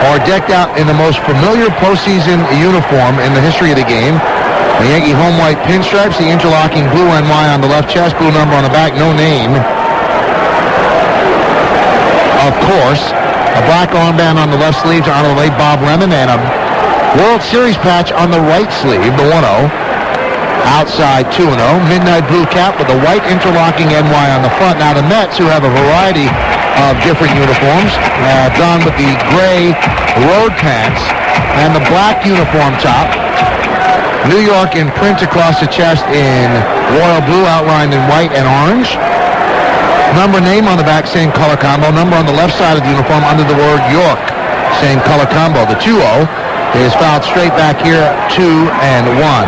are decked out in the most familiar postseason uniform in the history of the game. The Yankee home white pinstripes, the interlocking blue NY on the left chest, blue number on the back, no name. Of course, a black armband on the left sleeve to honor the late Bob Lemon, and a World Series patch on the right sleeve, the 1-0. Outside 2-0. Midnight blue cap with the white interlocking NY on the front. Now the Mets, who have a variety of different uniforms, gone with the gray road pants and the black uniform top. New York in print across the chest in royal blue, outlined in white and orange. Number, name on the back, same color combo. Number on the left side of the uniform under the word York, same color combo. The 2-0 is fouled straight back here, 2-1.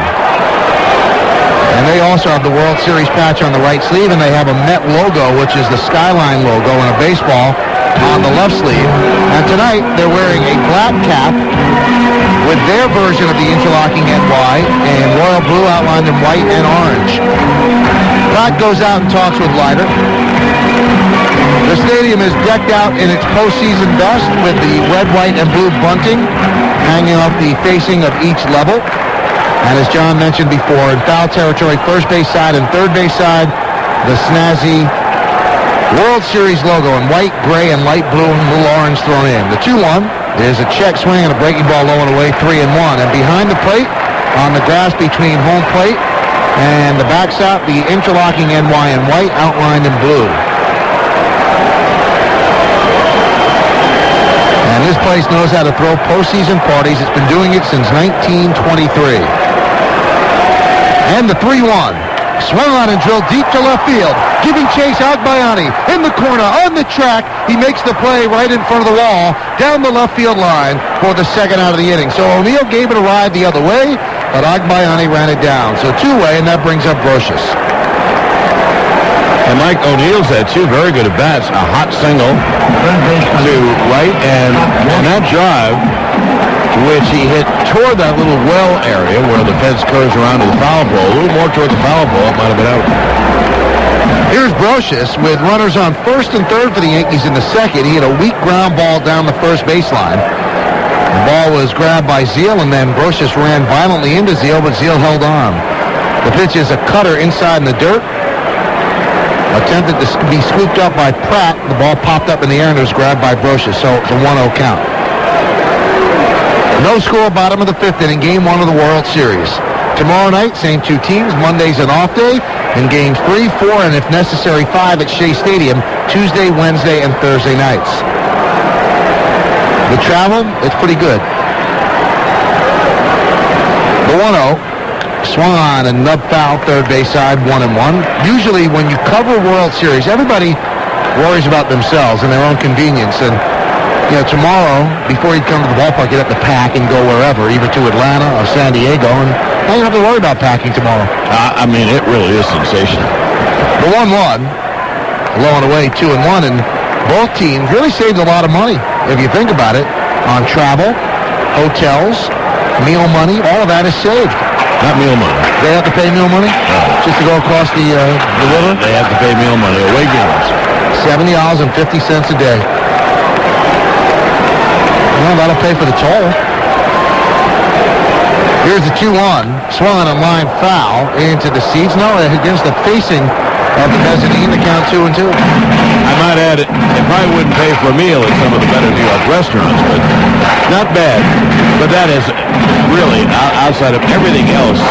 And they also have the World Series patch on the right sleeve, and they have a Met logo, which is the Skyline logo in a baseball, on the left sleeve. And tonight, they're wearing a black cap with their version of the interlocking NY in royal blue outlined in white and orange. Pratt goes out and talks with Leiter. The stadium is decked out in its postseason best with the red, white, and blue bunting hanging off the facing of each level. And as John mentioned before, in foul territory, first base side and third base side, the snazzy World Series logo in white, gray, and light blue and little orange thrown in. The 2-1 is a check swing and a breaking ball low and away, 3-1. And behind the plate, on the grass between home plate and the backstop, the interlocking NY in white, outlined in blue. And this place knows how to throw postseason parties. It's been doing it since 1923. And the 3-1. Swung on and drilled deep to left field. Giving chase, Agbayani in the corner, on the track. He makes the play right in front of the wall, down the left field line for the second out of the inning. So O'Neill gave it a ride the other way, but Agbayani ran it down. So 2-way, and that brings up Brocious. And Mike O'Neill's had 2 very good at-bats. A hot single to right, and that drive, which he hit toward that little well area where the fence curves around to the foul pole, a little more toward the foul pole, it might have been out. Here's Brocious with runners on first and third for the Yankees in the second. He had a weak ground ball down the first baseline. The ball was grabbed by Zeal, and then Brocious ran violently into Zeal, but Zeal held on. The pitch is a cutter inside in the dirt. Attempted to be scooped up by Pratt. The ball popped up in the air and it was grabbed by Brocious, so it's a 1-0 count. No score, bottom of the fifth inning, game one of the World Series. Tomorrow night, same two teams. Monday's an off day, and games 3, 4, and if necessary, 5 at Shea Stadium, Tuesday, Wednesday, and Thursday nights. The travel, it's pretty good. The 1-0, swung on and nub foul, third base side, 1-1. Usually when you cover World Series, everybody worries about themselves and their own convenience. And, tomorrow, before you'd come to the ballpark, you'd have to pack and go wherever, either to Atlanta or San Diego, and now you don't have to worry about packing tomorrow. It really is sensational. The 1-1, low and away, 2-1, and both teams really saved a lot of money, if you think about it, on travel, hotels, meal money, all of that is saved. Not meal money. They have to pay meal money? No. Just to go across the river? They have to pay meal money. Away games. $70.50 a day. Well, that'll pay for the toll. Here's the 2-1. Swung on a line foul into the seats. No, against the facing of the mezzanine, the count 2-2. I might add, it probably wouldn't pay for a meal at some of the better New York restaurants, but not bad. But that is really outside of everything else.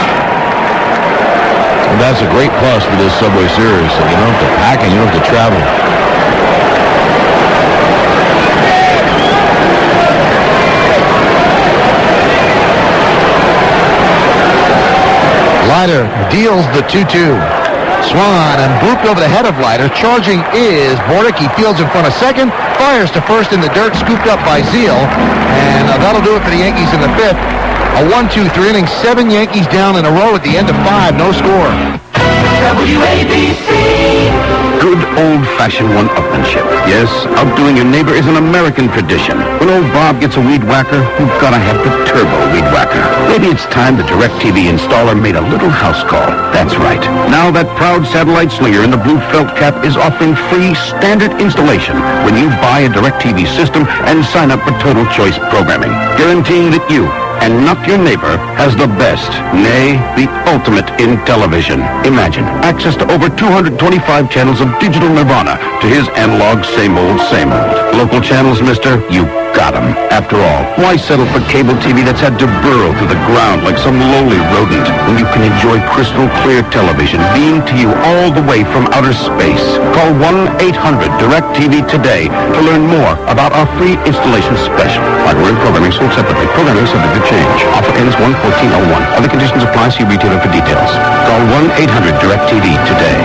And that's a great plus for this Subway Series. So you don't have to pack and you don't have to travel. Leiter deals the 2-2. Swung on and blooped over the head of Leiter. Charging is Bordick. He fields in front of second. Fires to first in the dirt, scooped up by Zeal. And that'll do it for the Yankees in the fifth. A 1-2-3 inning. 7 Yankees down in a row at the end of 5. No score. WABC. Good old-fashioned one-upmanship. Yes, outdoing your neighbor is an American tradition. When old Bob gets a weed whacker, you've got to have the turbo weed whacker. Maybe it's time the DirecTV installer made a little house call. That's right. Now that proud satellite slinger in the blue felt cap is offering free standard installation when you buy a DirecTV system and sign up for Total Choice programming, guaranteeing that you and not your neighbor has the best, nay, the ultimate in television. Imagine access to over 225 channels of digital nirvana to his analog same old, same old. Local channels, mister, you got 'em. After all, why settle for cable TV that's had to burrow through the ground like some lowly rodent when you can enjoy crystal clear television beamed to you all the way from outer space? Call 1-800-DIRECTV today to learn more about our free installation special. Hardware and programming sold separately. Programming subject to change. Offer ends 1/14/01. Other conditions apply. See retailer for details. Call 1-800-DIRECTV today.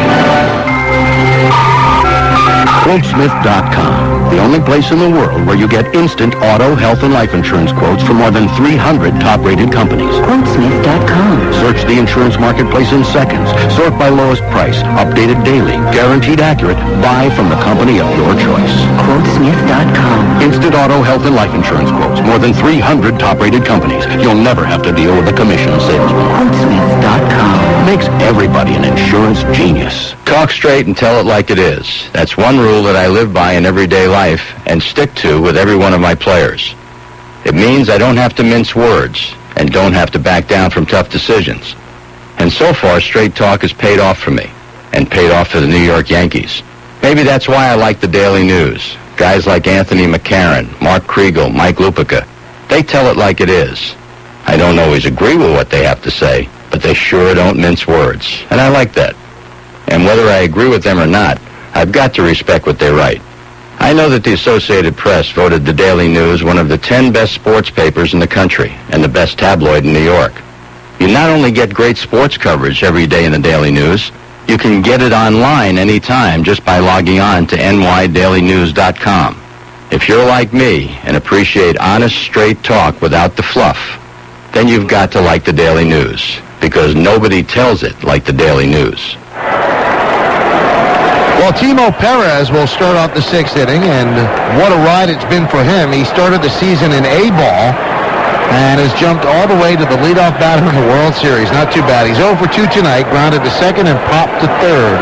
Quotesmith.com, the only place in the world where you get instant auto, health, and life insurance quotes from more than 300 top-rated companies. Quotesmith.com. Search the insurance marketplace in seconds. Sort by lowest price. Updated daily. Guaranteed accurate. Buy from the company of your choice. Quotesmith.com. Instant auto, health, and life insurance quotes. More than 300 top-rated companies. You'll never have to deal with a commission salesman. Quotesmith.com. Makes everybody an insurance genius. Talk straight and tell it like it is. That's one rule that I live by in everyday life and stick to with every one of my players. It means I don't have to mince words and don't have to back down from tough decisions. And so far, straight talk has paid off for me and paid off for the New York Yankees. Maybe that's why I like the Daily News. Guys like Anthony McCarron, Mark Kriegel, Mike Lupica, they tell it like it is. I don't always agree with what they have to say, but they sure don't mince words, and I like that. And whether I agree with them or not, I've got to respect what they write. I know that the Associated Press voted the Daily News one of the 10 best sports papers in the country and the best tabloid in New York. You not only get great sports coverage every day in the Daily News, you can get it online anytime just by logging on to nydailynews.com. If you're like me and appreciate honest, straight talk without the fluff, then you've got to like the Daily News, because nobody tells it like the Daily News. Well, Timo Perez will start off the 6th inning, and what a ride it's been for him. He started the season in A-ball and has jumped all the way to the leadoff batter in the World Series. Not too bad. He's 0 for 2 tonight, grounded to second and popped to third.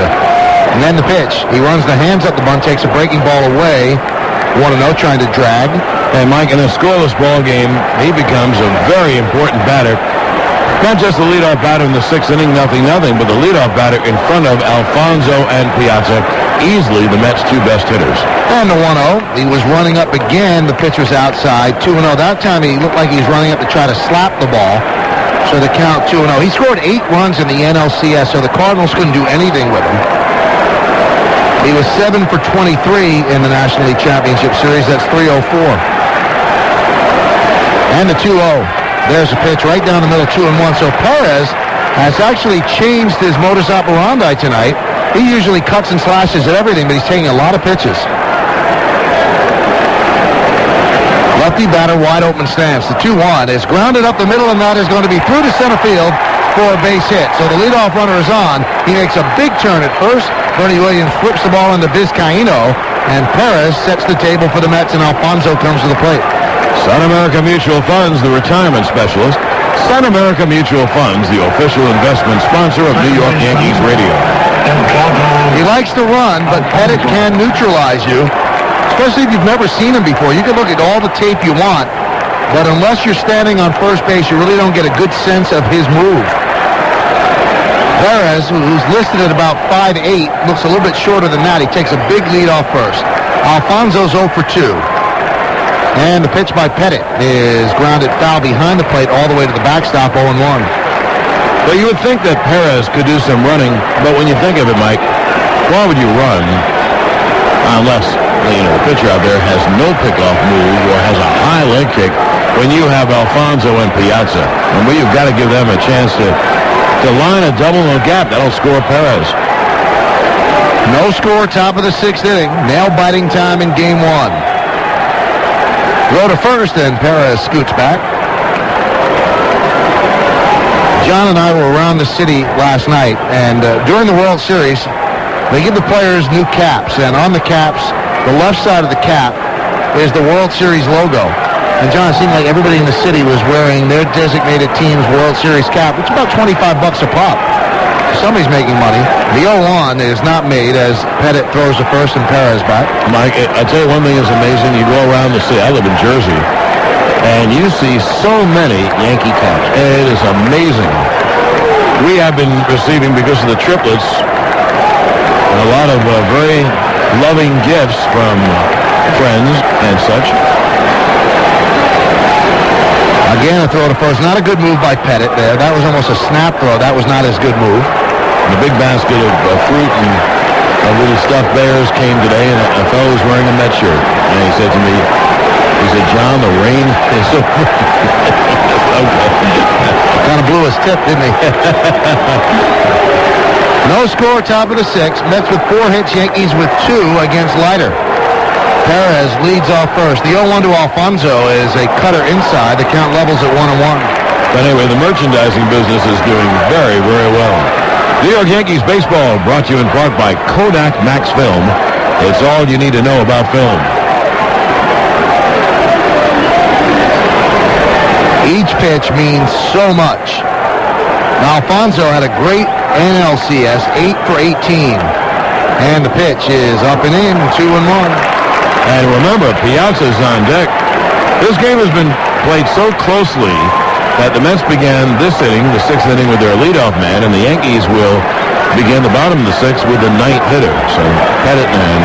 And then the pitch. He runs the hands up the bunt, takes a breaking ball away. 1-0, trying to drag. And Mike, in a scoreless ball game, he becomes a very important batter. Not just the leadoff batter in the 6th inning, 0-0, but the leadoff batter in front of Alfonso and Piazza, easily the Mets' 2 best hitters. And the 1-0, he was running up again. The pitch was outside. 2-0. That time he looked like he was running up to try to slap the ball. So the count 2-0. He scored 8 runs in the NLCS, so the Cardinals couldn't do anything with him. He was 7 for 23 in the National League Championship Series. That's 304. And the 2-0. There's a pitch right down the middle, 2-1. So Perez has actually changed his modus operandi tonight. He usually cuts and slashes at everything, but he's taking a lot of pitches. Lefty batter, wide open stance. The 2-1 is grounded up the middle, and that is going to be through to center field for a base hit. So the leadoff runner is on. He makes a big turn at first. Bernie Williams flips the ball into Vizcaíno, and Perez sets the table for the Mets, and Alfonso comes to the plate. Sun America Mutual Funds, the retirement specialist. Sun America Mutual Funds, the official investment sponsor of New York Yankees radio. He likes to run, but Pettit can neutralize you, especially if you've never seen him before. You can look at all the tape you want, but unless you're standing on first base, you really don't get a good sense of his move. Perez, who's listed at about 5'8", looks a little bit shorter than that. He takes a big lead off first. Alfonso's 0 for 2. And the pitch by Pettit is grounded foul behind the plate all the way to the backstop, 0-1. But you would think that Perez could do some running, but when you think of it, Mike, why would you run unless, the pitcher out there has no pickoff move or has a high leg kick when you have Alfonso and Piazza? And you've got to give them a chance to line a double in the gap. That'll score Perez. No score, top of the 6th inning. Nail-biting time in game 1. Throw to first, and Perez scoots back. John and I were around the city last night, and during the World Series, they give the players new caps, and on the caps, the left side of the cap is the World Series logo. And John, it seemed like everybody in the city was wearing their designated team's World Series cap, which is about $25 a pop. Somebody's making money. The 0-1 is not made as Pettit throws the first and Perez back. Mike, I tell you one thing is amazing. You go around the city. I live in Jersey, and you see so many Yankee caps. It is amazing. We have been receiving, because of the triplets, a lot of very loving gifts from friends and such. Again, a throw to first. Not a good move by Pettit there. That was almost a snap throw. That was not his good move. And a big basket of fruit and little stuffed bears came today, and a fellow was wearing a Mets shirt. And he said to me, John, the rain is so kind of blew his tip, didn't he? No score, top of the 6th. Mets with 4 hits, Yankees with 2 against Leiter. Perez leads off first. The 0-1 to Alfonso is a cutter inside. The count levels at 1-1. But anyway, the merchandising business is doing very, very well. New York Yankees baseball brought to you in part by Kodak Max Film. It's all you need to know about film. Each pitch means so much. Now, Alfonso had a great NLCS, 8 for 18. And the pitch is up and in, 2-1. And remember, Piazza's on deck. This game has been played so closely that the Mets began this inning, the 6th inning, with their leadoff man, and the Yankees will begin the bottom of the 6th with the 9th hitter. So Pettit and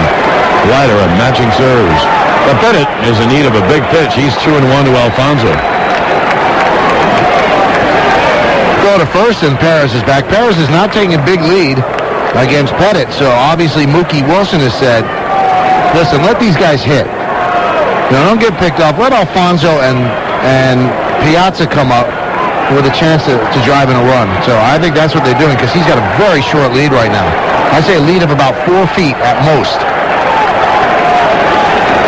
Leiter are matching serves. But Pettit is in need of a big pitch. He's 2-1 to Alfonso. Go to first, and Perez is back. Perez is not taking a big lead against Pettit, so obviously Mookie Wilson has said, listen, let these guys hit. Don't get picked up. Let Alfonso and Piazza come up with a chance to drive in a run. So I think that's what they're doing, because he's got a very short lead right now. I'd say a lead of about 4 feet at most.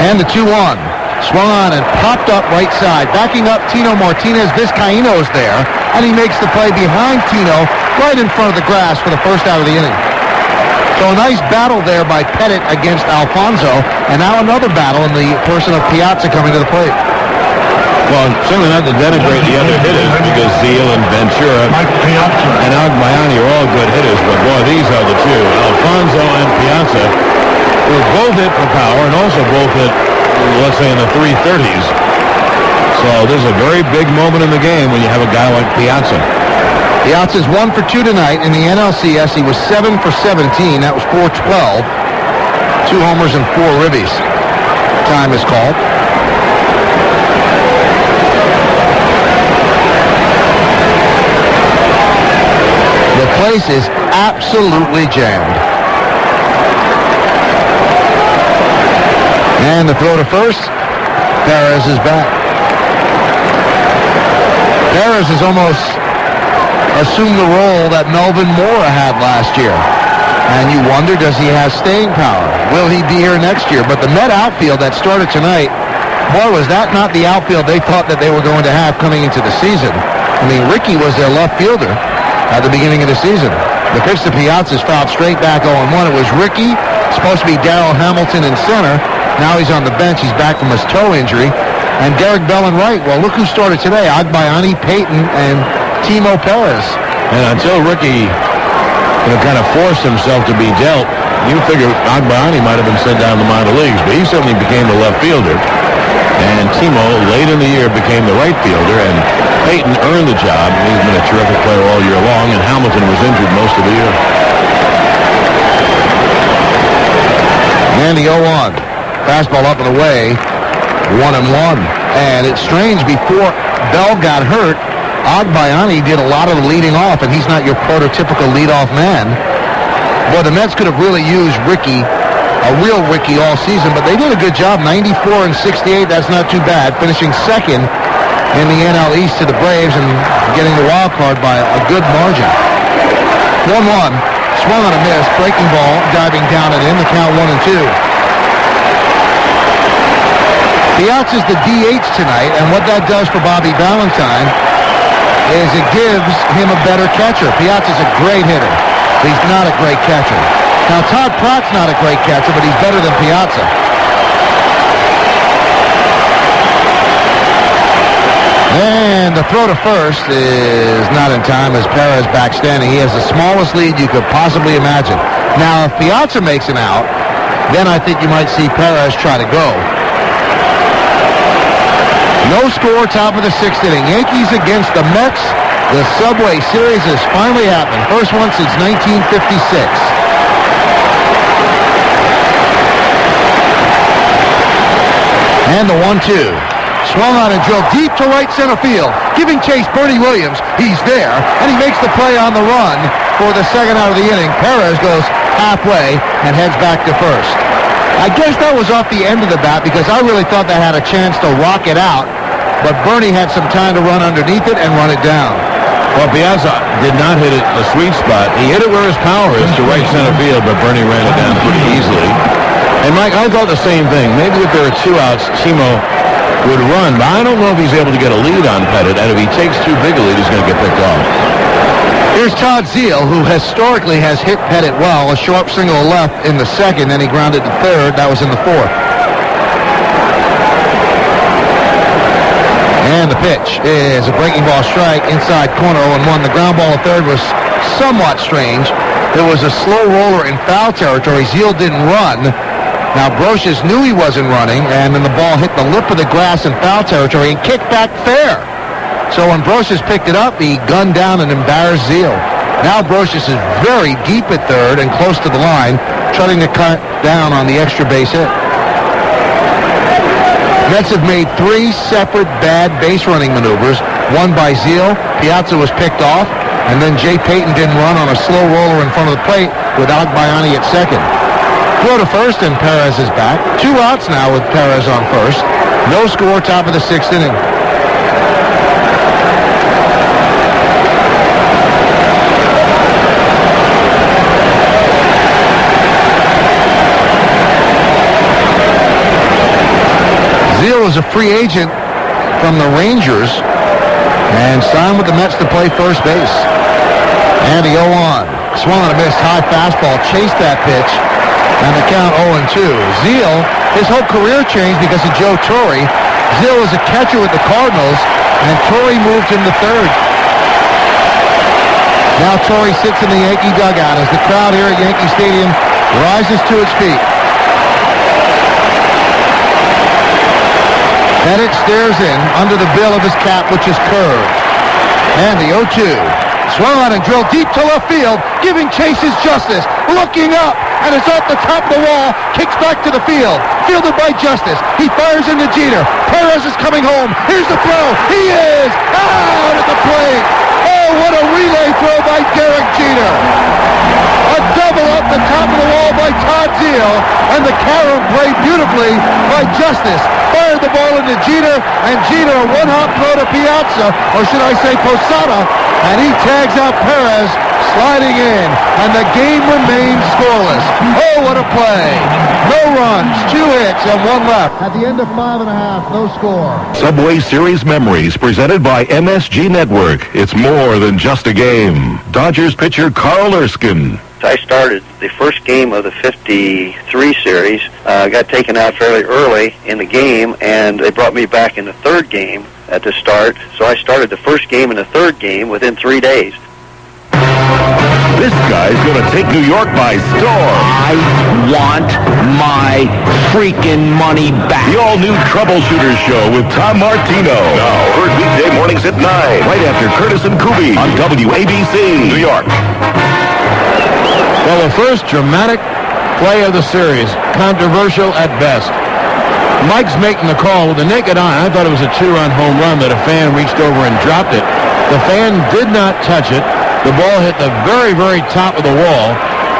And the 2-1. Swung on and popped up right side. Backing up Tino Martinez. Vizcaíno's there. And he makes the play behind Tino, right in front of the grass for the first out of the inning. So a nice battle there by Pettit against Alfonso. And now another battle in the person of Piazza coming to the plate. Well, certainly not to denigrate the other hitters, because Zeal and Ventura and Agbayani are all good hitters, but boy, these are the two. Alfonso and Piazza were both hit for power and also both hit, let's say, in the 330s. So this is a very big moment in the game when you have a guy like Piazza. Piazza's 1 for 2 tonight in the NLCS. He was 7 for 17. That was 412. 2 homers and 4 ribbies. Time is called. The place is absolutely jammed. And the throw to first. Perez is back. Perez has almost assumed the role that Melvin Mora had last year. And you wonder, does he have staying power? Will he be here next year? But the Met outfield that started tonight, boy, was that not the outfield they thought that they were going to have coming into the season. I mean, Ricky was their left fielder at the beginning of the season. The pitch to Piazza is fouled straight back 0-1. It was Ricky, supposed to be Darrell Hamilton in center. Now he's on the bench. He's back from his toe injury. And Derek Bell in right. Well, look who started today. Agbayani, Payton, and Timo Perez. And until Ricky kind of forced himself to be dealt, you figure Agbayani might have been sent down to the minor leagues, but he certainly became the left fielder. And Timo, late in the year, became the right fielder, and Payton earned the job. He's been a terrific player all year long, and Hamilton was injured most of the year. And the 0-1. Fastball up and away. 1-1. And it's strange, before Bell got hurt, Agbayani did a lot of the leading off, and he's not your prototypical leadoff man. Boy, the Mets could have really used Ricky, a real Ricky, all season, but they did a good job. 94 and 68, that's not too bad. Finishing second in the NL East to the Braves and getting the wild card by a good margin. 1-1. Swung on a miss. Breaking ball, diving down and in. The count 1-2. Piazza's the DH tonight, and what that does for Bobby Valentine is it gives him a better catcher. Piazza's a great hitter. He's not a great catcher. Now, Todd Pratt's not a great catcher, but he's better than Piazza. And the throw to first is not in time as Perez back standing. He has the smallest lead you could possibly imagine. Now, if Piazza makes an out, then I think you might see Perez try to go. No score, top of the 6th inning. Yankees against the Mets. The Subway Series has finally happened. First one since 1956. And the 1-2. Swung on and drilled deep to right center field. Giving chase Bernie Williams. He's there. And he makes the play on the run for the second out of the inning. Perez goes halfway and heads back to first. I guess that was off the end of the bat because I really thought they had a chance to rock it out. But Bernie had some time to run underneath it and run it down. Well, Piazza did not hit it the sweet spot. He hit it where his power is to right center field, but Bernie ran it down pretty easily. And, Mike, I thought the same thing. Maybe if there are 2 outs, Timo would run, but I don't know if he's able to get a lead on Pettit, and if he takes too big a lead, he's going to get picked off. Here's Todd Zeal, who historically has hit Pettit well. A sharp single left in the second, then he grounded to third. That was in the 4th. And the pitch is a breaking ball strike, inside corner, 0-1. The ground ball at third was somewhat strange. There was a slow roller in foul territory. Zeal didn't run. Now, Brocious knew he wasn't running, and then the ball hit the lip of the grass in foul territory and kicked back fair. So when Brocious picked it up, he gunned down and embarrassed Zeal. Now Brocious is very deep at third and close to the line, trying to cut down on the extra base hit. Mets have made 3 separate bad base running maneuvers. One by Zeal. Piazza was picked off, and then Jay Payton didn't run on a slow roller in front of the plate with Agbayani at second. Throw to first, and Perez is back. 2 outs now with Perez on first. No score, top of the 6th inning. Zeal is a free agent from the Rangers and signed with the Mets to play first base. And the 0-1. Swung on a missed high fastball, chased that pitch, and the count 0-2. Zeal, his whole career changed because of Joe Torre. Zill is a catcher with the Cardinals, and Torrey moved him to third. Now Torrey sits in the Yankee dugout as the crowd here at Yankee Stadium rises to its feet. Bennett stares in under the bill of his cap, which is curved. And the 0-2. Swung on and drilled deep to left field, giving Chase his Justice. Looking up, and it's off the top of the wall. Kicks back to the field. Fielded by Justice. He fires into Jeter. Perez is coming home. Here's the throw. He is out at the plate. Oh, what a relay throw by Derek Jeter. A double up the top of the wall by Todd Zeile, and the carom played beautifully by Justice. Fired the ball into Jeter, and Jeter a one-hop throw to Piazza, or should I say Posada, and he tags out Perez, sliding in, and the game remains scoreless. Oh, what a play. No runs, 2 hits, and 1 left. At the end of 5.5, no score. Subway Series memories presented by MSG Network. It's more than just a game. Dodgers pitcher Carl Erskine. I started the first game of the 53 series, got taken out fairly early in the game, and they brought me back in the third game at the start. So I started the first game and the third game within 3 days. This guy's going to take New York by storm. I want my freaking money back. The all-new Troubleshooter Show with Tom Martino. Now, heard weekday mornings at 9, right after Curtis and Kuby on WABC, New York. Well, the first dramatic play of the series, controversial at best. Mike's making the call with the naked eye. I thought it was a 2-run home run that a fan reached over and dropped it. The fan did not touch it. The ball hit the very, very top of the wall.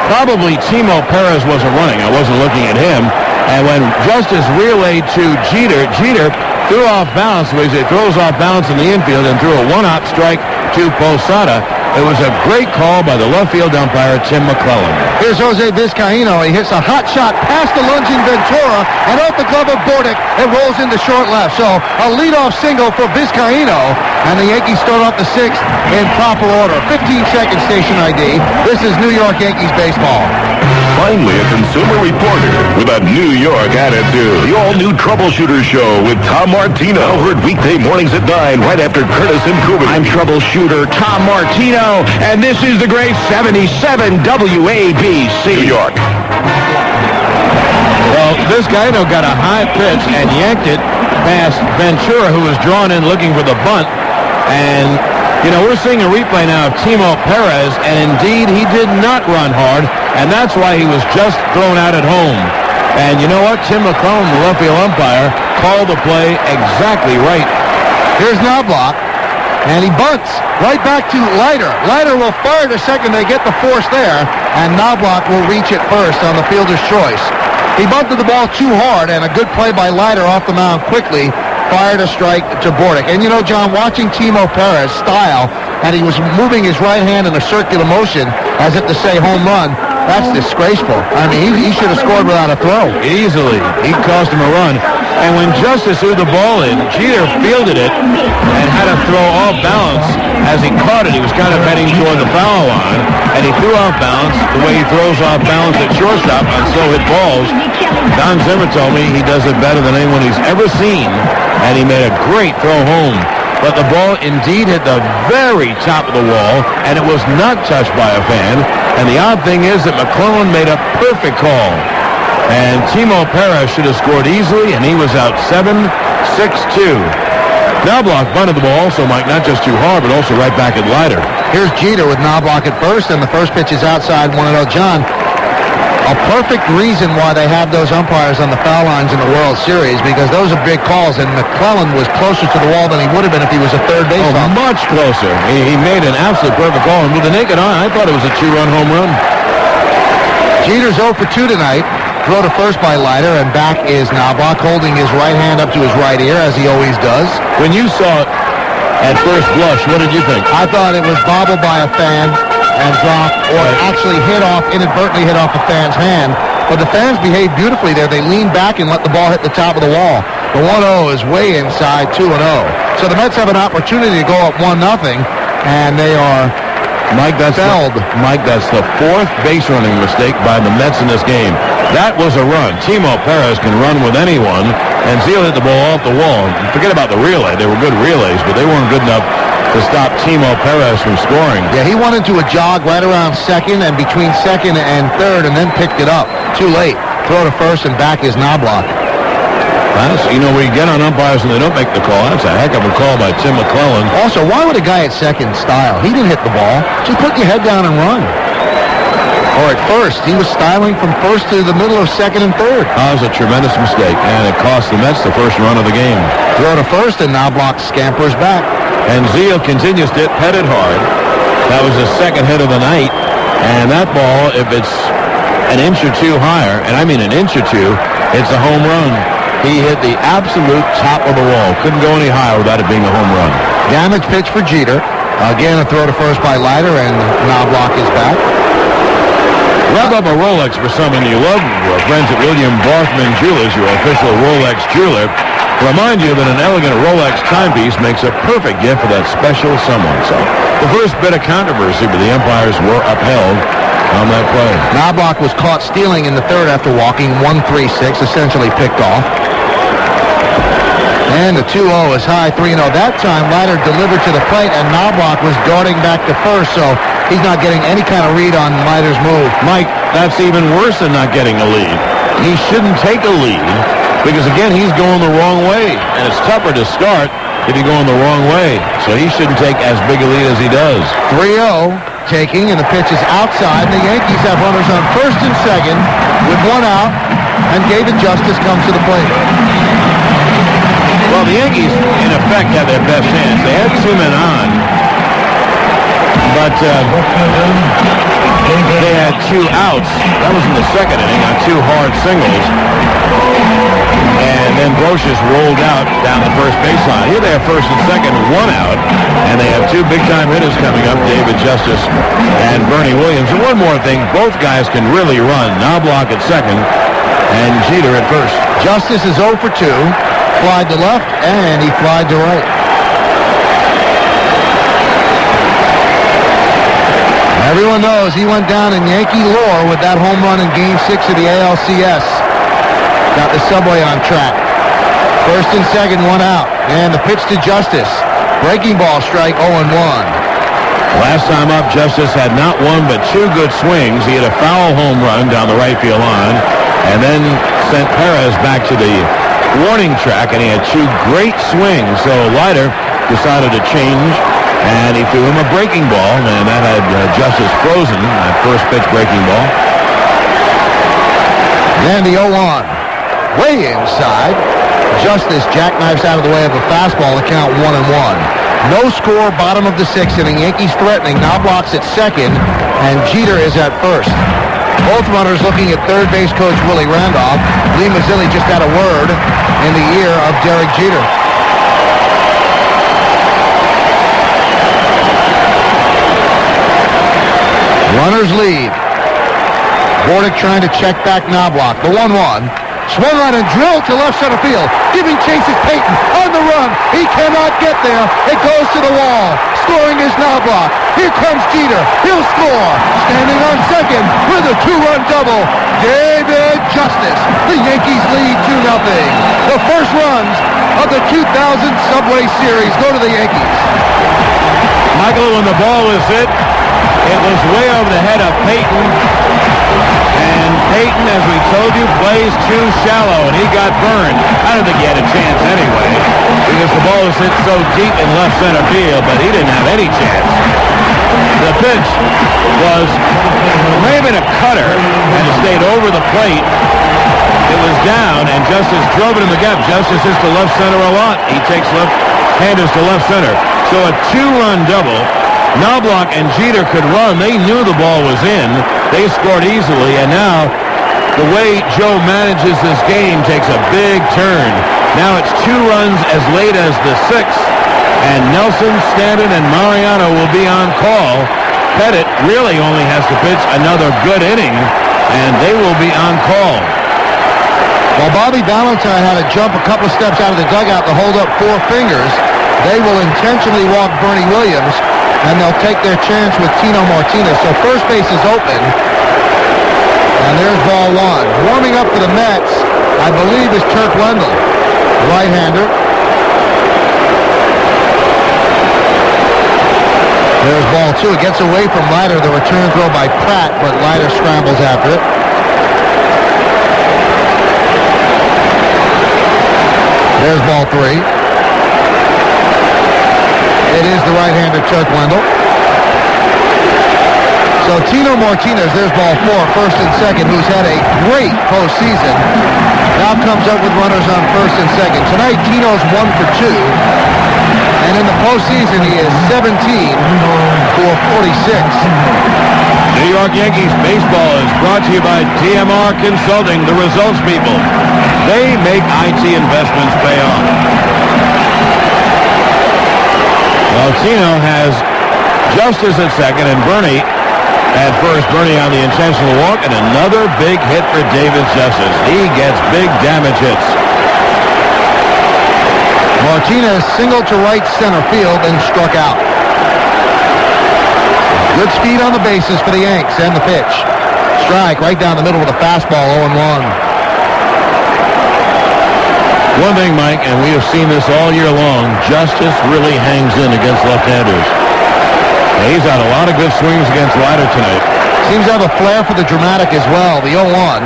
Probably Timo Perez wasn't running. I wasn't looking at him. And when Justice relayed to Jeter, Jeter threw off balance. He throws off balance in the infield and threw a one-hop strike to Posada. It was a great call by the left field umpire, Tim McClellan. Here's Jose Vizcaino. He hits a hot shot past the lunging Ventura and out the glove of Bordick. It rolls into short left. So a leadoff single for Vizcaino, and the Yankees start off the 6th in proper order. 15-second station ID. This is New York Yankees baseball. Finally, a consumer reporter with a New York attitude. The all-new Troubleshooter Show with Tom Martino. Heard weekday mornings at 9, right after Curtis and Kuby. I'm Troubleshooter Tom Martino, and this is the great 77 WABC. New York. Well, Vizcaino got a high pitch and yanked it past Ventura, who was drawn in looking for the bunt. And, you know, we're seeing a replay now of Timo Perez, and indeed he did not run hard, and that's why he was just thrown out at home. And you know what? Tim McClellan, the left field umpire, called the play exactly right. Here's Knobloch, and he bunts right back to Leiter. Leiter will fire to second. They get the force there, and Knobloch will reach it first on the fielder's choice. He bunted the ball too hard, and a good play by Leiter off the mound quickly fired a strike to Bordick. And you know, John, watching Timo Perez style, and he was moving his right hand in a circular motion as if to say home run, that's disgraceful. I mean, he should have scored without a throw. Easily. He cost him a run. And when Justice threw the ball in, Jeter fielded it and had to throw off balance. As he caught it, he was kind of heading toward the foul line, and he threw off balance the way he throws off balance at shortstop on slow-hit balls. Don Zimmer told me he does it better than anyone he's ever seen, and he made a great throw home. But the ball indeed hit the very top of the wall, and it was not touched by a fan. And the odd thing is that McClellan made a perfect call. And Timo Perez should have scored easily, and he was out 7-6-2. Knobloch bunted the ball also, Mike, not just too hard, but also right back at Leiter. Here's Jeter with Knobloch at first, and the first pitch is outside 1-0. John, a perfect reason why they have those umpires on the foul lines in the World Series, because those are big calls, and McClellan was closer to the wall than he would have been if he was a third base ump. Much closer. He made an absolute perfect call, and with the naked eye, I thought it was a 2-run home run. Jeter's 0 for 2 tonight. Throw to first by Leiter, and back is Knobloch, holding his right hand up to his right ear, as he always does. When you saw it at first blush, what did you think? I thought it was bobbled by a fan and dropped, or actually inadvertently hit off a fan's hand. But the fans behaved beautifully there. They leaned back and let the ball hit the top of the wall. The 1-0 is way inside 2-0. So the Mets have an opportunity to go up 1-0, and they are Mike, that's the fourth base running mistake by the Mets in this game. That was a run. Timo Perez can run with anyone, and Zeal hit the ball off the wall. Forget about the relay. They were good relays, but they weren't good enough to stop Timo Perez from scoring. Yeah, he went into a jog right around second and between second and third and then picked it up. Too late. Throw to first and back is Knobloch. We get on umpires and they don't make the call. That's a heck of a call by Tim McClellan. Also, why would a guy at second style? He didn't hit the ball. Just put your head down and run. Or at first. He was styling from first to the middle of second and third. That was a tremendous mistake, and it cost the Mets the first run of the game. Throw to first, and Knobloch scampers back. And Zeal continues to hit Pettit hard. That was his second hit of the night. And that ball, if it's an inch or two higher, and I mean an inch or two, it's a home run. He hit the absolute top of the wall. Couldn't go any higher without it being a home run. Damage pitch for Jeter. Again, a throw to first by Leiter, and Knobloch is back. Rev up a Rolex for someone you love. Our friends at William Barthman Jewelers, your official Rolex jeweler, remind you that an elegant Rolex timepiece makes a perfect gift for that special someone. So the first bit of controversy, but the umpires were upheld on that play. Knobloch was caught stealing in the third after walking 1-3-6, essentially picked off. And the 2-0 is high, 3-0. That time, Leiter delivered to the plate, and Knobloch was darting back to first, so he's not getting any kind of read on Leiter's move. Mike, that's even worse than not getting a lead. He shouldn't take a lead, because again, he's going the wrong way, and it's tougher to start if you're going the wrong way. So he shouldn't take as big a lead as he does. 3-0 taking, and the pitch is outside. The Yankees have runners on first and second with one out, and David Justice comes to the plate. Well, the Yankees, in effect, had their best chance. They had 2 men on, but they had 2 outs. That was in the second inning on 2 hard singles. And then Brocious rolled out down the first baseline. Here they have first and second, 1 out. And they have 2 big-time hitters coming up, David Justice and Bernie Williams. And one more thing, both guys can really run. Knobloch at second and Jeter at first. Justice is 0 for 2. Flied to left, and he flied to right. Everyone knows he went down in Yankee lore with that home run in Game 6 of the ALCS. Got the Subway on track. First and second, 1 out. And the pitch to Justice. Breaking ball strike, 0-1. Last time up, Justice had not 1 but 2 good swings. He had a foul home run down the right field line, and then sent Perez back to the warning track, and he had 2 great swings. So Leiter decided to change, and he threw him a breaking ball, and that had Justice frozen, that first pitch breaking ball. And the 0-1. Way inside. Justice jackknifes out of the way of a fastball to count 1-1. No score, bottom of the 6th inning. Yankees threatening. Knobloch's at second, and Jeter is at first. Both runners looking at third base coach Willie Randolph. Lee Mazzilli just had a word in the ear of Derek Jeter. Runners lead. Bordick trying to check back Knobloch. The 1-1. Swung on and drilled to left center field. Giving chase is Payton on the run. He cannot get there. It goes to the wall. Scoring is Knobloch. Here comes Jeter. He'll score. Standing on second with a 2-run double. David Justice. The Yankees lead 2-0. The first runs of the 2000 Subway Series go to the Yankees. Michael, when the ball was hit, it was way over the head of Payton. And Payton, as we told you, plays too shallow, and he got burned. I don't think he had a chance anyway, because the ball was hit so deep in left center field, but he didn't have any chance. The pitch was maybe a cutter, and it stayed over the plate. It was down, and Justice drove it in the gap. Justice is to left center a lot. He takes left-handers to left center. So a 2-run double. Knobloch and Jeter could run. They knew the ball was in. They scored easily, and now the way Joe manages this game takes a big turn. Now it's 2 runs as late as the 6th, and Nelson, Stanton, and Mariano will be on call. Pettit really only has to pitch another good inning, and they will be on call. While Bobby Valentine had to jump a couple steps out of the dugout to hold up 4 fingers, they will intentionally walk Bernie Williams, and they'll take their chance with Tino Martinez. So first base is open, and there's ball 1. Warming up for the Mets, I believe, is Turk Wendell. Right-hander. There's ball 2. It gets away from Leiter. The return throw by Pratt, but Leiter scrambles after it. There's ball 3. It is the right-hander Chuck Wendell. So Tino Martinez, there's ball 4, first and second, who's had a great postseason. Now comes up with runners on first and second. Tonight, Tino's 1 for 2. And in the postseason, he is 17 for 46. New York Yankees baseball is brought to you by TMR Consulting, the results people. They make IT investments pay off. Well, Tino has Justice at second and Bernie at first. Bernie on the intentional walk, and another big hit for David Justice. He gets big damage hits. Martinez singled to right center field and struck out. Good speed on the bases for the Yanks, and the pitch. Strike right down the middle with a fastball, 0-1. One thing, Mike, and we have seen this all year long, Justice really hangs in against left-handers. He's had a lot of good swings against Leiter tonight. Seems to have a flair for the dramatic as well. The 0-1.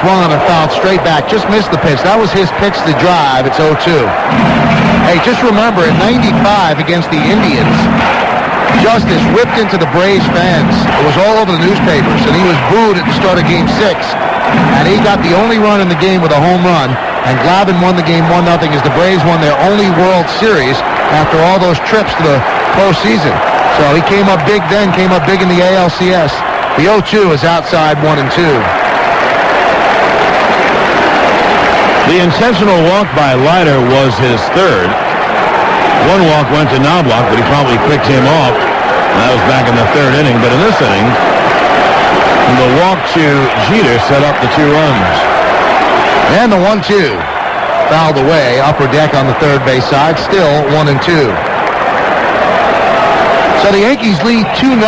Swung on and fouled straight back. Just missed the pitch. That was his pitch to drive. It's 0-2. Hey, just remember, in 95 against the Indians, Justice whipped into the Braves fans. It was all over the newspapers, and he was booed at the start of Game 6. And he got the only run in the game with a home run, and Glavine won the game 1-0 as the Braves won their only World Series after all those trips to the postseason. So he came up big then, came up big in the ALCS. The 0-2 is outside 1-2. The intentional walk by Leiter was his third. One walk went to Knobloch, but he probably picked him off. That was back in the third inning. But in this inning, the walk to Jeter set up the 2 runs. And the 1-2 fouled away, upper deck on the third base side, still 1-2. So the Yankees lead 2-0.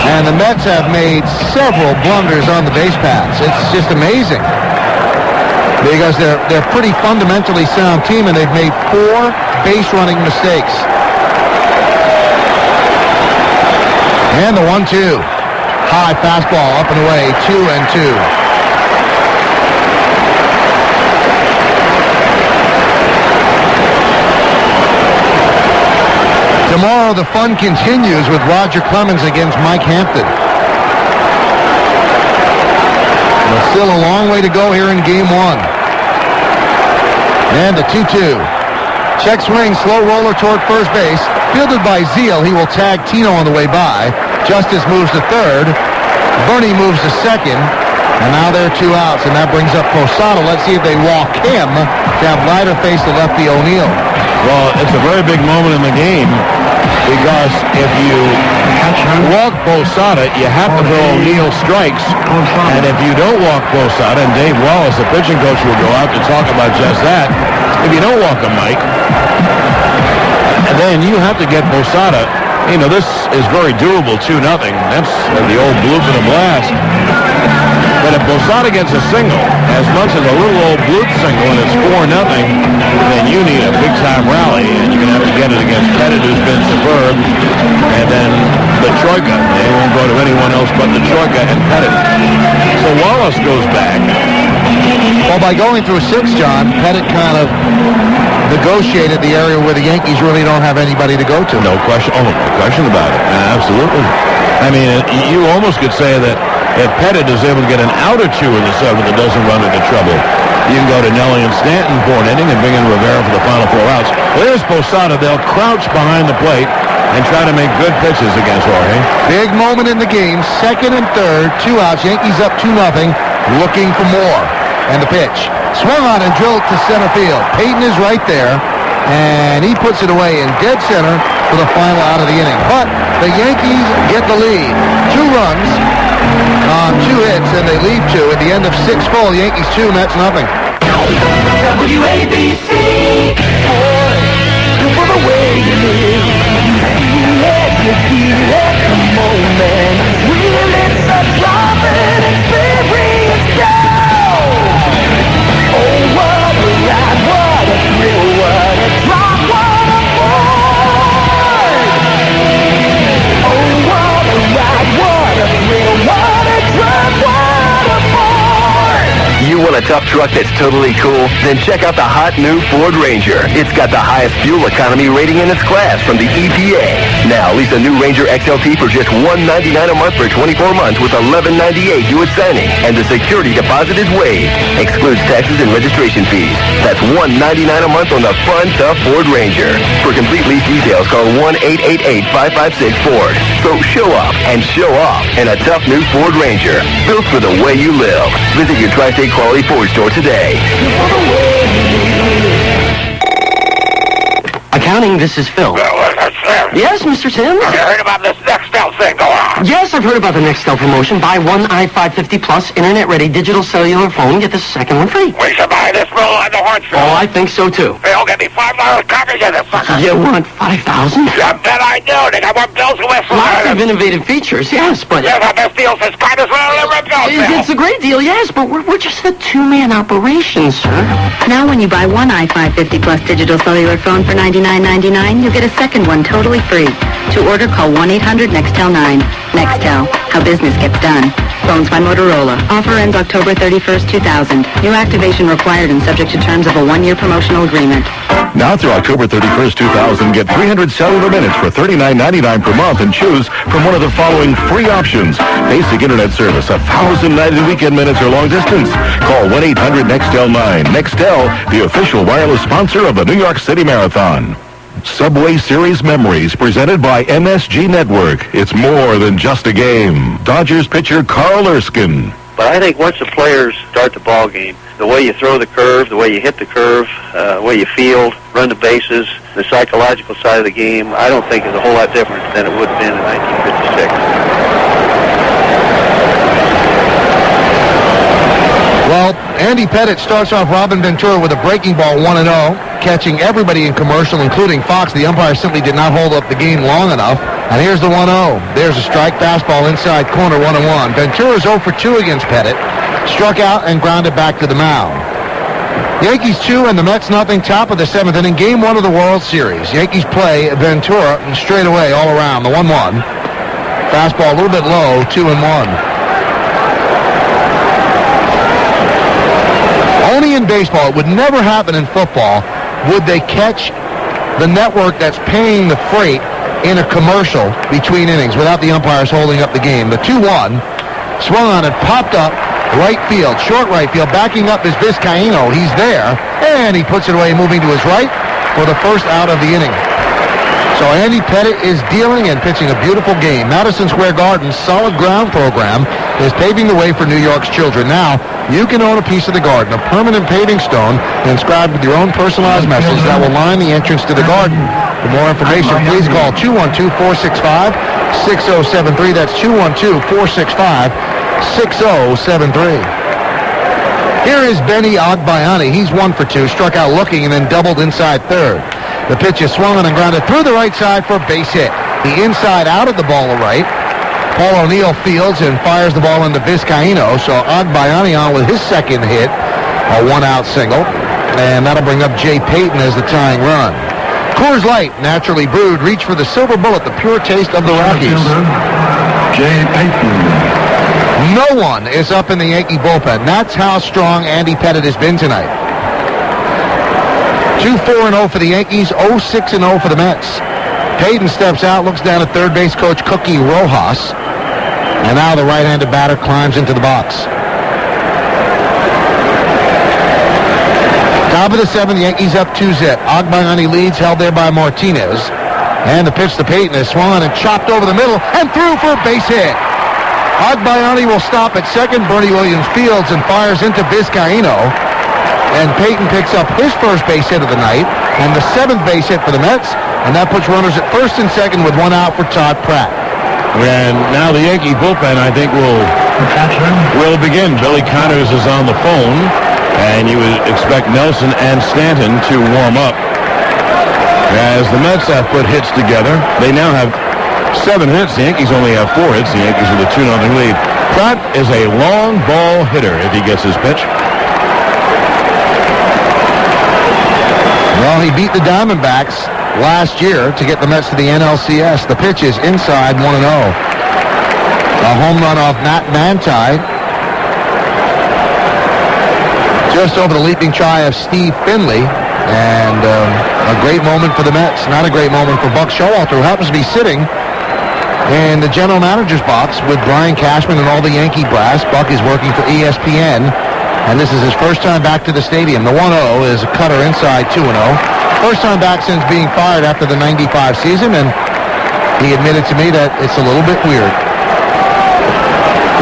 And the Mets have made several blunders on the base paths. It's just amazing. Because they're pretty fundamentally sound team, and they've made 4 base running mistakes. And the 1-2. High fastball up and away, 2-2. Tomorrow the fun continues with Roger Clemens against Mike Hampton. There's still a long way to go here in Game 1. And the 2-2. Check swing, slow roller toward first base. Fielded by Zeal. He will tag Tino on the way by. Justice moves to third. Bernie moves to second. And now there are 2 outs, and that brings up Posada. Let's see if they walk him to have Leiter face the lefty O'Neill. Well, it's a very big moment in the game because if you walk Posada, you have to throw O'Neill strikes. And if you don't walk Posada, and Dave Wallace, the pitching coach, will go out to talk about just that, if you don't walk him, Mike, and then you have to get Posada, you know, this is very doable, 2-0. That's the old bloop and a blast. But if Posada gets a single, as much as a little old bloop single, and it's 4-0, then you need a big-time rally, and you're going to have to get it against Pettit, who's been superb, and then the Troika. They won't go to anyone else but the Troika and Pettit. So Wallace goes back. Well, by going through 6, John, Pettit kind of negotiated the area where the Yankees really don't have anybody to go to. No question. Oh, no question about it. Absolutely. I mean, you almost could say that if Pettit is able to get an out or 2 in the 7th and doesn't run into trouble, you can go to Nelly and Stanton for an inning and bring in Rivera for the final 4 outs. There's Posada. They'll crouch behind the plate and try to make good pitches against Jorge. Big moment in the game. 2nd and 3rd, 2 outs. Yankees up 2-0, looking for more. And the pitch. Swung on and drilled to center field. Payton is right there, and he puts it away in dead center for the final out of the inning. But the Yankees get the lead. 2 runs on 2 hits, and they lead 2 at the end of 6 full. Yankees 2, Mets nothing. WABC, for the way you live. Let you feel it, come on, man. We'll let the drop and experience go. Oh, what tough truck that's totally cool? Then check out the hot new Ford Ranger. It's got the highest fuel economy rating in its class from the EPA. Now, lease a new Ranger XLT for just $199 a month for 24 months with $11.98 due at signing. And the security deposit is waived. Excludes taxes and registration fees. That's $199 a month on the fun, tough Ford Ranger. For complete lease details, call 1-888-556-FORD. So show up and show off in a tough new Ford Ranger. Built for the way you live. Visit your Tri-State Quality Ford store today. Accounting, this is Phil. Yes, Mr. Tim? Have you heard about this Nextel thing? Go on. Yes, I've heard about the Nextel promotion. Buy one i550 Plus internet-ready digital cellular phone, get the second one free. We should buy this roll on the horn, Phil. Oh, I think so, too. Phil, get me $5 coverage of this sucker. You want $5,000? I bet I do. They got more bills than West Lots of innovative features, yes, but... Yes, our best deal since Carter's It's a great deal, yes, but we're just a two-man operation, sir. Now when you buy one i550 Plus digital cellular phone for $99.99, you get a second one totally free. To order, call 1-800-NEXTEL9. Nextel, how business gets done. Phones by Motorola. Offer ends October 31st, 2000. New activation required and subject to terms of a one-year promotional agreement. Now through October 31st, 2000, get 300 cellular minutes for $39.99 per month and choose from one of the following free options. Basic internet service, 1,000 night and weekend minutes or long distance. Call 1-800-NEXTEL9. Nextel, the official wireless sponsor of the New York City Marathon. Subway Series Memories, presented by MSG Network. It's more than just a game. Dodgers pitcher Carl Erskine. But I think once the players start the ball game, the way you throw the curve, the way you hit the curve, the way you field, run the bases, the psychological side of the game, I don't think is a whole lot different than it would have been in 1956. Well, Andy Pettitte starts off Robin Ventura with a breaking ball 1-0, catching everybody in commercial, including Fox. The umpire simply did not hold up the game long enough. And here's the 1-0. There's a strike, fastball inside corner, 1-1. Ventura's 0 for 2 against Pettitte. Struck out and grounded back to the mound. Yankees 2 and the Mets nothing, top of the 7th inning. Game 1 of the World Series. Yankees play Ventura straight away all around, the 1-1. Fastball a little bit low, 2-1. Only in baseball, it would never happen in football, would they catch the network that's paying the freight in a commercial between innings without the umpires holding up the game. The 2-1 swung on and popped up right field, short right field, backing up is Vizcaíno. He's there, and he puts it away, moving to his right for the first out of the inning. So Andy Pettitte is dealing and pitching a beautiful game. Madison Square Garden's solid ground program is paving the way for New York's children. Now, you can own a piece of the garden, a permanent paving stone inscribed with your own personalized message that will line the entrance to the garden. For more information, please call 212-465-6073. That's 212-465-6073. Here is Benny Agbayani. He's 1 for 2, struck out looking and then doubled inside third. The pitch is swung on and grounded through the right side for a base hit. The inside out of the ball to right. Paul O'Neill fields and fires the ball into Vizcaíno. So Agbayani on with his second hit, a 1-out single. And that'll bring up Jay Payton as the tying run. Coors Light, naturally brewed, reach for the silver bullet, the pure taste of the Rockies. Jay Payton. No one is up in the Yankee bullpen. That's how strong Andy Pettitte has been tonight. 2-4-0 for the Yankees, 0-6-0 for the Mets. Payton steps out, looks down at third base coach Cookie Rojas. And now the right-handed batter climbs into the box. Top of the 7th, Yankees up 2-0. Agbayani leads, held there by Martinez. And the pitch to Payton is swung and chopped over the middle and through for a base hit. Agbayani will stop at second. Bernie Williams fields and fires into Vizcaíno. And Payton picks up his first base hit of the night and the 7th base hit for the Mets. And that puts runners at first and second with 1 out for Todd Pratt. And now the Yankee bullpen, I think, will begin. Billy Connors is on the phone, and you would expect Nelson and Stanton to warm up. As the Mets have put hits together, they now have 7 hits. The Yankees only have 4 hits. The Yankees with a 2-0 lead. Pratt is a long ball hitter if he gets his pitch. Well, he beat the Diamondbacks last year to get the Mets to the NLCS. The pitch is inside 1-0. A home run off Matt Manti. Just over the leaping try of Steve Finley. And a great moment for the Mets. Not a great moment for Buck Showalter, who happens to be sitting in the general manager's box with Brian Cashman and all the Yankee brass. Buck is working for ESPN, and this is his first time back to the stadium. The 1-0 is a cutter inside 2-0. First time back since being fired after the 95 season, and he admitted to me that it's a little bit weird.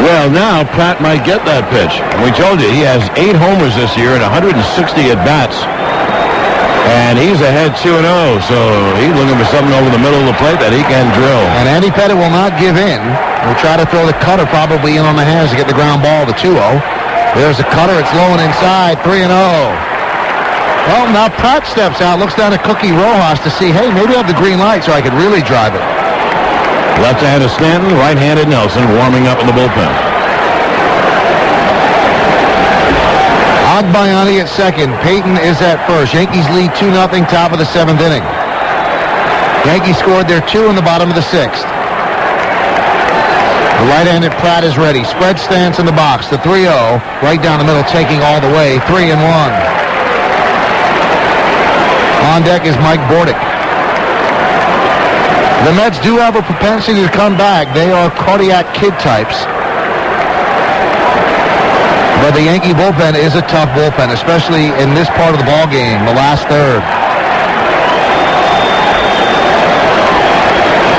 Well, now Pratt might get that pitch. We told you he has 8 homers this year and 160 at-bats. And he's ahead 2-0, so he's looking for something over the middle of the plate that he can drill. And Andy Pettitte will not give in. He'll try to throw the cutter probably in on the hands to get the ground ball to 2-0. There's the cutter. It's low and inside, 3-0. Well, now Pratt steps out, looks down at Cookie Rojas to see, hey, maybe I have the green light so I could really drive it. Left-handed Stanton, right-handed Nelson warming up in the bullpen. Agbayani at second. Payton is at first. Yankees lead 2-0, top of the 7th inning. Yankees scored their 2 in the bottom of the 6th. The right-handed Pratt is ready. Spread stance in the box. The 3-0, right down the middle, taking all the way. 3-1. On deck is Mike Bordick. The Mets do have a propensity to come back. They are cardiac kid types. But the Yankee bullpen is a tough bullpen, especially in this part of the ball game, the last third.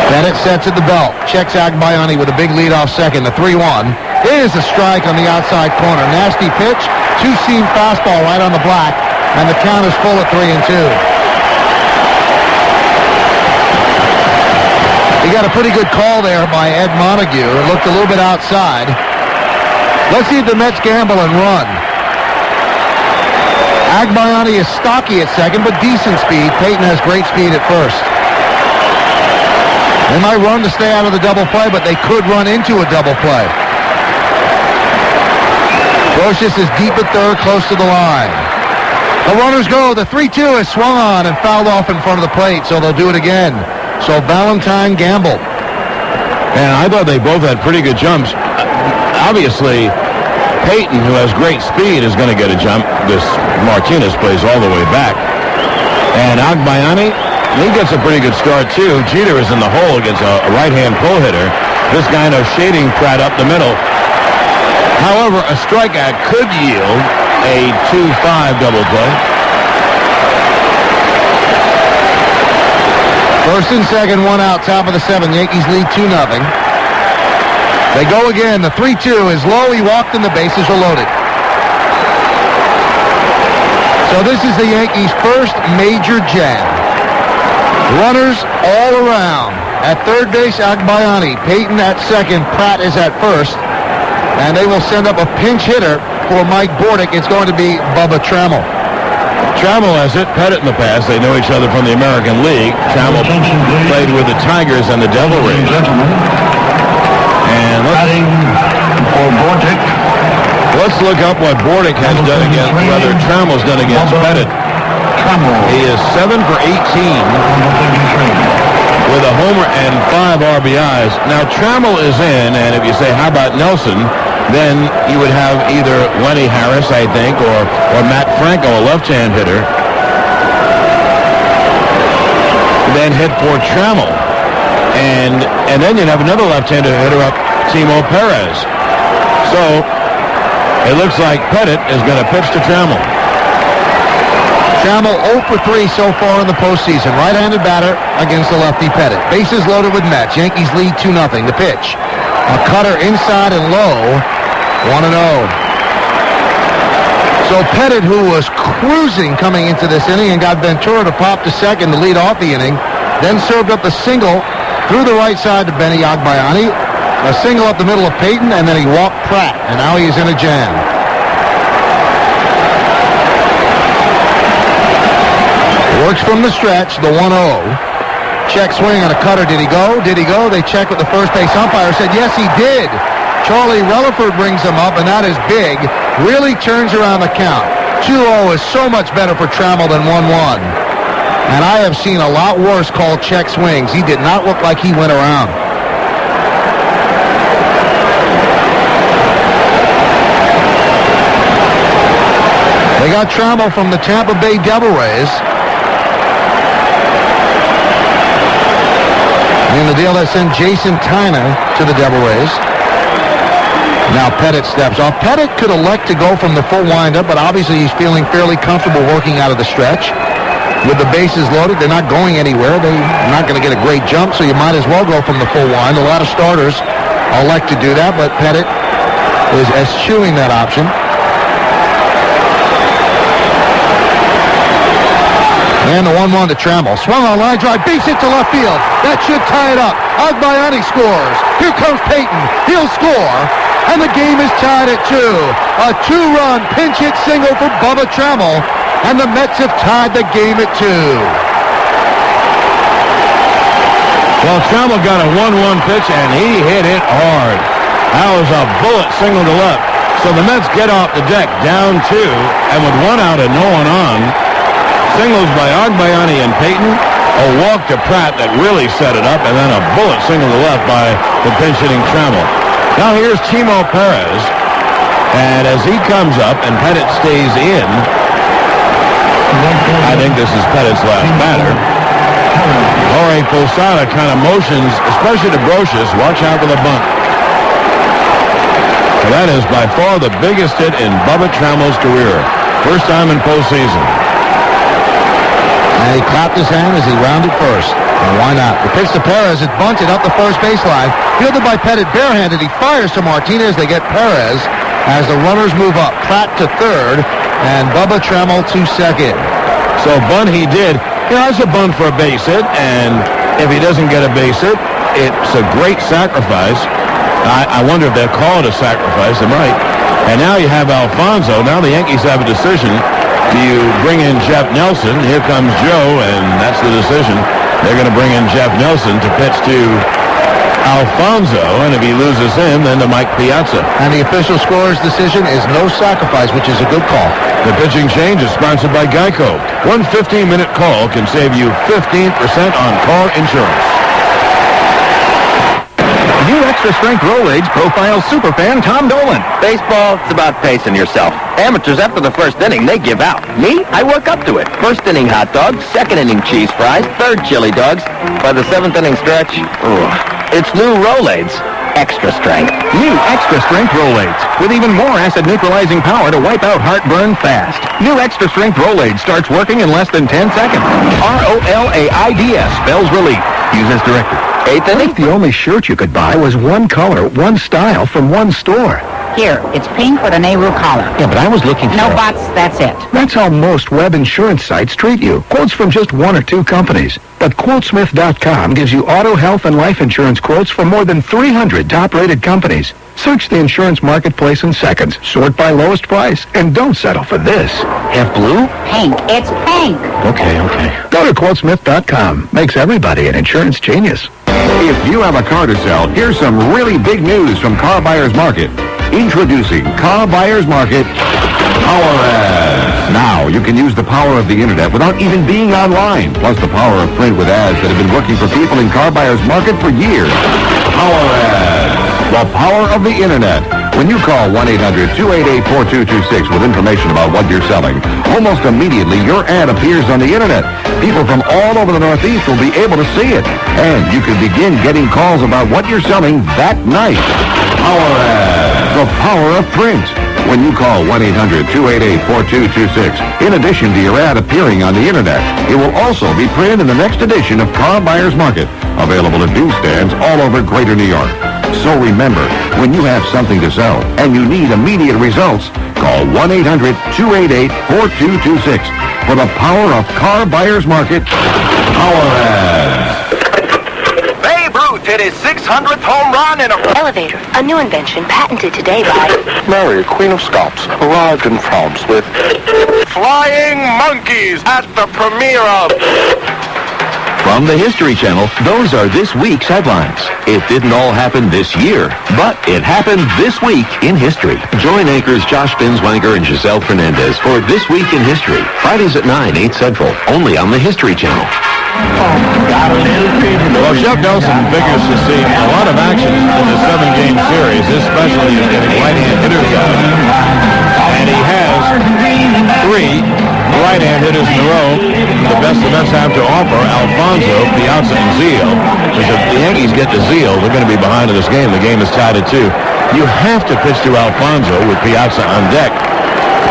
Bennett sets at the belt. Checks Agbayani with a big leadoff second. The 3-1 is a strike on the outside corner. Nasty pitch. 2-seam fastball right on the black. And the count is full at 3-2. He got a pretty good call there by Ed Montague. It looked a little bit outside. Let's see if the Mets gamble and run. Agbayani is stocky at second, but decent speed. Payton has great speed at first. They might run to stay out of the double play, but they could run into a double play. Brocious is deep at third, close to the line. The runners go. The 3-2 is swung on and fouled off in front of the plate, so they'll do it again. So Valentine gambled. And I thought they both had pretty good jumps. Obviously, Payton, who has great speed, is going to get a jump. This Martinez plays all the way back. And Agbayani, he gets a pretty good start, too. Jeter is in the hole against a right-hand pull hitter. This guy knows shading Pratt up the middle. However, a strikeout could yield a 2-5 double play. First and second, 1 out, top of the 7th. Yankees lead 2-0. They go again. The 3-2 is low. He walked and the bases are loaded. So this is the Yankees' first major jam. Runners all around. At third base, Agbayani. Payton at second. Pratt is at first. And they will send up a pinch hitter for Mike Bordick. It's going to be Bubba Trammell. Trammell has hit Pettitte in the past. They know each other from the American League. Trammell played with the Tigers and the Devil Rays. And let's look up what Bordick has done against, rather Trammell's done against Pettitte. He is 7 for 18 with a homer and 5 RBIs. Now Trammell is in, and if you say, how about Nelson, then you would have either Lenny Harris, I think, or Matt Franco, a left-hand hitter, then hit for Trammell. And then you'd have another left-handed hitter up, Timo Perez. So it looks like Pettitte is going to pitch to Trammell. Trammell 0 for 3 so far in the postseason. Right-handed batter against the lefty Pettitte. Bases loaded with Mets. Yankees lead 2-0. The pitch. A cutter inside and low. 1-0. So Pettitte, who was cruising coming into this inning and got Ventura to pop to second to lead off the inning, then served up a single through the right side to Benny Agbayani, a single up the middle of Payton, and then he walked Pratt, and now he's in a jam. Works from the stretch, the 1-0. Check swing on a cutter. Did he go? Did he go? They checked with the first base umpire. Said, yes, he did. Charlie Relaford brings him up, and that is big. Really turns around the count. 2-0 is so much better for Trammell than 1-1. And I have seen a lot worse called check swings. He did not look like he went around. got Trammell from the Tampa Bay Devil Rays. And the deal that sent Jason Tyner to the Devil Rays. Now Pettit steps off. Pettit could elect to go from the full windup, but obviously he's feeling fairly comfortable working out of the stretch. With the bases loaded, they're not going anywhere. They're not going to get a great jump, so you might as well go from the full wind. A lot of starters elect to do that, but Pettit is eschewing that option. And the 1-1 to Trammell. Swung on line drive, base hit to left field. That should tie it up. Agbayani scores. Here comes Payton. He'll score. And the game is tied at 2. A 2-run pinch hit single for Bubba Trammell. And the Mets have tied the game at 2. Well, Trammell got a 1-1 pitch, and he hit it hard. That was a bullet single to left. So the Mets get off the deck down 2, and with 1 out and no one on, singles by Agbayani and Payton, a walk to Pratt that really set it up, and then a bullet single to left by the pinch-hitting Trammell. Now here's Timo Perez, and as he comes up and Pettit stays in, I think this is Pettit's last batter. Jorge Posada kind of motions, especially to Brocious, watch out for the bunt. So that is by far the biggest hit in Bubba Trammell's career. First time in postseason. And he clapped his hand as he rounded first. And why not? The pitch to Perez. It's bunted up the first baseline. Fielded by Pettit barehanded. He fires to Martinez. They get Perez as the runners move up. Pratt to third and Bubba Trammell to second. So bunt he did. You know, that's a bunt for a base hit. And if he doesn't get a base hit, it's a great sacrifice. I wonder if they'll call it a sacrifice. They might. And now you have Alfonso. Now the Yankees have a decision. Do you bring in Jeff Nelson? Here comes Joe, and that's the decision. They're going to bring in Jeff Nelson to pitch to Alfonso, and if he loses him, then to Mike Piazza. And the official scorer's decision is no sacrifice, which is a good call. The pitching change is sponsored by Geico. One 15-minute call can save you 15% on car insurance. New Extra Strength Rolaids profiles superfan Tom Dolan. Baseball, it's about pacing yourself. Amateurs, after the first inning, they give out. Me, I work up to it. First inning hot dogs, second inning cheese fries, third chili dogs. By the 7th inning stretch, it's new Rolaids. Extra Strength. New Extra Strength Rolaids with even more acid-neutralizing power to wipe out heartburn fast. New Extra Strength Rolaids starts working in less than 10 seconds. ROLAIDS spells relief. Use as directed. 8th inning? The only shirt you could buy was one color, one style from one store. Here, it's pink with a Nehru collar. Yeah, but I was looking for... No buts, that's it. That's how most web insurance sites treat you. Quotes from just 1 or 2 companies. But Quotesmith.com gives you auto, health, and life insurance quotes from more than 300 top-rated companies. Search the insurance marketplace in seconds. Sort by lowest price. And don't settle for this. Have blue? Pink. It's pink. Okay. Go to Quotesmith.com. Makes everybody an insurance genius. If you have a car to sell, here's some really big news from Car Buyers Market. Introducing Car Buyers Market Power Ads. Now you can use the power of the internet without even being online, plus the power of print with ads that have been working for people in Car Buyers Market for years. Power Ads. The power of the internet. When you call 1-800-288-4226 with information about what you're selling, almost immediately your ad appears on the internet. People from all over the Northeast will be able to see it. And you can begin getting calls about what you're selling that night. Power Ads. The power of print. When you call 1-800-288-4226, in addition to your ad appearing on the internet, it will also be printed in the next edition of Car Buyers Market, available at newsstands all over Greater New York. So remember, when you have something to sell and you need immediate results, call 1-800-288-4226 for the power of Car Buyers Market Power Ads. Babe Ruth hit his 600th home run in a... Elevator, a new invention patented today by... Mary, Queen of Scots, arrived in France with... Flying monkeys at the premiere of... From the History Channel, those are this week's headlines. It didn't all happen this year, but it happened this week in history. Join anchors Josh Binswanger and Giselle Fernandez for This Week in History, Fridays at 9, 8 Central, only on the History Channel. Well, Jeff Nelson figures to see a lot of action in the 7-game series, especially in getting right-hand hitters out. And he has 3 right-hand hitters in a row. The best the Mets have to offer, Alfonso, Piazza, and Zeal. Because if the Yankees get to Zeal, they're going to be behind in this game. The game is tied at 2. You have to pitch to Alfonso with Piazza on deck.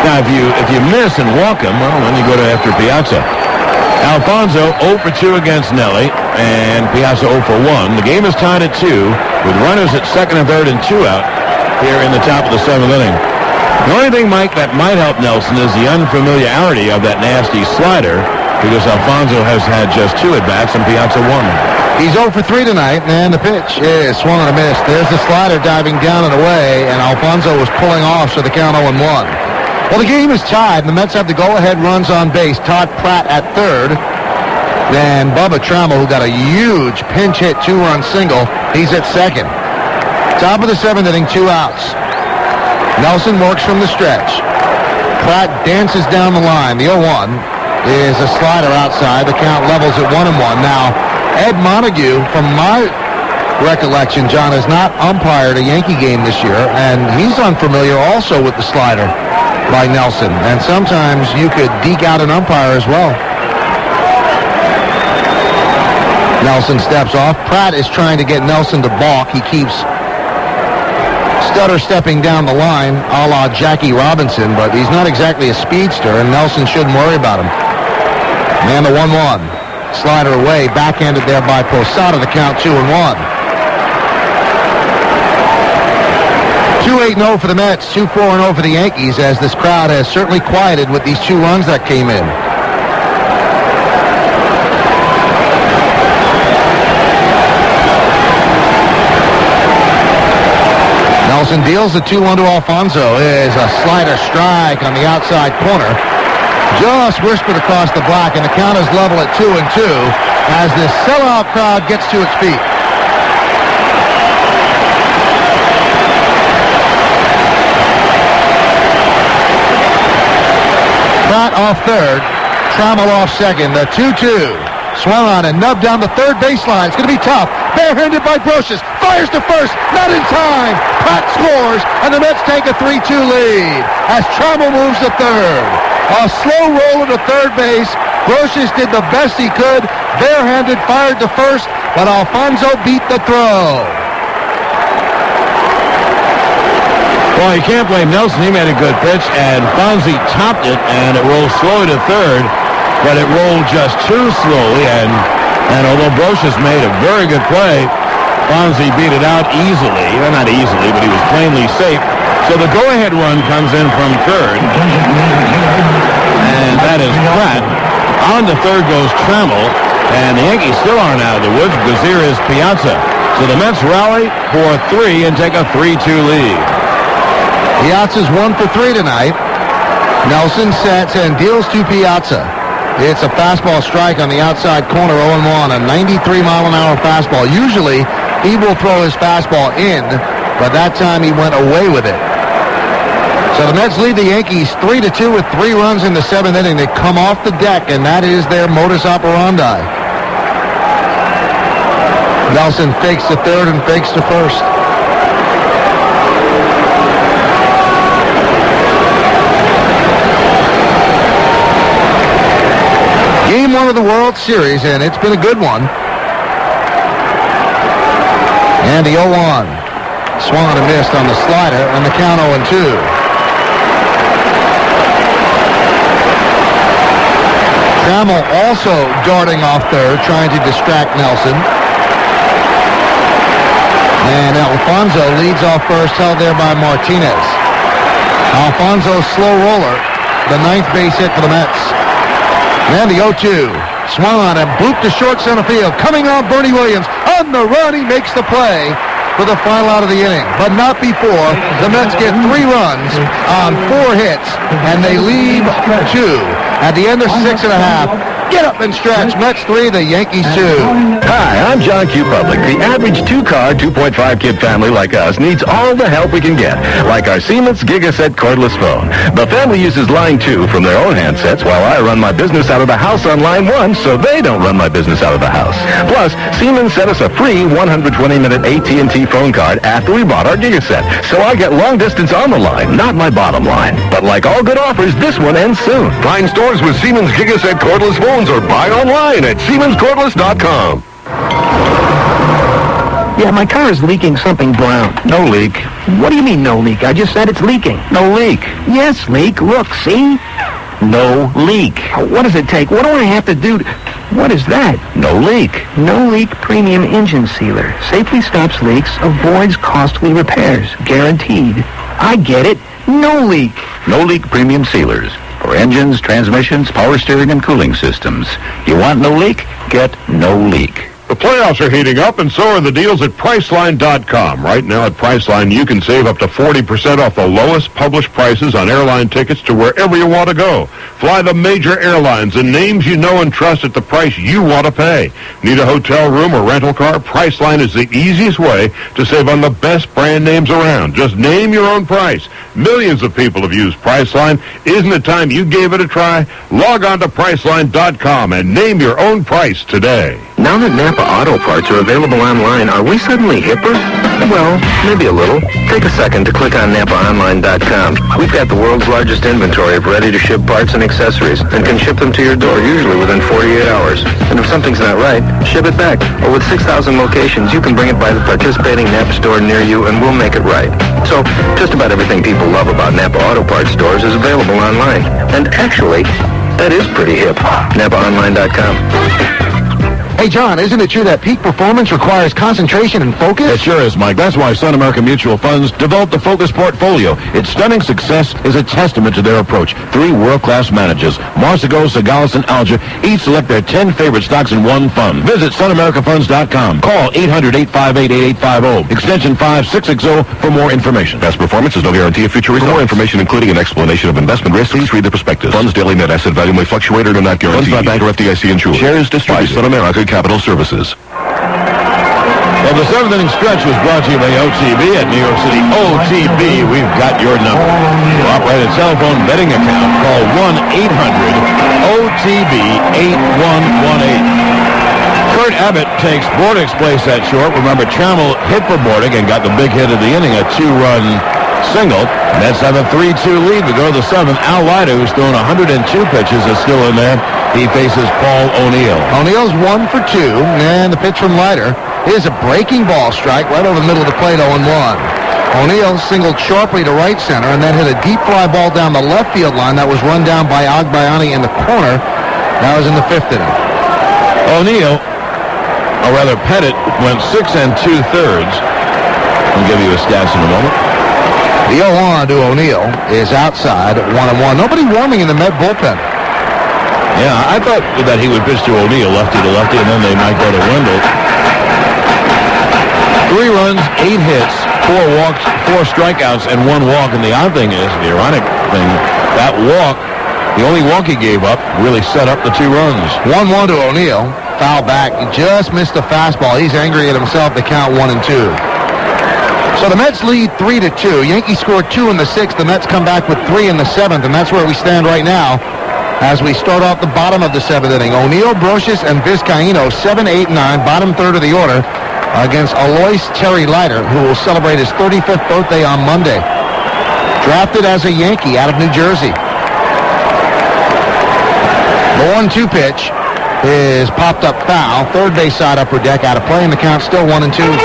Now, if you miss and walk him, well, then you go to after Piazza. Alfonso 0 for 2 against Nelly, and Piazza 0 for 1. The game is tied at 2, with runners at second and third and 2 out here in the top of the 7th inning. The only thing, Mike, that might help Nelson is the unfamiliarity of that nasty slider, because Alfonso has had just 2 at-bats and Piazza 1. He's 0 for 3 tonight, and the pitch is swung on a miss. There's the slider diving down and away, and Alfonso was pulling off, so the count 0-1. Well, the game is tied, and the Mets have the go-ahead runs on base. Todd Pratt at third. Then Bubba Trammell, who got a huge pinch hit 2-run single, he's at second. Top of the 7th inning, 2 outs. Nelson works from the stretch. Pratt dances down the line. The 0-1 is a slider outside. The count levels at 1-1. Now, Ed Montague, from my recollection, John, has not umpired a Yankee game this year, and he's unfamiliar also with the slider by Nelson. And sometimes you could deke out an umpire as well. Nelson steps off. Pratt is trying to get Nelson to balk. He keeps stutter stepping down the line a la Jackie Robinson, but he's not exactly a speedster, and Nelson shouldn't worry about him. And the 1-1. Slider away, backhanded there by Posada. The count 2-1. 2-8-0 for the Mets, 2-4-0 for the Yankees, as this crowd has certainly quieted with these 2 runs that came in. Nelson deals the 2-1 to Alfonso. Is a slider strike on the outside corner. Just whispered across the block, and the count is level at 2-2 as this sellout crowd gets to its feet. Pratt off third, Trammell off second. The 2-2 swung on and nubbed down the third baseline. It's going to be tough. Barehanded by Brocious. Fires to first. Not in time. Pratt scores, and the Mets take a 3-2 lead as Trammell moves to third. A slow roll to third base. Brocious did the best he could. Barehanded, fired to first, but Alfonso beat the throw. Well, you can't blame Nelson. He made a good pitch, and Fonzie topped it, and it rolled slowly to third, but it rolled just too slowly, and although Brocious made a very good play, Fonzie beat it out easily. Well, not easily, but he was plainly safe. So the go-ahead run comes in from third, and that is Pratt. On to third goes Trammell, and the Yankees still aren't out of the woods because here is Piazza. So the Mets rally for 3 and take a 3-2 lead. Piazza's 1 for 3 tonight. Nelson sets and deals to Piazza. It's a fastball strike on the outside corner, 0-1, a 93-mile-an-hour fastball. Usually, he will throw his fastball in, but that time he went away with it. So the Mets lead the Yankees 3-2 with 3 runs in the 7th inning. They come off the deck, and that is their modus operandi. Nelson fakes to third and fakes to first. Game 1 of the World Series, and it's been a good one. And the 0-1. Swung and missed on the slider, and the count 0-2. Trammell also darting off third, trying to distract Nelson. And Alfonso leads off first, held there by Martinez. Alfonso, slow roller, the 9th base hit for the Mets. And the 0-2. Swung on and blooped to short center field. Coming on Bernie Williams. On the run, he makes the play for the final out of the inning. But not before. The Mets get 3 runs on 4 hits, and they lead 2. At the end of 6 1/2, Get up and stretch. Mets 3, the Yankees 2. Hi, I'm John Q. Public. The average two-car, 2.5-kid family like us needs all the help we can get, like our Siemens Gigaset cordless phone. The family uses line 2 from their own handsets while I run my business out of the house on line 1, so they don't run my business out of the house. Plus, Siemens sent us a free 120-minute AT&T phone card after we bought our Gigaset, so I get long distance on the line, not my bottom line. But like all good offers, this one ends soon. Find stores with Siemens Gigaset cordless phones or buy online at SiemensCordless.com. Yeah, my car is leaking something brown. No leak. What do you mean, no leak? I just said it's leaking. No leak. Yes, leak. Look, see? No leak. What does it take? What do I have to do? What is that? No leak. No Leak Premium Engine Sealer. Safely stops leaks, avoids costly repairs. Guaranteed. I get it. No leak. No Leak Premium Sealers. For engines, transmissions, power steering, and cooling systems. You want no leak? Get No Leak. The playoffs are heating up, and so are the deals at Priceline.com. Right now at Priceline, you can save up to 40% off the lowest published prices on airline tickets to wherever you want to go. Fly the major airlines and names you know and trust at the price you want to pay. Need a hotel room or rental car? Priceline is the easiest way to save on the best brand names around. Just name your own price. Millions of people have used Priceline. Isn't it time you gave it a try? Log on to Priceline.com and name your own price today. Now that Napa Auto Parts are available online, are we suddenly hipper? Well, maybe a little. Take a second to click on NapaOnline.com. We've got the world's largest inventory of ready-to-ship parts and accessories and can ship them to your door usually within 48 hours. And if something's not right, ship it back. Or with 6,000 locations, you can bring it by the participating Napa store near you and we'll make it right. So, just about everything people love about Napa Auto Parts stores is available online. And actually, that is pretty hip. NapaOnline.com. Hey, John, isn't it true that peak performance requires concentration and focus? It sure is, Mike. That's why Sun America Mutual Funds developed the Focus Portfolio. Its stunning success is a testament to their approach. 3 world-class managers, Marsigo, Sagalis, and Alger, each select their 10 favorite stocks in one fund. Visit SunAmericaFunds.com. Call 800-858-8850, extension 5660 for more information. Past performance is no guarantee of future results. For more information, including an explanation of investment risks, please read the prospectus. Funds' daily net asset value may fluctuate or are not guaranteed. Funds not bank or FDIC insured. Shares distributed by Sun America Capital Services. Well, the 7th inning stretch was brought to you by OTB at New York City. OTB, we've got your number. To operate a telephone betting account, call 1-800-OTB-8118. Kurt Abbott takes Bordick's place at short. Remember, Trammell hit for Bordick and got the big hit of the inning, a 2-run single. Mets have a 3-2 lead. We go to the 7th. Al Leiter, who's thrown 102 pitches, is still in there. He faces Paul O'Neill. O'Neill's 1 for 2, and the pitch from Leiter is a breaking ball strike right over the middle of the plate, 0-1. O'Neill singled sharply to right center and then hit a deep fly ball down the left field line that was run down by Agbayani in the corner. That was in the 5th inning. O'Neill, or rather Pettit, went 6 2/3. I'll give you his stats in a moment. The 0-1 to O'Neill is outside, 1-1. Nobody warming in the Met bullpen. Yeah, I thought that he would pitch to O'Neill, lefty to lefty, and then they might go to Wendell. 3 runs, 8 hits, 4 walks, 4 strikeouts, and 1 walk. And the odd thing is, the ironic thing, that walk, the only walk he gave up, really set up the 2 runs. 1-1 to O'Neill. Foul back. He just missed the fastball. He's angry at himself. They count 1-2. So the Mets lead 3-2. Yankees scored 2 in the 6th. The Mets come back with 3 in the 7th, and that's where we stand right now as we start off the bottom of the 7th inning. O'Neill, Brocious, and Vizcaíno, 7, 8, 9, bottom third of the order, against Alois Terry Leiter, who will celebrate his 35th birthday on Monday. Drafted as a Yankee out of New Jersey. The 1-2 pitch is popped up foul. Third base side upper deck out of play, and the count still 1-2.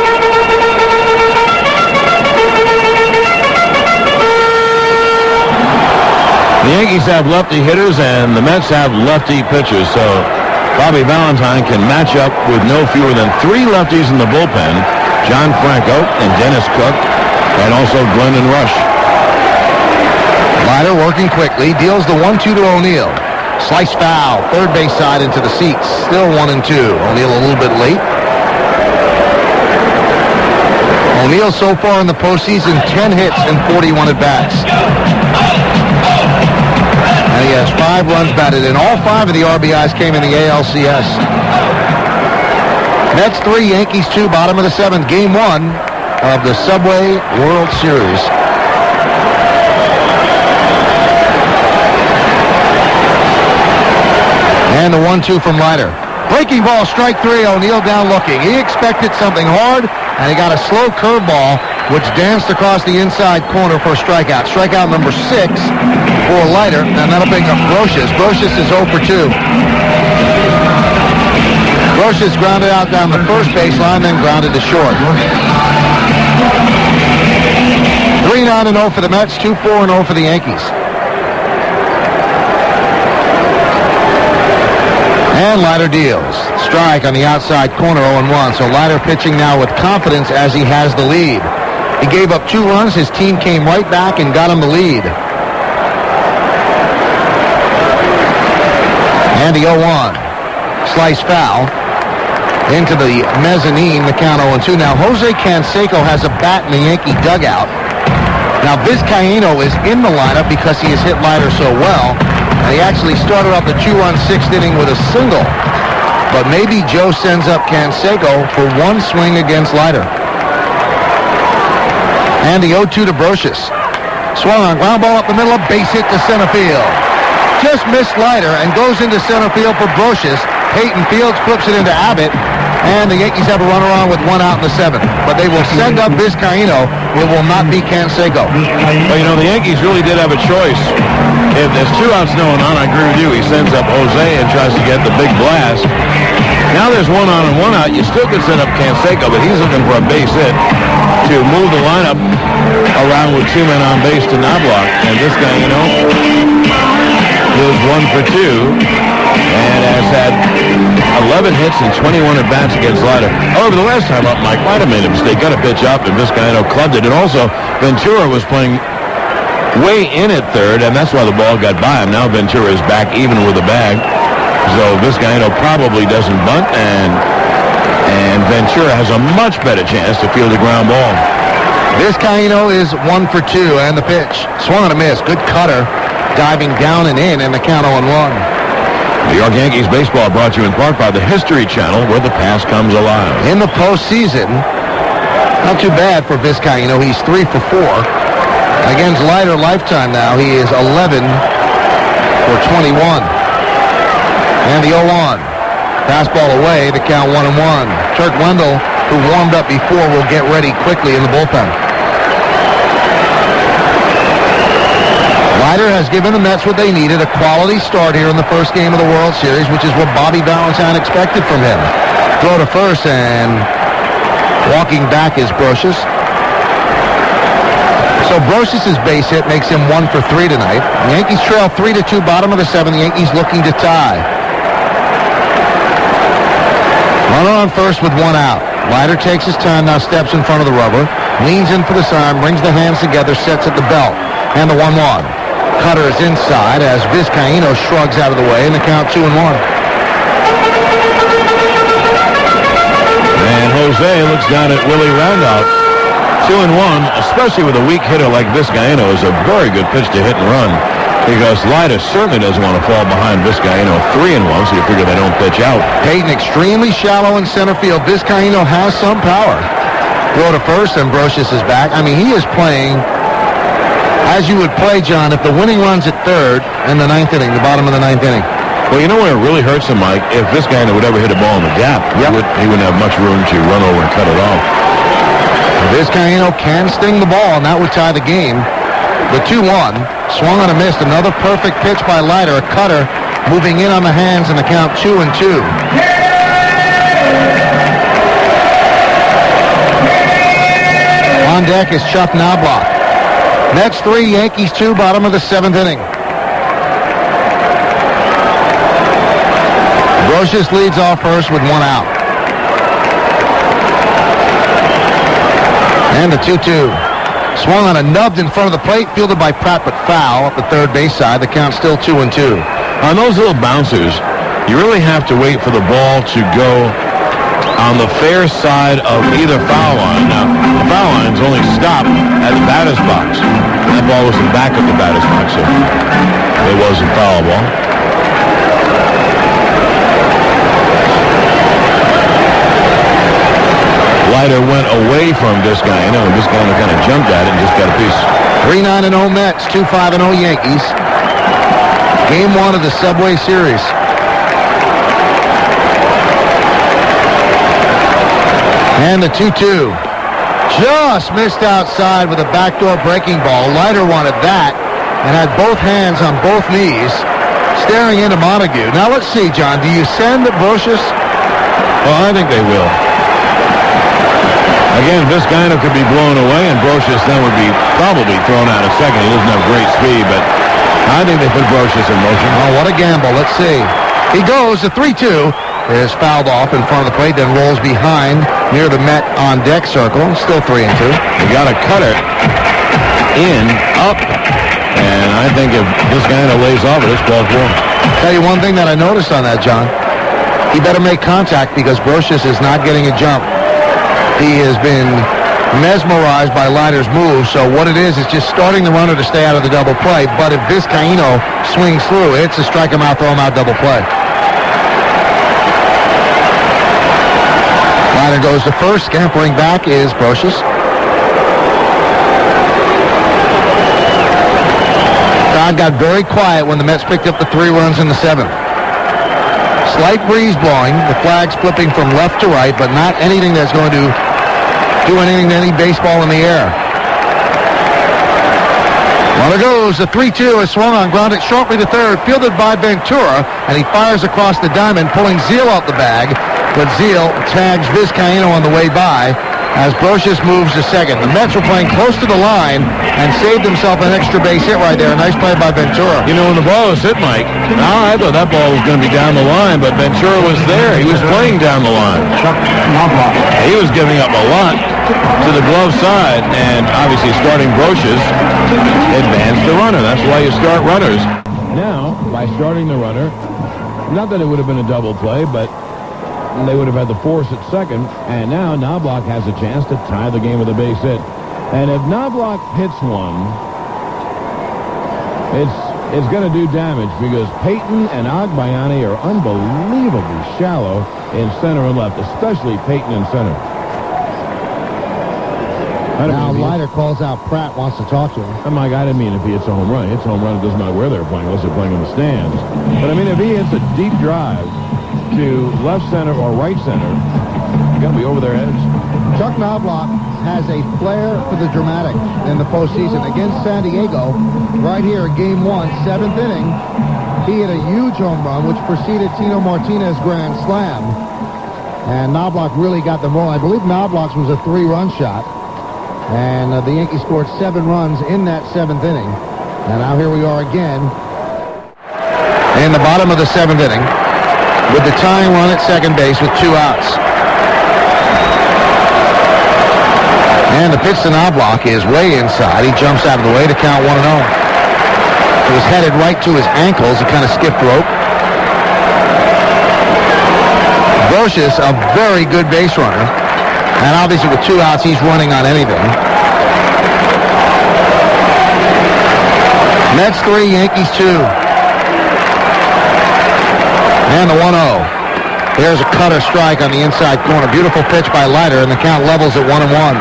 The Yankees have lefty hitters, and the Mets have lefty pitchers, so Bobby Valentine can match up with no fewer than 3 lefties in the bullpen, John Franco and Dennis Cook, and also Glendon Rush. Leiter working quickly, deals the 1-2 to O'Neill. Slice foul, third base side into the seats, still 1-2. O'Neill a little bit late. O'Neill so far in the postseason, 10 hits and 41 at-bats. And he has 5 runs batted in. All 5 of the RBIs came in the ALCS. Mets 3, Yankees 2, bottom of the 7th, game 1 of the Subway World Series. And the 1-2 from Leiter. Breaking ball, strike 3. O'Neill down looking. He expected something hard, and he got a slow curveball, which danced across the inside corner for a strikeout. Strikeout number 6 for Leiter, and that'll bring up Brocious. Brocious is 0 for 2. Brocious grounded out down the first baseline, then grounded to short. 3-9-0 for the Mets, 2-4-0 for the Yankees. And Leiter deals. Strike on the outside corner, 0-1. So Leiter pitching now with confidence as he has the lead. He gave up 2 runs. His team came right back and got him the lead. And the 0-1. Slice foul into the mezzanine, the count 0-2. Now, Jose Canseco has a bat in the Yankee dugout. Now, Vizcaíno is in the lineup because he has hit Leiter so well. And he actually started off the 2-run 6th inning with a single. But maybe Joe sends up Canseco for 1 swing against Leiter. And the 0-2 to Brocious. Swung on, ground ball up the middle, a base hit to center field. Just missed Leiter and goes into center field for Brocious. Peyton Fields flips it into Abbott. And the Yankees have a runner on with 1 out in the 7th. But they will send up Vizcaíno. It will not be Canseco. Well, you know, the Yankees really did have a choice. If there's 2 outs no one on, I agree with you. He sends up Jose and tries to get the big blast. Now there's 1 on and 1 out. You still could send up Canseco, but he's looking for a base hit to move the lineup around with 2 men on base to not block. And this guy, you know, is 1 for 2. And has had 11 hits and 21 at-bats against Leiter. However, the last time up, Mike might have made a mistake. Got a pitch up, and Vizcaíno clubbed it. And also, Ventura was playing way in at third, and that's why the ball got by him. Now Ventura is back even with the bag. So Vizcaíno probably doesn't bunt, and Ventura has a much better chance to field a ground ball. Vizcaíno is 1 for 2, and the pitch. Swung and a miss. Good cutter. Diving down and in, and the count 0-1. New York Yankees baseball brought to you in part by the History Channel, where the past comes alive. In the postseason, not too bad for Vizcaíno. He's 3 for 4. Against Leiter lifetime now, he is 11 for 21. And the 0-1. Fastball away, the count 1-1. Turk Wendell, who warmed up before, will get ready quickly in the bullpen. Leiter has given the Mets what they needed, a quality start here in the first game of the World Series, which is what Bobby Valentine expected from him. Throw to first, and walking back is Brocious. So Brocious' base hit makes him 1 for 3 tonight. The Yankees trail 3-2, bottom of the 7th. The Yankees looking to tie. Runner on first with 1 out. Leiter takes his time, now steps in front of the rubber, leans in for the sign, brings the hands together, sets at the belt, and the 1-1. Cutter is inside as Vizcaíno shrugs out of the way, and the count 2-1. And Jose looks down at Willie Randolph. 2-1, especially with a weak hitter like Vizcaíno, is a very good pitch to hit and run, because Leiter certainly doesn't want to fall behind Vizcaíno. 3-1, so you figure they don't pitch out. Peyton extremely shallow in center field. Vizcaíno has some power. Throw to first, and Brocious is back. I mean, he is playing as you would play, John, if the winning run's at third in the 9th inning, the bottom of the 9th inning. Well, you know where it really hurts him, Mike? If this guy would ever hit a ball in the gap, he wouldn't have much room to run over and cut it off. Vizcaíno can sting the ball, and that would tie the game. The 2-1, swung on a miss. Another perfect pitch by Leiter, a cutter, moving in on the hands, and the count 2-2. On deck is Chuck Knobloch. Mets 3, Yankees 2, bottom of the 7th inning. Brocious leads off first with 1 out. And the 2-2. Swung on a nubbed in front of the plate, fielded by Pratt, but foul at the third base side. The count's still 2-2. On those little bouncers, you really have to wait for the ball to go on the fair side of either foul line. Now, the foul lines only stop at the batter's box. That ball was the back of the batter's box. So It wasn't foul ball. Leiter went away from Vizcaino, and Vizcaino kind of jumped at it and just got a piece. 3-9-0 Mets, 2-5-0 Yankees. Game 1 of the Subway Series. And the 2-2. Just missed outside with a backdoor breaking ball. Leiter wanted that and had both hands on both knees, staring into Montague. Now let's see, John. Do you send Brocious? Well, I think they will. Again, Vizcaino could be blown away, and Brocious then would be probably thrown out at second. He doesn't have great speed, but I think they put Brocious in motion. Oh, what a gamble. Let's see. He goes. The 3-2 is fouled off in front of the plate, then rolls behind near the Met on deck circle. Still 3-2. You got a cutter in, up, and I think if Vizcaino lays off it, it's 12-4. Tell you one thing that I noticed on that, John. He better make contact because Brocious is not getting a jump. He has been mesmerized by Leiter's move, so what it is just starting the runner to stay out of the double play, but if Vizcaino swings through, it's a strike him out, throw him out double play. Leiter goes to first, scampering back is Brocious. Crowd got very quiet when the Mets picked up the 3 runs in the 7th. Slight breeze blowing, the flags flipping from left to right, but not anything that's going to do anything to any baseball in the air. Runner goes. The 3-2 is swung on, grounded shortly to third, fielded by Ventura, and he fires across the diamond, pulling Zeal out the bag, but Zeal tags Vizcaino on the way by as Brocious moves to second. The Mets were playing close to the line and saved themselves an extra base hit right there. Nice play by Ventura. You know, when the ball was hit, Mike, I thought that ball was going to be down the line, but Ventura was there. He was playing down the line. He was giving up a lot to the glove side, and obviously starting Brocious advanced the runner. That's why you start runners. Now, by starting the runner, not that it would have been a double play, but they would have had the force at second, and now Knobloch has a chance to tie the game with a base hit. And if Knobloch hits one, it's going to do damage because Payton and Agbayani are unbelievably shallow in center and left, especially Payton in center. Now Leiter calls out Pratt, wants to talk to him. Oh, Mike, I didn't mean if he hits a home run. He hits a home run, it doesn't matter where they're playing, unless they're playing in the stands. But, I mean, if he hits a deep drive to left center or right center, you got to be over their heads. Chuck Knobloch has a flair for the dramatic in the postseason. Against San Diego, right here in Game 1, 7th inning, he hit a huge home run, which preceded Tino Martinez's grand slam. And Knobloch really got them rolling. I believe Knobloch's was a 3-run shot. And the Yankees scored 7 runs in that 7th inning. And now here we are again in the bottom of the 7th inning with the tying run at second base with 2 outs. And the pitch to Knobloch is way inside. He jumps out of the way to count 1-0. It was headed right to his ankles. He kind of skipped rope. Brocious, a very good base runner. And obviously with 2 outs, he's running on anything. Mets 3, Yankees 2. And the 1-0. There's a cutter strike on the inside corner. Beautiful pitch by Leiter, and the count levels at 1-1.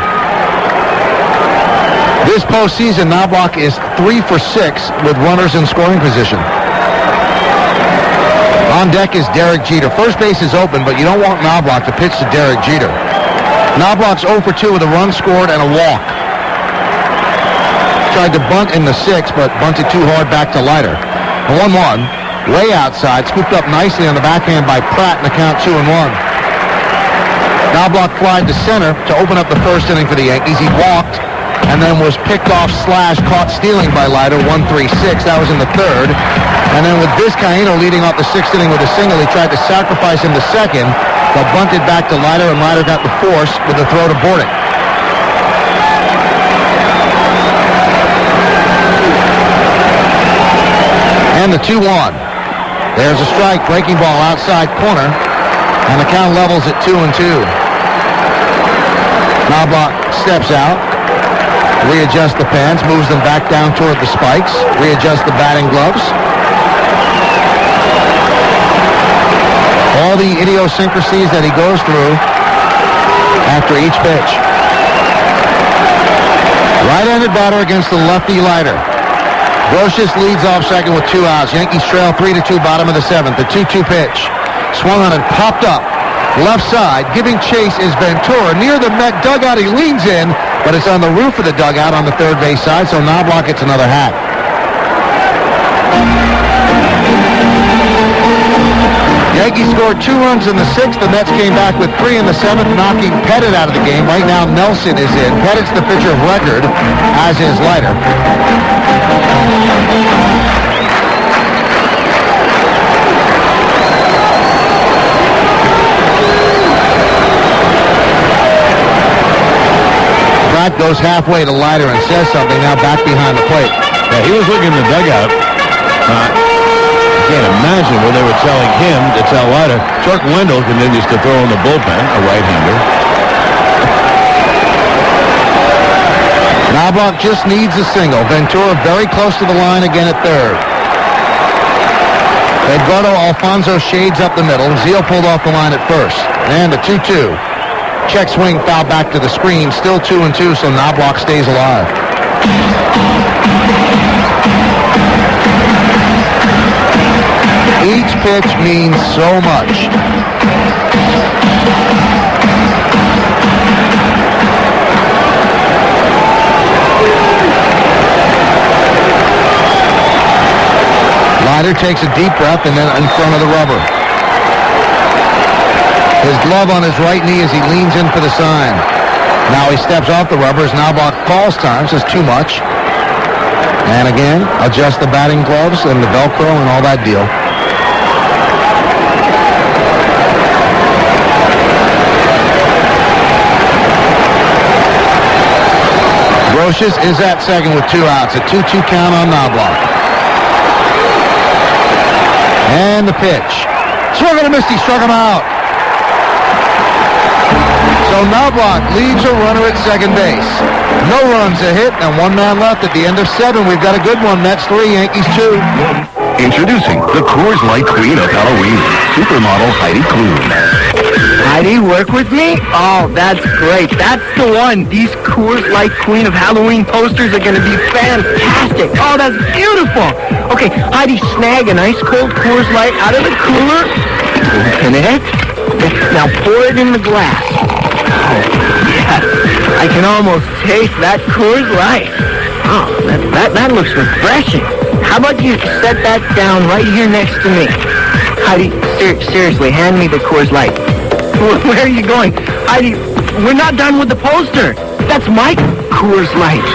This postseason, Knobloch is 3 for 6 with runners in scoring position. On deck is Derek Jeter. First base is open, but you don't want Knobloch to pitch to Derek Jeter. Knobloch's 0 for 2 with a run scored and a walk. Tried to bunt in the 6th, but bunted too hard back to Leiter. A 1-1, way outside, scooped up nicely on the backhand by Pratt, and the count 2-1. Knobloch flied to center to open up the first inning for the Yankees. He walked and then was picked off / caught stealing by Leiter, 1-3-6. That was in the 3rd. And then with Vizcaino leading off the 6th inning with a single, he tried to sacrifice him the 2nd, but bunted back to Leiter, and Leiter got the force with a throw to Bordick. And the 2-1. There's a strike, breaking ball outside corner, and the count levels at 2-2. Knobloch steps out. Readjusts the pants, moves them back down toward the spikes. Readjusts the batting gloves. All the idiosyncrasies that he goes through after each pitch. Right-handed batter against the lefty Leiter. Brocious leads off second with 2 outs. Yankees trail 3-2, bottom of the 7th. The 2-2 pitch. Swung on and popped up. Left side. Giving chase is Ventura. Near the Met dugout, he leans in, but it's on the roof of the dugout on the third base side, so Knobloch gets another hat. Yankees scored 2 runs in the 6th. The Mets came back with 3 in the 7th, knocking Pettit out of the game. Right now, Nelson is in. Pettit's the pitcher of record, as is Leiter. Pratt goes halfway to Leiter and says something, now back behind the plate. Yeah, he was looking in the dugout. I can't imagine what they were telling him to tell Leiter. Chuck Wendell continues to throw in the bullpen, a right-hander. Knobloch just needs a single. Ventura very close to the line again at third. Eduardo Alfonso shades up the middle. Zeal pulled off the line at first. And the 2-2. Check swing foul back to the screen. Still 2-2, so Knobloch stays alive. Each pitch means so much. Leiter takes a deep breath and then in front of the rubber. His glove on his right knee as he leans in for the sign. Now he steps off the rubber as Knobloch calls time, says too much. And again, adjust the batting gloves and the Velcro and all that deal. Brocious is at second with 2 outs. A 2-2 count on Knobloch. And the pitch. Swung and a miss. He struck him out. So Knobloch leaves a runner at second base. No runs, a hit, and 1 man left at the end of 7. We've got a good one. Mets 3, Yankees 2. Introducing the Coors Light Queen of Halloween, Supermodel Heidi Klum. Heidi, work with me? Oh, that's great. That's the one. These Coors Light Queen of Halloween posters are going to be fantastic. Oh, that's beautiful. Okay, Heidi, snag an ice cold Coors Light out of the cooler. Open it. Now pour it in the glass. Oh, yes. I can almost taste that Coors Light. Oh, that looks refreshing. How about you set that down right here next to me? Heidi, seriously, hand me the Coors Light. Where are you going? Heidi, we're not done with the poster. That's my Coors Light.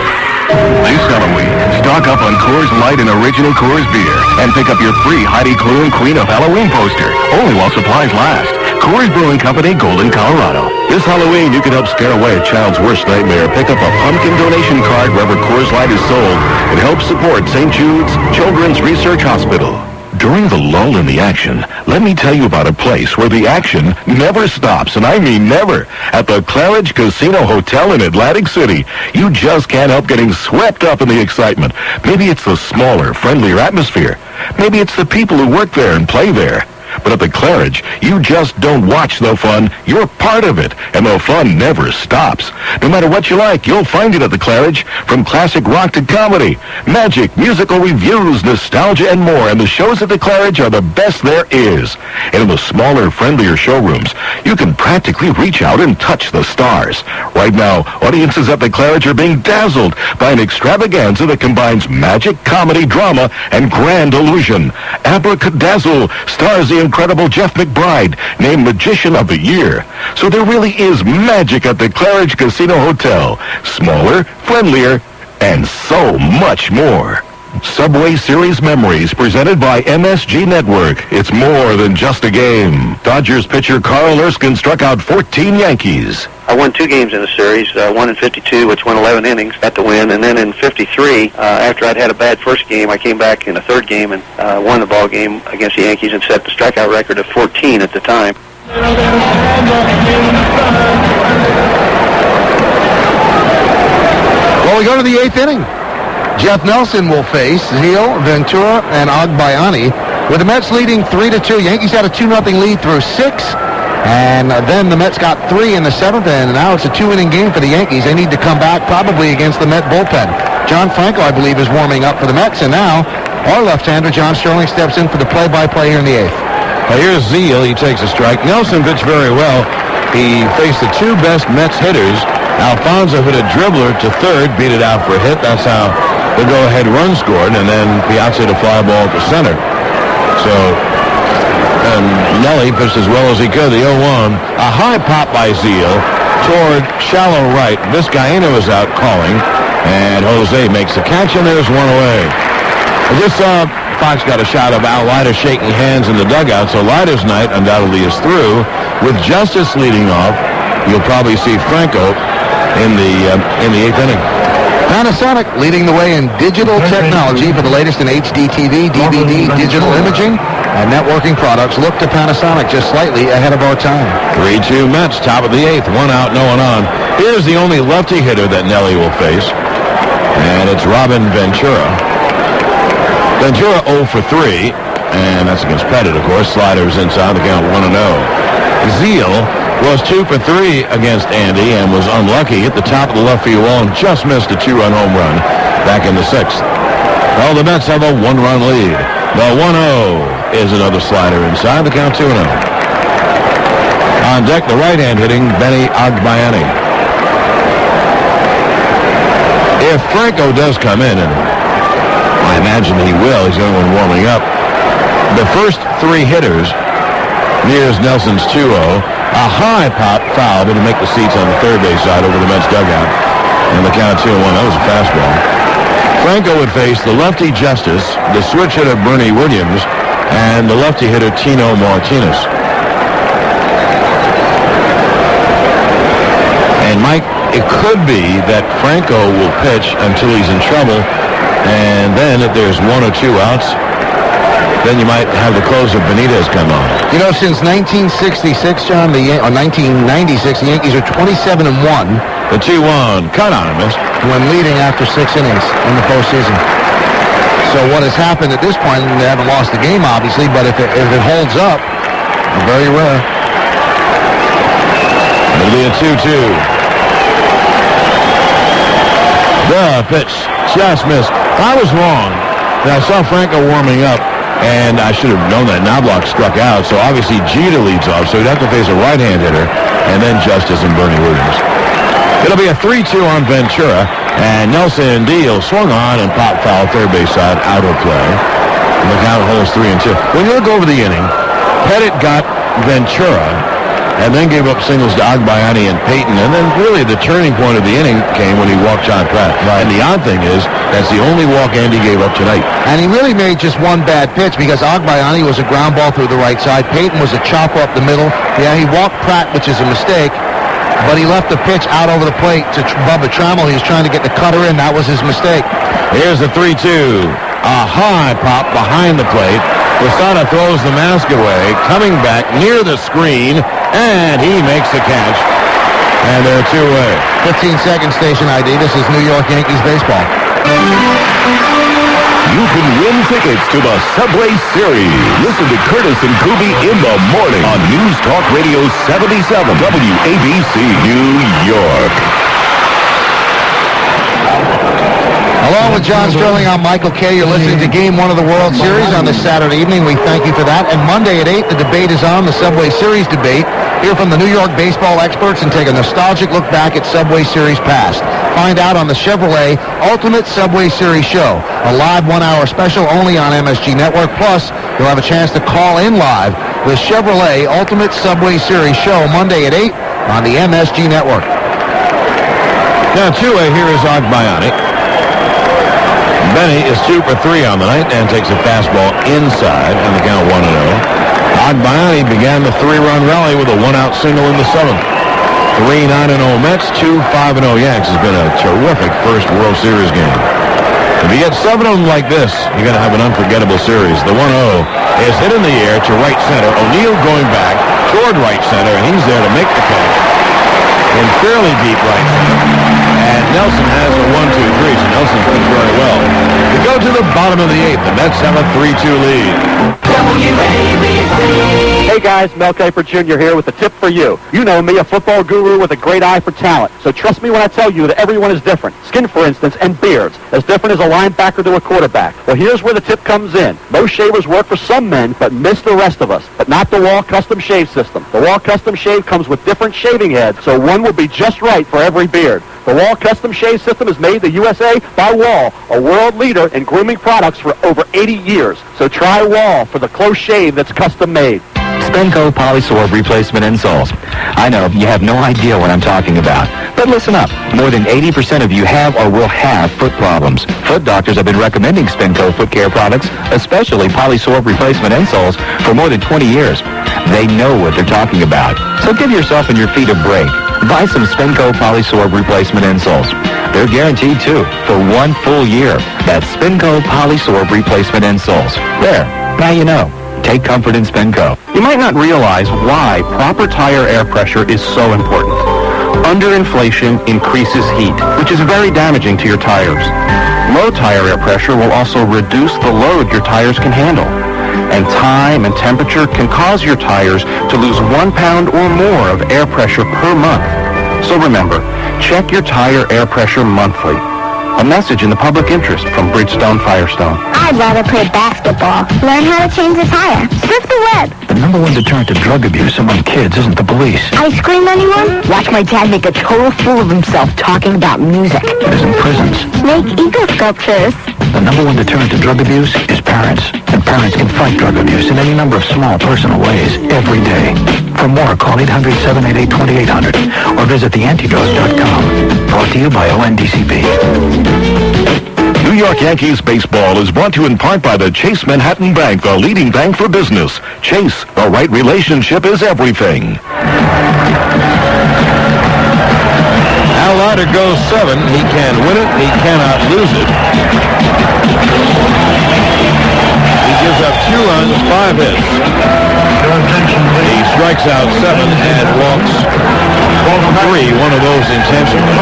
This Halloween, stock up on Coors Light and original Coors beer and pick up your free Heidi Klum Queen of Halloween poster, only while supplies last. Coors Brewing Company, Golden, Colorado. This Halloween, you can help scare away a child's worst nightmare. Pick up a pumpkin donation card wherever Coors Light is sold and help support St. Jude's Children's Research Hospital. During the lull in the action, let me tell you about a place where the action never stops, and I mean never. At the Claridge Casino Hotel in Atlantic City, you just can't help getting swept up in the excitement. Maybe it's the smaller, friendlier atmosphere. Maybe it's the people who work there and play there. But at the Claridge, you just don't watch the fun. You're part of it, and the fun never stops. No matter what you like, you'll find it at the Claridge. From classic rock to comedy, magic, musical reviews, nostalgia, and more. And the shows at the Claridge are the best there is. And in the smaller, friendlier showrooms, you can practically reach out and touch the stars. Right now, audiences at the Claridge are being dazzled by an extravaganza that combines magic, comedy, drama, and grand illusion. Abracadazzle stars the incredible Jeff McBride, named Magician of the Year. So there really is magic at the Claridge Casino Hotel. Smaller, friendlier, and so much more. Subway Series Memories, presented by MSG Network. It's more than just a game. Dodgers pitcher Carl Erskine struck out 14 Yankees. I won 2 games in the series, one in 52, which went 11 innings, got the win, and then in 53, after I'd had a bad first game, I came back in the 3rd game and won the ball game against the Yankees and set the strikeout record of 14 at the time. Well, we go to the 8th inning. Jeff Nelson will face Zeal, Ventura, and Agbayani. With the Mets leading 3-2, Yankees had a 2-0 lead through 6. And then the Mets got 3 in the 7th, and now it's a 2-inning game for the Yankees. They need to come back probably against the Met bullpen. John Franco, I believe, is warming up for the Mets, and now our left-hander, John Sterling, steps in for the play-by-play here in the 8th. Well, here's Zeal. He takes a strike. Nelson pitched very well. He faced the 2 best Mets hitters. Alfonso hit a dribbler to third, beat it out for a hit. That's how the go-ahead run scored, and then Piazza hit a fly ball to center. So... and Nelly pitched as well as he could, the 0-1. A high pop by Zeal toward shallow right. Vizcaíno is out calling, and Jose makes the catch, and there's one away. I just saw Fox got a shot of Al Leiter shaking hands in the dugout, so Leiter's night undoubtedly is through. With Justice leading off, you'll probably see Franco in the 8th inning. Panasonic leading the way in digital technology for the latest in HD TV, DVD, digital imaging, and networking products. Look to Panasonic just slightly ahead of our time. 3-2 Mets, top of the 8th, 1 out, no one on. Here's the only lefty hitter that Nelly will face, and it's Robin Ventura. Ventura 0 for 3, and that's against Pettit, of course. Sliders inside, the count 1-0. Zeal was 2 for 3 against Andy and was unlucky at the top of the left field wall and just missed a 2-run home run back in the 6th. Well, the Mets have a 1-run lead. The 1-0 is another slider inside, the count 2-0. On deck, the right-hand hitting Benny Agbayani. If Franco does come in, and I imagine he will, he's the only one warming up, the first 3 hitters nears Nelson's 2-0. A high pop foul, but to make the seats on the third base side over the Mets dugout. And the count 2-1. That was a fastball. Franco would face the lefty Justice, the switch hitter Bernie Williams, and the lefty hitter Tino Martinez. And Mike, it could be that Franco will pitch until he's in trouble, and then if there's 1 or 2 outs, then you might have the closer Benitez come on. You know, since 1966, John, or 1996, the Yankees are 27-1. The 2-1, cut on him, miss. When leading after 6 innings in the postseason. So what has happened at this point, and they haven't lost the game, obviously, but if it holds up, very rare. It'll be a 2-2. The pitch just missed. I was wrong. I saw Franco warming up, and I should have known that Knobloch struck out, so obviously Jeter leads off, so he'd have to face a right-hand hitter, and then Justice and Bernie Williams. It'll be a 3-2 on Ventura, and Nelson Deal swung on and popped foul third base side, out of play. And the count holds 3-2. When you look over the inning, Pettit got Ventura, and then gave up singles to Agbayani and Payton, and then really the turning point of the inning came when he walked John Pratt. Right. And the odd thing is, that's the only walk Andy gave up tonight. And he really made just one bad pitch because Agbayani was a ground ball through the right side. Payton was a chopper up the middle. Yeah, he walked Pratt, which is a mistake, but he left the pitch out over the plate to Bubba Trammell. He was trying to get the cutter in. That was his mistake. Here's the 3-2. A high pop behind the plate. Posada throws the mask away, coming back near the screen, and he makes the catch. And they're 2 away. 15-second station ID. This is New York Yankees baseball. You can win tickets to the Subway Series. Listen to Curtis and Kuby in the morning on News Talk Radio 77 WABC, New York. Along with John Sterling, I'm Michael Kay. You're listening to Game 1 of the World Series on this Saturday evening. We thank you for that. And Monday at 8, the debate is on, the Subway Series debate. Hear from the New York baseball experts and take a nostalgic look back at Subway Series past. Find out on the Chevrolet Ultimate Subway Series Show, a live 1-hour special only on MSG Network. Plus, you'll have a chance to call in live the Chevrolet Ultimate Subway Series Show Monday at 8 on the MSG Network. Now, 2-way, here is Agbayani. Benny is 2 for 3 on the night and takes a fastball inside on the count 1-0. Agbayani began the 3-run rally with a 1-out single in the 7th. 3-9-0 Mets, 2-5-0 Yanks has been a terrific first World Series game. If you get 7 of them like this, you're going to have an unforgettable series. The 1-0 is hit in the air to right center. O'Neill going back toward right center, and he's there to make the catch in fairly deep right center. And Nelson has a 1-2 Nelson pitched very well. We go to the bottom of the 8th. The Mets have a 3-2 lead. Hey guys, Mel Kiper Jr. here with a tip for you. You know me, a football guru with a great eye for talent. So trust me when I tell you that everyone is different. Skin, for instance, and beards. As different as a linebacker to a quarterback. Well, here's where the tip comes in. Most shavers work for some men, but miss the rest of us. But not the Wall Custom Shave System. The Wall Custom Shave comes with different shaving heads, so one will be just right for every beard. The Wall Custom Shave System is made in the USA by Wall, a world leader in grooming products for over 80 years. So try Wall for the close shave that's custom made. Spenco Polysorb Replacement Insoles. I know you have no idea what I'm talking about, but listen up. More than 80% of you have or will have foot problems. Foot doctors have been recommending Spenco foot care products, especially Polysorb Replacement Insoles, for more than 20 years. They know what they're talking about. So give yourself and your feet a break. Buy some Spenco Polysorb Replacement Insoles. They're guaranteed, too, for 1 full year. That's Spenco Polysorb Replacement Insoles. There. Now you know. Take comfort in Spenco. You might not realize why proper tire air pressure is so important. Underinflation increases heat, which is very damaging to your tires. Low tire air pressure will also reduce the load your tires can handle. And time and temperature can cause your tires to lose 1 pound or more of air pressure per month. So remember, check your tire air pressure monthly. A message in the public interest from Bridgestone Firestone. I'd rather play basketball. Learn how to change the tire. Surf the web. The number one deterrent to drug abuse among kids isn't the police. Ice cream, anyone? Watch my dad make a total fool of himself talking about music. It isn't prisons. Make eco sculptures. The number one deterrent to drug abuse is parents. And parents can fight drug abuse in any number of small personal ways every day. For more, call 800-788-2800 or visit theantidote.com. Brought to you by ONDCP. New York Yankees baseball is brought to you in part by the Chase Manhattan Bank, the leading bank for business. Chase, the right relationship is everything. Al Leiter goes 7. He can win it. He cannot lose it. He gives up 2 runs, 5 hits. He strikes out 7 and walks 3, one of those intentionally.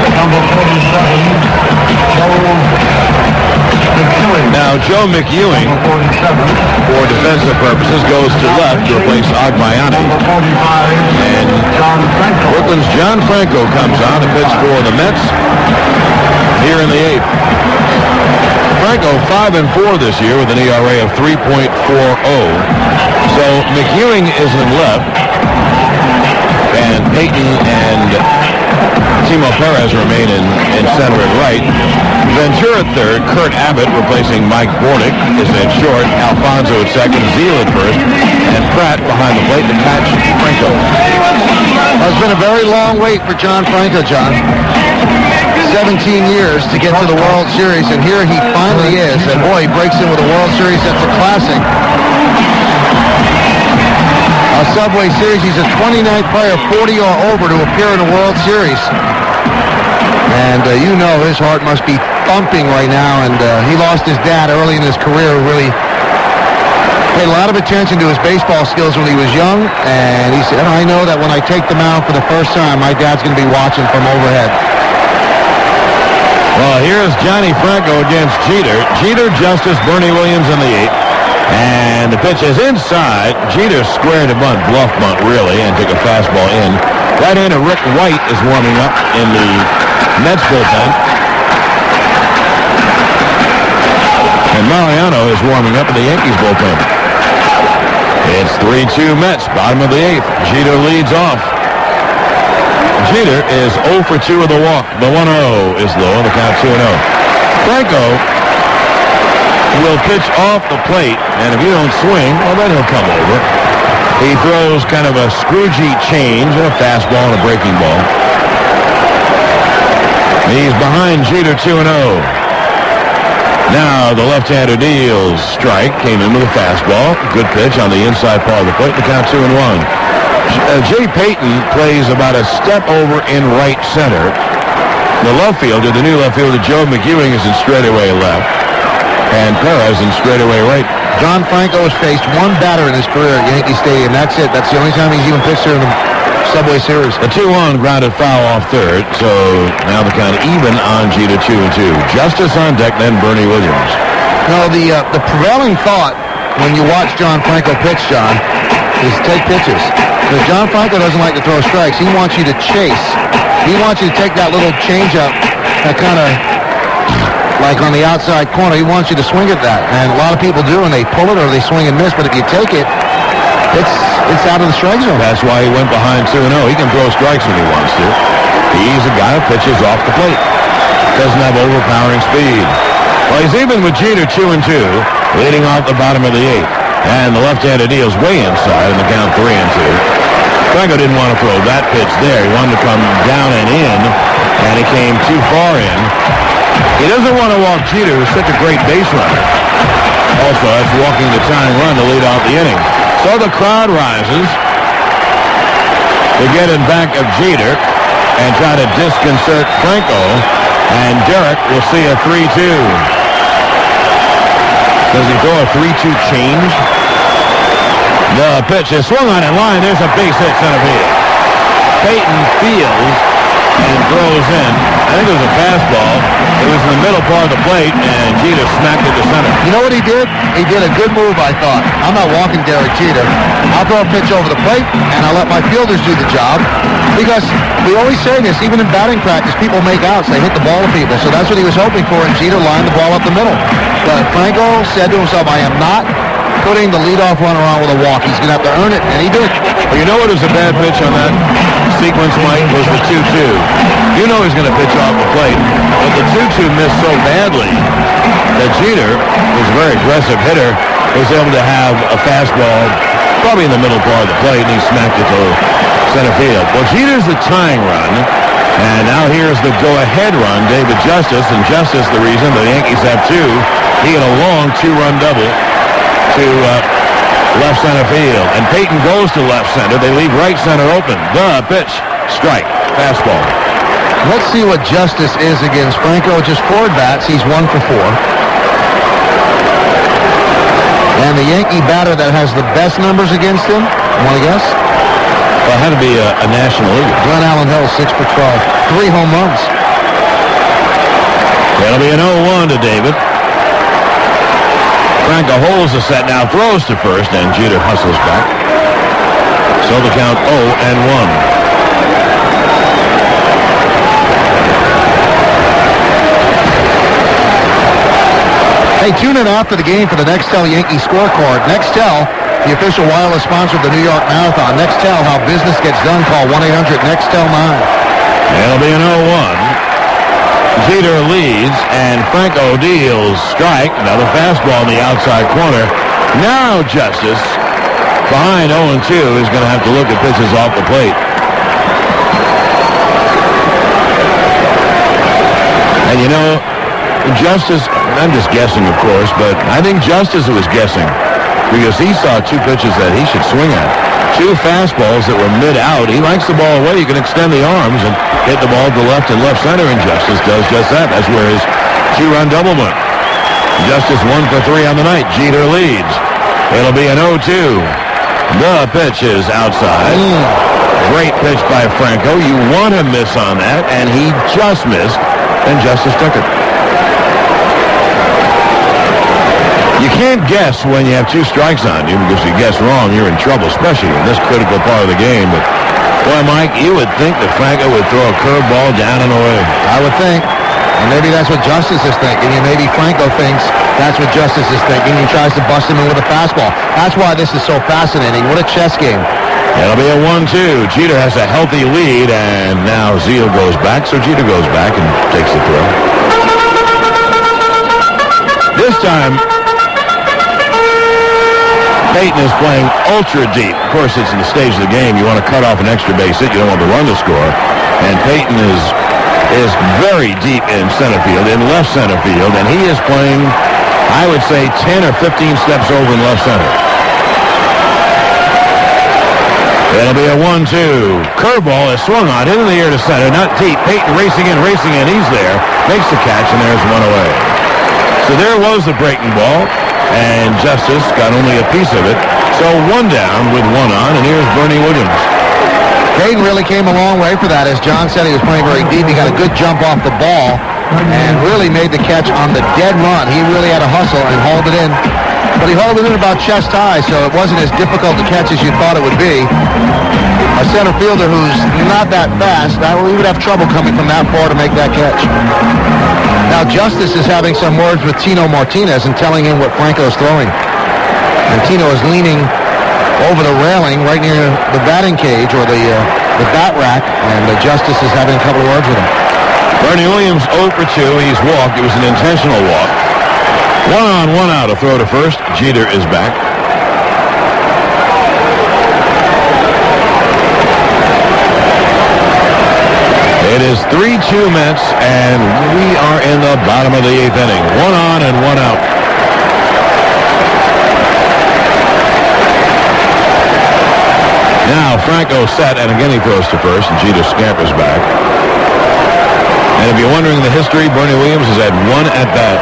Number 47, Now, Joe McEwing, for defensive purposes, goes to left to replace Agbayani. And Brooklyn's John Franco comes on to pitch for the Mets here in the 8th. Franco 5-4 this year with an ERA of 3.40. So McEwing is in left, and Payton and Timo Perez remain in center and right. Ventura at third, Kurt Abbott replacing Mike Bornick is at short, Alfonso at second, Zeal at first, and Pratt behind the plate to catch Franco. It's been a very long wait for John Franco, John. 17 years to get to the World Series, and here he finally is. And boy, he breaks in with a World Series. That's a classic. A Subway Series. He's a 29th player, 40 or over, to appear in a World Series. And you know his heart must be thumping right now. And he lost his dad early in his career, who really paid a lot of attention to his baseball skills when he was young. And he said, I know that when I take the mound for the first time, my dad's going to be watching from overhead. Well, here's Johnny Franco against Jeter. Jeter, Justice, Bernie Williams in the 8th. And the pitch is inside. Jeter squared a bunt, bluff bunt really, and took a fastball in. Right-hander Rick White is warming up in the Mets bullpen. And Mariano is warming up in the Yankees bullpen. It's 3-2 Mets, bottom of the 8th. Jeter leads off. Jeter is 0 for 2 with a walk. The 1-0 is low, the count 2-0. Franco will pitch off the plate, and if you don't swing, well, then he'll come over. He throws kind of a Scroogey change and a fastball and a breaking ball. He's behind Jeter 2-0. Now the left-hander deals strike, came in with a fastball. Good pitch on the inside part of the plate, the count 2-1. Jay Payton plays about a step over in right center. The left fielder, the new left fielder, Joe McEwing, is in straightaway left. And Perez in straightaway right. John Franco has faced one batter in his career at Yankee Stadium. That's it. That's the only time he's even pitched there in the Subway Series. The 2-1 grounded foul off third, so now the count even on Jeter 2-2. Justice on deck, then Bernie Williams. No, the prevailing thought when you watch John Franco pitch, John, is take pitches. Because John Franco doesn't like to throw strikes. He wants you to chase. He wants you to take that little changeup, that kind of like on the outside corner. He wants you to swing at that. And a lot of people do, and they pull it or they swing and miss. But if you take it, it's out of the strike zone. That's why he went behind 2-0. He can throw strikes when he wants to. He's a guy who pitches off the plate. Doesn't have overpowering speed. Well, he's even with Jeter 2-2, leading off the bottom of the 8th. And the left-handed deal's way inside in the count 3-2. Franco didn't want to throw that pitch there. He wanted to come down and in, and he came too far in. He doesn't want to walk Jeter, who's such a great base runner. Also, that's walking the tying run to lead off the inning. So the crowd rises to get in back of Jeter and try to disconcert Franco. And Derek will see a 3-2. Does he throw a 3-2 change? The pitch is swung on in line. There's a base hit center field. Peyton fields and throws in. I think it was a fastball. It was in the middle part of the plate, and Jeter smacked it to center. You know what he did? He did a good move, I thought. I'm not walking Derek Jeter. I'll throw a pitch over the plate, and I'll let my fielders do the job. Because we always say this, even in batting practice, people make outs. They hit the ball to people. So that's what he was hoping for, and Jeter lined the ball up the middle. But Franco said to himself, I am not putting the leadoff runner on with a walk. He's going to have to earn it, and he did. Well, you know what was a bad pitch on that sequence, Mike? Was the 2-2. You know he's going to pitch off the plate, but the 2-2 missed so badly that Jeter, who's a very aggressive hitter, was able to have a fastball probably in the middle part of the plate, and he smacked it to center field. Well, Jeter's the tying run, and now here's the go-ahead run, David Justice, and Justice, the reason the Yankees have 2. He had a long 2-run double to left center field. And Peyton goes to left center. They leave right center open. The pitch. Strike. Fastball. Let's see what Justice is against Franco. Just 4 at-bats. He's 1 for 4. And the Yankee batter that has the best numbers against him, want to guess? Well, it had to be a National League. Glenn Allen Hill, 6 for 12. 3 home runs. That'll be an 0-1 to David. Franco holds the set now, throws to first, and Jeter hustles back. So the count 0-1. Hey, tune in after the game for the Nextel Yankee scorecard. Nextel, the official wireless sponsor of the New York Marathon. Nextel, how business gets done. Call 1-800-NEXTEL-9. It'll be an 0-1. Jeter leads, and Franco deals strike. Another fastball in the outside corner. Now Justice, behind 0-2, is going to have to look at pitches off the plate. And you know, Justice, I'm just guessing, of course, but I think Justice was guessing because he saw 2 pitches that he should swing at. 2 fastballs that were mid-out. He likes the ball away. You can extend the arms and hit the ball to left and left center, and Justice does just that. That's where his 2-run double went. Justice 1 for 3 on the night. Jeter leads. It'll be an 0-2. The pitch is outside. Great pitch by Franco. You want to miss on that, and he just missed, and Justice took it. You can't guess when you have 2 strikes on you, because if you guess wrong, you're in trouble, especially in this critical part of the game. But, boy, Mike, you would think that Franco would throw a curveball down and away. I would think. And maybe that's what Justice is thinking. And maybe Franco thinks that's what Justice is thinking. He tries to bust him in with a fastball. That's why this is so fascinating. What a chess game. It'll be a 1-2. Jeter has a healthy lead, and now Zeal goes back, so Jeter goes back and takes the throw. This time, Peyton is playing ultra deep. Of course, it's in the stage of the game. You want to cut off an extra base hit. You don't want to run the score. And Peyton is very deep in center field, in left center field, and he is playing, I would say, 10 or 15 steps over in left center. It'll be a 1-2. Curveball is swung on into the air to center, not deep. Peyton racing in. He's there. Makes the catch, and there's 1 away. So there was the breaking ball. And Justice got only a piece of it. So 1 down with 1 on, and here's Bernie Williams. Hayden really came a long way for that. As John said, he was playing very deep. He got a good jump off the ball and really made the catch on the dead run. He really had to hustle and hauled it in. But he hauled it in about chest high, so it wasn't as difficult to catch as you thought it would be. A center fielder who's not that fast, he would have trouble coming from that far to make that catch. Now Justice is having some words with Tino Martinez and telling him what Franco's throwing. And Tino is leaning over the railing right near the batting cage or the bat rack, and Justice is having a couple of words with him. Bernie Williams 0 for 2. He's walked. It was an intentional walk. 1 on, 1 out. A throw to first. Jeter is back. It is 3-2 Mets, and we are in the bottom of the 8th inning. 1 on and 1 out. Now Franco set, and again he throws to first, and Jeter scampers back. And if you're wondering the history, Bernie Williams has had 1 at-bat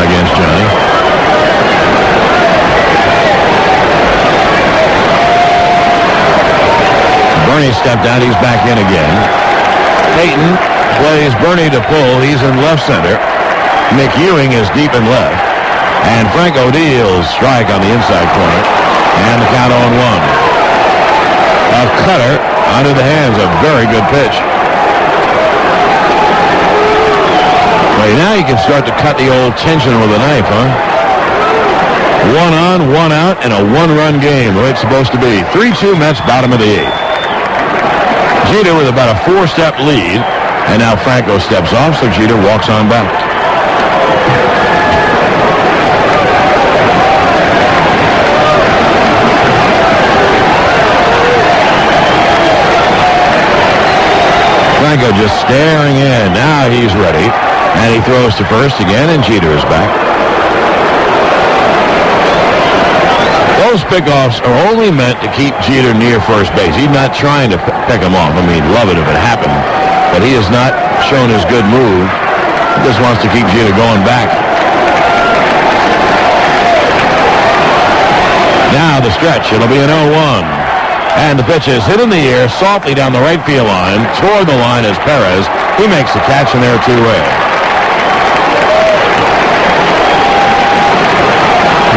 against Johnny. Bernie stepped out. He's back in again. Payton plays Bernie to pull. He's in left center. Nick Ewing is deep in left. And Franco deals strike on the inside corner. And the count on 1. A cutter under the hands. A very good pitch. Well, now you can start to cut the old tension with a knife, huh? 1 on, 1 out, and a 1-run game. The way it's supposed to be. 3-2 Mets, bottom of the 8th. Jeter with about a 4-step lead, and now Franco steps off, so Jeter walks on back. Franco just staring in. Now he's ready, and he throws to first again, and Jeter is back. Those pickoffs are only meant to keep Jeter near first base. He's not trying to pick him off. I mean, love it if it happened. But he has not shown his good move. He just wants to keep Jeter going back. Now the stretch. It'll be an 0-1. And the pitch is hit in the air softly down the right field line. Toward the line is Perez. He makes the catch, and they're 2-away.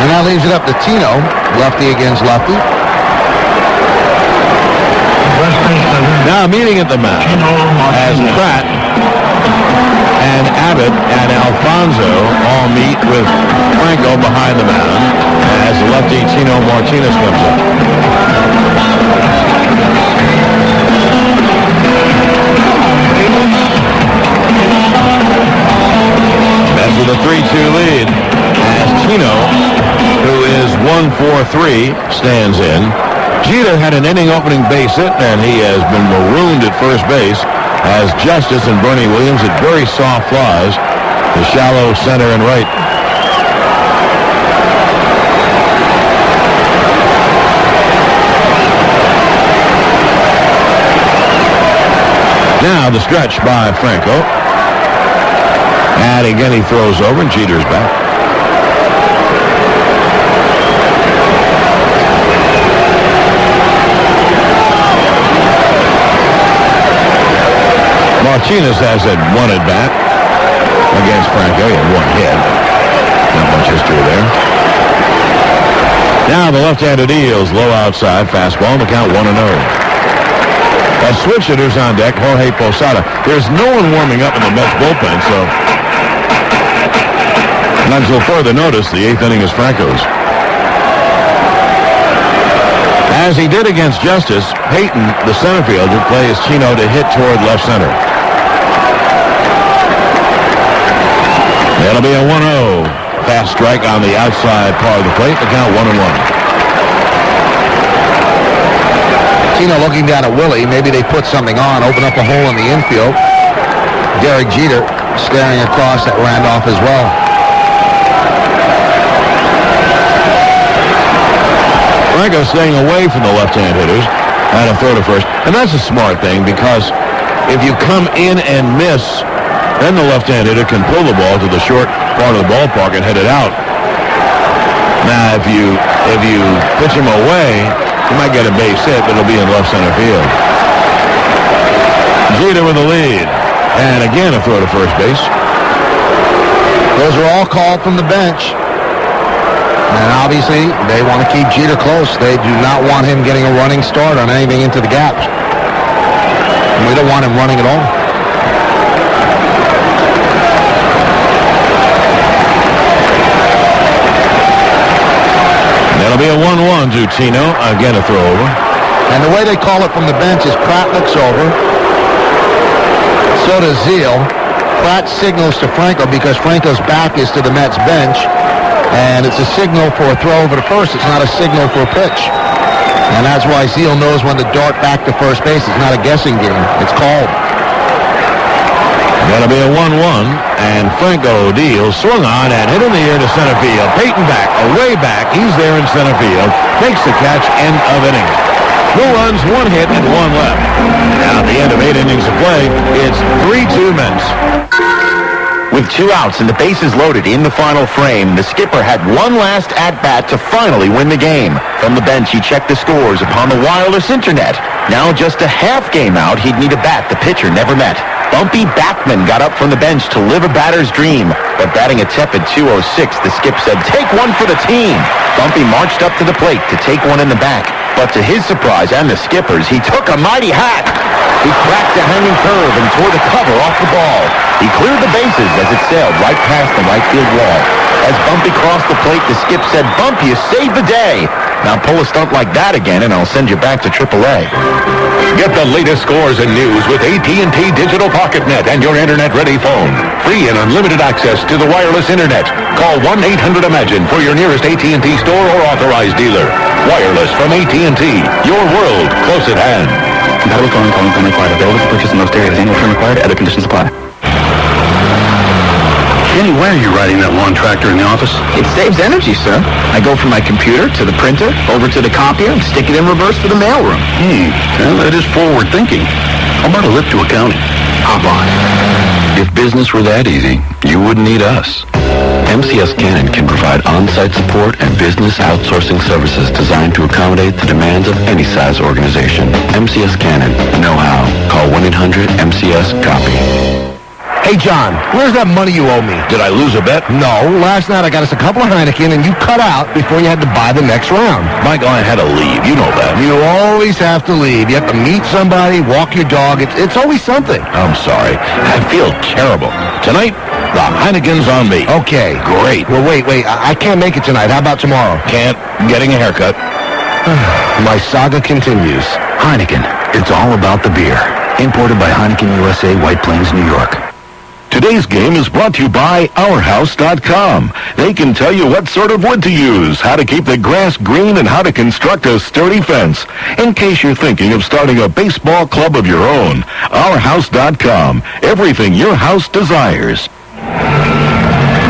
And that leaves it up to Tino, lefty against lefty. Now meeting at the mound as Pratt and Abbott and Alfonso all meet with Franco behind the mound as the lefty Tino Martinez comes up. Mets with a 3-2 lead as Tino, who is 1-4-3, stands in. Jeter had an inning-opening base hit, and he has been marooned at first base as Justice and Bernie Williams hit very soft flies to shallow center and right. Now the stretch by Franco. And again he throws over, and Jeter's back. Martinez has had 1 at-bat against Franco. He had 1 hit. Not much history there. Now the left-handed deals low outside. Fastball, the count 1-0. As switch hitters on deck, Jorge Posada. There's no one warming up in the Mets bullpen, so not until further notice, the 8th inning is Franco's. As he did against Justice, Payton, the center fielder, plays Chino to hit toward left center. It'll be a 1-0. Fast strike on the outside part of the plate. The count 1-1. Tino looking down at Willie. Maybe they put something on, open up a hole in the infield. Derek Jeter staring across at Randolph as well. Franco staying away from the left-hand hitters and a throw to first. And that's a smart thing, because if you come in and miss, then the left-hand hitter can pull the ball to the short part of the ballpark and hit it out. Now, if you pitch him away, you might get a base hit, but it'll be in left center field. Jeter with the lead. And again, a throw to first base. Those are all called from the bench. And obviously, they want to keep Jeter close. They do not want him getting a running start on anything into the gaps. And we don't want him running at all. That'll be a 1-1 to Tino. Again, a throw over. And the way they call it from the bench is Pratt looks over. So does Zeal. Pratt signals to Franco because Franco's back is to the Mets bench. And it's a signal for a throw over to first. It's not a signal for a pitch. And that's why Zeal knows when to dart back to first base. It's not a guessing game. It's called. That'll be a 1-1. And Franco deals, swung on, and hit in the air to center field. Peyton back, away back. He's there in center field. Makes the catch, end of inning. 2 runs, 1 hit, and 1 left. Now at the end of 8 innings of play, it's 3-2 Mets. With 2 outs and the bases loaded in the final frame, the skipper had one last at-bat to finally win the game. From the bench, he checked the scores upon the wireless internet. Now just a half game out, he'd need a bat the pitcher never met. Bumpy Backman got up from the bench to live a batter's dream. But batting a tepid .206, the skip said, "Take one for the team." Bumpy marched up to the plate to take one in the back. But to his surprise and the skipper's, he took a mighty hack. He cracked a hanging curve and tore the cover off the ball. He cleared the bases as it sailed right past the right field wall. As Bumpy crossed the plate, the skip said, "Bumpy, you saved the day. Now pull a stunt like that again, and I'll send you back to AAA." Get the latest scores and news with AT&T Digital Pocket Net and your internet-ready phone. Free and unlimited access to the wireless internet. Call 1-800-IMAGINE for your nearest AT&T store or authorized dealer. Wireless from AT&T. Your world close at hand. Compatible phone calling required. Available for purchase in most areas. Annual term required. Other conditions apply. Kenny, why are you riding that lawn tractor in the office? It saves energy, sir. I go from my computer to the printer, over to the copier, and stick it in reverse for the mailroom. Well, that is forward thinking. How about a lift to accounting? Hop on. If business were that easy, you wouldn't need us. MCS Canon can provide on-site support and business outsourcing services designed to accommodate the demands of any size organization. MCS Canon. Know how. Call 1-800-MCS-COPY. Hey, John, where's that money you owe me? Did I lose a bet? No. Last night I got us a couple of Heineken, and you cut out before you had to buy the next round. Michael, I had to leave. You know that. You always have to leave. You have to meet somebody, walk your dog. It's always something. I'm sorry. I feel terrible. Tonight, the Heineken's on me. Okay. Great. Well, wait. I can't make it tonight. How about tomorrow? Can't. I'm getting a haircut. My saga continues. Heineken. It's all about the beer. Imported by Heineken USA, White Plains, New York. Today's game is brought to you by OurHouse.com. They can tell you what sort of wood to use, how to keep the grass green, and how to construct a sturdy fence. In case you're thinking of starting a baseball club of your own, OurHouse.com. Everything your house desires.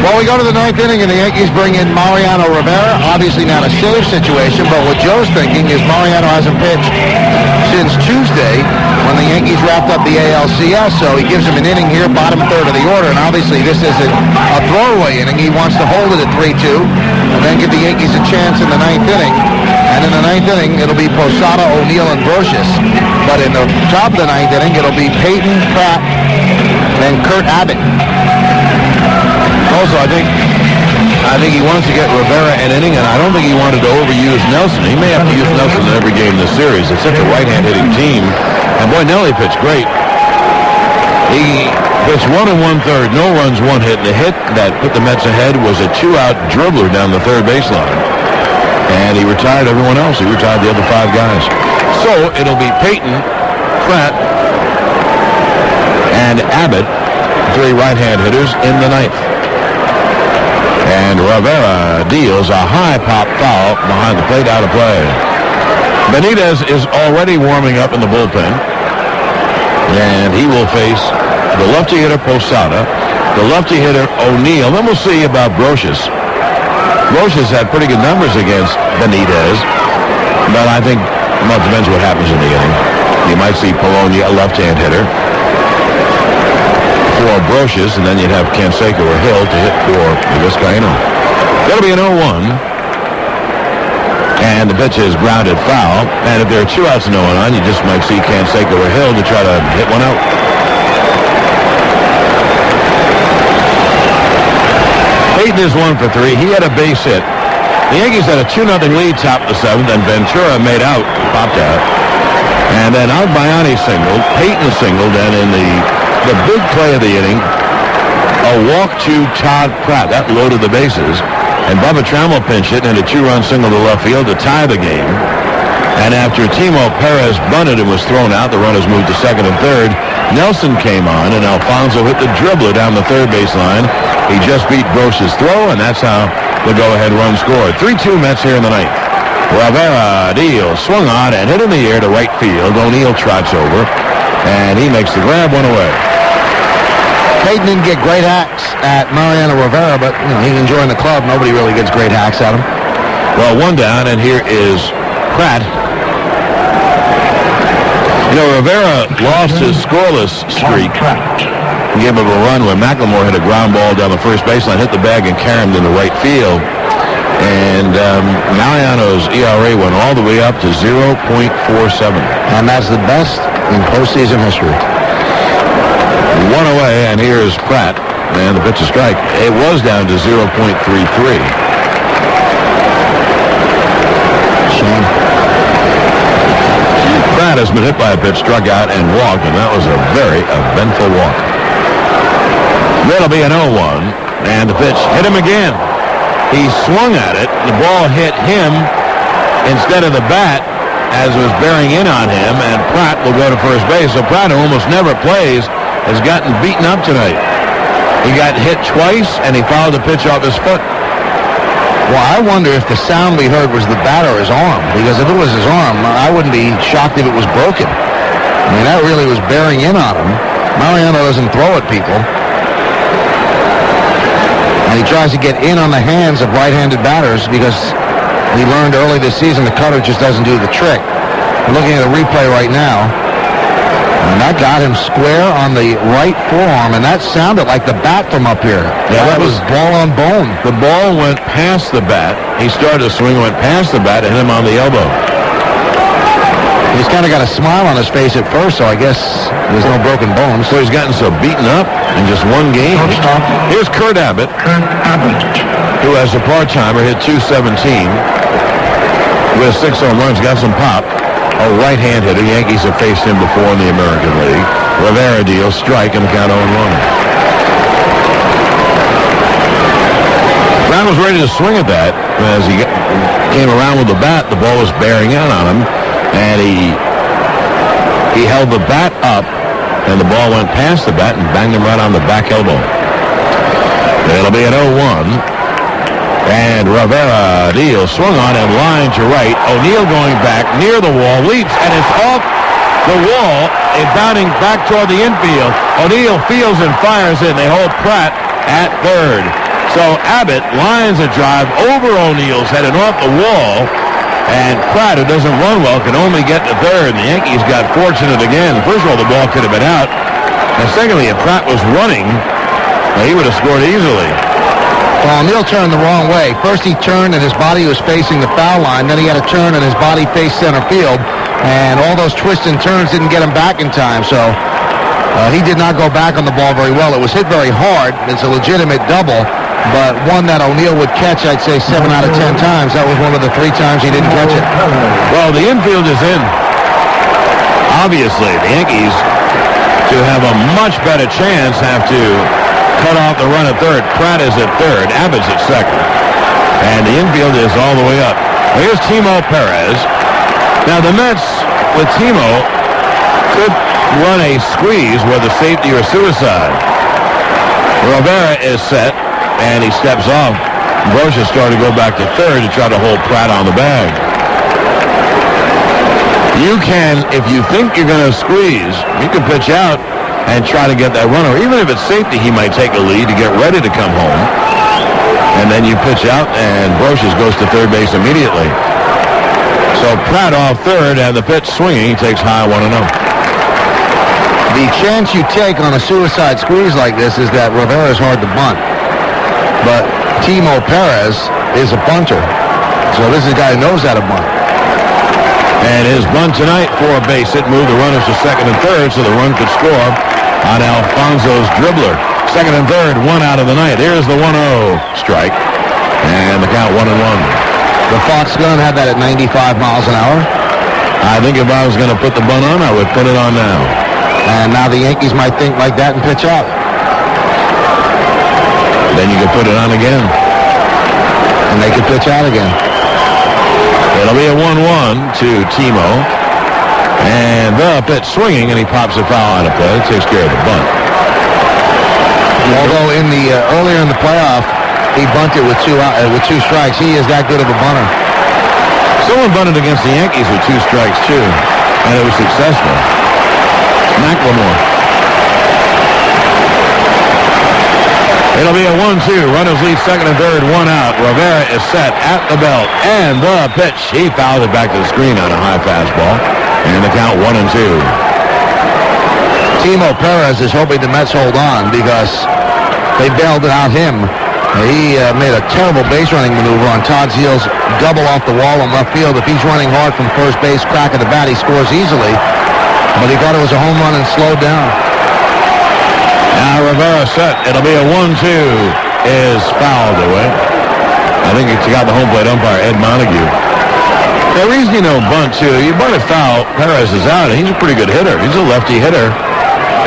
Well, we go to the 9th inning, and the Yankees bring in Mariano Rivera. Obviously not a save situation, but what Joe's thinking is Mariano hasn't pitched since Tuesday when the Yankees wrapped up the ALCS, so he gives him an inning here, bottom third of the order, and obviously this isn't a throwaway inning. He wants to hold it at 3-2 and then give the Yankees a chance in the 9th inning. And in the 9th inning, it'll be Posada, O'Neill, and Brocious. But in the top of the 9th inning, it'll be Peyton, Pratt, and Kurt Abbott. Also, I think he wants to get Rivera an inning, and I don't think he wanted to overuse Nelson. He may have to use Nelson in every game in the series. It's such a right-hand hitting team. And boy, Nelly pitched great. He pitched 1 1/3, no runs, 1 hit. And the hit that put the Mets ahead was a 2-out dribbler down the third baseline. And he retired everyone else. He retired the other 5 guys. So it'll be Peyton, Pratt, and Abbott, 3 right-hand hitters in the 9th. And Rivera deals a high pop foul behind the plate, out of play. Benitez is already warming up in the bullpen. And he will face the lefty hitter Posada, the lefty hitter O'Neill. Then we'll see about Brocious. Brocious had pretty good numbers against Benitez. But I think, well, it depends what happens in the inning. You might see Polonia, a left-hand hitter, for Brocious, and then you'd have Canseco or Hill to hit for Vizcaíno. That'll be an 0-1. And the pitch is grounded foul. And if there are 2 outs and no one on, you just might see Canseco or Hill to try to hit one out. Peyton is 1 for 3. He had a base hit. The Yankees had a 2-0 lead top of the 7th, and Ventura made out, popped out. And then Albayani singled, Peyton singled, and in the big play of the inning, a walk to Todd Pratt. That loaded the bases. And Bubba Trammell pinch hit and a 2-run single to left field to tie the game. And after Timo Perez bunted and was thrown out, the runners moved to second and third. Nelson came on, and Alfonso hit the dribbler down the third baseline. He just beat Grosh's throw, and that's how the go-ahead run scored. 3-2 Mets here in the ninth. Rivera deal, swung on and hit in the air to right field. O'Neill trots over, and he makes the grab, one away. Peyton didn't get great hacks at Mariano Rivera, but he's enjoying the club. Nobody really gets great hacks at him. Well, 1 down, and here is Pratt. Rivera lost his scoreless streak. He gave up a run when McLemore hit a ground ball down the first baseline, hit the bag, and carried him into right field. And Mariano's ERA went all the way up to 0.47. And that's the best in postseason history. 1 away, and here's Pratt. And the pitch is strike. It was down to 0.33. Shame. Pratt has been hit by a pitch, struck out, and walked, and that was a very eventful walk. That'll be an 0-1, and the pitch hit him again. He swung at it. The ball hit him instead of the bat as it was bearing in on him, and Pratt will go to first base. So Pratt, who almost never plays, has gotten beaten up tonight. He got hit twice, and he fouled the pitch off his foot. Well, I wonder if the sound we heard was the bat or his arm, because if it was his arm, I wouldn't be shocked if it was broken. I mean, that really was bearing in on him. Mariano doesn't throw at people. And he tries to get in on the hands of right-handed batters because he learned early this season the cutter just doesn't do the trick. I'm looking at a replay right now. And that got him square on the right forearm, and that sounded like the bat from up here. Yeah, that was ball on bone. The ball went past the bat. He started to swing, went past the bat, and hit him on the elbow. He's kind of got a smile on his face at first, so I guess there's no broken bones. So he's gotten so beaten up in just one game. Here's Kurt Abbott, who as a part-timer hit .217 with 6 home runs, got some pop. A right-hand hitter. Yankees have faced him before in the American League. Rivera deal, strike, and the count 0-1. Brown was ready to swing at that. As he came around with the bat, the ball was bearing in on him, and he held the bat up, and the ball went past the bat and banged him right on the back elbow. It'll be an 0-1. And Rivera deal, swung on and line to right. O'Neill going back near the wall, leaps, and it's off the wall and bounding back toward the infield. O'Neill fields and fires in. They hold Pratt at third. So Abbott lines a drive over O'Neill's head and off the wall. And Pratt, who doesn't run well, can only get to third. The Yankees got fortunate again. First of all, the ball could have been out. And secondly, if Pratt was running, he would have scored easily. Well, O'Neill turned the wrong way. First he turned and his body was facing the foul line. Then he had to turn and his body faced center field. And all those twists and turns didn't get him back in time. So he did not go back on the ball very well. It was hit very hard. It's a legitimate double. But one that O'Neill would catch, I'd say 7 out of 10 times. That was one of the 3 times he didn't catch it. Well, the infield is in. Obviously, the Yankees, to have a much better chance, have to cut off the run at third. Pratt is at third. Abbott's at second. And the infield is all the way up. Here's Timo Perez. Now the Mets, with Timo, could run a squeeze, whether safety or suicide. Rivera is set, and he steps off. Grosh's starting to go back to third to try to hold Pratt on the bag. You can, if you think you're going to squeeze, you can pitch out and try to get that runner. Even if it's safety, he might take a lead to get ready to come home. And then you pitch out, and Grosh's goes to third base immediately. So Pratt off third, and the pitch swinging takes high 1-0. The chance you take on a suicide squeeze like this is that Rivera is hard to bunt. But Timo Perez is a bunter. So this is a guy who knows how to bunt. And his bunt tonight for a base hit moved the runners to second and third so the run could score on Alfonso's dribbler. Second and third, one out of the night. Here's the 1-0 strike. And the count 1-1. The Fox gun had that at 95 miles an hour. I think if I was going to put the bunt on, I would put it on now. And now the Yankees might think like that and pitch out. Then you could put it on again. And they could pitch out again. It'll be a 1-1 to Timo. And the pitch swinging, and he pops a foul on a play. It takes care of the bunt. Although in the earlier in the playoff, he bunted with two strikes. He is that good of a bunter. Someone bunted against the Yankees with 2 strikes, too. And it was successful. Macklemore. It'll be a 1-2. Runners lead second and third, 1 out. Rivera is set at the belt. And the pitch. He fouled it back to the screen on a high fastball. And the count 1-2. Timo Perez is hoping the Mets hold on because they bailed out him. He made a terrible base running maneuver on Todd Zeal's double off the wall in left field. If he's running hard from first base, crack of the bat, he scores easily. But he thought it was a home run and slowed down. Now Rivera set. It'll be a 1-2. Is fouled away. I think it's got the home plate umpire, Ed Montague. The reason you know bunt, too, you bunt a foul, Perez is out, and he's a pretty good hitter. He's a lefty hitter.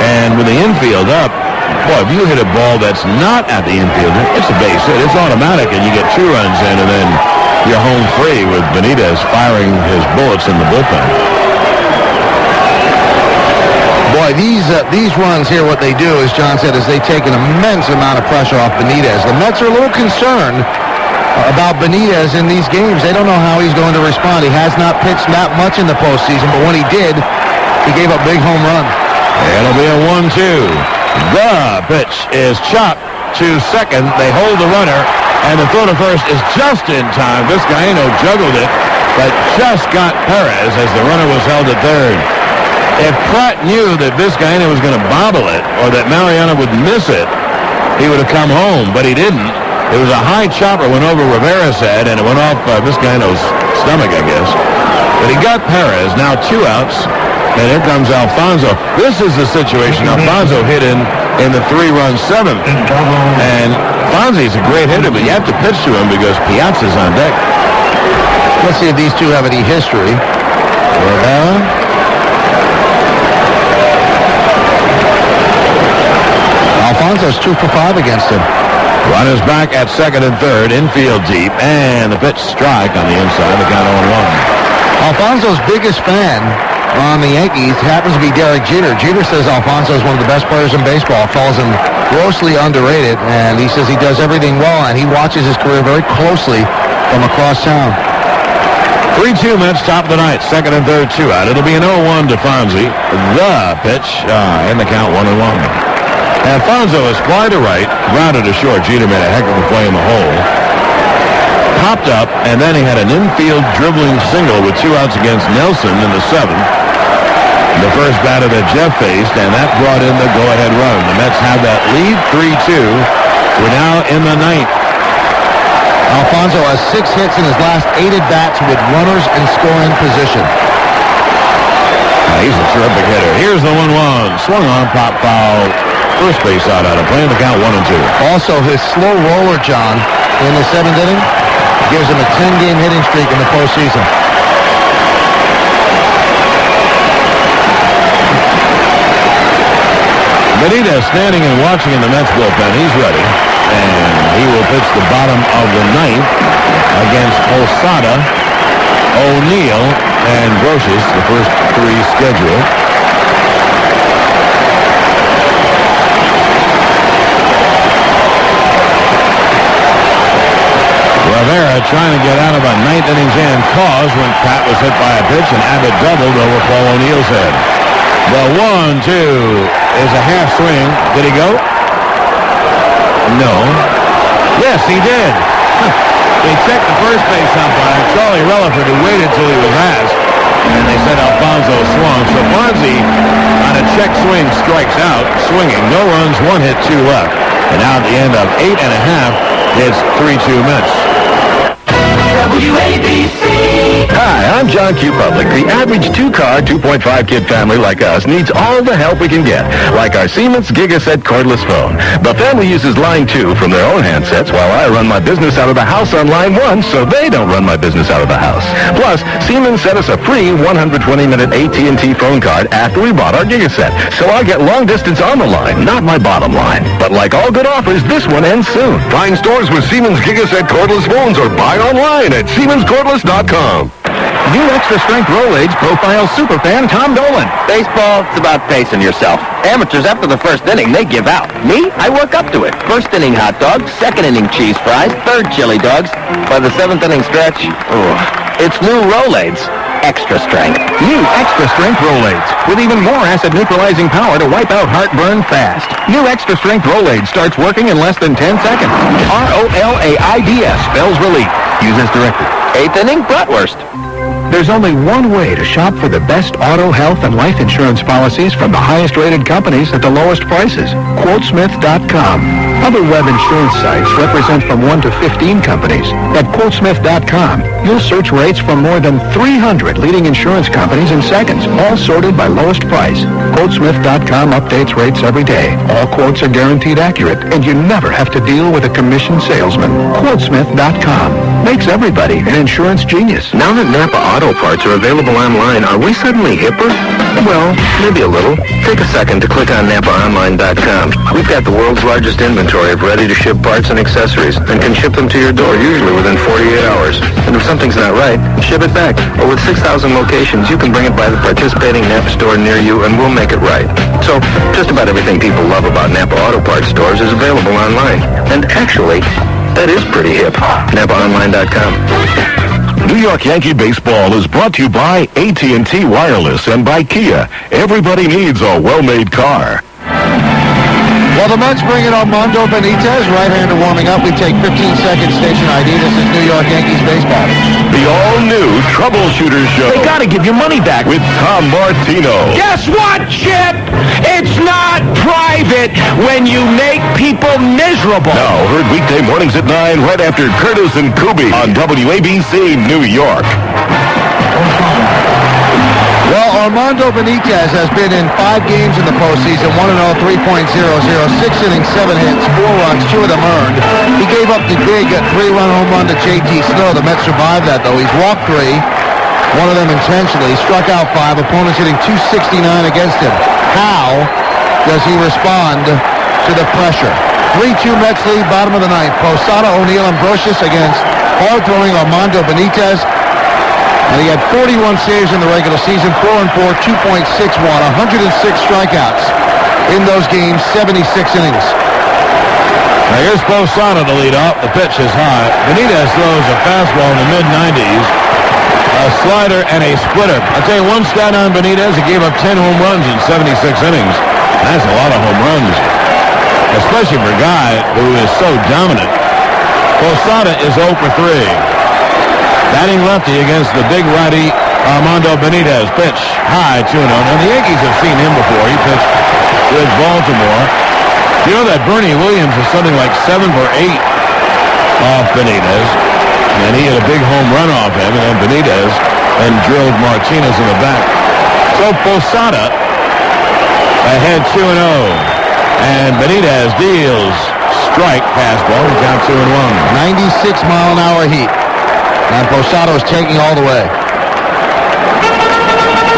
And with the infield up, boy, if you hit a ball that's not at the infield, it's a base hit. It's automatic, and you get 2 runs in, and then you're home free with Benitez firing his bullets in the bullpen. Boy, these runs here, what they do, as John said, is they take an immense amount of pressure off Benitez. The Mets are a little concerned about Benitez in these games. They don't know how he's going to respond. He has not pitched that much in the postseason, but when he did, he gave up big home runs. It'll be a 1-2. The pitch is chopped to second. They hold the runner, and the throw to first is just in time. Vizcaíno juggled it, but just got Perez as the runner was held at third. If Pratt knew that Vizcaíno was going to bobble it or that Mariano would miss it, he would have come home, but he didn't. It was a high chopper, went over Rivera's head, and it went off Vizcaíno's stomach, I guess. But he got Perez, now 2 outs. And here comes Alfonso. This is the situation. Alfonso hit in the 3-run 7th. And Fonzie's a great hitter, but you have to pitch to him because Piazza's on deck. Let's see if these two have any history. Rivera. Alfonso's 2 for 5 against him. Runners back at second and third, infield deep, and the pitch strike on the inside. The count 0-1. Alfonso's biggest fan on the Yankees happens to be Derek Jeter. Jeter says Alfonso is one of the best players in baseball, calls him grossly underrated, and he says he does everything well, and he watches his career very closely from across town. 3-2 Mets, top of the ninth, second and third, 2 out. It'll be an 0-1 to Fonzie. The pitch, and the count 1-1. Alfonso is fly to right, grounded to short. Jeter made a heck of a play in the hole. Popped up, and then he had an infield dribbling single with 2 outs against Nelson in the 7th. The first batter that Jeff faced, and that brought in the go-ahead run. The Mets have that lead, 3-2. We're now in the 9th. Alfonso has 6 hits in his last 8 at-bats with runners in scoring position. He's a terrific hitter. Here's the 1-1. Swung on, pop foul. First base out of play, and the count 1-2. Also, his slow roller, John, in the 7th inning, gives him a 10-game hitting streak in the postseason. Benitez standing and watching in the Mets bullpen. He's ready. And he will pitch the bottom of the 9th against Posada, O'Neill, and Brocious, the first 3 scheduled. Rivera trying to get out of a 9th inning jam cause when Pratt was hit by a pitch and Abbott doubled over Paul O'Neill's head. The 1-2 is a half swing. Did he go? No. Yes, he did. They checked the first base umpire, Charlie Relaford, who waited till he was asked, and they said Alfonso swung. So Fonzie, on a check swing, strikes out, swinging. No runs, 1 hit, 2 left. And now at the end of 8 1/2, it's 3-2 Mets. WABC. Hi, I'm John Q. Public. The average two-car, 2.5-kid family like us needs all the help we can get, like our Siemens Gigaset cordless phone. The family uses line 2 from their own handsets while I run my business out of the house on line 1, so they don't run my business out of the house. Plus, Siemens sent us a free 120-minute AT&T phone card after we bought our Gigaset, so I get long distance on the line, not my bottom line. But like all good offers, this one ends soon. Find stores with Siemens Gigaset cordless phones or buy online at SiemensCordless.com. New extra strength Rolaids profiles superfan Tom Dolan. Baseball, it's about pacing yourself. Amateurs, after the first inning, they give out. Me, I work up to it. First inning hot dogs, second inning cheese fries, third chili dogs. By the seventh inning stretch, it's new Rolaids. Extra strength. New extra strength Rolaids with even more acid neutralizing power to wipe out heartburn fast. New extra strength Rolaids starts working in less than 10 seconds. ROLAIDS spells relief. Use as directed. Eighth inning, bratwurst. There's only one way to shop for the best auto, health, and life insurance policies from the highest-rated companies at the lowest prices. Quotesmith.com. Other web insurance sites represent from 1 to 15 companies. At Quotesmith.com, you'll search rates from more than 300 leading insurance companies in seconds, all sorted by lowest price. Quotesmith.com updates rates every day. All quotes are guaranteed accurate, and you never have to deal with a commissioned salesman. Quotesmith.com makes everybody an insurance genius. Now that Napa Auto Parts are available online, are we suddenly hipper? Well, maybe a little. Take a second to click on NapaOnline.com. We've got the world's largest inventory of ready-to-ship parts and accessories and can ship them to your door usually within 48 hours. And if something's not right, ship it back. Or with 6,000 locations, you can bring it by the participating Napa store near you and we'll make it right. So, just about everything people love about Napa Auto Parts stores is available online. And actually, that is pretty hip. NapaOnline.com. New York Yankee baseball is brought to you by AT&T Wireless and by Kia. Everybody needs a well-made car. Well, the Mets bring in Armando Benitez, right-hander warming up. We take 15-second station ID. This is New York Yankees baseball. The all-new Troubleshooter Show. They gotta give you money back. With Tom Martino. Guess what, Chip? It's not private when you make people miserable. Now, heard weekday mornings at 9 right after Curtis and Kuby on WABC New York. Well, Armando Benitez has been in 5 games in the postseason, 1-0, 3.00, 6 innings, 7 hits, 4 runs, 2 of them earned. He gave up the big 3-run home run to J.T. Snow. The Mets survived that, though. He's walked 3, 1 of them intentionally. He struck out 5. Opponents hitting .269 against him. How does he respond to the pressure? 3-2 Mets lead, bottom of the 9th. Posada, O'Neill, Ambrosius against hard-throwing Armando Benitez. And he had 41 saves in the regular season, 4-4, 2.61, 106 strikeouts in those games, 76 innings. Now here's Posada to lead off. The pitch is high. Benitez throws a fastball in the mid-90s, a slider, and a splitter. I'll tell you one stat on Benitez. He gave up 10 home runs in 76 innings. That's a lot of home runs, especially for a guy who is so dominant. Posada is 0 for 3. Batting lefty against the big righty Armando Benitez. Pitch high, 2-0. Now the Yankees have seen him before. He pitched with Baltimore. You know that Bernie Williams is something like 7 for 8 off Benitez. And he had a big home run off him, and then Benitez and drilled Martinez in the back. So Posada ahead 2-0. And Benitez deals strike fastball. We count 2-1. 96-mile-an-hour heat. And Posada was taking all the way.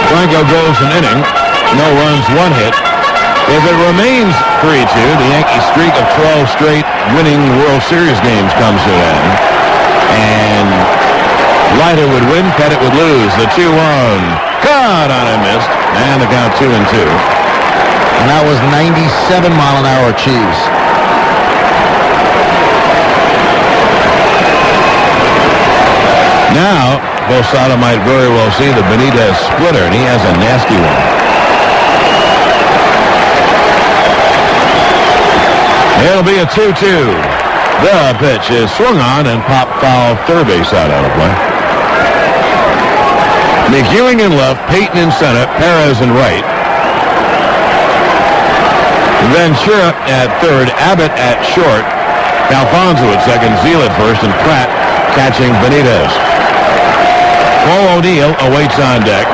Franco goes an inning. No runs, 1 hit. If it remains 3-2, the Yankee streak of 12 straight winning World Series games comes to an end. And Leiter would win, Pettit would lose. The 2-1. Caught on and missed. And the count 2-2. And that was 97-mile-an-hour cheese. Now, Posada might very well see the Benitez splitter, and he has a nasty one. It'll be a 2-2. The pitch is swung on and popped foul, third base out of play. McEwing in left, Payton in center, Perez in right. Ventura at third, Abbott at short, Alfonso at second, Zeal at first, and Pratt catching Benitez. Paul O'Neill awaits on deck.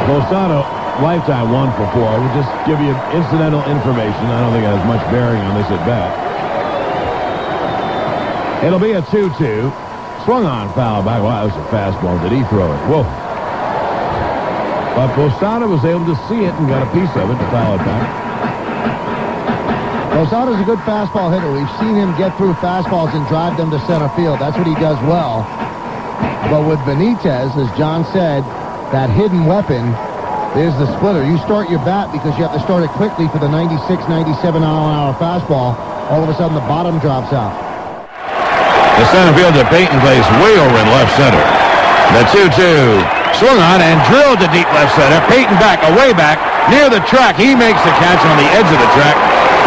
Lozano, lifetime 1 for 4. We'll just give you incidental information. I don't think it has much bearing on this at bat. It'll be a 2-2. Swung on, foul back. Wow, that was a fastball. Did he throw it? Whoa. But Lozano was able to see it and got a piece of it to foul it back. Lozano's a good fastball hitter. We've seen him get through fastballs and drive them to center field. That's what he does well. But with Benitez, as John said, that hidden weapon is the splitter. You start your bat because you have to start it quickly for the 96, 97-mile-an-hour fastball. All of a sudden, the bottom drops out. The center fielder, Payton, plays way over in left center. The 2-2 swung on and drilled to deep left center. Payton back, away back, near the track. He makes the catch on the edge of the track.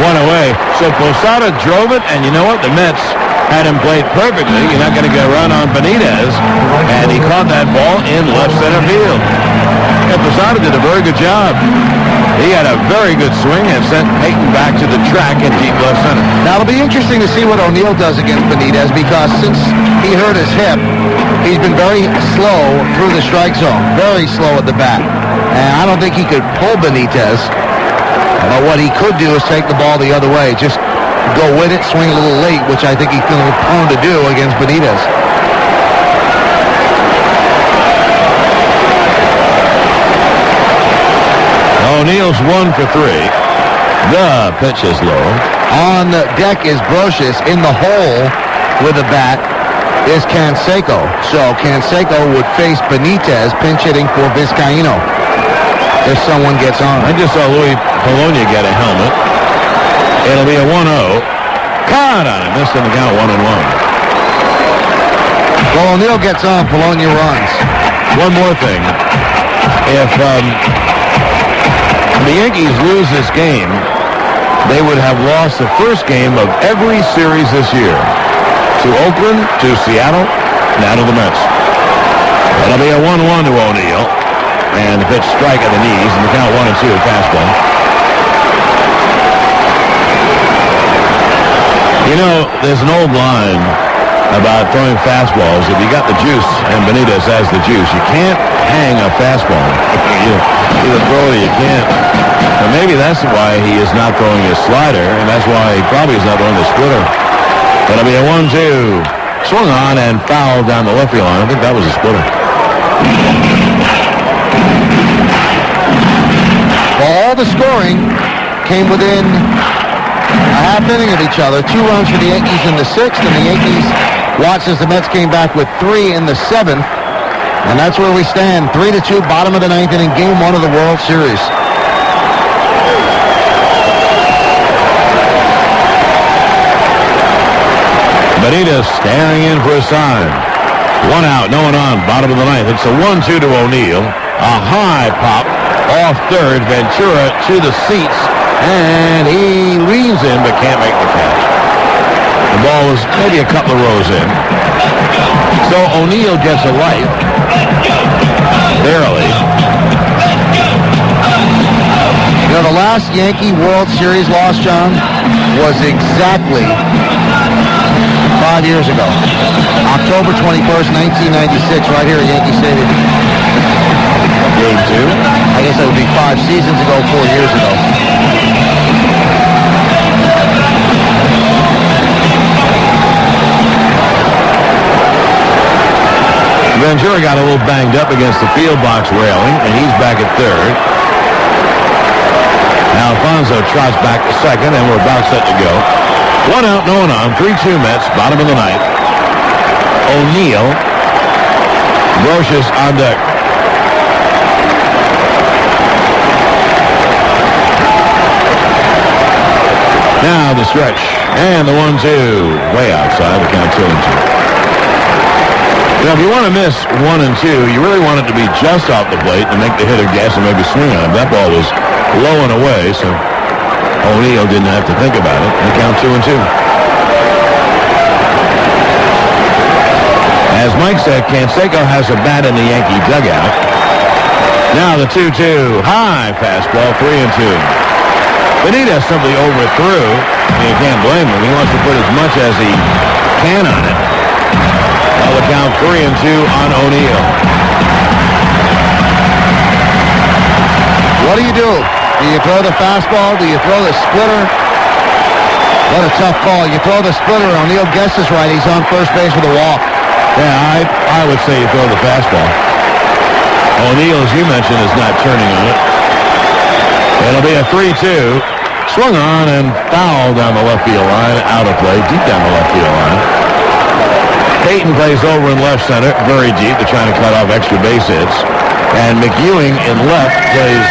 One away. So Posada drove it, and you know what? The Mets had him played perfectly. You're not going to get a run on Benitez. And he caught that ball in left center field. And Posada did a very good job. He had a very good swing and sent Payton back to the track in deep left center. Now, it'll be interesting to see what O'Neill does against Benitez because since he hurt his hip, he's been very slow through the strike zone. Very slow at the bat. And I don't think he could pull Benitez. But what he could do is take the ball the other way. Just go with it, swing a little late, which I think he's feeling prone to do against Benitez. O'Neill's 1 for 3. The pitch is low. On deck is Brocious. In the hole with a bat is Canseco. So Canseco would face Benitez, pinch hitting for Vizcaíno if someone gets on. I just saw Louis Polonia get a helmet. It'll be a 1-0. Caught on him. Missed in the count 1-1. Well, O'Neill gets on. Polonia runs. One more thing. If the Yankees lose this game, they would have lost the first game of every series this year. To Oakland, to Seattle, now to the Mets. It'll be a 1-1 to O'Neill. And the pitch strike at the knees, and the count 1-2 fastball. You know, there's an old line about throwing fastballs. If you got the juice, and Benitez has the juice, you can't hang a fastball. You either throw it or you can't. But maybe that's why he is not throwing his slider, and that's why he probably is not throwing the splitter. That'll be a 1-2. Swung on and fouled down the left field line. I think that was a splitter. Well, all the scoring came within a half inning of each other. 2 runs for the Yankees in the 6th, and the Yankees watched as the Mets came back with 3 in the 7th. And that's where we stand. 3-2, bottom of the 9th inning, game 1 of the World Series. Benitez staring in for a sign. 1 out, no one on, bottom of the 9th. It's a 1-2 to O'Neill. A high pop off third. Ventura to the seats, and he leans in but can't make the catch. The ball was maybe a couple of rows in. So O'Neill gets a life. Barely. You know, the last Yankee World Series loss, John, was exactly 5 years ago. October 21st, 1996, right here at Yankee Stadium. Game 2? I guess that would be 5 seasons ago, 4 years ago. Ventura got a little banged up against the field box railing, and he's back at third. Alfonso trots back to second, and we're about set to go. 1 out, no one on. 3-2 Mets, bottom of the 9th. O'Neill. Brocious on deck. Now the stretch. And the 1-2. Way outside. The count 2-2. You know, if you want to miss 1 and 2, you really want it to be just off the plate to make the hitter guess and maybe swing on him. That ball was low and away, so O'Neill didn't have to think about it. The count 2-2. As Mike said, Canseco has a bat in the Yankee dugout. Now the 2-2. High fastball, 3-2. Benitez simply overthrew. You can't blame him. He wants to put as much as he can on it. Well, the count 3-2 on O'Neill. What do? Do you throw the fastball? Do you throw the splitter? What a tough call. You throw the splitter. O'Neill guesses right. He's on first base with a walk. Yeah, I would say you throw the fastball. O'Neill, as you mentioned, is not turning on it. It'll be a 3-2. Swung on and fouled down the left field line. Out of play, deep down the left field line. Payton plays over in left center, very deep. They're trying to cut off extra base hits. And McEwing in left plays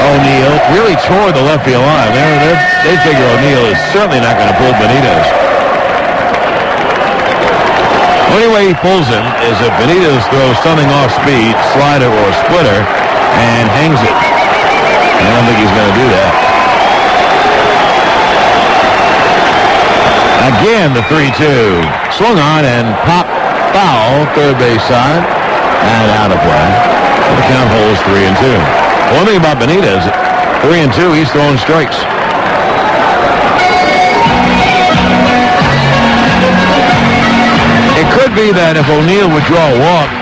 O'Neill. Really tore the left field line. They figure O'Neill is certainly not going to pull Benitez. The only way he pulls him is if Benitez throws something off speed, slider or splitter, and hangs it. I don't think he's going to do that. Again, the 3-2. Swung on and popped foul, third base side, and out of play. The count holds 3-2. One thing about Benitez, 3-2, he's throwing strikes. It could be that if O'Neill would draw a walk,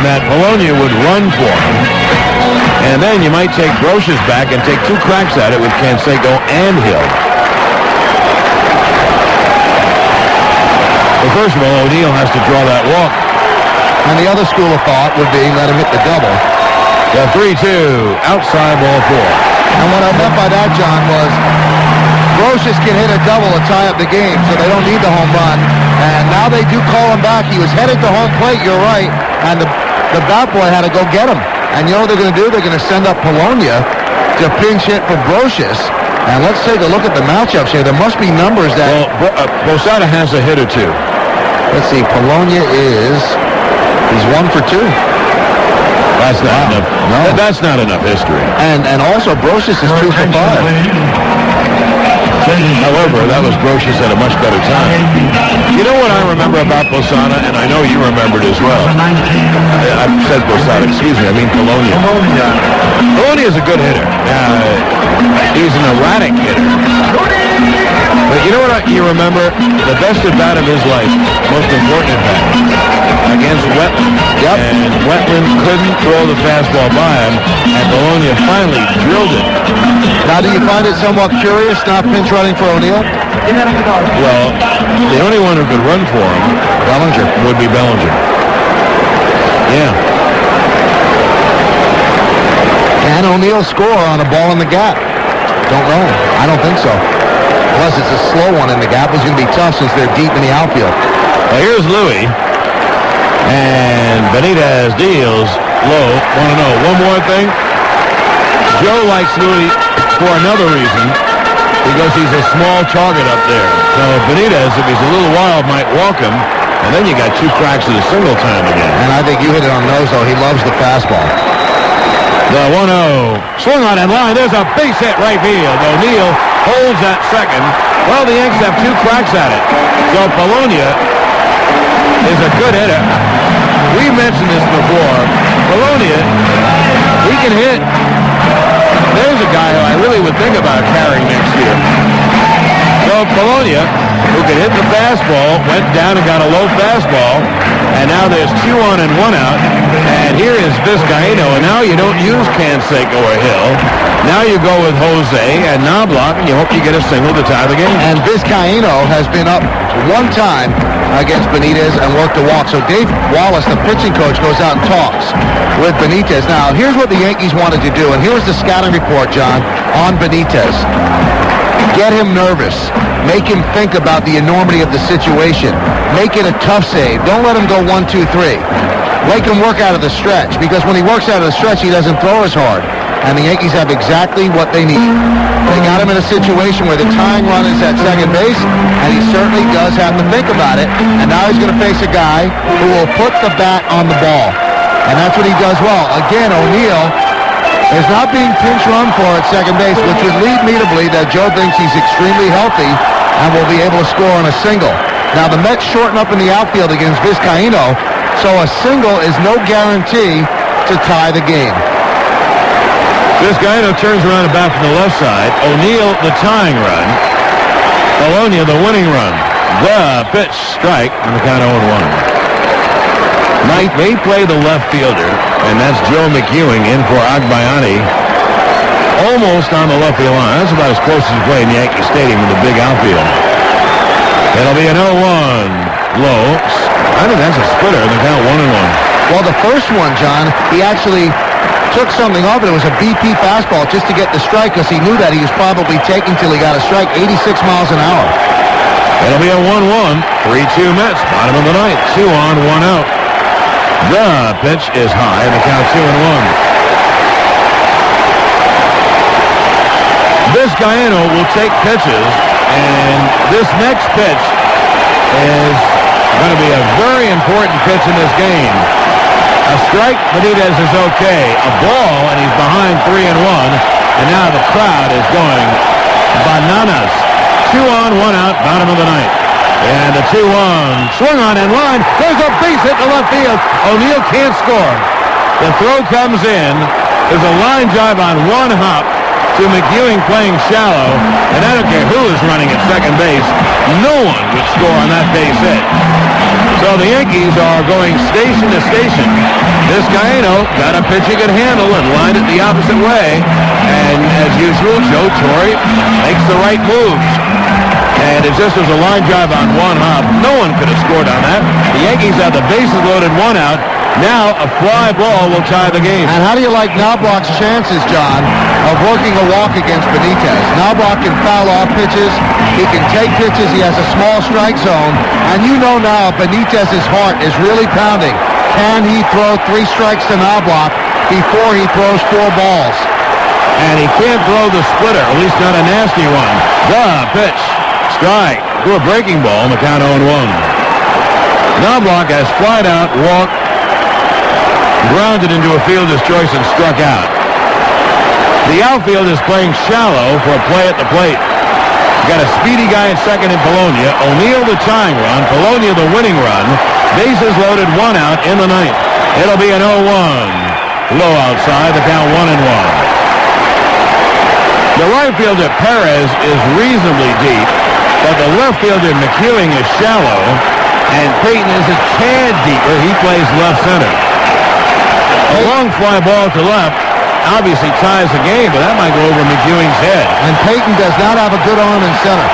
that Polonia would run for him. And then you might take Brocious back and take two cracks at it with Canseco and Hill. Well, first of all, O'Neill has to draw that walk. And the other school of thought would be let him hit the double. The 3-2, outside ball 4. And what I meant by that, John, was Brocious can hit a double to tie up the game, so they don't need the home run. And now they do call him back. He was headed to home plate, you're right, and the bat boy had to go get him. And you know what they're going to do? They're going to send up Polonia to pinch hit for Brocious. And let's take a look at the matchups here. There must be numbers that... Well, Posada has a hit or two. Let's see. Polonia he's 1 for 2. That's not enough. No. That's not enough history. And also Brocious is 2 for 5. However, that was Brocious at a much better time. You know what I remember about Posada, and I know you remembered as well. I said Posada, excuse me, I mean Polonia. Polonia is a good hitter. He's an erratic hitter. But you know what you remember? The best at-bat of his life, most important at-bat, against Wetland. Yep. And Wetland couldn't throw the fastball by him, and Polonia finally drilled it. Now, do you find it somewhat curious not pinch running for O'Neill? Well, the only one who could run for him, Bellinger, would be Bellinger. Yeah. Can O'Neill score on a ball in the gap? Don't know. I don't think so. Unless it's a slow one in the gap, it's going to be tough since they're deep in the outfield. Well, here's Louis. And Benitez deals low. Want to know one more thing? Joe likes Louis for another reason, because he's a small target up there. So Benitez, if he's a little wild, might walk him, and then you got two cracks at a single time again. And I think you hit it on nose, though. He loves the fastball. The 1-0. Swung on and line. There's a base hit right field. O'Neill holds that second. Well, the Yankees have two cracks at it. So Polonia is a good hitter. We mentioned this before. Polonia, he can hit. There's a guy who I really would think about carrying next year. So Polonia, who could hit the fastball, went down and got a low fastball, and now there's 2 on and 1 out, and here is Vizcaíno, and now you don't use Canseco or Hill. Now you go with Jose and Knobloch, and you hope you get a single to tie the game. And Vizcaíno has been up one time against Benitez and worked a walk. So Dave Wallace, the pitching coach, goes out and talks with Benitez. Now, here's what the Yankees wanted to do, and here's the scouting report, John, on Benitez. Get him nervous. Make him think about the enormity of the situation. Make it a tough save. Don't let him go 1, 2, 3. Make him work out of the stretch, because when he works out of the stretch, he doesn't throw as hard. And the Yankees have exactly what they need. They got him in a situation where the tying run is at second base, and he certainly does have to think about it. And now he's going to face a guy who will put the bat on the ball. And that's what he does well. Again, O'Neill is not being pinch run for at second base, which would lead me to believe that Joe thinks he's extremely healthy and will be able to score on a single. Now, the Mets shorten up in the outfield against Vizcaíno, so a single is no guarantee to tie the game. This guy turns around and back from the left side. O'Neill, the tying run. Polonia, the winning run. The pitch, strike, and the count 0-1. Knight may play the left fielder, and that's Joe McEwing in for Agbayani. Almost on the left field line. That's about as close as you play in Yankee Stadium in the big outfield. It'll be an 0-1. Low. I think that's a splitter, and the count 1-1. Well, the first one, John, he actually took something off it. It was a BP fastball just to get the strike because he knew that he was probably taking till he got a strike, 86 miles an hour. It'll be a 1-1. 3-2 Mets. Bottom of the ninth. 2 on, 1 out. The pitch is high, and the count 2-1. This Guyano will take pitches, and this next pitch is going to be a very important pitch in this game. A strike, Benitez is okay. A ball, and he's behind 3-1. And now the crowd is going bananas. 2 on, 1 out, bottom of the ninth. And the 2-1 swung on and line. There's a base hit to left field. O'Neill can't score. The throw comes in. There's a line drive on one hop to McEwing playing shallow. And I don't care who is running at second base. No one would score on that base hit. So the Yankees are going station to station. This Guyano got a pitch he could handle and lined it the opposite way. And as usual, Joe Torre makes the right moves. And it just was a line drive on one hop. No one could have scored on that. The Yankees have the bases loaded, 1 out. Now a fly ball will tie the game. And how do you like Knobloch's chances, John, of working a walk against Benitez? Knobloch can foul off pitches. He can take pitches. He has a small strike zone. And you know now Benitez's heart is really pounding. Can he throw 3 strikes to Knobloch before he throws 4 balls? And he can't throw the splitter, at least not a nasty one. The pitch. Strike. To a breaking ball, and the count 0-1. Knobloch has flied out, walked, grounded into a fielder's choice, and struck out. The outfield is playing shallow for a play at the plate. Got a speedy guy at second in Polonia. O'Neill the tying run. Polonia the winning run. Bases loaded, 1 out in the ninth. It'll be an 0-1. Low outside, the count 1-1. The right fielder, Perez, is reasonably deep, but the left fielder, McEwing, is shallow, and Peyton is a tad deeper. He plays left center. A long fly ball to left obviously ties the game, but that might go over McEwing's head. And Peyton does not have a good arm in center.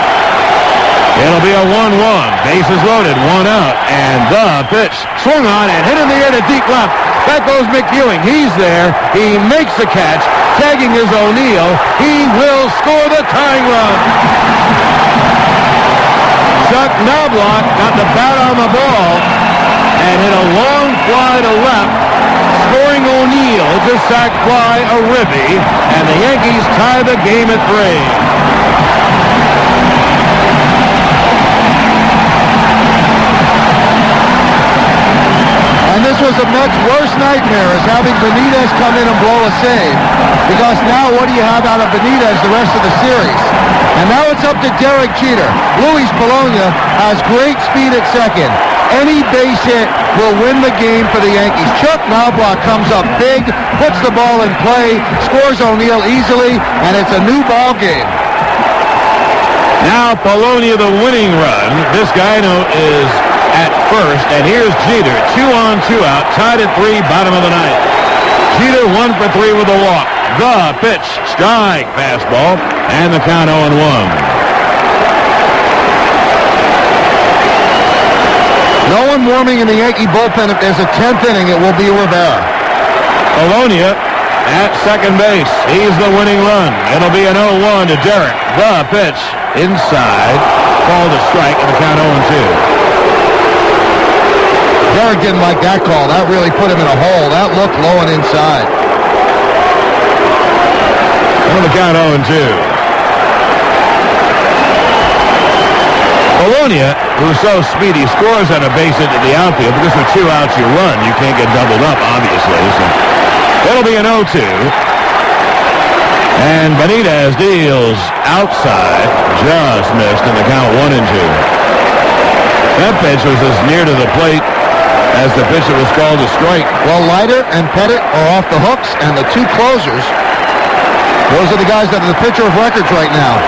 It'll be a 1-1. Bases loaded, 1 out, and the pitch swung on and hit in the air to deep left. Back goes McEwing. He's there. He makes the catch. Tagging is O'Neill. He will score the tying run. Chuck Knobloch got the bat on the ball and hit a long fly to left, scoring O'Neill. It's a sac fly, a ribby, and the Yankees tie the game at 3. And this was the Mets' worst nightmare, is having Benitez come in and blow a save. Because now what do you have out of Benitez the rest of the series? And now it's up to Derek Jeter. Luis Polonia has great speed at second. Any base hit will win the game for the Yankees. Chuck Knobloch comes up big, puts the ball in play, scores O'Neill easily, and it's a new ball game. Now Polonia the winning run. This Guyano is at first, and here's Jeter. 2 on, 2 out, tied at 3, bottom of the ninth. Jeter 1 for 3 with a walk. The pitch, strike, fastball, and the count 0-1. No one warming in the Yankee bullpen. If there's a 10th inning, it will be Rivera. Polonia at second base. He's the winning run. It'll be an 0-1 to Derek. The pitch, inside, called a strike, and the count 0-2. Derek didn't like that call. That really put him in a hole. That looked low and inside. On the count 0-2. Polonia, who's so speedy, scores on a base hit to the outfield because with 2 outs you run. You can't get doubled up, obviously. So it'll be an 0-2. And Benitez deals outside. Just missed in the count 1-2. That pitch was as near to the plate as the pitch that was called a strike. Well, Leiter and Pettit are off the hooks, and the 2 closers Those are the guys that are the pitcher of records right now.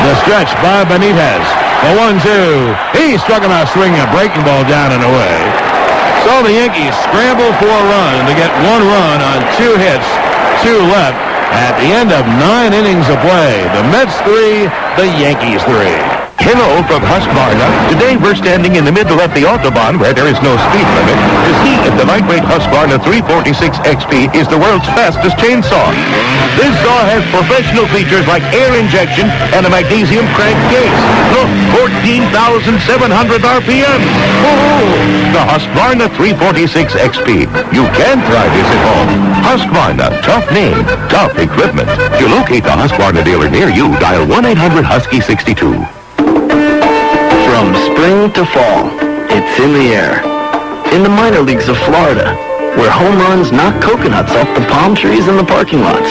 The stretch by Benitez. The 1-2. He struck him out swinging a breaking ball down and away. So the Yankees scramble for a run to get 1 run on 2 hits, 2 left at the end of 9 innings of play. The Mets 3, the Yankees 3. Hello from Husqvarna. Today we're standing in the middle of the Autobahn where there is no speed limit to see if the lightweight Husqvarna 346 XP is the world's fastest chainsaw. This saw has professional features like air injection and a magnesium crankcase. Look, 14,700 RPM. Oh, the Husqvarna 346 XP. You can try this at home. Husqvarna, tough name, tough equipment. To locate the Husqvarna dealer near you, dial 1-800-HUSKY-62. From spring to fall, it's in the air. In the minor leagues of Florida, where home runs knock coconuts off the palm trees in the parking lots.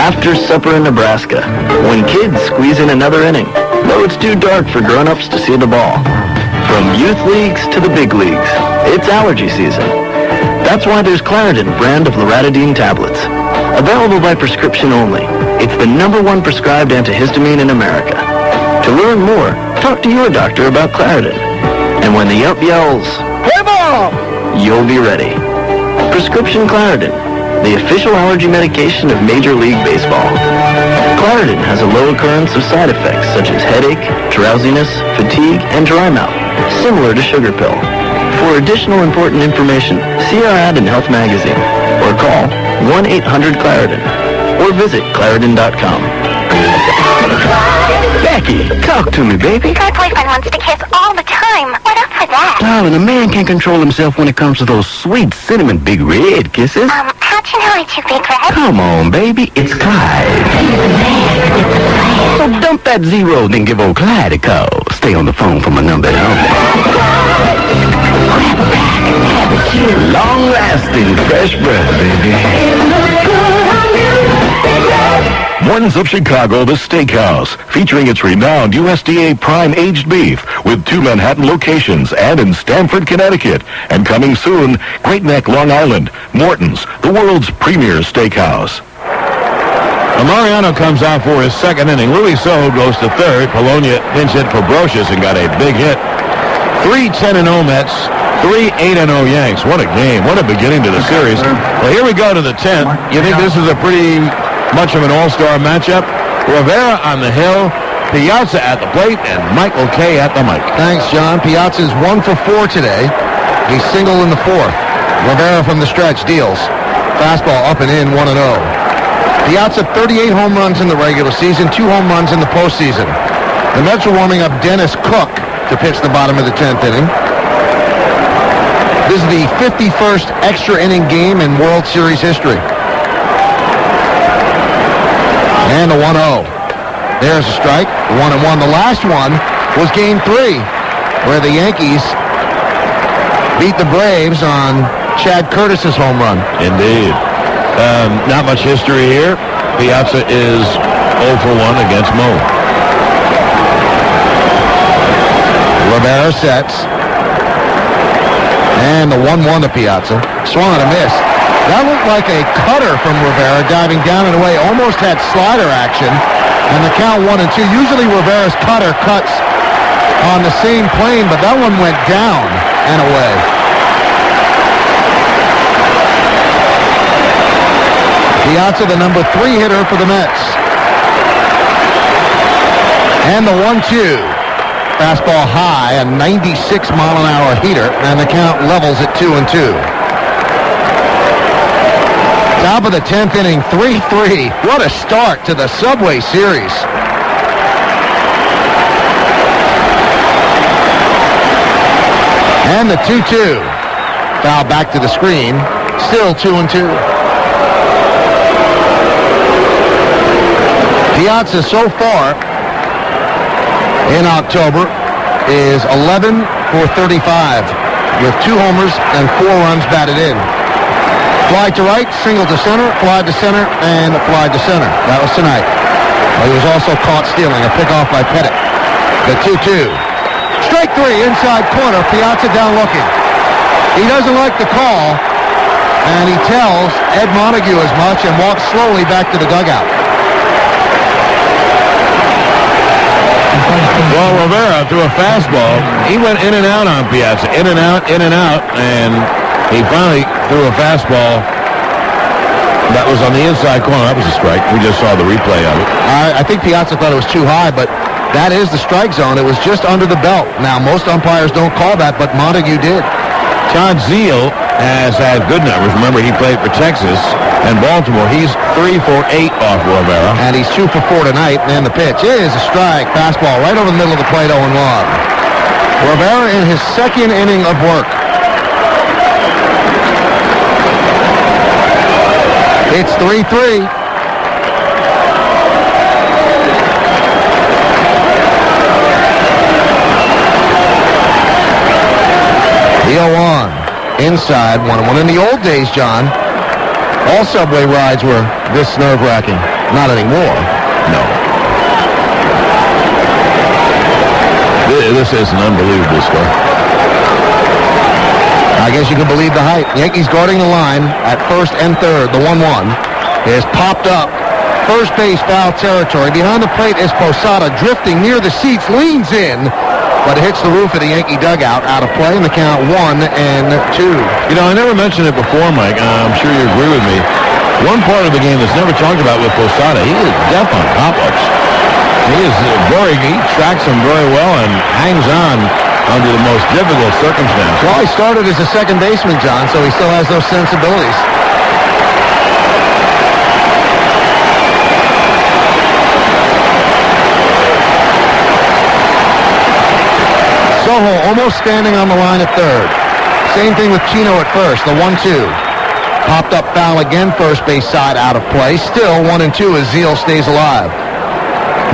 After supper in Nebraska, when kids squeeze in another inning, though it's too dark for grown-ups to see the ball. From youth leagues to the big leagues, it's allergy season. That's why there's Claritin brand of loratadine tablets. Available by prescription only. It's the #1 prescribed antihistamine in America. To learn more, talk to your doctor about Claritin. And when the ump yells, "Play ball!" you'll be ready. Prescription Claritin, the official allergy medication of Major League Baseball. Claritin has a low occurrence of side effects such as headache, drowsiness, fatigue, and dry mouth, similar to sugar pill. For additional important information, see our ad in Health Magazine or call 1-800-CLARITIN or visit Claritin.com. Becky, talk to me, baby. My boyfriend wants to kiss all the time. What up for that? Darling, a man can't control himself when it comes to those sweet cinnamon big red kisses. How'd you know it's your big red? Come on, baby, it's Clyde. So dump that 0, then give old Clyde a call. Stay on the phone for my number at home. Long-lasting fresh breath, baby. Mornings of Chicago, the Steakhouse, featuring its renowned USDA prime aged beef with 2 Manhattan locations and in Stamford, Connecticut. And coming soon, Great Neck, Long Island, Morton's, the world's premier steakhouse. Mariano comes out for his 2nd inning. Louis Soho goes to 3rd. Polonia pinch hit for Brocious and got a big hit. 3 10-0 Mets, 3 8-0 Yanks. What a game. What a beginning to the series. Well, here we go to the 10th. You think this is a pretty much of an all-star matchup? Rivera on the hill, Piazza at the plate, and Michael Kay at the mic. Thanks, John. Piazza's 1 for 4 today. He's single in the 4th. Rivera from the stretch deals. Fastball up and in, 1-0. Piazza, 38 home runs in the regular season, 2 home runs in the postseason. The Mets are warming up Dennis Cook to pitch the bottom of the 10th inning. This is the 51st extra inning game in World Series history. And a 1-0. There's a strike, 1-1. The last one was Game 3, where the Yankees beat the Braves on Chad Curtis's home run. Indeed. Not much history here. Piazza is 0 for 1 against Mo. Rivera sets. And the 1-1 to Piazza. Swung and a miss. That looked like a cutter from Rivera, diving down and away. Almost had slider action. And the count 1-2. Usually Rivera's cutter cuts on the same plane, but that one went down and away. Piazza, the number 3 hitter for the Mets. And the 1-2. Fastball high, a 96-mile-an-hour heater, and the count levels at 2-2. Top of the 10th inning, 3-3. What a start to the Subway Series. And the 2-2. Foul back to the screen. Still 2-2. Piazza so far in October is 11 for 35 with 2 homers and 4 runs batted in. Fly to right, single to center, fly to center, and fly to center. That was tonight. He was also caught stealing, a pickoff by Pettit. The 2-2. Strike 3, inside corner, Piazza down looking. He doesn't like the call, And he tells Ed Montague as much and walks slowly back to the dugout. Well, Rivera threw a fastball. He went in and out on Piazza, in and out, and he finally threw a fastball that was on the inside corner. That was a strike. We just saw the replay of it. I think Piazza thought it was too high, but that is the strike zone. It was just under the belt. Now, most umpires don't call that, but Montague did. Todd Zeile has had good numbers. Remember, he played for Texas and Baltimore. He's 3 for 8 off Rivera. And he's 2 for 4 tonight. And the pitch is a strike. Fastball right over the middle of the plate, 0-1. Rivera in his second inning of work. It's 3-3. The 0-1. Inside, 1-1. In the old days, John, all subway rides were this nerve-wracking. Not anymore. No. This is an unbelievable score. I guess you can believe the hype. Yankees guarding the line at first and third. The 1-1 is popped up. First base foul territory. Behind the plate is Posada drifting near the seats, leans in, but it hits the roof of the Yankee dugout. Out of play in the count 1-2. You know, I never mentioned it before, Mike. I'm sure you agree with me. One part of the game that's never talked about with Posada, he is deaf on pop-ups. He tracks them very well and hangs on under the most difficult circumstances. Well, he started as a second baseman, John, so he still has those sensibilities. Soho almost standing on the line at third. Same thing with Chino at first, the 1-2. Popped up foul again, first base side out of play. Still 1-2 as Zeile stays alive.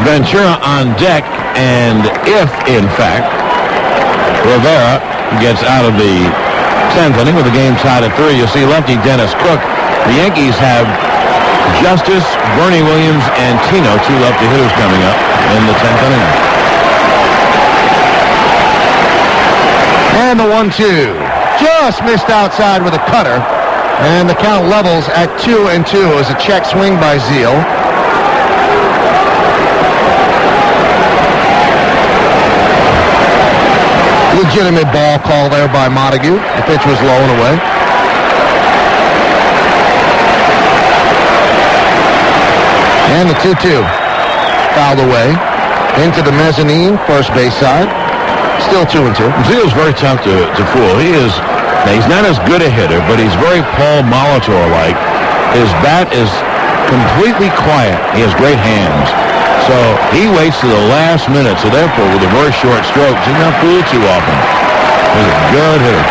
Ventura on deck, and if, in fact, Rivera gets out of the 10th inning with the game tied at 3, you'll see lefty Dennis Cook. The Yankees have Justice, Bernie Williams, and Tino, 2 lefty hitters coming up in the 10th inning. And the 1-2. Just missed outside with a cutter. And the count levels at 2-2 as a check swing by Zeile. Legitimate ball call there by Montague. The pitch was low and away. And the 2-2. Fouled away. Into the mezzanine, first base side. Still 2-2. Zeile's very tough to fool. He's not as good a hitter, but he's very Paul Molitor-like. His bat is completely quiet. He has great hands. So he waits to the last minute. So therefore, with a very short stroke, he's not fooled too often. He's a good hitter.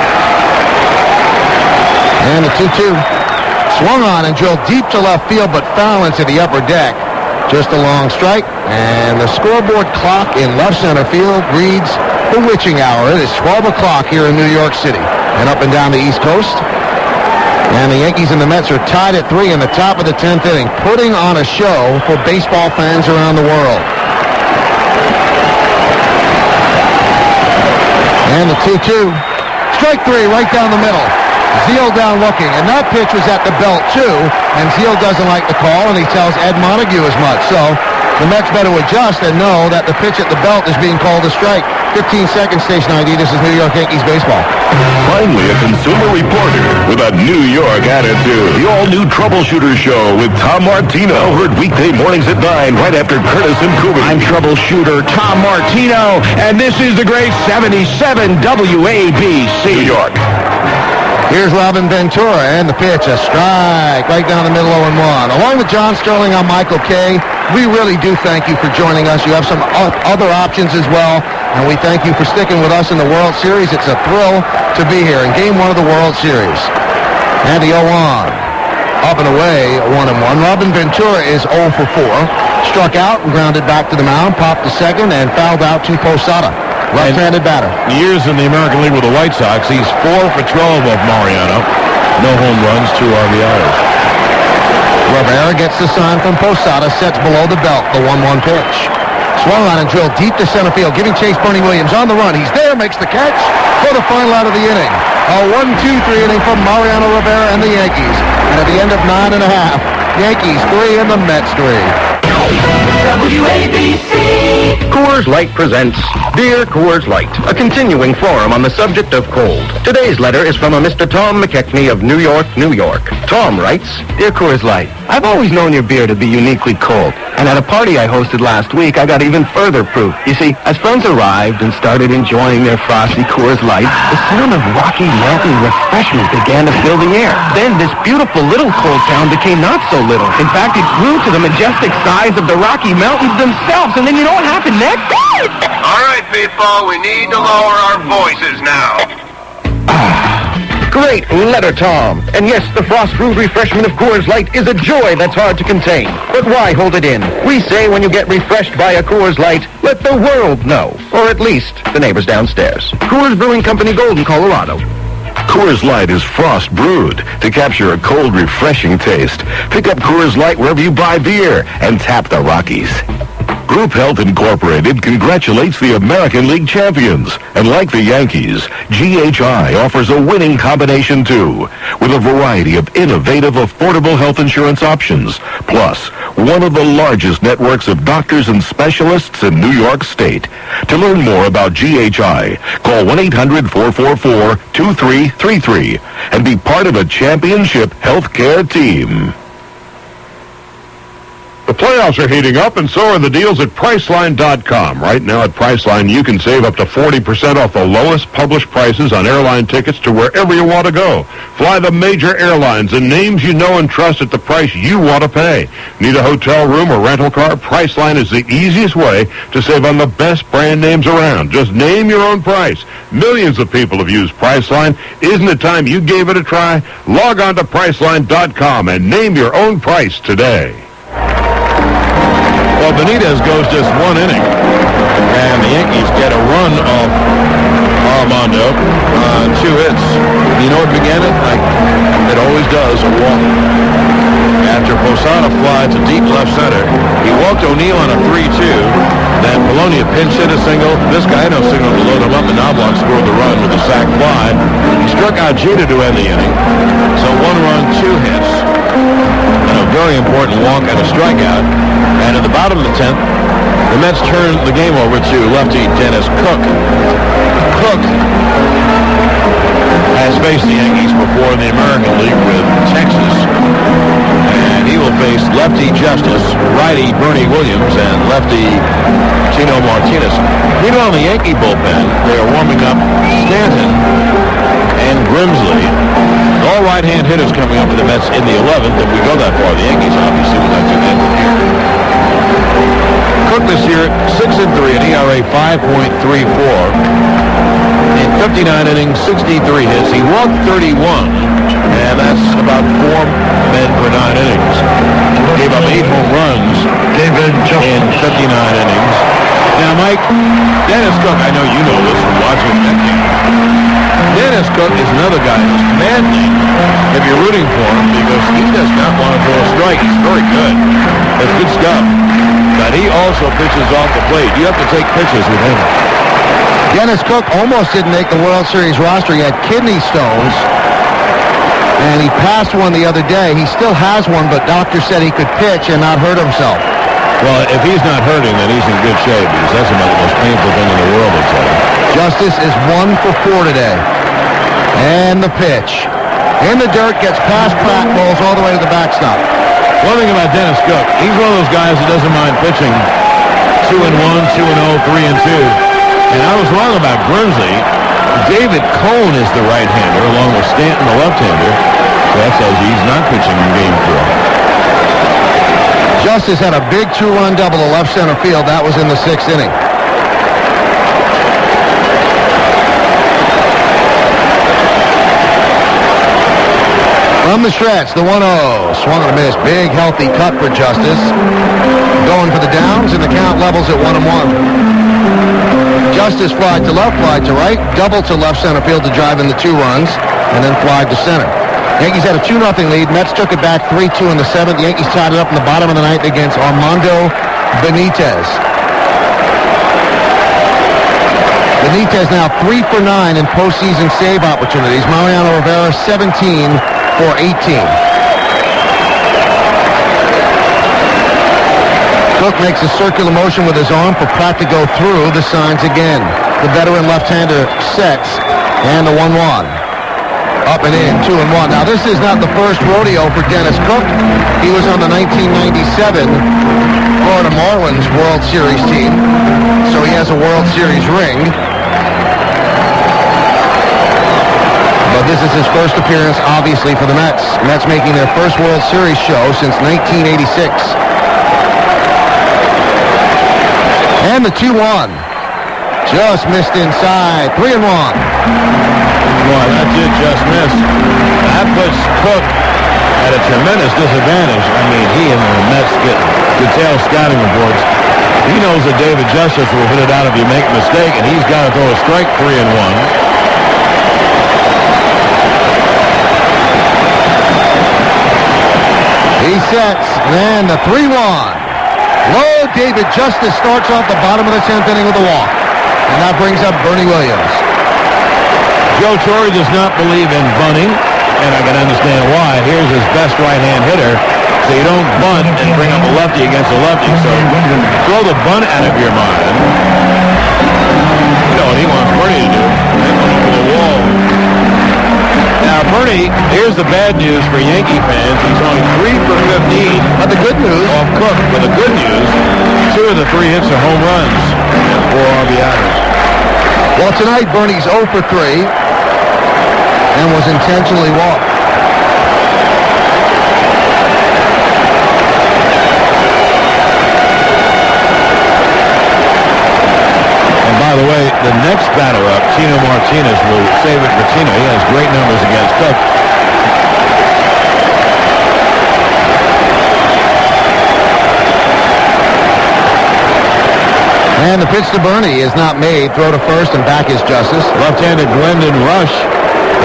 And the 2-2. Swung on and drilled deep to left field, but foul into the upper deck. Just a long strike. And the scoreboard clock in left center field reads the witching hour. It is 12 o'clock here in New York City and up and down the East Coast. And the Yankees and the Mets are tied at 3 in the top of the 10th inning, putting on a show for baseball fans around the world. And the 2-2. Strike 3 right down the middle. Zeile down looking, and that pitch was at the belt too, and Zeile doesn't like the call, and he tells Ed Montague as much. So the Mets better adjust and know that the pitch at the belt is being called a strike. 15 seconds, Station ID. This is New York Yankees baseball. Finally, a consumer reporter with a New York attitude. The all-new Troubleshooter Show with Tom Martino. Heard weekday mornings at 9, right after Curtis and Kuba. I'm Troubleshooter Tom Martino, and this is the great 77 WABC. New York. Here's Robin Ventura, and the pitch, a strike right down the middle, 0-1. Along with John Sterling, I'm Michael Kay. We really do thank you for joining us. You have some other options as well, and we thank you for sticking with us in the World Series. It's a thrill to be here in Game 1 of the World Series. And the 0-1. Up and away, 1-1. Robin Ventura is 0 for 4. Struck out and grounded back to the mound, popped to second, and fouled out to Posada. Left-handed batter. Years in the American League with the White Sox, he's 4 for 12 off Mariano. No home runs, 2 RBIs. Rivera gets the sign from Posada, sets below the belt, the 1-1 pitch. Swung on and drilled deep to center field, giving chase Bernie Williams on the run. He's there, makes the catch for the final out of the inning. A 1-2-3 inning from Mariano Rivera and the Yankees. And at the end of 9 1/2, Yankees 3 and the Mets 3. WABC. Coors Light presents Dear Coors Light, a continuing forum on the subject of cold. Today's letter is from a Mr. Tom McKechnie of New York, New York. Tom writes, Dear Coors Light, I've always known your beer to be uniquely cold. And at a party I hosted last week, I got even further proof. You see, as friends arrived and started enjoying their frosty Coors Light, the sound of Rocky Mountain refreshment began to fill the air. Then this beautiful little cold town became not so little. In fact, it grew to the majestic size of the Rocky Mountains themselves. And then you know what happened next? All right, people, we need to lower our voices now. Great letter, Tom. And yes, the frost-brewed refreshment of Coors Light is a joy that's hard to contain. But why hold it in? We say when you get refreshed by a Coors Light, let the world know. Or at least the neighbors downstairs. Coors Brewing Company, Golden, Colorado. Coors Light is frost brewed to capture a cold, refreshing taste. Pick up Coors Light wherever you buy beer and tap the Rockies. Group Health Incorporated congratulates the American League champions. And like the Yankees, GHI offers a winning combination too, with a variety of innovative, affordable health insurance options. Plus, one of the largest networks of doctors and specialists in New York State. To learn more about GHI, call 1-800-444-2333 and be part of a championship healthcare team. The playoffs are heating up, and so are the deals at Priceline.com. Right now at Priceline, you can save up to 40% off the lowest published prices on airline tickets to wherever you want to go. Fly the major airlines and names you know and trust at the price you want to pay. Need a hotel room or rental car? Priceline is the easiest way to save on the best brand names around. Just name your own price. Millions of people have used Priceline. Isn't it time you gave it a try? Log on to Priceline.com and name your own price today. Well, Benitez goes just one inning, and the Yankees get a run off Armando on 2 hits. You know what began it? Like it always does, a walk. After Posada flied to deep left center, he walked O'Neill on a 3-2. Then Polonia pinch hit a single. This guy had no signal to load him up, and Knobloch scored the run with a sac fly. He struck out Jeter to end the inning. So 1 run, 2 hits. And a very important walk and a strikeout. And at the bottom of the 10th, the Mets turned the game over to lefty Dennis Cook. Cook has faced the Yankees before in the American League with Texas. And he will face lefty Justice, righty Bernie Williams, and lefty Tino Martinez. Meanwhile, in the Yankee bullpen, they are warming up Stanton and Grimsley. All right-hand hitters coming up for the Mets in the 11th. If we go that far, the Yankees obviously would like to end it here. Cook this year, 6-3, an ERA 5.34. In 59 innings, 63 hits. He walked 31, and that's about 4 men per 9 innings. Gave up 8 home runs in 59 innings. Now, Mike, Dennis Cook, I know you know this from watching that game. Dennis Cook is another guy who's commanding if you're rooting for him because he does not want to throw a strike. He's very good. That's good stuff. But he also pitches off the plate. You have to take pitches with him. Dennis Cook almost didn't make the World Series roster. He had kidney stones, and he passed one the other day. He still has one, but doctors said he could pitch and not hurt himself. Well, if he's not hurting, then he's in good shape because that's about the most painful thing in the world, I'd say. Justice is 1 for 4 today. And the pitch. In the dirt, gets past Pratt, rolls all the way to the backstop. One thing about Dennis Cook, he's one of those guys that doesn't mind pitching 2-1, 2-0, 3-2. And I was wrong about Grimsley. David Cone is the right-hander, along with Stanton, the left-hander. So that says he's not pitching in Game 4. Justice had a big 2-run double to left center field. That was in the 6th inning. From the stretch, the 1-0. Swung and a miss. Big, healthy cut for Justice. Going for the downs, and the count levels at 1-1. Justice flied to left, flied to right, double to left center field to drive in the 2 runs, and then flied to center. Yankees had a 2-0 lead. Mets took it back 3-2 in the 7th. The Yankees tied it up in the bottom of the 9th against Armando Benitez. The Benitez now 3 for 9 in postseason save opportunities. Mariano Rivera 17 for 18. Cook makes a circular motion with his arm for Pratt to go through the signs again. The veteran left-hander sets, and the 1-1. Up and in, 2-1. Now, this is not the first rodeo for Dennis Cook. He was on the 1997 Florida Marlins World Series team, so he has a World Series ring. But this is his first appearance, obviously, for the Mets. Mets making their first World Series show since 1986. And the 2-1. Just missed inside. 3-1. Boy, that did just miss. That puts Cook at a tremendous disadvantage. I mean, he and the Mets get detailed scouting reports. He knows that David Justice will hit it out if you make a mistake, and he's got to throw a strike 3-1. He sets, and the 3-1. Low, David Justice starts off the bottom of the 10th inning with a walk. And that brings up Bernie Williams. Joe Torre does not believe in bunting, and I can understand why. Here's his best right-hand hitter, so you don't bunt and bring up a lefty against a lefty. So throw the bunt out of your mind. You know what he wants Bernie to do. Hang on over the wall. Now, Bernie, here's the bad news for Yankee fans. He's only 3 for 15. But the good news off Cook. But the good news, 2 of the 3 hits are home runs and 4 RBIs. Well, tonight, Bernie's 0 for 3 and was intentionally walked. And by the way, the next batter up, Tino Martinez, will save it for Tino. He has great numbers against Cook. And the pitch to Bernie is not made. Throw to first, and back is Justice. Left-handed Glendon Rush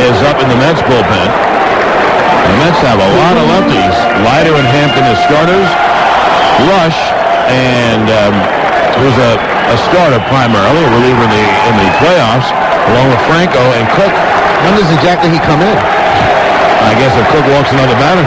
is up in the Mets bullpen. The Mets have a lot of lefties. Leiter and Hampton as starters. Rush and who's a starter primarily, a reliever in the playoffs, along with Franco and Cook. When does exactly he come in? I guess if Cook walks another batter.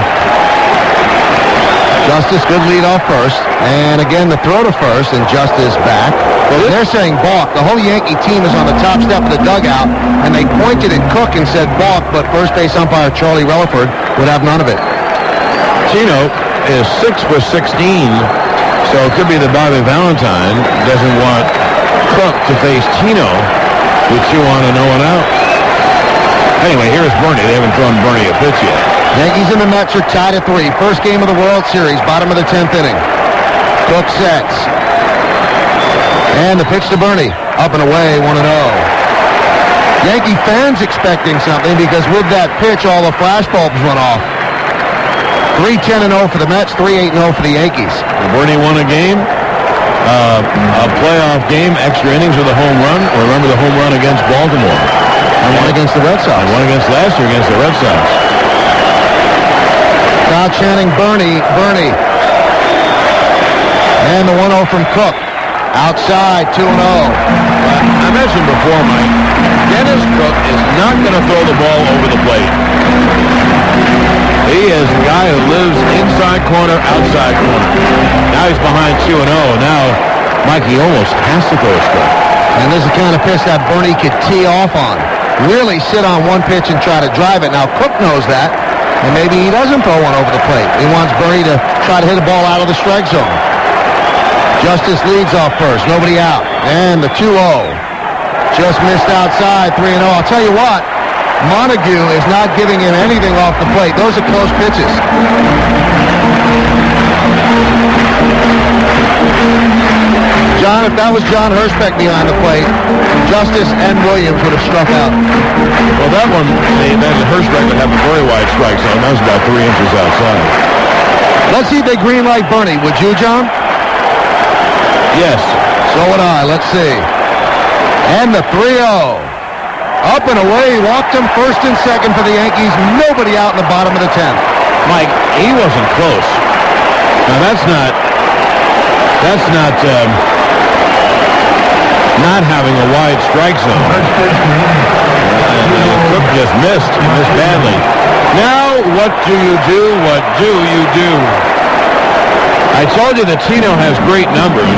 Justice, good lead off first. And again, the throw to first, and Justice back. Well, they're saying balk. The whole Yankee team is on the top step of the dugout, and they pointed at Cook and said balk, but first base umpire Charlie Relaford would have none of it. Tino is 6 for 16, so it could be that Bobby Valentine doesn't want Cook to face Tino with 2 on and 0 out. Anyway, here's Bernie. They haven't thrown Bernie a pitch yet. Yankees and the Mets are tied at 3. First game of the World Series, bottom of the 10th inning. Cook sets. And the pitch to Bernie. Up and away, 1-0. Yankee fans expecting something because with that pitch, all the flash bulbs went off. 3-10-0 for the Mets, 3-8-0 for the Yankees. Bernie won a game, a playoff game, extra innings with a home run. Remember the home run against Baltimore. And one against the Red Sox. And one against last year against the Red Sox. Crowd chanting Bernie. And the 1-0 from Cook. Outside, 2-0. I mentioned before, Mike, Dennis Cook is not going to throw the ball over the plate. He is a guy who lives inside corner, outside corner. Now he's behind 2-0. Now, Mike, he almost has to throw a strike. And this is the kind of pitch that Bernie could tee off on. Really sit on one pitch and try to drive it. Now, Cook knows that, and maybe he doesn't throw one over the plate. He wants Bernie to try to hit a ball out of the strike zone. Justice leads off first. Nobody out. And the 2-0. Just missed outside, 3-0. I'll tell you what, Montague is not giving him anything off the plate. Those are close pitches. John, if that was John Hirschbeck behind the plate, Justice and Williams would have struck out. Well, that one, then Hirschbeck would have a very wide strike zone. That was about 3 inches outside. Let's see if they green light Bernie. Would you, John? Yes. So would I. Let's see. And the 3-0. Up and away. Walked him first and second for the Yankees. Nobody out in the bottom of the 10th. Mike, he wasn't close. Now, that's not not having a wide strike zone. Cook just missed badly. Now, what do you do? What do you do? I told you that Tino has great numbers.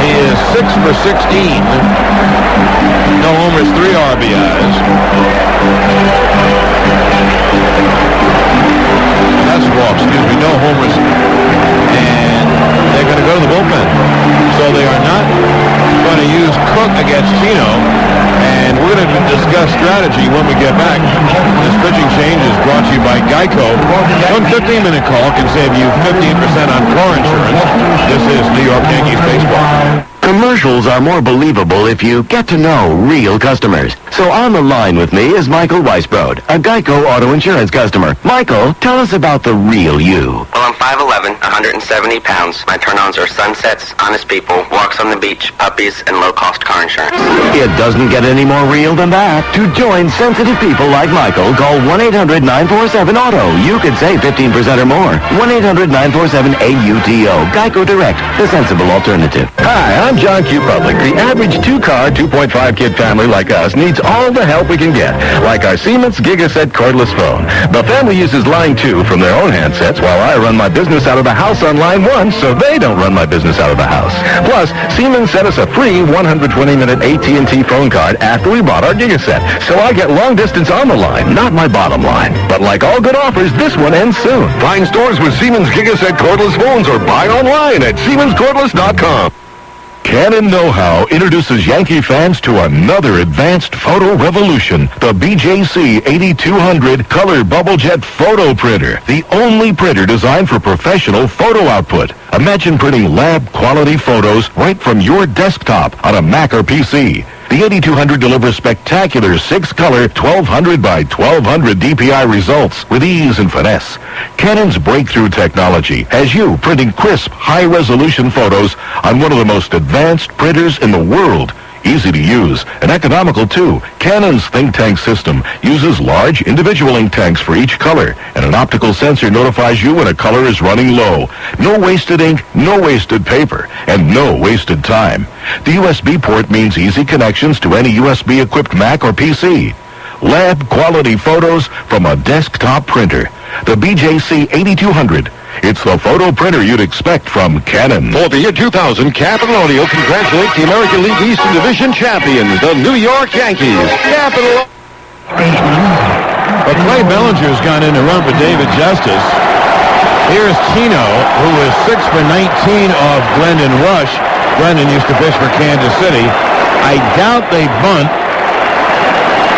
He is 6 for 16. No homers, 3 RBIs. That's wrong, excuse me, no homers. And they're going to go to the bullpen. So they are not going to use Cook against Tino. And we're going to discuss strategy when we get back. This pitching change is brought to you by Geico. One 15-minute call can save you 15% on car insurance. This is New York Yankees baseball. Commercials are more believable if you get to know real customers. So on the line with me is Michael Weisbrod, a Geico auto insurance customer. Michael, tell us about the real you. Well, I'm 5'11", 170 pounds. My turn-ons are sunsets, honest people, walks on the beach, puppies, and low-cost car insurance. It doesn't get any more real than that. To join sensitive people like Michael, call 1-800-947-AUTO. You could save 15% or more. 1-800-947-AUTO. Geico Direct, the sensible alternative. Hi, I'm John Q. Public. The average 2-car, 2.5-kid family like us needs all the help we can get, like our Siemens Gigaset cordless phone. The family uses line 2 from their own handsets while I run my business out of the house on line 1, so they don't run my business out of the house. Plus, Siemens sent us a free 120-minute AT&T phone card after we bought our Gigaset, so I get long distance on the line, not my bottom line. But like all good offers, this one ends soon. Find stores with Siemens Gigaset cordless phones or buy online at SiemensCordless.com. Canon Know-How introduces Yankee fans to another advanced photo revolution, the BJC 8200 Color Bubble Jet Photo Printer, the only printer designed for professional photo output. Imagine printing lab-quality photos right from your desktop on a Mac or PC. The 8200 delivers spectacular 6-color 1200 by 1200 DPI results with ease and finesse. Canon's breakthrough technology has you printing crisp, high-resolution photos on one of the most advanced printers in the world. Easy to use and economical too. Canon's Think Tank system uses large individual ink tanks for each color, and an optical sensor notifies you when a color is running low. No wasted ink, no wasted paper, and no wasted time. The USB port means easy connections to any USB-equipped Mac or PC. Lab-quality photos from a desktop printer. The BJC 8200. It's the photo printer you'd expect from Canon. For the year 2000, Capital Audio congratulates the American League Eastern Division champions, the New York Yankees. Capital. But Clay Bellinger's gone in to run for David Justice. Here's Tino, who is 6 for 19 of Glendon Rush. Glendon used to pitch for Kansas City. I doubt they bunt.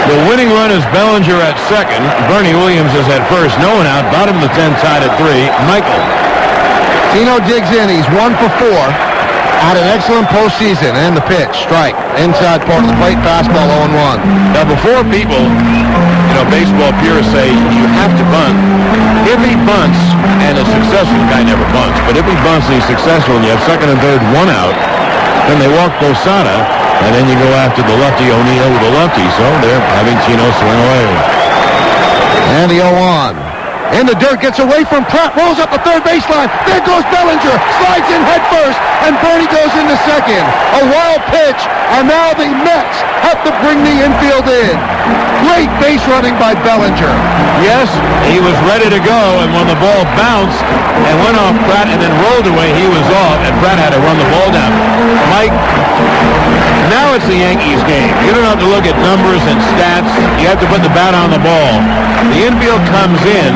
The winning run is Bellinger at second. Bernie Williams is at first. No one out. Bottom of the 10 tied at 3. Michael. Tino digs in. He's 1 for 4. Had an excellent postseason. And the pitch. Strike. Inside part of the plate. Fastball 0-1. Now, before people, baseball purists say you have to bunt. If he bunts and is successful, the guy never bunts. But if he bunts and he's successful and you have second and third, 1 out, then they walk Posada. And then you go after the lefty O'Neill with the lefty. So they're having Tino swing away. And the 0-1. In the dirt, gets away from Pratt, rolls up the third baseline. There goes Bellinger, slides in head first, and Bernie goes into second. A wild pitch, and now the Mets have to bring the infield in. Great base running by Bellinger. Yes, he was ready to go, and when the ball bounced and went off Pratt and then rolled away, he was off, and Pratt had to run the ball down. Mike, now it's the Yankees game. You don't have to look at numbers and stats. You have to put the bat on the ball. The infield comes in.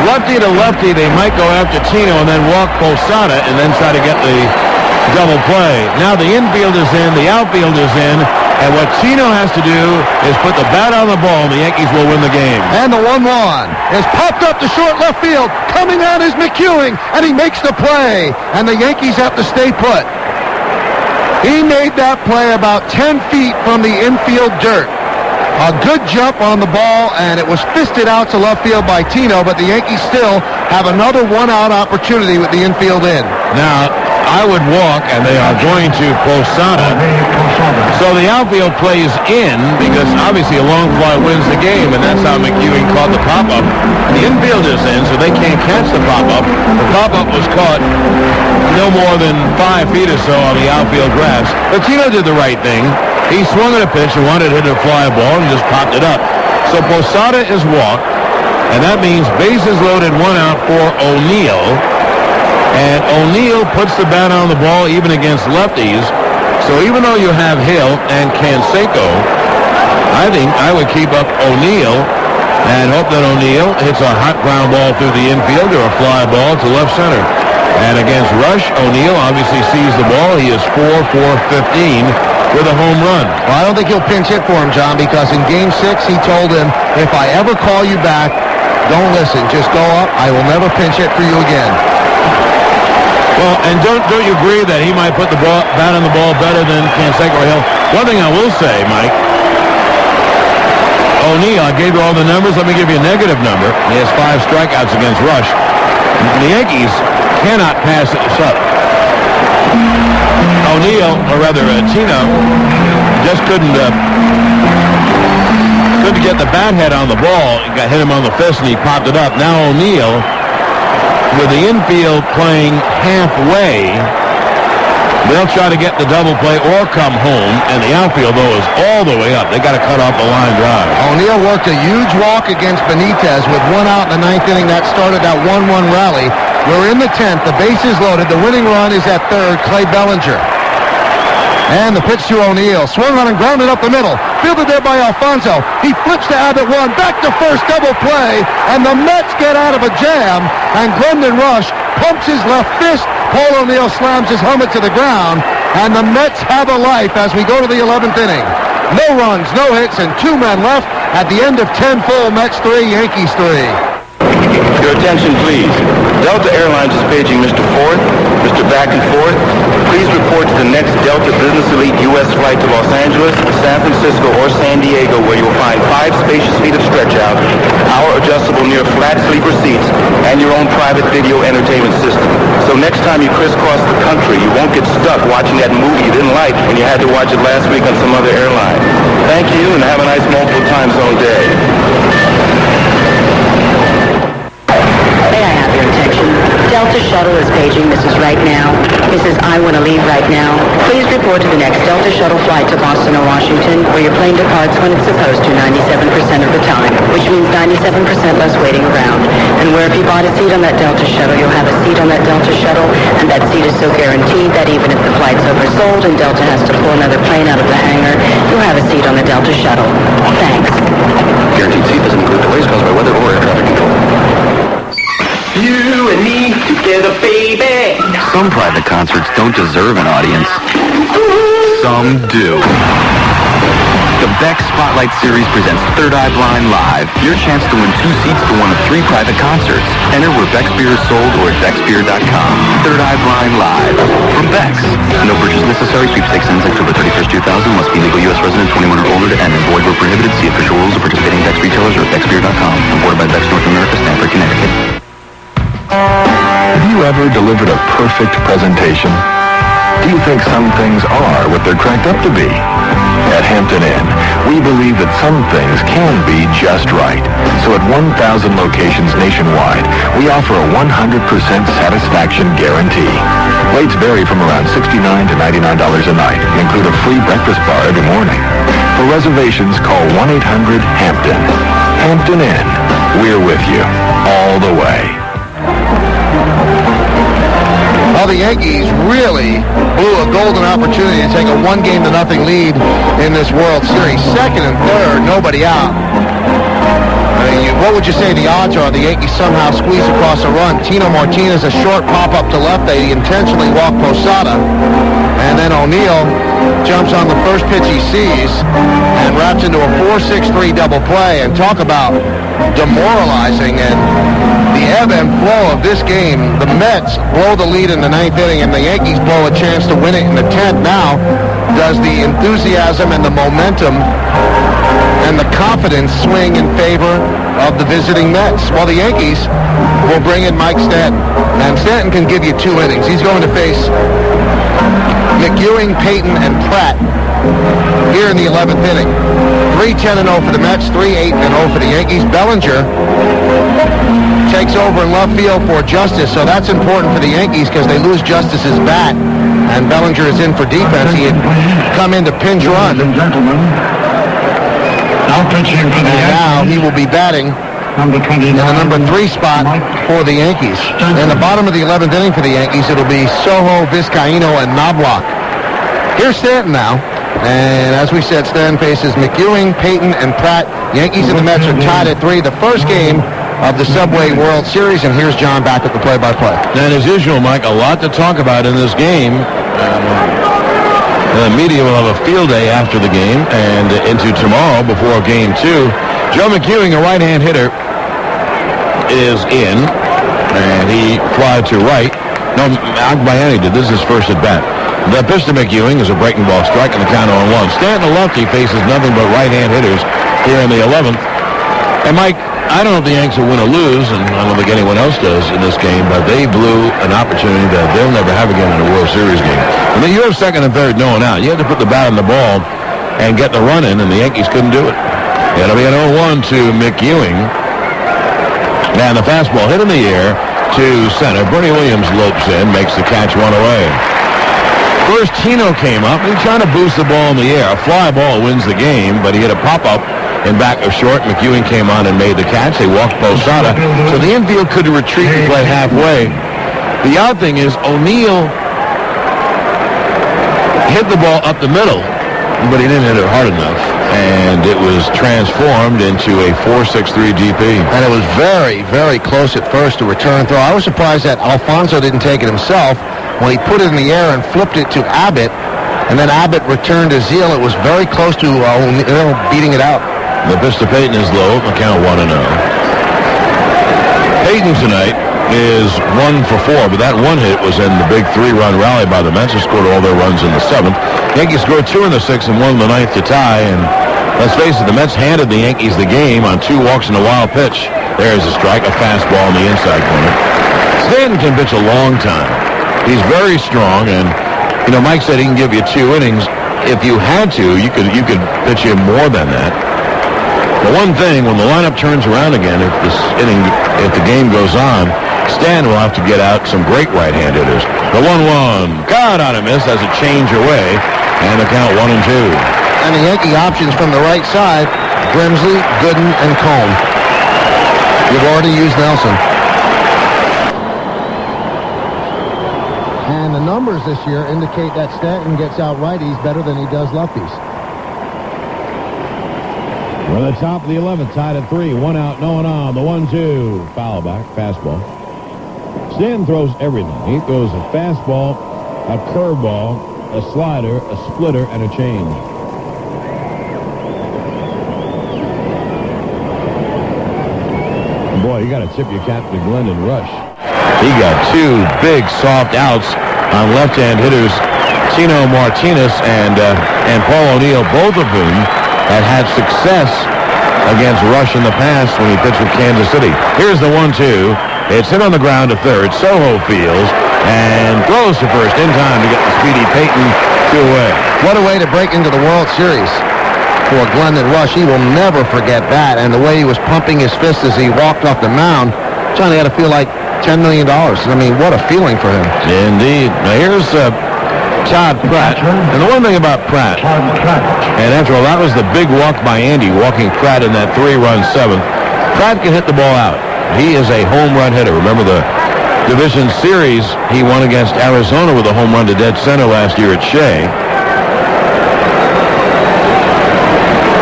Lefty to lefty, they might go after Tino and then walk Posada and then try to get the double play. Now the infield is in, the outfield is in, and what Tino has to do is put the bat on the ball, and the Yankees will win the game. And the 1-1 is popped up to short left field. Coming out is McEwing, and he makes the play. And the Yankees have to stay put. He made that play about 10 feet from the infield dirt. A good jump on the ball, and it was fisted out to left field by Tino, but the Yankees still have another one-out opportunity with the infield in. Now, I would walk, and they are going to Posada. So the outfield plays in, because obviously a long fly wins the game, and that's how McEwing caught the pop-up. The infield is in, so they can't catch the pop-up. The pop-up was caught no more than 5 feet or so on the outfield grass. But Tino did the right thing. He swung at a pitch and wanted to hit a fly ball and just popped it up. So Posada is walked, and that means bases loaded, 1 out for O'Neill. And O'Neill puts the bat on the ball even against lefties. So even though you have Hill and Canseco, I think I would keep up O'Neill and hope that O'Neill hits a hot ground ball through the infield or a fly ball to left center. And against Rush, O'Neill obviously sees the ball. He is 4 for 15 with a home run. Well, I don't think he'll pinch hit for him, John, because in Game 6 he told him, if I ever call you back, don't listen. Just go up. I will never pinch hit for you again. Well, and don't you agree that he might put the bat on the ball better than Canseco or Hill? One thing I will say, Mike, O'Neill, I gave you all the numbers. Let me give you a negative number. He has 5 strikeouts against Rush. The Yankees cannot pass it up. O'Neill, or rather Tino, just couldn't get the bat head on the ball. He got hit him on the fist and he popped it up. Now O'Neill, with the infield playing halfway, they'll try to get the double play or come home, and the outfield, though, is all the way up. They got to cut off the line drive. O'Neill worked a huge walk against Benitez with 1 out in the 9th inning. That started that 1-1 rally. We're in the 10th. The base is loaded. The winning run is at third, Clay Bellinger. And the pitch to O'Neill. Swung on and grounded up the middle. Fielded there by Alfonso. He flips to Abbott 1. Back to first, double play. And the Mets get out of a jam. And Glendon Rush pumps his left fist. Paul O'Neill slams his helmet to the ground. And the Mets have a life as we go to the 11th inning. No runs, no hits, and 2 men left at the end of 10 full. Mets 3, Yankees 3. Your attention, please. Delta Airlines is paging Mr. Forth, Mr. Back and Forth. Please report to the next Delta Business Elite U.S. flight to Los Angeles, San Francisco, or San Diego, where you will find 5 spacious feet of stretch-out, hour adjustable near flat sleeper seats, and your own private video entertainment system. So next time you crisscross the country, you won't get stuck watching that movie you didn't like when you had to watch it last week on some other airline. Thank you, and have a nice multiple time zone day. Delta Shuttle is paging Mrs. Right Now. Mrs. I want to leave right now. Please report to the next Delta Shuttle flight to Boston or Washington, where your plane departs when it's supposed to 97% of the time, which means 97% less waiting around. And where if you bought a seat on that Delta Shuttle, you'll have a seat on that Delta Shuttle, and that seat is so guaranteed that even if the flight's oversold and Delta has to pull another plane out of the hangar, you'll have a seat on the Delta Shuttle. Thanks. Guaranteed seat doesn't include delays caused by weather or air traffic control. You and me together, baby. Some private concerts don't deserve an audience. Some do. The Beck Spotlight Series presents Third Eye Blind Live. Your chance to win 2 seats to one of 3 private concerts. Enter where Beck's beer is sold or at becksbeer.com. Third Eye Blind Live from Beck's. No purchase necessary. Sweepstakes ends October 31st, 2000. Must be legal U.S. resident, 21 or older to enter. Void where prohibited. See official rules of participating Beck's retailers or at becksbeer.com. Imported by Beck's North America, Stamford, Connecticut. Have you ever delivered a perfect presentation? Do you think some things are what they're cracked up to be? At Hampton Inn, we believe that some things can be just right. So at 1,000 locations nationwide, we offer a 100% satisfaction guarantee. Rates vary from around $69 to $99 a night and include a free breakfast bar every morning. For reservations, call 1-800-HAMPTON. Hampton Inn. We're with you all the way. Well, the Yankees really blew a golden opportunity to take a 1-0 lead in this World Series. Second and third, nobody out. I mean, what would you say the odds are the Yankees somehow squeeze across a run? Tino Martinez, a short pop-up to left. They intentionally walk Posada. And then O'Neill jumps on the first pitch he sees and wraps into a 4-6-3 double play. And talk about demoralizing and the ebb and flow of this game. The Mets blow the lead in the 9th inning, and the Yankees blow a chance to win it in the 10th. Now, does the enthusiasm and the momentum and the confidence swing in favor of the visiting Mets? Well, the Yankees will bring in Mike Stanton, and Stanton can give you 2 innings. He's going to face McEwing, Payton, and Pratt here in the 11th inning. 3-10-0 for the Mets, 3-8-0 for the Yankees. Bellinger takes over in left field for Justice, so that's important for the Yankees because they lose Justice's bat, and Bellinger is in for defense. He had come in to pinch run. Ladies and gentlemen, now pitching for the Yankees. Now he will be batting in the number 3 spot for the Yankees. In the bottom of the 11th inning for the Yankees, it'll be Soho, Vizcaino, and Knobloch. Here's Stanton now. And as we said, Stanton faces McEwing, Payton, and Pratt. Yankees and the Mets are tied at 3. The first game of the Subway World Series, and here's John back at the play-by-play. And as usual, Mike, a lot to talk about in this game. The media will have a field day after the game and into tomorrow before Game 2. Joe McEwing, a right-hand hitter, is in, and he flied to right. No, Agbayani did. This is his first at-bat. The pitch to McEwing is a breaking ball strike, and the count on 1. Stanton, a lefty, faces nothing but right-hand hitters here in the 11th. And, Mike, I don't know if the Yanks will win or lose, and I don't think anyone else does in this game, but they blew an opportunity that they'll never have again in a World Series game. I mean, you have second and third, no one out. You have to put the bat on the ball and get the run in, and the Yankees couldn't do it. It'll be an 0-1 to McEwing. And the fastball hit in the air to center. Bernie Williams lopes in, makes the catch, 1 away. First, Tino came up. He tried to boost the ball in the air. A fly ball wins the game, but he hit a pop-up in back of short. McEwing came on and made the catch. They walked Posada, so the infield could retreat and play halfway. The odd thing is O'Neill hit the ball up the middle, but he didn't hit it hard enough, and it was transformed into a 4.63 GP. And it was very, very close at first to return throw. I was surprised that Alfonso didn't take it himself. When he put it in the air and flipped it to Abbott, and then Abbott returned to Zeal, it was very close to O'Neill beating it out. The pitch to Payton is low, count 1-0. Payton tonight is 1 for 4, but that one hit was in the big 3-run rally by the Mets, who scored all their runs in the 7th. Yankees scored 2 in the 6th and 1 in the 9th to tie, and let's face it, the Mets handed the Yankees the game on 2 walks and a wild pitch. There's a strike, a fastball in the inside corner. Stanton can pitch a long time. He's very strong, and, you know, Mike said he can give you 2 innings. If you had to, you could pitch him more than that. The one thing, when the lineup turns around again, if the game goes on, Stan will have to get out some great right-hand hitters. The 1-1, God on a miss as a change away, and the count 1-2. And the Yankee options from the right side, Grimsley, Gooden, and Cone. You've already used Nelson. And the numbers this year indicate that Stanton gets out righties better than he does lefties. We're at the top of the 11th, tied at 3. 1 out, no one on. The 1-2. Foul back, fastball. Stanton throws everything. He throws a fastball, a curveball, a slider, a splitter, and a change. Boy, you got to tip your cap to Glendon Rush. He got 2 big soft outs on left-hand hitters, Tino Martinez and Paul O'Neill, both of whom had success against Rush in the past when he pitched with Kansas City. Here's the 1-2. It's hit on the ground to third. Soho fields and throws to first in time to get the speedy Payton 2 away. What a way to break into the World Series for Glendon Rush. He will never forget that. And the way he was pumping his fist as he walked off the mound, Johnny had to feel like $10 million. I mean, what a feeling for him. Indeed. Now here's Todd Pratt. And the one thing about Pratt, and after all, that was the big walk by Andy, walking Pratt in that 3-run 7th. Pratt can hit the ball out. He is a home run hitter. Remember the division series he won against Arizona with a home run to dead center last year at Shea.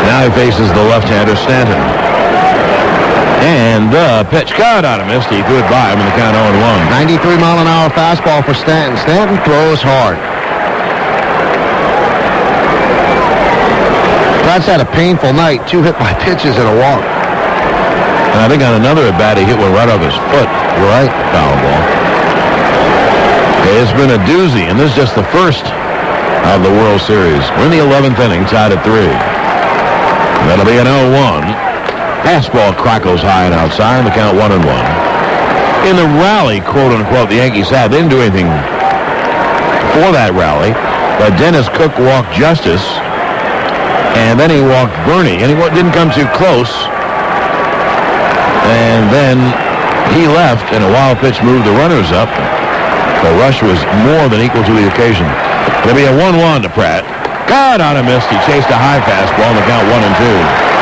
Now he faces the left-hander Stanton. And the pitch, cut out of missed. He threw it by him in the count 0-1. 93-mile-an-hour fastball for Stanton. Stanton throws hard. Pratt's had a painful night. 2 hit by pitches and a walk. And I think on another at-bat, he hit one right off his foot. Right. Foul ball. It's been a doozy, and this is just the first of the World Series. We're in the 11th inning, tied at 3. That'll be an 0-1. Fastball crackles high and outside, the count 1-1. In the rally, quote-unquote, the Yankees had, they didn't do anything for that rally, but Dennis Cook walked Justice, and then he walked Bernie, and he didn't come too close. And then He left, and a wild pitch moved the runners up. The rush was more than equal to the occasion. It'll be a 1-1 to Pratt. God, on a miss. He chased a high fastball on the count 1-2.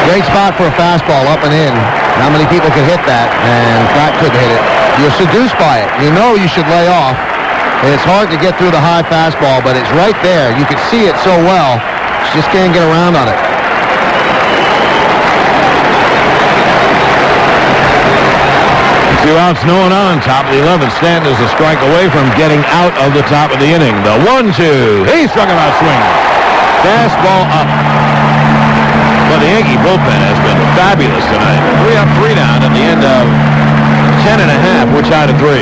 Great spot for a fastball up and in. Not many people could hit that, and Pratt couldn't hit it. You're seduced by it. You know you should lay off. It's hard to get through the high fastball, but it's right there. You can see it so well. You just can't get around on it. Two outs, no one on. Top of the 11th. Stanton is a strike away from getting out of the top of the inning. The 1-2. He struck him out swinging. Fastball up. Well, the Yankee bullpen has been fabulous tonight. 3 up, 3 down at the end of 10 and a half. We're tied at 3.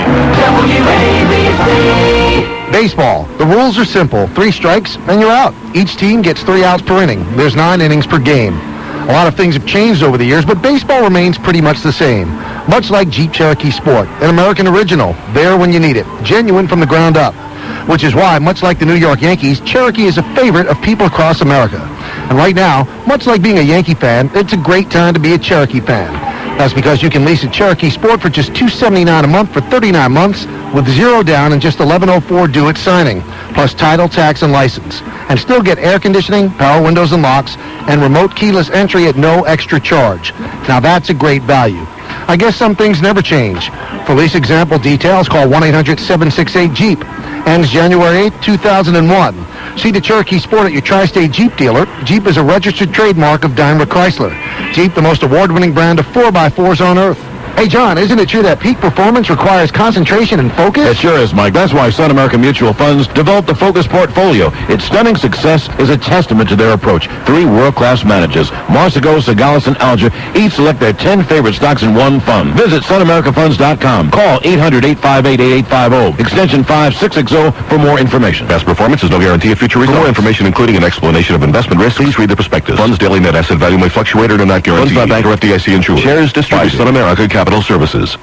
WABC. Baseball. The rules are simple. 3 strikes, and you're out. Each team gets 3 outs per inning. There's 9 innings per game. A lot of things have changed over the years, but baseball remains pretty much the same. Much like Jeep Cherokee Sport, an American original, there when you need it, genuine from the ground up. Which is why, much like the New York Yankees, Cherokee is a favorite of people across America. And right now, much like being a Yankee fan, it's a great time to be a Cherokee fan. That's because you can lease a Cherokee Sport for just $279 a month for 39 months with 0 down and just $11.04 due at signing, plus title, tax, and license. And still get air conditioning, power windows and locks, and remote keyless entry at no extra charge. Now that's a great value. I guess some things never change. For lease example details, call 1-800-768-JEEP. Ends January 8, 2001. See the Cherokee Sport at your Tri-State Jeep dealer. Jeep is a registered trademark of Daimler Chrysler. Jeep, the most award-winning brand of 4x4s on earth. Hey, John, isn't it true that peak performance requires concentration and focus? It sure is, Mike. That's why Sun America Mutual Funds developed the Focus Portfolio. Its stunning success is a testament to their approach. 3 world-class managers, Marsigo, Sagalis, and Alger, each select their 10 favorite stocks in one fund. Visit SunAmericaFunds.com. Call 800-858-8850, extension 5660 for more information. Past performance is no guarantee of future results. For more information, including an explanation of investment risk, please read the prospectus. Funds' daily net asset value may fluctuate or are not guaranteed. Funds by Bank or FDIC insured. Shares distributed by Sun America Capital Services.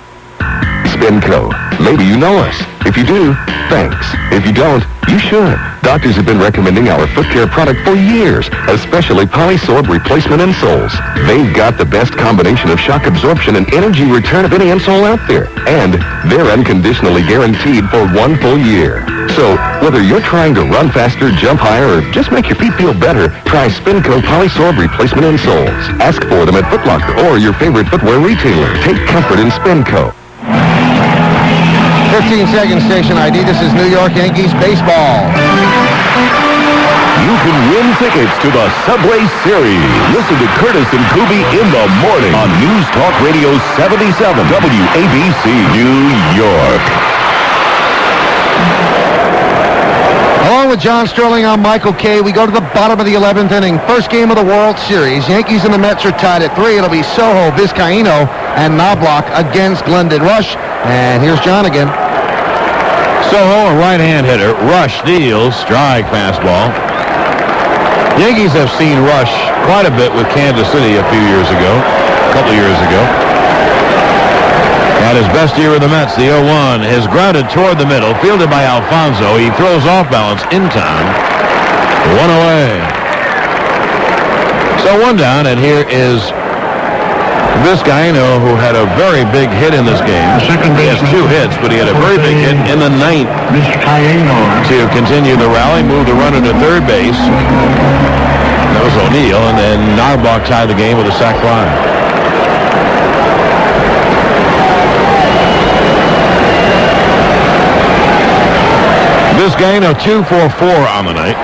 Spinco. Maybe you know us. If you do, thanks. If you don't, you should. Doctors have been recommending our foot care product for years, especially Polysorb replacement insoles. They've got the best combination of shock absorption and energy return of any insole out there. And they're unconditionally guaranteed for 1 full year. So, whether you're trying to run faster, jump higher, or just make your feet feel better, try Spinco Polysorb replacement insoles. Ask for them at Foot Locker or your favorite footwear retailer. Take comfort in Spinco. 15-second station ID. This is New York Yankees baseball. You can win tickets to the Subway Series. Listen to Curtis and Kuby in the morning on News Talk Radio 77 WABC, New York. Along with John Sterling, I'm Michael Kay. We go to the bottom of the 11th inning. First game of the World Series. Yankees and the Mets are tied at 3. It'll be Soho, Vizcaíno, and Knobloch against Glendon Rush. And here's John again. Soho, a right-hand hitter. Rush deals. Strike fastball. Yankees have seen Rush quite a bit with Kansas City a couple years ago. At his best year with the Mets, the 0-1 is grounded toward the middle, fielded by Alfonso. He throws off balance in time. 1 away. So 1 down, and here is Vizcaíno, who had a very big hit in this game. He has 2 hits, but he had a very big hit in the 9th to continue the rally, move the runner to third base. That was O'Neill, and then Knobloch tied the game with a sac fly. Vizcaíno 2 for 4 on the night.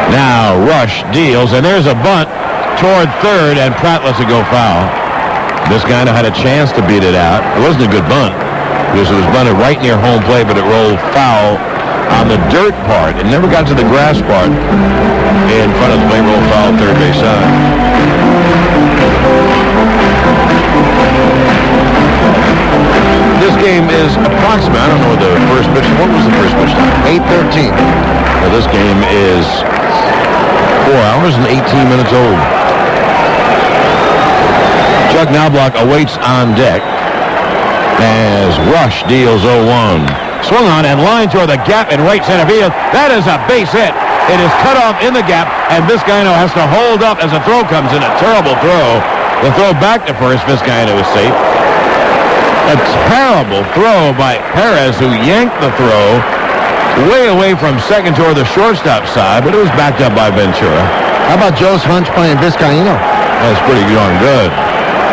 Now Rush deals, and there's a bunt toward third, and Pratt lets it go foul. Vizcaíno had a chance to beat it out. It wasn't a good bunt because it was bunted right near home plate, but it rolled foul on the dirt part. It never got to the grass part in front of the plate. Rolled foul third base side. This game is approximate. I don't know what the first pitch. What was the first pitch time? 8:13. Well, this game is 4 hours and 18 minutes old. Chuck Knobloch awaits on deck as Rush deals 0-1. Swung on and line toward the gap in right center field. That is a base hit. It is cut off in the gap, and Vizcaíno has to hold up as a throw comes in. A terrible throw The throw back to first. Vizcaíno is safe. A terrible throw by Perez, who yanked the throw way away from second toward the shortstop side, but it was backed up by Ventura. How about Joe's hunch playing Vizcaíno? That's pretty darn good.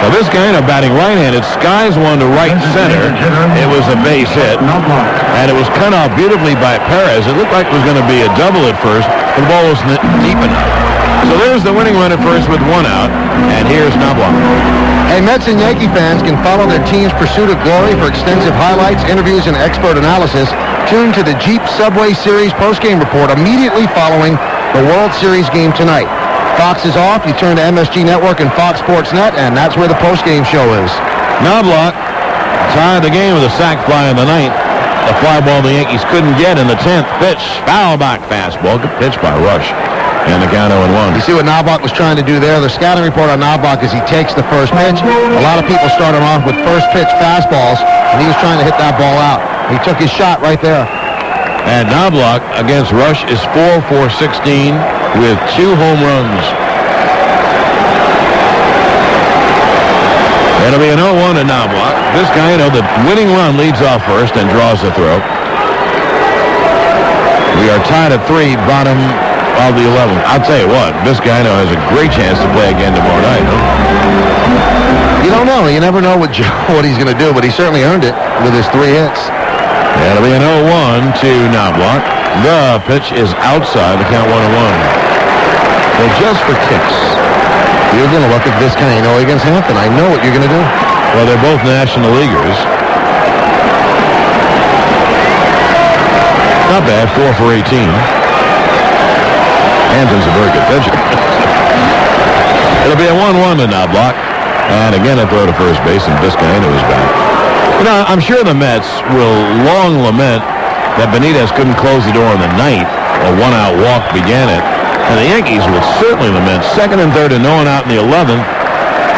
Now Vizcaíno batting right-handed, skies one to right center. It was a base hit, and it was cut off beautifully by Perez. It looked like it was going to be a double at first, but the ball wasn't deep enough. So there's the winning run at first with one out, and here's Knobloch. Hey, Mets and Yankee fans can follow their team's pursuit of glory for extensive highlights, interviews, and expert analysis. Tune to the Jeep Subway Series postgame report immediately following the World Series game tonight. Fox is off. You turn to MSG Network and Fox Sports Net, and that's where the postgame show is. Knobloch tied the game with a sac fly in the ninth. The fly ball the Yankees couldn't get in the 10th. Pitch, foul back fastball. Good pitch by Rush. And the count 0-1. You see what Knobloch was trying to do there? The scouting report on Knobloch is he takes the first pitch. A lot of people start him off with first pitch fastballs, and he was trying to hit that ball out. He took his shot right there. And Knobloch against Rush is 4 for 16 with 2 home runs. It'll be an 0-1 to Knobloch. Vizcaíno, the winning run, leads off first and draws the throw. We are tied at 3, bottom of the 11th. I'll tell you what, Vizcaíno has a great chance to play again tomorrow night. You don't know. You never know what he's going to do, but he certainly earned it with his 3 hits. It'll be an 0-1 to Knobloch. The pitch is outside. The count 1-1. So just for kicks. You're going to look at Vizcaíno against Hampton. I know what you're going to do. Well, they're both National Leaguers. Not bad, 4 for 18. Hampton's a very good pitcher. It'll be a 1-1 to Knobloch. And again, a throw to first base, and Vizcaíno is back. You know, I'm sure the Mets will long lament that Benitez couldn't close the door in the ninth. A one-out walk began it. And the Yankees will certainly lament second and third and no one out in the 11th.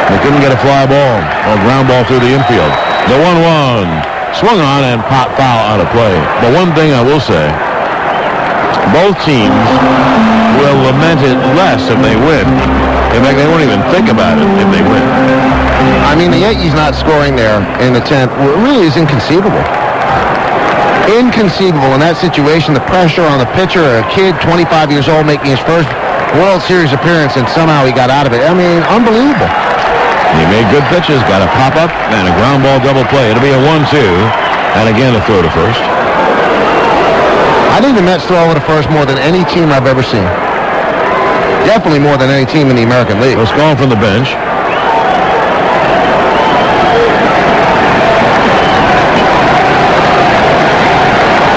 They couldn't get a fly ball or ground ball through the infield. The 1-1 swung on and popped foul out of play. But one thing I will say, both teams will lament it less if they win. In fact, they won't even think about it if they win. I mean, the Yankees not scoring there in the 10th really is inconceivable. Inconceivable in that situation. The pressure on the pitcher, a kid, 25 years old, making his first World Series appearance, and somehow he got out of it. I mean, unbelievable. He made good pitches, got a pop-up, and a ground ball double play. It'll be a 1-2, and again a throw to first. I think the Mets throw over to first more than any team I've ever seen. Definitely more than any team in the American League. Let's go from the bench.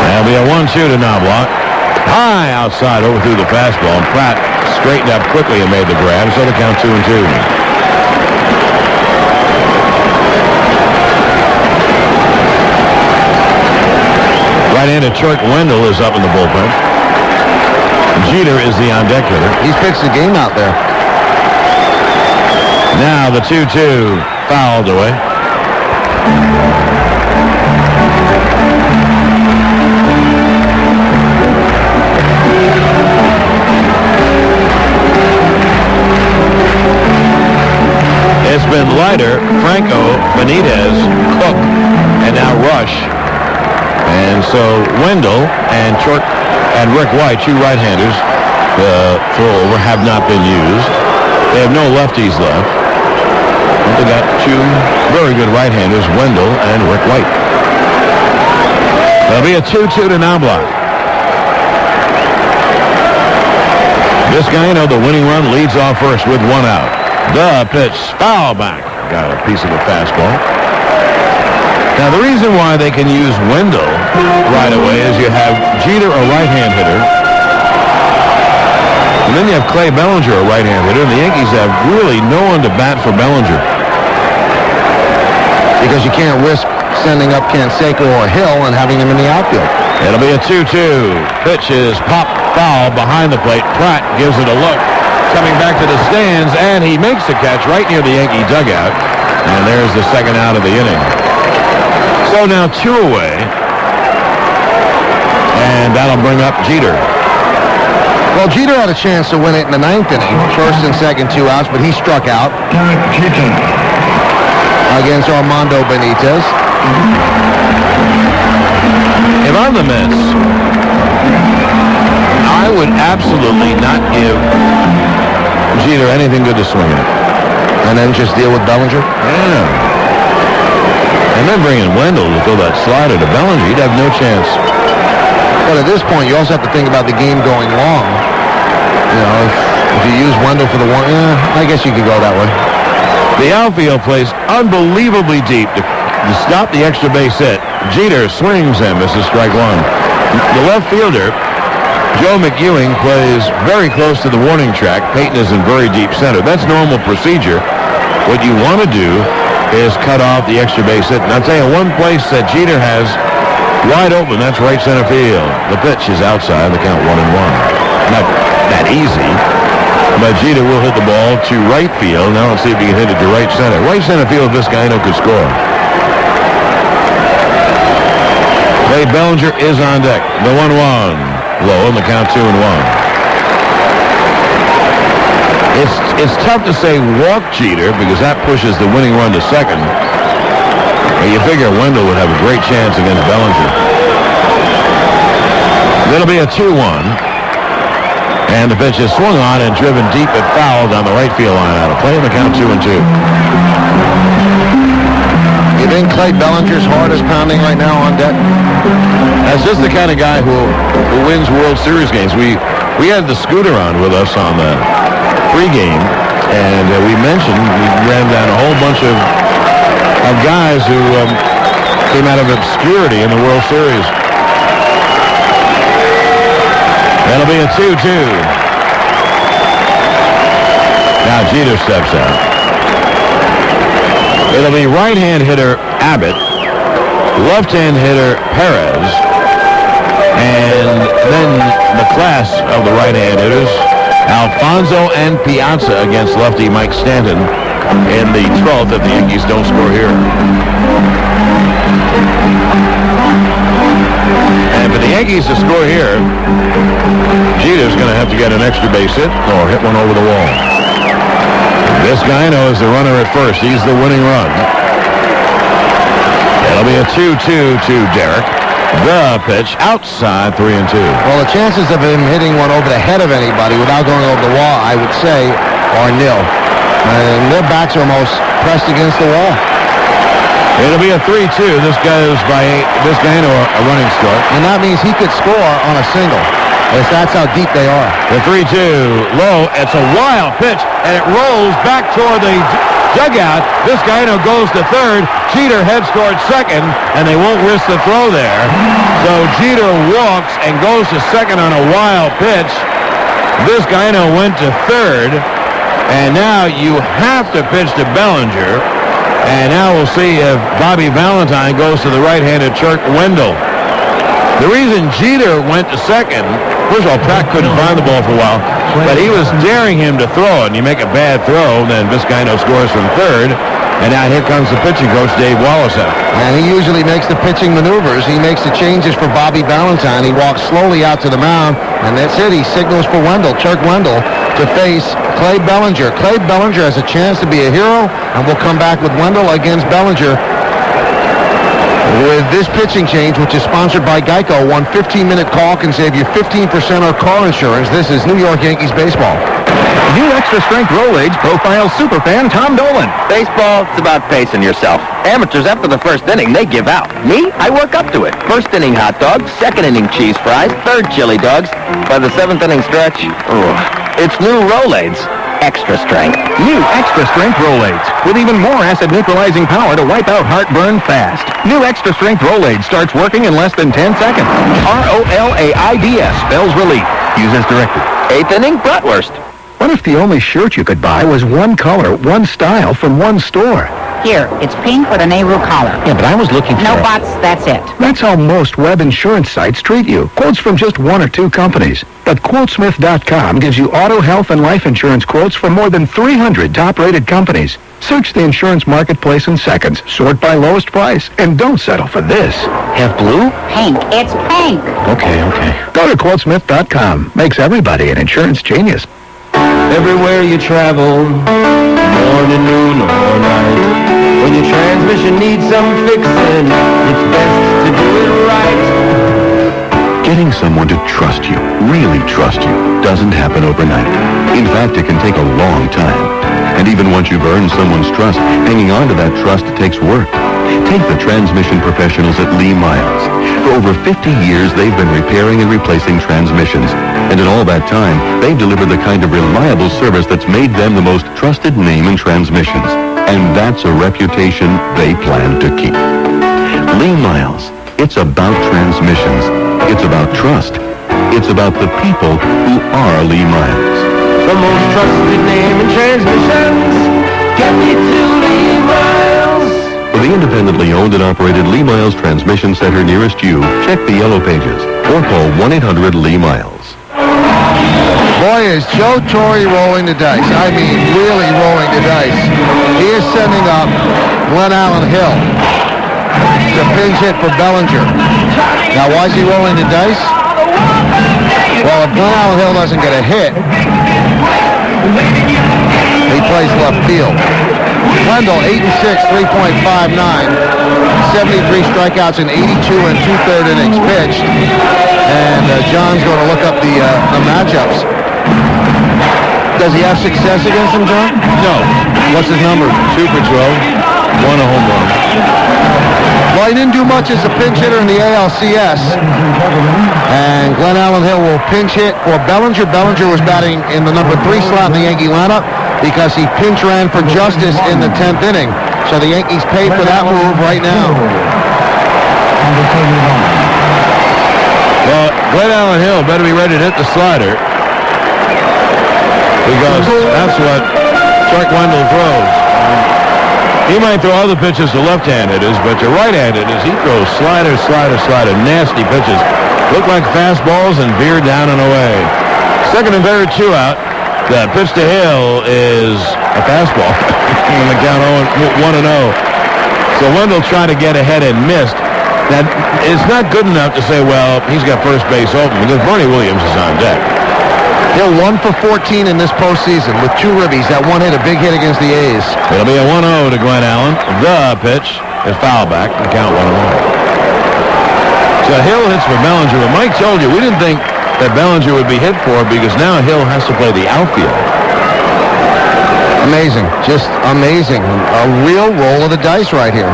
That'll be a 1-2 to Knobloch. High outside, overthrew the fastball, and Pratt straightened up quickly and made the grab, so the count 2-2. Right-handed Chuck Wendell is up in the bullpen. Jeter is the on-deck hitter. He's pitched the game out there. Now the 2-2 fouled away. It's been Leiter, Franco, Benitez, Cook, and now Rush. And so Wendell and Rick White, 2 right-handers, throw over, have not been used. They have no lefties left. But they got 2 very good right-handers, Wendell and Rick White. That'll be a 2-2 to Knobloch. Vizcaíno, the winning run, leads off first with 1 out. The pitch, foul back. Got a piece of the fastball. Now, the reason why they can use Wendell right away is you have Jeter, a right-hand hitter, and then you have Clay Bellinger, a right-hand hitter, and the Yankees have really no one to bat for Bellinger. Because you can't risk sending up Canseco or Hill and having him in the outfield. It'll be a 2-2. Pitch is pop foul behind the plate. Pratt gives it a look. Coming back to the stands, and he makes the catch right near the Yankee dugout. And there's the second out of the inning. So now 2 away. And that'll bring up Jeter. Well, Jeter had a chance to win it in the 9th inning. First and second, 2 outs, but he struck out against Armando Benitez. If I'm the Mets, I would absolutely not give Jeter anything good to swing at. And then just deal with Bellinger? Yeah. And then bring in Wendell to throw that slider to Bellinger. He'd have no chance. But at this point, you also have to think about the game going long. You know, if you use Wendell for the one, I guess you could go that way. The outfield plays unbelievably deep to stop the extra base hit. Jeter swings and misses strike one. The left fielder, Joe McEwing, plays very close to the warning track. Peyton is in very deep center. That's normal procedure. What you want to do is cut off the extra base hit. And I'll tell you, one place that Jeter has wide open, that's right center field. The pitch is outside, the count 1-1. Not that easy, but Jeter will hit the ball to right field. Now let's see if he can hit it to right center. Right center field, this guy could score. Clay Bellinger is on deck. The 1-1. Low on the count 2-1. It's tough to say walk Jeter because that pushes the winning run to second. But you figure Wendell would have a great chance against Bellinger. It'll be a 2-1. And the pitch is swung on and driven deep and foul down the right field line out of play in the count 2-2. You think Clay Bellinger's heart is pounding right now on deck? That's just the kind of guy who wins World Series games. We had the scooter on with us on the pregame, and we ran down a whole bunch of guys who came out of obscurity in the World Series. That'll be a 2-2. Now Jeter steps out. It'll be right-hand hitter Abbott, left-hand hitter Perez, and then the class of the right-hand hitters, Alfonso and Piazza against lefty Mike Stanton in the 12th if the Yankees don't score here. And for the Yankees to score here, Jeter's going to have to get an extra base hit or hit one over the wall. This guy knows the runner at first. He's the winning run. It'll be a 2-2 to Derek. The pitch outside 3-2. Well, the chances of him hitting one over the head of anybody without going over the wall, I would say, are nil. And their backs are almost pressed against the wall. It'll be a 3-2. This goes by this guy into a running start. And that means he could score on a single. That's how deep they are. The 3-2 low. It's a wild pitch, and it rolls back toward the dugout. This guy goes to third. Jeter heads toward second, and they won't risk the throw there. So Jeter walks and goes to second on a wild pitch. This guy went to third, and now you have to pitch to Bellinger. And now we'll see if Bobby Valentine goes to the right-handed Chuck Wendell. The reason Jeter went to second, first of all, Pratt couldn't find the ball for a while, but he was daring him to throw it, and you make a bad throw, then Vizcaino scores from third, and now here comes the pitching coach, Dave Wallace, out. And he usually makes the pitching maneuvers. He makes the changes for Bobby Valentine. He walks slowly out to the mound, and that's it. He signals for Wendell, Chuck Wendell, to face Clay Bellinger. Clay Bellinger has a chance to be a hero, and we'll come back with Wendell against Bellinger. With this pitching change, which is sponsored by Geico, one 15-minute call can save you 15% on car insurance. This is New York Yankees baseball. New extra-strength Rolaids profiles superfan Tom Dolan. Baseball, it's about pacing yourself. Amateurs, after the first inning, they give out. Me, I work up to it. First inning hot dogs, second inning cheese fries, third chili dogs. By the seventh inning stretch, it's new Rolaids. Extra strength. New extra strength Rolaids with even more acid neutralizing power to wipe out heartburn fast. New extra strength Rolaids starts working in less than 10 seconds. ROLAIDS spells relief. Use as directed. Eighth inning bratwurst. What if the only shirt you could buy was one color, one style from one store? Here, it's pink with a Nehru collar. Yeah, but I was looking for... No buts, that's it. That's how most web insurance sites treat you. Quotes from just one or two companies. But Quotesmith.com gives you auto, health, and life insurance quotes from more than 300 top-rated companies. Search the insurance marketplace in seconds, sort by lowest price, and don't settle for this. Have blue? Pink, it's pink. Okay. Go to Quotesmith.com. Makes everybody an insurance genius. Everywhere you travel, morning, noon, or night, when your transmission needs some fixing, it's best to do it right. Getting someone to trust you, really trust you, doesn't happen overnight. In fact, it can take a long time. And even once you've earned someone's trust, hanging on to that trust takes work. Take the transmission professionals at Lee Miles. For over 50 years, they've been repairing and replacing transmissions. And in all that time, they've delivered the kind of reliable service that's made them the most trusted name in transmissions. And that's a reputation they plan to keep. Lee Miles. It's about transmissions. It's about trust. It's about the people who are Lee Miles. The most trusted name in transmissions. Get me to Lee Miles. For the independently owned and operated Lee Miles Transmission Center nearest you, check the yellow pages or call 1-800-LEE-MILES. Boy, is Joe Torre rolling the dice. I mean, really rolling the dice. He is sending up Glenn Allen Hill to pinch hit for Bellinger. Now, why is he rolling the dice? Well, if Glenn Allen Hill doesn't get a hit, he plays left field. Wendell, 8 and 6, 3.59, 73 strikeouts in 82 and 2/3 innings pitched. And John's going to look up the matchups. Does he have success against him, John? No. What's his number? 2 for 12, 1 a home run. Well, he didn't do much as a pinch hitter in the ALCS. And Glenn Allen Hill will pinch hit for Bellinger. Bellinger was batting in the number 3 slot in the Yankee lineup because he pinch ran for Justice in the 10th inning. So the Yankees paid for that move right now. Well, Glenn Allen Hill better be ready to hit the slider because that's what Chuck Wendell throws. He might throw other pitches to left-hand hitters, but to right-hand hitters, he throws slider, nasty pitches. Look like fastballs and veer down and away. Second and third, 2 out. The pitch to Hill is a fastball. And the count 1-0. So Wendell tried to get ahead and missed. Now, it's not good enough to say, well, he's got first base open because Bernie Williams is on deck. Hill 1 for 14 in this postseason with 2 ribbies. That one hit a big hit against the A's. It'll be a 1-0 to Glenn Allen. The pitch is foul back. The count 1-1. So Hill hits for Bellinger. But Mike told you we didn't think that Bellinger would be hit for because now Hill has to play the outfield. Amazing. Just amazing. A real roll of the dice right here.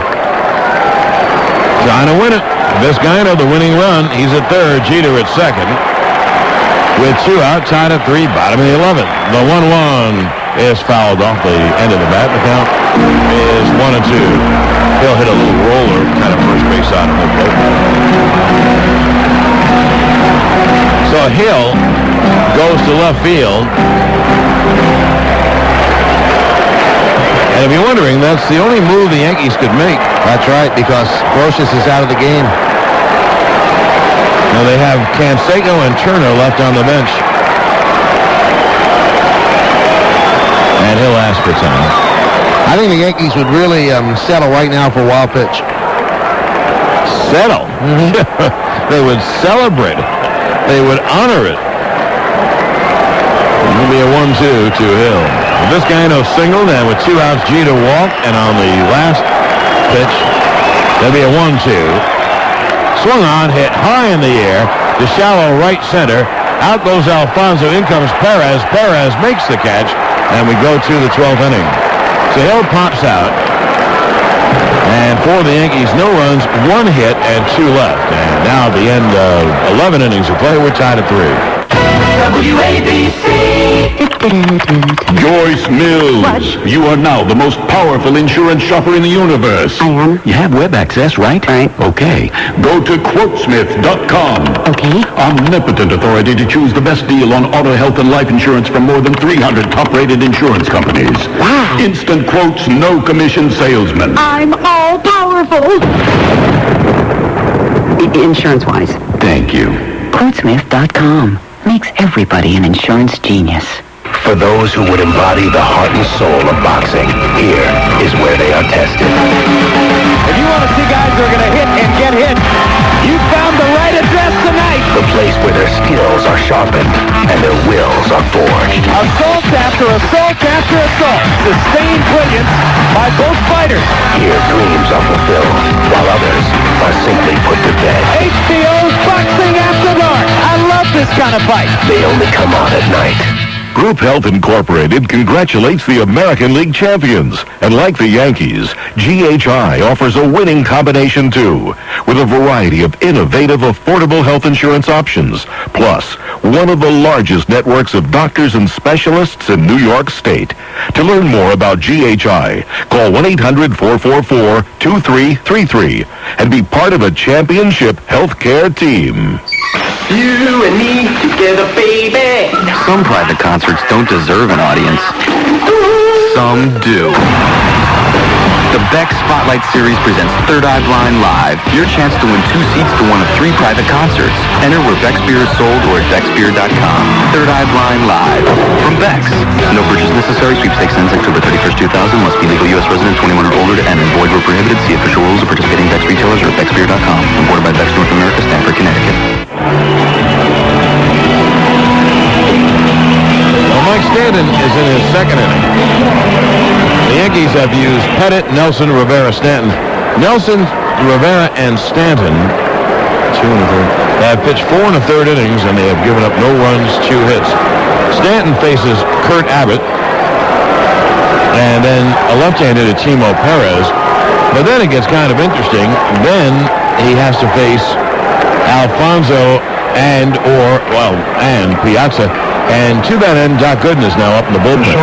Trying to win it. Vizcaino, the winning run. He's at third. Jeter at second. With 2 out, tied at 3, bottom of the 11th. The 1-1 is fouled off the end of the bat. The count is 1-2. He'll hit a little roller, kind of first base side of home plate. So Hill goes to left field. And if you're wondering, that's the only move the Yankees could make. That's right, because Brocious is out of the game. Now they have Canseco and Turner left on the bench. And he'll ask for time. I think the Yankees would really settle right now for a wild pitch. Settle? Mm-hmm. They would celebrate it. They would honor it. It'll be a 1-2 to Hill. Vizcaino singled, and with 2 outs, Jeter walked, and on the last pitch, there'll be a 1-2. Swung on, hit high in the air to shallow right center. Out goes Alfonso. In comes Perez. Perez makes the catch, and we go to the 12th inning. So Hill pops out. And for the Yankees, no runs, 1 hit, and 2 left. And now at the end of 11 innings of play, we're tied at 3. WABC. Joyce Mills. What? You are now the most powerful insurance shopper in the universe. I am. You have web access, right? Right. Okay. Go to quotesmith.com. Okay. Omnipotent authority to choose the best deal on auto, health, and life insurance from more than 300 top-rated insurance companies. Wow. Instant quotes, no commission salesman. I'm all powerful. Insurance-wise. Thank you. Quotesmith.com makes everybody an insurance genius. For those who would embody the heart and soul of boxing, here is where they are tested. If you want to see guys who are going to hit and get hit, you found the right address tonight. The place where their skills are sharpened and their wills are forged. Assault after assault after assault. Sustained brilliance by both fighters. Here dreams are fulfilled, while others are simply put to bed. HBO's Boxing After Dark. I love this kind of fight. They only come on at night. Group Health Incorporated congratulates the American League champions. And like the Yankees, GHI offers a winning combination too, with a variety of innovative, affordable health insurance options. Plus, one of the largest networks of doctors and specialists in New York State. To learn more about GHI, call 1-800-444-2333 and be part of a championship healthcare team. You and me together, baby. Some private concerts don't deserve an audience. Some do. The Beck Spotlight Series presents Third Eye Blind Live. Your chance to win 2 seats to one of 3 private concerts. Enter where Beck's beer is sold or at becksbeer.com. Third Eye Blind Live. From Beck's. No purchase necessary. Sweepstakes ends October 31st, 2000. Must be legal U.S. resident, 21 or older to enter. Void where prohibited. See official rules of participating Beck's retailers or at becksbeer.com. Imported by Beck's North America, Stamford, Connecticut. Well, Mike Stanton is in his second inning. The Yankees have used Pettit, Nelson, Rivera, Stanton. Nelson, Rivera, and Stanton, 2 1/3, have pitched 4 1/3 innings, and they have given up no runs, 2 hits. Stanton faces Kurt Abbott, and then a left-handed Timo Perez. But then it gets kind of interesting. Then he has to face Alfonso and Piazza. And to that end, Doc Gooden is now up in the bullpen.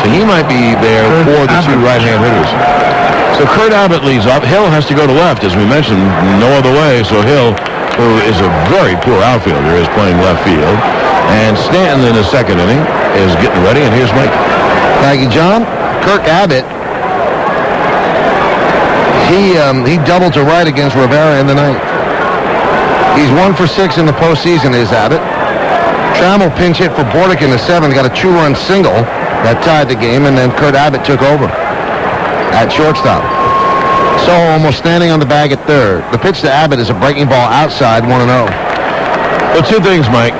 So he might be there for the 2 right-hand hitters. So Kurt Abbott leads up. Hill has to go to left, as we mentioned, no other way. So Hill, who is a very poor outfielder, is playing left field. And Stanton in his second inning is getting ready. And here's Mike. Thank you, John. Kirk Abbott, he doubled to right against Rivera in the ninth. He's 1 for 6 in the postseason, is Abbott. Trammell pinch hit for Bordick in the 7th, got a 2-run single that tied the game, and then Kurt Abbott took over at shortstop. Soho almost standing on the bag at third. The pitch to Abbott is a breaking ball outside, 1-0. Well, 2 things, Mike.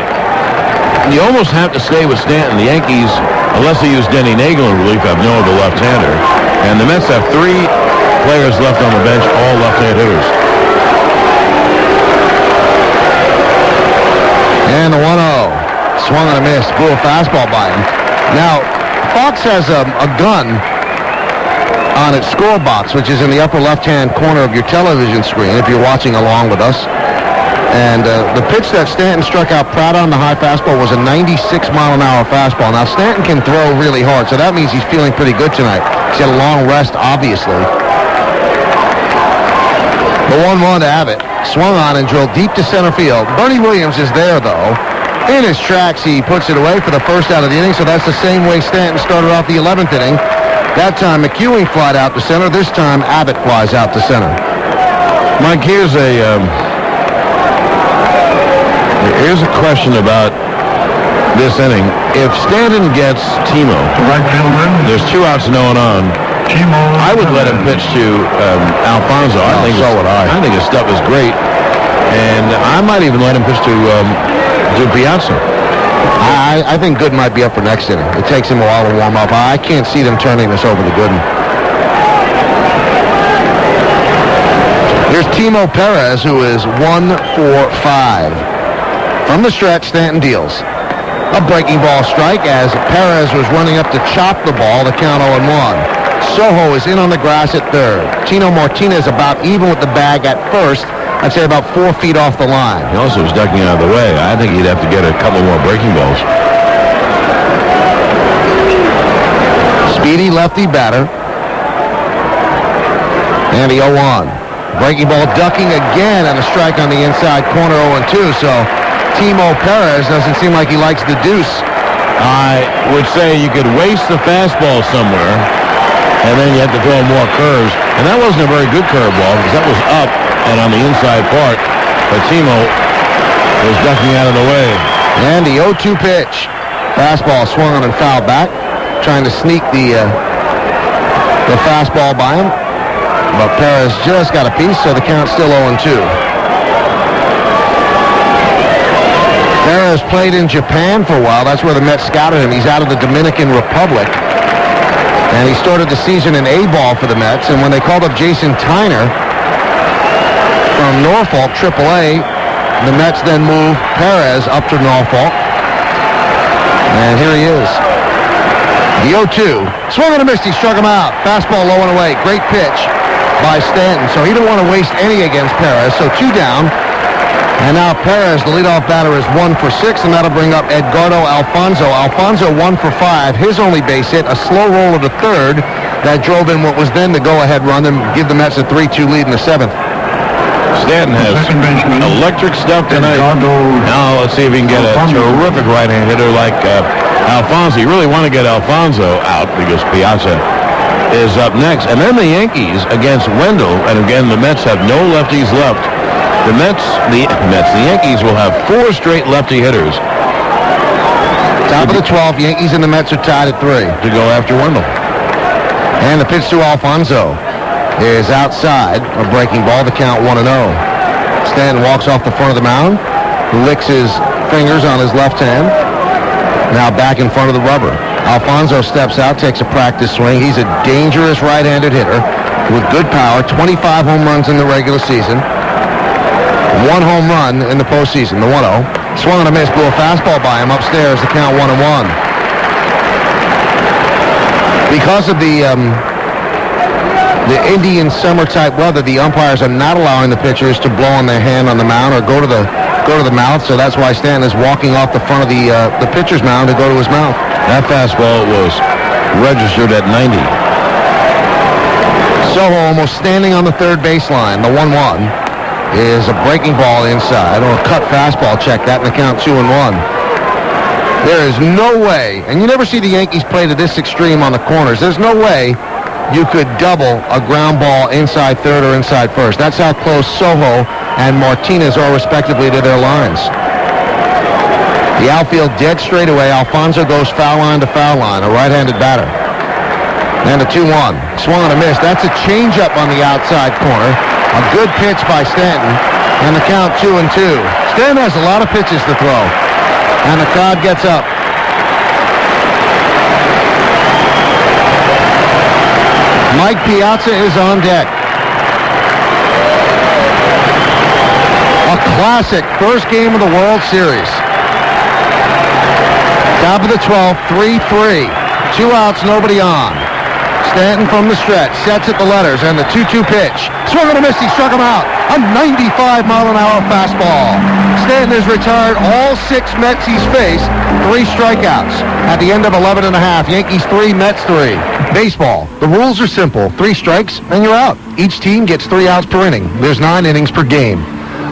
You almost have to stay with Stanton. The Yankees, unless they use Denny Nagel in relief, have no other left-hander. And the Mets have 3 players left on the bench, all left-hand hitters. And the 1-0. Swung and a miss. Blew a fastball by him. Now, Fox has a gun on its score box, which is in the upper left-hand corner of your television screen, if you're watching along with us. And the pitch that Stanton struck out Pratt on the high fastball was a 96-mile-an-hour fastball. Now, Stanton can throw really hard, so that means he's feeling pretty good tonight. He's had a long rest, obviously. The 1-1 to Abbott. Swung on and drilled deep to center field. Bernie Williams is there, though. In his tracks, he puts it away for the first out of the inning, so that's the same way Stanton started off the 11th inning. That time, McEwing flied out to center. This time, Abbott flies out to center. Mike, here's a question about this inning. If Stanton gets Timo, there's 2 outs, no one on. I would let him pitch to Alfonso. I think his stuff is great, and I might even let him pitch to Piazza. I think Gooden might be up for next inning. It takes him a while to warm up. I can't see them turning this over to Gooden. Here's Timo Perez, who is 1 for 5. From the stretch, Stanton deals a breaking ball strike as Perez was running up to chop the ball to count 0-1. Soho is in on the grass at third. Tino Martinez about even with the bag at first. I'd say about 4 feet off the line. He also was ducking out of the way. I think he'd have to get a couple more breaking balls. Speedy lefty batter. And the 0-1. Breaking ball ducking again, and a strike on the inside corner, 0-2. So Timo Perez doesn't seem like he likes the deuce. I would say you could waste the fastball somewhere, and then you have to throw more curves. And that wasn't a very good curveball because that was up and on the inside part. But Timo was ducking out of the way. And the 0-2 pitch. Fastball swung on and fouled back, trying to sneak the fastball by him. But Perez just got a piece, so the count's still 0-2. Perez played in Japan for a while. That's where the Mets scouted him. He's out of the Dominican Republic. And he started the season in A-ball for the Mets. And when they called up Jason Tyner from Norfolk, AAA, the Mets then moved Perez up to Norfolk. And here he is. The 0-2. Swung and a miss. He struck him out. Fastball low and away. Great pitch by Stanton. So he didn't want to waste any against Perez. So 2 down. And now Perez, the leadoff batter, is 1 for 6, and that'll bring up Edgardo Alfonzo. Alfonzo 1 for 5. His only base hit, a slow roll of the third that drove in what was then the go-ahead run and give the Mets a 3-2 lead in the 7th. Stanton has electric stuff tonight. Now let's see if he can get a terrific right-hand hitter like Alfonso. You really want to get Alfonso out because Piazza is up next. And then the Yankees against Wendell. And again, the Mets have no lefties left. The Yankees will have 4 straight lefty hitters. Top of the 12th, Yankees and the Mets are tied at 3. To go after Wendell. And the pitch to Alfonso is outside. A breaking ball, the count 1-0. Stanton walks off the front of the mound, licks his fingers on his left hand. Now back in front of the rubber. Alfonso steps out, takes a practice swing. He's a dangerous right-handed hitter with good power. 25 home runs in the regular season. 1 home run in the postseason, the 1-0. Swung and a miss, blew a fastball by him upstairs, the count 1-1. Because of the Indian summer-type weather, the umpires are not allowing the pitchers to blow on their hand on the mound or go to the mouth, so that's why Stanton is walking off the front of the pitcher's mound to go to his mouth. That fastball was registered at 90. Soho almost standing on the third baseline, the 1-1. Is a breaking ball inside, or a cut fastball, check that, and the count 2-1. There is no way, and you never see the Yankees play to this extreme on the corners, there's no way you could double a ground ball inside third or inside first. That's how close Soho and Martinez are respectively to their lines. The outfield dead straight away. Alfonso goes foul line to foul line, a right-handed batter. And a 2-1. Swung and a miss. That's a changeup on the outside corner. A good pitch by Stanton, and the count 2-2. Stanton has a lot of pitches to throw, and the crowd gets up. Mike Piazza is on deck. A classic first game of the World Series. Top of the 12th, 3-3. 2 outs, nobody on. Stanton from the stretch, sets at the letters, and the 2-2 pitch. Swung and a miss, he struck him out. A 95-mile-an-hour fastball. Stanton has retired all 6 Mets he's faced, 3 strikeouts. At the end of 11 and a half, Yankees 3, Mets 3. Baseball, the rules are simple. 3 strikes, and you're out. Each team gets 3 outs per inning. There's 9 innings per game.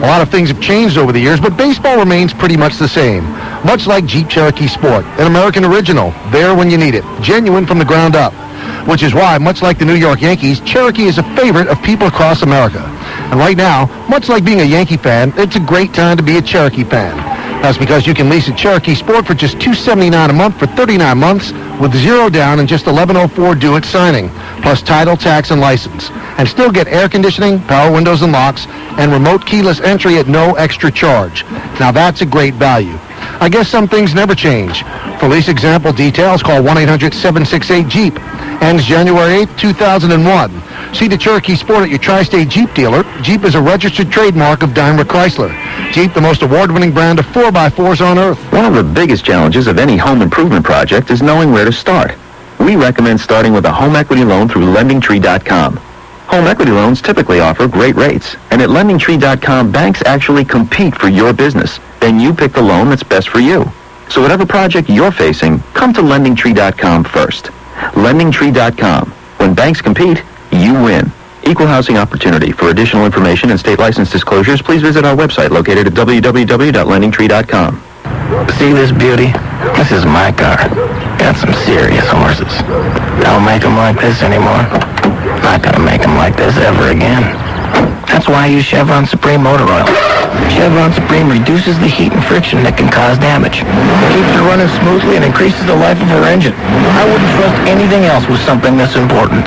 A lot of things have changed over the years, but baseball remains pretty much the same. Much like Jeep Cherokee Sport, an American original, there when you need it, genuine from the ground up. Which is why, much like the New York Yankees, Cherokee is a favorite of people across America. And right now, much like being a Yankee fan, it's a great time to be a Cherokee fan. That's because you can lease a Cherokee Sport for just $279 a month for 39 months with 0 down and just $11.04 due at signing, plus title, tax, and license. And still get air conditioning, power windows and locks, and remote keyless entry at no extra charge. Now that's a great value. I guess some things never change. For lease example details, call 1-800-768-JEEP. Ends January 8th, 2001. See the Cherokee Sport at your Tri-State Jeep dealer. Jeep is a registered trademark of Daimler Chrysler. Jeep, the most award-winning brand of 4x4s on earth. One of the biggest challenges of any home improvement project is knowing where to start. We recommend starting with a home equity loan through LendingTree.com. Home equity loans typically offer great rates, and at LendingTree.com, banks actually compete for your business. Then you pick the loan that's best for you. So whatever project you're facing, come to LendingTree.com first. LendingTree.com. When banks compete, you win. Equal housing opportunity. For additional information and state license disclosures, please visit our website located at www.lendingtree.com. See this beauty? This is my car. Got some serious horses. Don't make them like this anymore. Not gonna make them like this ever again. That's why I use Chevron Supreme Motor Oil. Chevron Supreme reduces the heat and friction that can cause damage. Keeps it running smoothly and increases the life of our engine. I wouldn't trust anything else with something this important.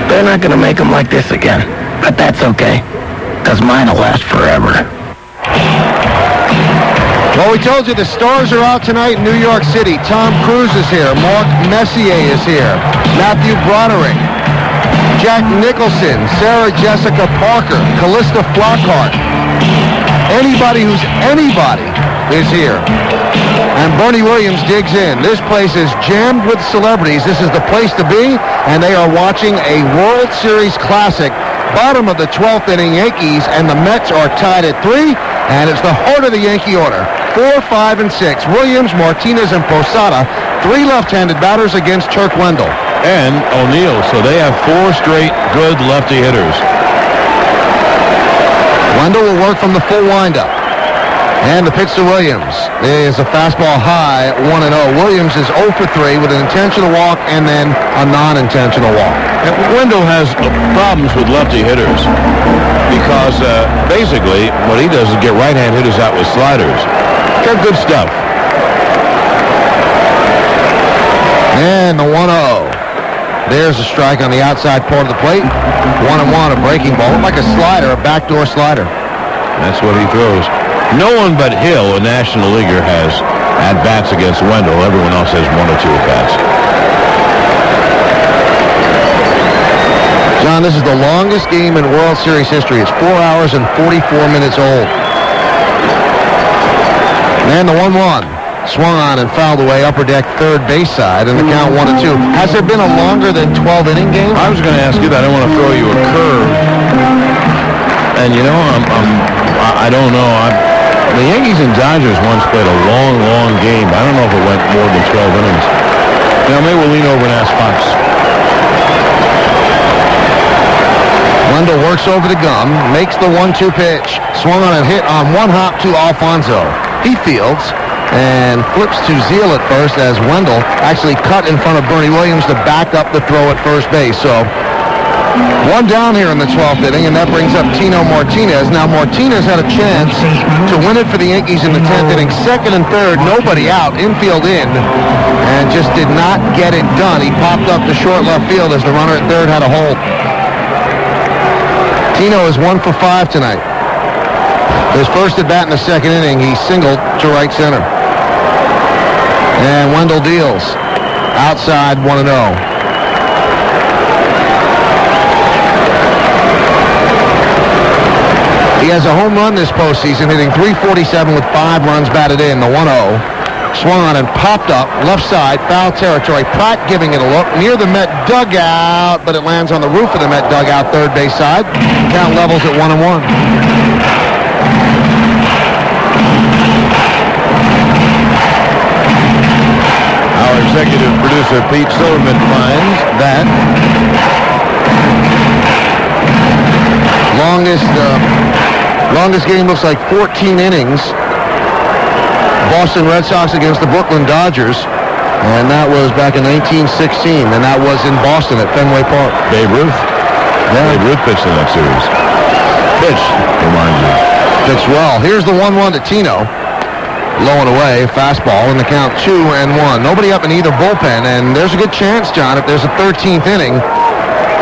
They're not gonna make them like this again. But that's okay, because mine will last forever. Well, we told you the stars are out tonight in New York City. Tom Cruise is here. Mark Messier is here. Matthew Broderick. Jack Nicholson. Sarah Jessica Parker. Callista Flockhart. Anybody who's anybody is here. And Bernie Williams digs in. This place is jammed with celebrities. This is the place to be, and they are watching a World Series Classic. Bottom of the 12th inning, Yankees, and the Mets are tied at 3, and it's the heart of the Yankee order. 4, 5, and 6. Williams, Martinez, and Posada. 3 left-handed batters against Turk Wendell. And O'Neill, so they have 4 straight good lefty hitters. Wendell will work from the full windup. And the pitch to Williams is a fastball high, 1-0. Williams is 0 for 3 with an intentional walk and then a non-intentional walk. And Wendell has problems with lefty hitters because basically what he does is get right-hand hitters out with sliders. Got good stuff. And the 1-0. There's a strike on the outside part of the plate. 1-1, a breaking ball, like a slider, a backdoor slider. That's what he throws. No one but Hill, a National Leaguer, has at-bats against Wendell. Everyone else has 1 or 2 at-bats. John, this is the longest game in World Series history. It's 4 hours and 44 minutes old. And the 1-1. Swung on and fouled away upper deck third base side, and the count 1-2. Has there been a longer than 12-inning game? I was going to ask you that. I don't want to throw you a curve. And, you know, I don't know. The Yankees and Dodgers once played a long, long game. I don't know if it went more than 12 innings. Now, maybe we'll lean over and ask Fox. Wendell works over the gum, makes the 1-2 pitch. Swung on and hit on one hop to Alfonso. He fields and flips to Zeal at first as Wendell actually cut in front of Bernie Williams to back up the throw at first base. So 1 down here in the 12th inning, and that brings up Tino Martinez. Now, Martinez had a chance to win it for the Yankees in the 10th inning. Second and third, nobody out, infield in, and just did not get it done. He popped up to short left field as the runner at third had a hold. Tino is 1 for 5 tonight. His first at bat in the second inning, he singled to right center. And Wendell deals. Outside, 1-0. He has a home run this postseason, hitting .347 with 5 runs batted in. The 1-0. Swung on and popped up, left side, foul territory. Pratt giving it a look near the Met dugout, but it lands on the roof of the Met dugout, third base side. Count levels at 1-1. Our executive producer, Pete Silverman, finds that longest game looks like 14 innings. Boston Red Sox against the Brooklyn Dodgers, and that was back in 1916, and that was in Boston at Fenway Park. Babe Ruth? Yeah. Babe Ruth pitched in that series. Pitched, remind you. Pitched well. Here's the 1-1 to Tino. Low and away, fastball, and the count 2-1. Nobody up in either bullpen, and there's a good chance, John, if there's a 13th inning,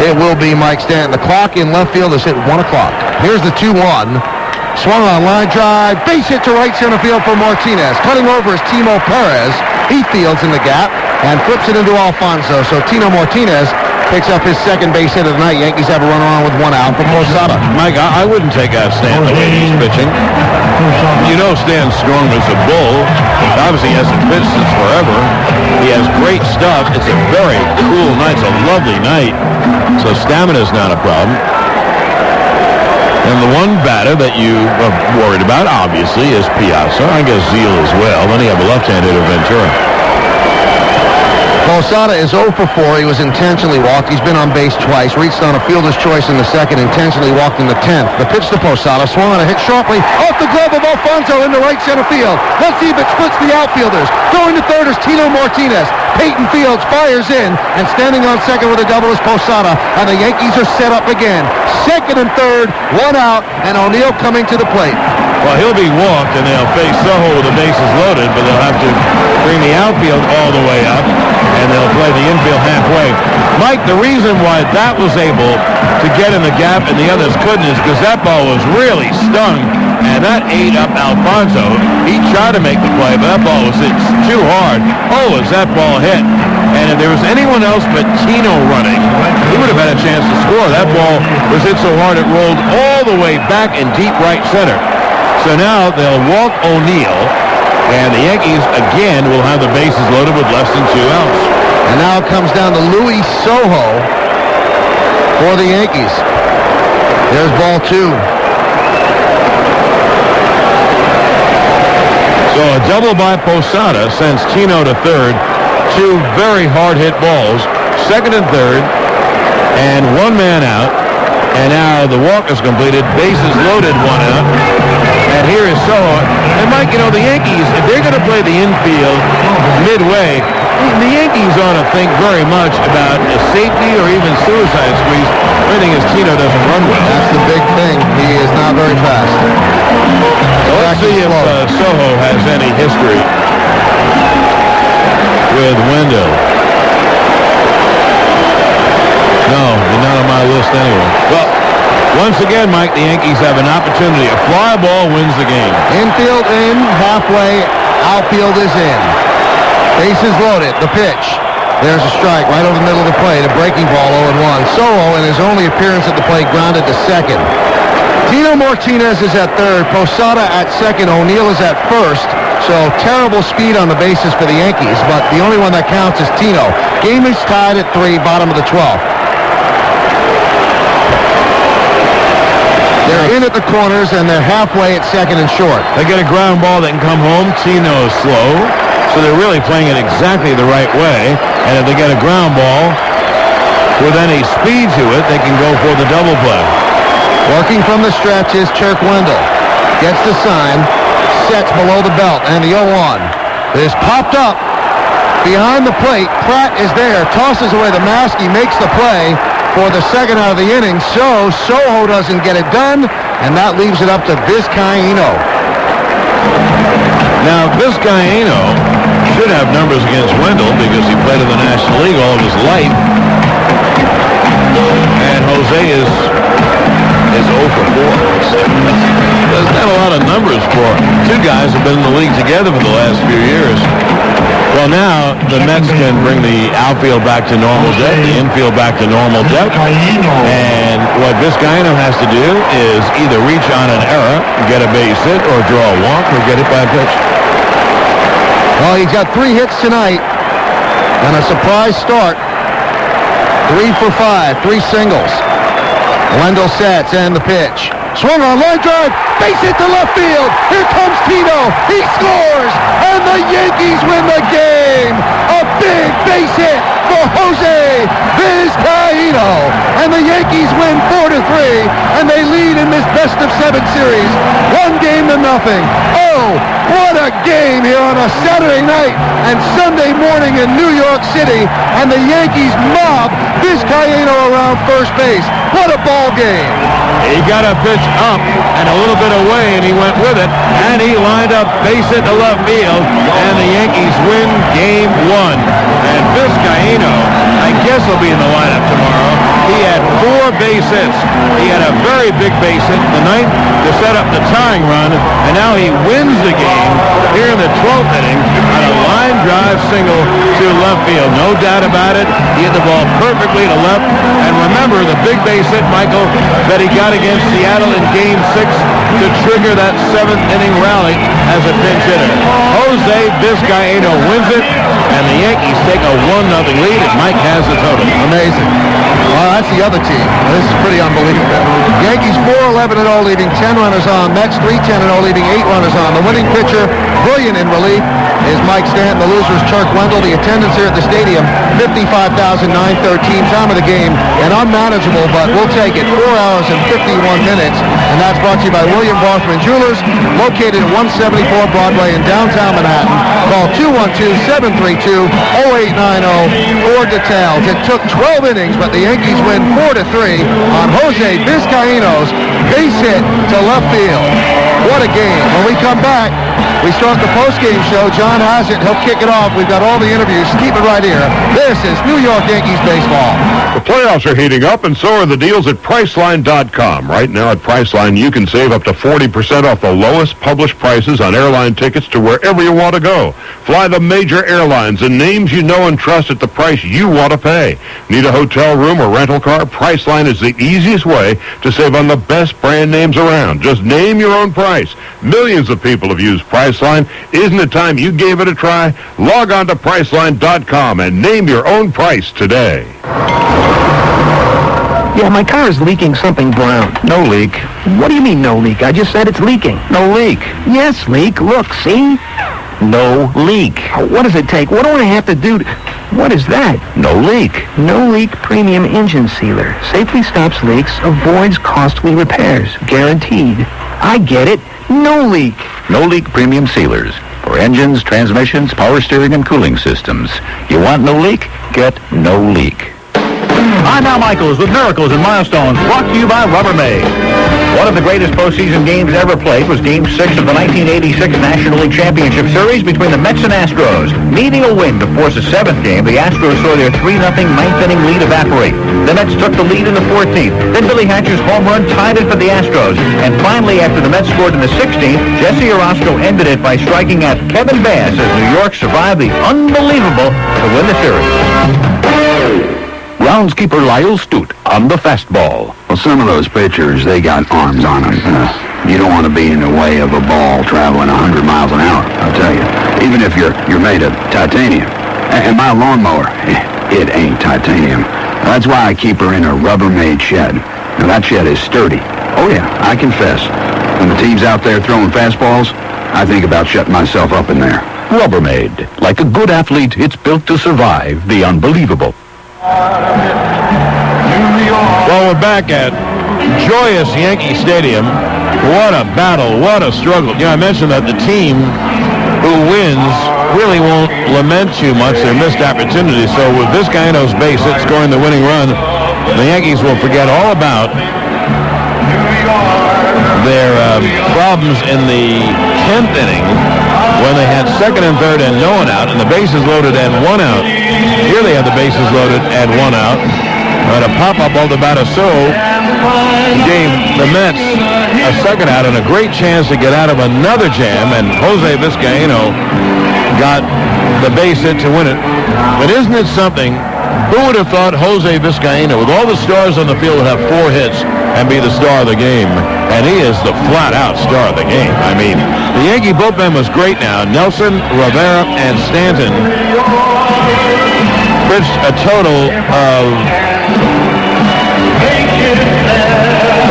it will be Mike Stanton. The clock in left field is hit 1 o'clock. Here's the 2-1. Swung on line drive, base hit to right center field for Martinez. Cutting over is Timo Perez. He fields in the gap and flips it into Alfonso. So Tino Martinez picks up his second base hit of the night. Yankees have a runner on with 1 out for Posada. Mike, I wouldn't take out Stanton the way he's pitching. You know Stan's strong as a bull. Obviously he hasn't pitched since forever. He has great stuff. It's a very cool night. It's a lovely night. So stamina's not a problem. And the one batter that you are worried about, obviously, is Piazza. I guess Zeal as well. Then you have a left-handed Ventura. Posada is 0 for 4. He was intentionally walked. He's been on base twice. Reached on a fielder's choice in the second. Intentionally walked in the 10th. The pitch to Posada. Swung on a hit sharply off the glove of Alfonso into right center field. Let's see if it splits the outfielders. Going to third is Tino Martinez. Peyton Fields fires in. And standing on second with a double is Posada. And the Yankees are set up again. Second and third. One out. And O'Neill coming to the plate. Well, he'll be walked, and they'll face Soho with the bases loaded, but they'll have to bring the outfield all the way up, and they'll play the infield halfway. Mike, the reason why that was able to get in the gap and the others couldn't is because that ball was really stung, and that ate up Alfonso. He tried to make the play, but that ball was hit too hard. Oh, as that ball hit. And if there was anyone else but Tino running, he would have had a chance to score. That ball was hit so hard it rolled all the way back in deep right center. So now they'll walk O'Neill, and the Yankees again will have the bases loaded with less than 2 outs. And now it comes down to Luis Soho for the Yankees. There's ball 2. So a double by Posada sends Tino to third. 2 very hard-hit balls, second and third, and 1 man out. And now the walk is completed, bases loaded, 1 out. And here is Soho. And Mike, the Yankees, if they're going to play the infield midway, the Yankees ought to think very much about a safety or even suicide squeeze. The thing is, Tino doesn't run well. That's the big thing. He is not very fast. So let's see if Soho has any history with Wendell. No, he's not on my list anyway. Well, once again, Mike, the Yankees have an opportunity. A fly ball wins the game. Infield in, halfway, outfield is in. Bases loaded, the pitch. There's a strike right over the middle of the plate, a breaking ball 0-1. Soho, in his only appearance at the plate, grounded to second. Tino Martinez is at third, Posada at second, O'Neill is at first. So terrible speed on the bases for the Yankees, but the only one that counts is Tino. Game is tied at 3, bottom of the 12th. They're in at the corners, and they're halfway at second and short. They get a ground ball that can come home. Tino is slow, so they're really playing it exactly the right way. And if they get a ground ball with any speed to it, they can go for the double play. Working from the stretch is Chirk Wendell. Gets the sign, sets below the belt, and the 0-1 is popped up behind the plate. Pratt is there, tosses away the mask. He makes the play for the second out of the inning. So Soho doesn't get it done, and that leaves it up to Vizcaíno. Now, Vizcaíno should have numbers against Wendell because he played in the National League all of his life. And Jose is 0 for 4. Doesn't have a lot of numbers for 2 guys who have been in the league together for the last few years. Well, now the Mets can bring the outfield back to normal depth, the infield back to normal depth. And what Vizcaíno has to do is either reach on an error, get a base hit, or draw a walk, or get hit by a pitch. Well, he's got 3 hits tonight and a surprise start. 3 for 5, 3 singles. Wendell sets and the pitch. Swung on, line drive, base hit to left field. Here comes Tino. He scores, and the Yankees win the game. A big base hit for Jose Vizcaíno, and the Yankees win 4-3, and they lead in this best-of-7 series, 1-0. Oh, what a game here on a Saturday night and Sunday morning in New York City, and the Yankees mob Vizcaíno around first base. What a ball game. He got a pitch up and a little bit away, and he went with it, and he lined up base hit to left field, and the Yankees win Game 1. And Vizcaíno, I guess he'll be in the lineup tomorrow. He had 4 base hits. He had a very big base hit in the 9th to set up the tying run, and now he wins the game here in the 12th inning on a line drive single to left field. No doubt about it. He hit the ball perfectly to left. And remember the big base hit, Michael, that he got against Seattle in Game 6 to trigger that 7th inning rally as a pinch hitter. Jose Vizcaíno wins it, and the Yankees take a 1-0 lead, and Mike has the total. Amazing. Well, that's the other team. This is pretty unbelievable. Yankees 4-11-0, leaving 10 runners on. Mets 3-10-0, leaving 8 runners on. The winning pitcher, brilliant in relief. is Mike Stanton. The loser is Chuck Wendell. The attendance here at the stadium, 55,913. Time of the game, and unmanageable, but we'll take it. 4 hours and 51 minutes, and that's brought to you by William Barthman Jewelers, located at 174 Broadway in downtown Manhattan. Call 212-732-0890 for details. It took 12 innings, but the Yankees win 4-3 on Jose Vizcaíno's base hit to left field. What a game. When we come back, we start the postgame show. John has it. He'll kick it off. We've got all the interviews. Keep it right here. This is New York Yankees baseball. The playoffs are heating up, and so are the deals at Priceline.com. Right now at Priceline, you can save up to 40% off the lowest published prices on airline tickets to wherever you want to go. Fly the major airlines and names you know and trust at the price you want to pay. Need a hotel room or rental car? Priceline is the easiest way to save on the best brand names around. Just name your own price. Millions of people have used Priceline. Isn't it time you gave it a try? Log on to Priceline.com and name your own price today. Yeah, my car is leaking something brown. No leak. What do you mean, no leak? I just said it's leaking. No leak. Yes, leak. Look, see? No leak. What does it take? What do I have to do? What is that? No leak. No Leak Premium Engine Sealer. Safely stops leaks, avoids costly repairs. Guaranteed. I get it. No leak. No Leak Premium Sealers. For engines, transmissions, power steering, and cooling systems. You want no leak? Get No Leak. I'm Al Michaels with Miracles and Milestones, brought to you by Rubbermaid. One of the greatest postseason games ever played was Game 6 of the 1986 National League Championship Series between the Mets and Astros. Needing a win to force a seventh game, the Astros saw their 3-0 ninth-inning lead evaporate. The Mets took the lead in the 14th. Then Billy Hatcher's home run tied it for the Astros. And finally, after the Mets scored in the 16th, Jesse Orozco ended it by striking out Kevin Bass as New York survived the unbelievable to win the series. Groundskeeper Lyle Stute on the fastball. Well, some of those pitchers, they got arms on them. You don't want to be in the way of a ball traveling 100 miles an hour, I'll tell you. Even if you're made of titanium. And my lawnmower, it ain't titanium. That's why I keep her in a Rubbermaid shed. Now, that shed is sturdy. Oh, yeah, I confess. When the team's out there throwing fastballs, I think about shutting myself up in there. Rubbermaid. Like a good athlete, it's built to survive the unbelievable. Well, we're back at joyous Yankee Stadium. What a battle, what a struggle. You know, I mentioned that the team who wins really won't lament too much their missed opportunities. So with Vizcaíno's base hit scoring the winning run, the Yankees will forget all about their problems in the 10th inning when they had second and third and no one out, and the bases loaded and one out. Here they have the bases loaded and one out. And a pop-up all about a gave the Mets a second out and a great chance to get out of another jam, and Jose Vizcaíno got the base hit to win it. But isn't it something? Who would have thought Jose Vizcaíno, with all the stars on the field, would have 4 hits and be the star of the game? And he is the flat-out star of the game. I mean, the Yankee bullpen was great now. Nelson, Rivera, and Stanton pitched a total of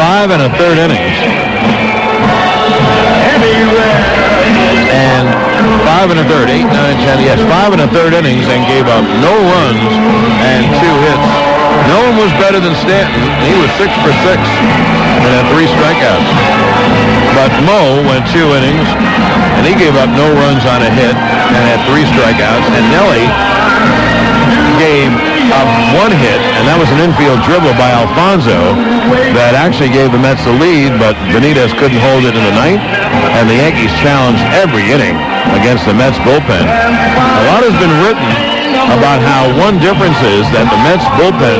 5 1/3 innings. And 5 1/3, 8, 9, 10, yes, 5 1/3 innings, and gave up no runs and 2 hits. No one was better than Stanton. He was 6 for 6 and had 3 strikeouts. But Mo went 2 innings, and he gave up no runs on a hit and had 3 strikeouts. And Nelly gave up 1 hit, and that was an infield dribble by Alfonso that actually gave the Mets the lead, but Benitez couldn't hold it in the 9th, and the Yankees challenged every inning against the Mets bullpen. A lot has been written about how one difference is that the Mets bullpen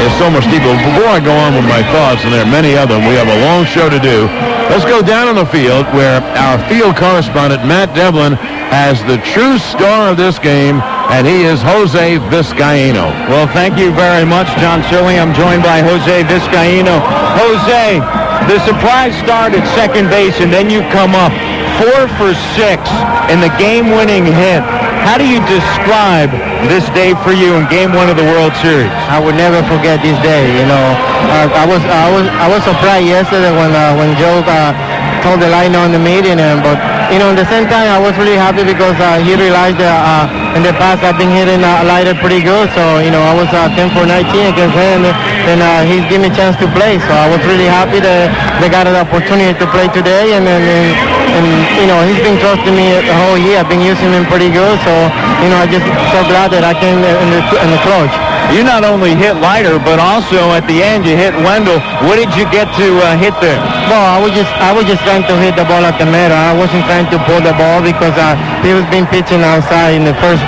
is so much deeper. Before I go on with my thoughts, and there are many of them, we have a long show to do. Let's go down on the field where our field correspondent, Matt Devlin, has the true star of this game, and he is Jose Vizcaíno. Well, thank you very much, John Shirley. I'm joined by Jose Vizcaíno. Jose, the surprise start at second base, and then you come up 4 for 6 in the game-winning hit. How do you describe this day for you in Game 1 of the World Series? I would never forget this day. You know, I was surprised yesterday when Joe told the line on the meeting, but at the same time, I was really happy because he realized that in the past I've been hitting lighter pretty good. So, I was 10 for 19 against him, and he's giving me a chance to play. So I was really happy that they got an opportunity to play today, and he's been trusting me the whole year. I've been using him pretty good. So, I'm just so glad that I came in the clutch. You not only hit lighter, but also at the end you hit Wendell. What did you get to hit there? Well, I was just trying to hit the ball at the middle. I wasn't trying to pull the ball because he was been pitching outside in the first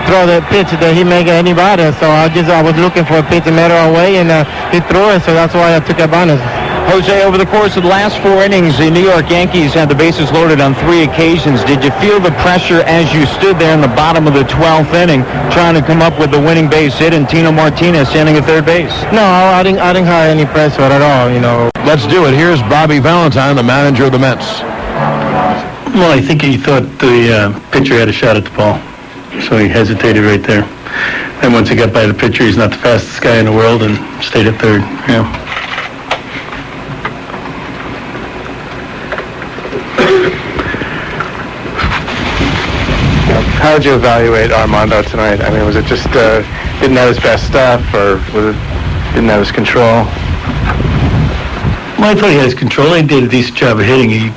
throw the pitch that he made anybody. So I was looking for a pitch middle away, and he threw it. So that's why I took advantage. Jose, over the course of the last 4 innings, the New York Yankees had the bases loaded on 3 occasions. Did you feel the pressure as you stood there in the bottom of the 12th inning trying to come up with the winning base hit and Tino Martinez standing at third base? No, I didn't have any pressure at all, Let's do it. Here's Bobby Valentine, the manager of the Mets. Well, I think he thought the pitcher had a shot at the ball, so he hesitated right there. And once he got by the pitcher, he's not the fastest guy in the world, and stayed at third. Yeah. How would you evaluate Armando tonight? I mean, was it just didn't have his best stuff, or was it didn't have his control? Well, I thought he had his control. He did a decent job of hitting. He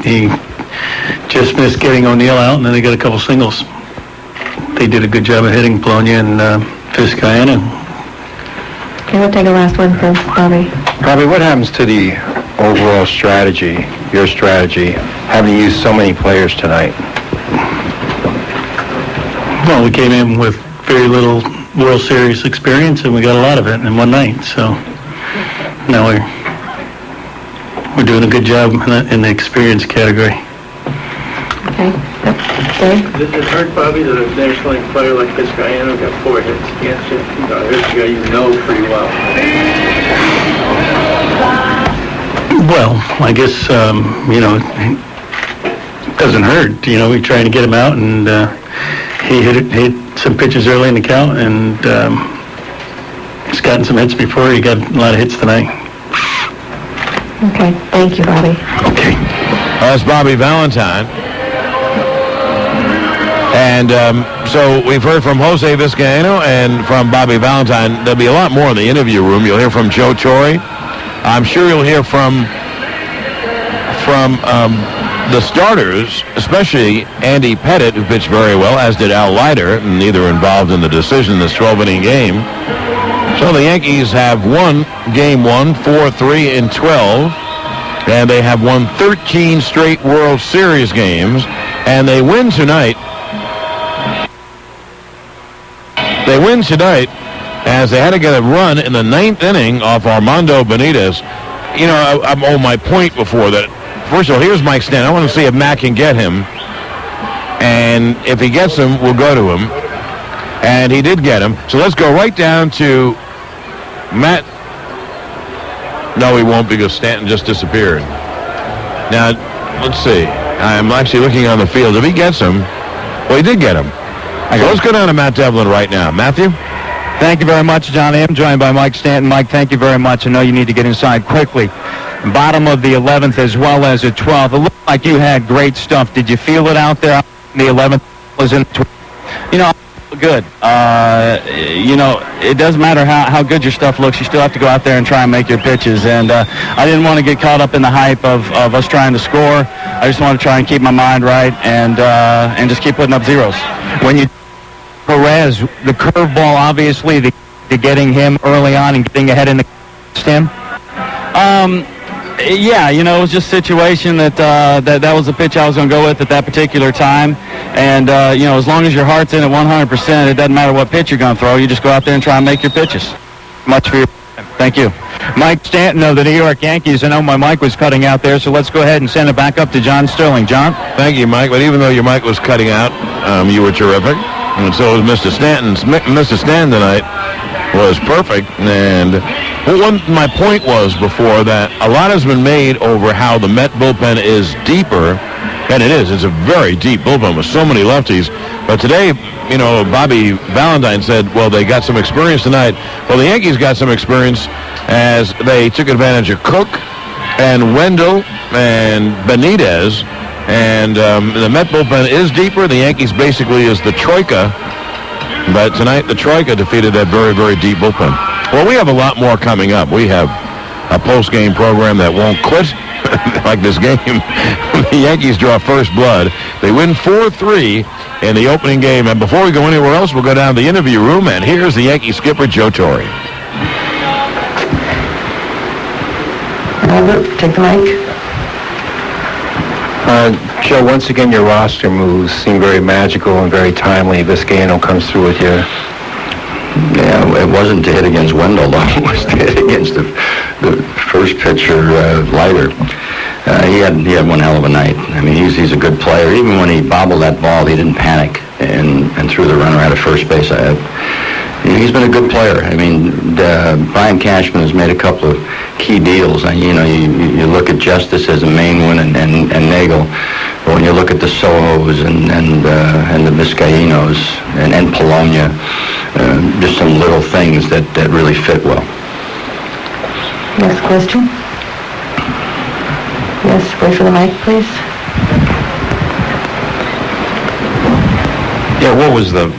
just missed getting O'Neill out, and then they got a couple singles. They did a good job of hitting Bologna and Vizcaíno. Okay, we'll take a last one from Bobby. Bobby, what happens to the overall strategy, your strategy, having used so many players tonight? Well, we came in with very little World Series experience, and we got a lot of it in one night. So now we're doing a good job in the experience category. Okay. Did it hurt, Bobby, that a National League player like Vizcaíno got 4 hits against you? This guy you know pretty well. Well, I guess, it doesn't hurt. We're trying to get him out, and he hit some pitches early in the count, and he's gotten some hits before. He got a lot of hits tonight. Okay, thank you, Bobby. Okay. That's Bobby Valentine. And so we've heard from Jose Vizcaíno and from Bobby Valentine. There'll be a lot more in the interview room. You'll hear from Joe Torre. I'm sure you'll hear from the starters, especially Andy Pettit, who pitched very well, as did Al Leiter, and neither involved in the decision in this 12-inning game. So the Yankees have won Game 1, 4-3 in 12, and they have won 13 straight World Series games, and they win tonight. They win tonight as they had to get a run in the 9th inning off Armando Benitez. I'm on my point before that. First of all, here's Mike Stanton. I want to see if Matt can get him. And if he gets him, we'll go to him. And he did get him. So let's go right down to Matt. No, he won't, because Stanton just disappeared. Now, let's see. I'm actually looking on the field. If he gets him, well, he did get him. So let's go down to Matt Devlin right now. Matthew? Thank you very much, John. I am joined by Mike Stanton. Mike, thank you very much. I know you need to get inside quickly. Bottom of the 11th as well as the 12th. It looked like you had great stuff. Did you feel it out there? The 11th was in 12th. Good. It doesn't matter how good your stuff looks. You still have to go out there and try and make your pitches. And I didn't want to get caught up in the hype of us trying to score. I just want to try and keep my mind right and just keep putting up zeros. When you Perez, the curveball, obviously, the getting him early on and getting ahead in the stem. It was just a situation that was the pitch I was going to go with at that particular time. And, as long as your heart's in at 100%, it doesn't matter what pitch you're going to throw. You just go out there and try and make your pitches. Much for your time. Thank you. Mike Stanton of the New York Yankees. I know my mic was cutting out there, so let's go ahead and send it back up to John Sterling. John? Thank you, Mike. But even though your mic was cutting out, you were terrific. And so was Mr. Stanton. Mr. Stanton tonight was perfect. And my point was before that a lot has been made over how the Met bullpen is deeper, and it is. It's a very deep bullpen with so many lefties. But today, Bobby Valentine said, well, they got some experience tonight. Well, the Yankees got some experience as they took advantage of Cook and Wendell and Benitez And the Met bullpen is deeper. The Yankees basically is the troika. But tonight, the troika defeated that very, very deep bullpen. Well, we have a lot more coming up. We have a post-game program that won't quit like this game. The Yankees draw first blood. They win 4-3 in the opening game. And before we go anywhere else, we'll go down to the interview room. And here's the Yankee skipper, Joe Torre. Albert, take the mic. Joe, once again, your roster moves seem very magical and very timely. Vizcaino comes through with you. Yeah, it wasn't to hit against Wendell, though. It was to hit against the first pitcher, Leiter. He had one hell of a night. I mean, he's a good player. Even when he bobbled that ball, he didn't panic and threw the runner out of first base. He's been a good player. I mean, Brian Cashman has made a couple of key deals. And, you look at Justice as a main one and Nagel. But when you look at the Sohos and the Vizcaínos and Polonia, just some little things that really fit well. Next question. Yes, wait for the mic, please. Yeah, what was the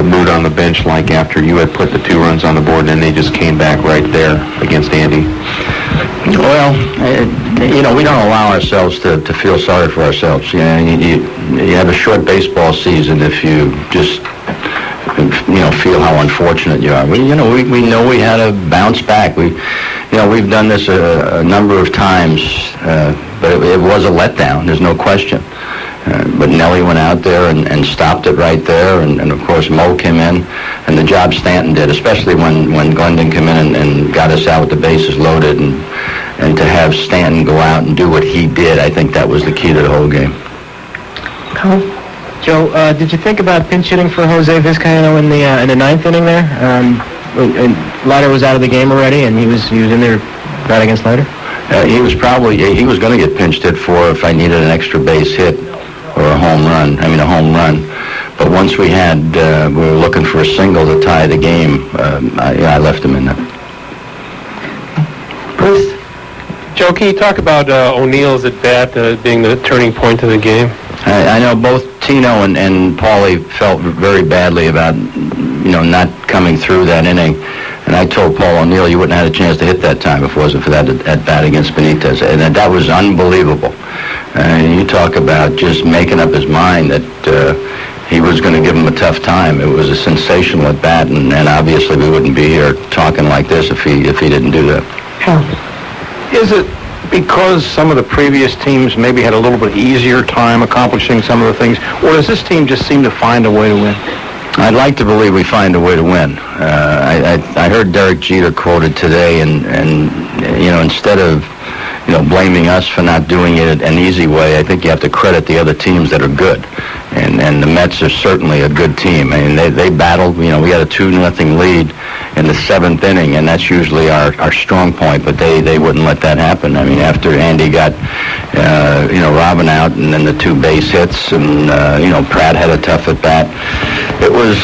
mood on the bench like after you had put the 2 runs on the board and then they just came back right there against Andy? Well, we don't allow ourselves to feel sorry for ourselves. You have a short baseball season if you just feel how unfortunate you are. We know we had to bounce back. We've done this a number of times, but it was a letdown. There's no question. But Nelly went out there and stopped it right there, and of course Mo came in, and the job Stanton did, especially when Glendon came in and got us out with the bases loaded, and to have Stanton go out and do what he did, I think that was the key to the whole game. Joe, did you think about pinch hitting for Jose Vizcaino in the 9th inning there? Leiter was out of the game already, and he was in there right against Leiter. He was going to get pinched hit for if I needed an extra base hit or a home run. But once we were looking for a single to tie the game, I left him in there. Bruce? Joe, can you talk about O'Neill's at bat being the turning point of the game? I know both Tino and Paulie felt very badly about, not coming through that inning. And I told Paul O'Neill you wouldn't have had a chance to hit that time if it wasn't for that at bat against Benitez. And that was unbelievable. And you talk about just making up his mind that he was going to give him a tough time. It was a sensational at bat, and obviously we wouldn't be here talking like this if he didn't do that. Is it because some of the previous teams maybe had a little bit easier time accomplishing some of the things, or does this team just seem to find a way to win? I'd like to believe we find a way to win. I heard Derek Jeter quoted today, and instead of blaming us for not doing it an easy way, I think you have to credit the other teams that are good. And the Mets are certainly a good team. I mean, they battled. We had a 2-0 lead in the 7th inning, and that's usually our strong point. But they wouldn't let that happen. I mean, after Andy got Robin out, and then the 2 base hits, and Pratt had a tough at bat. It was.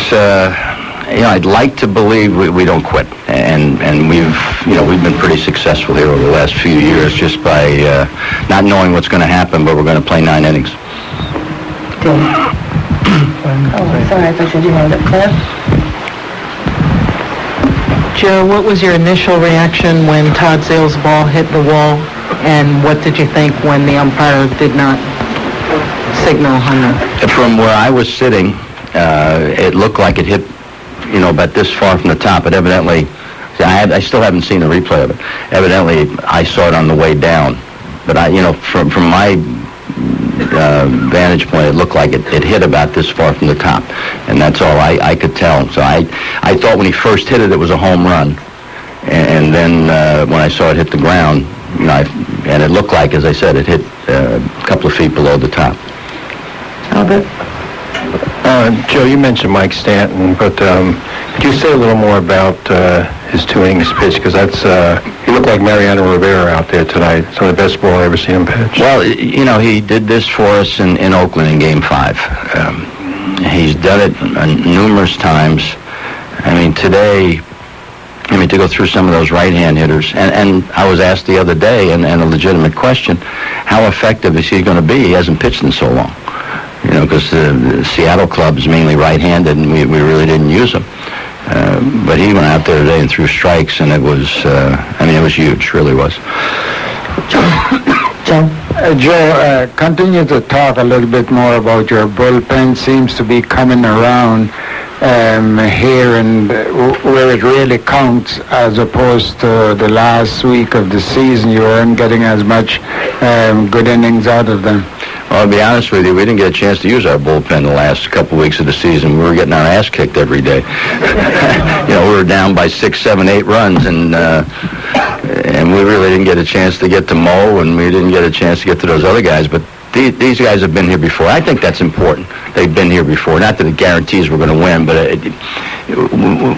I'd like to believe we don't quit, and we've been pretty successful here over the last few years just by not knowing what's going to happen, but we're going to play 9 innings. Sorry, I thought you had your hand up. Claire? Joe, what was your initial reaction when Todd Sale's ball hit the wall, and what did you think when the umpire did not signal home run? From where I was sitting, it looked like it hit, about this far from the top. But evidently, I still haven't seen a replay of it. Evidently, I saw it on the way down. But from my vantage point, it looked like it hit about this far from the top, and that's all I could tell. So I thought when he first hit it, it was a home run, and then when I saw it hit the ground, and it looked like, as I said, it hit a couple of feet below the top. Albert? Joe, you mentioned Mike Stanton, but could you say a little more about his 2 innings pitch? Because he looked like Mariano Rivera out there tonight. Some of the best ball I've ever seen him pitch. Well, he did this for us in Oakland in Game 5. He's done it numerous times. I mean, today, I mean, to go through some of those right-hand hitters. And I was asked the other day, and a legitimate question, how effective is he going to be? He hasn't pitched in so long. You know, because the Seattle club is mainly right-handed, and we really didn't use him. But he went out there today and threw strikes, and it was, it was huge, really was. Joe, continue to talk a little bit more about your bullpen. Seems to be coming around here and where it really counts, as opposed to the last week of the season. You weren't getting as much good innings out of them. Well, I'll be honest with you, we didn't get a chance to use our bullpen the last couple weeks of the season. We were getting our ass kicked every day. You know, we were down by 6, 7, 8 runs, and we really didn't get a chance to get to Mo, and we didn't get a chance to get to those other guys. But these guys have been here before. I think that's important. They've been here before. Not that it guarantees we're going to win, but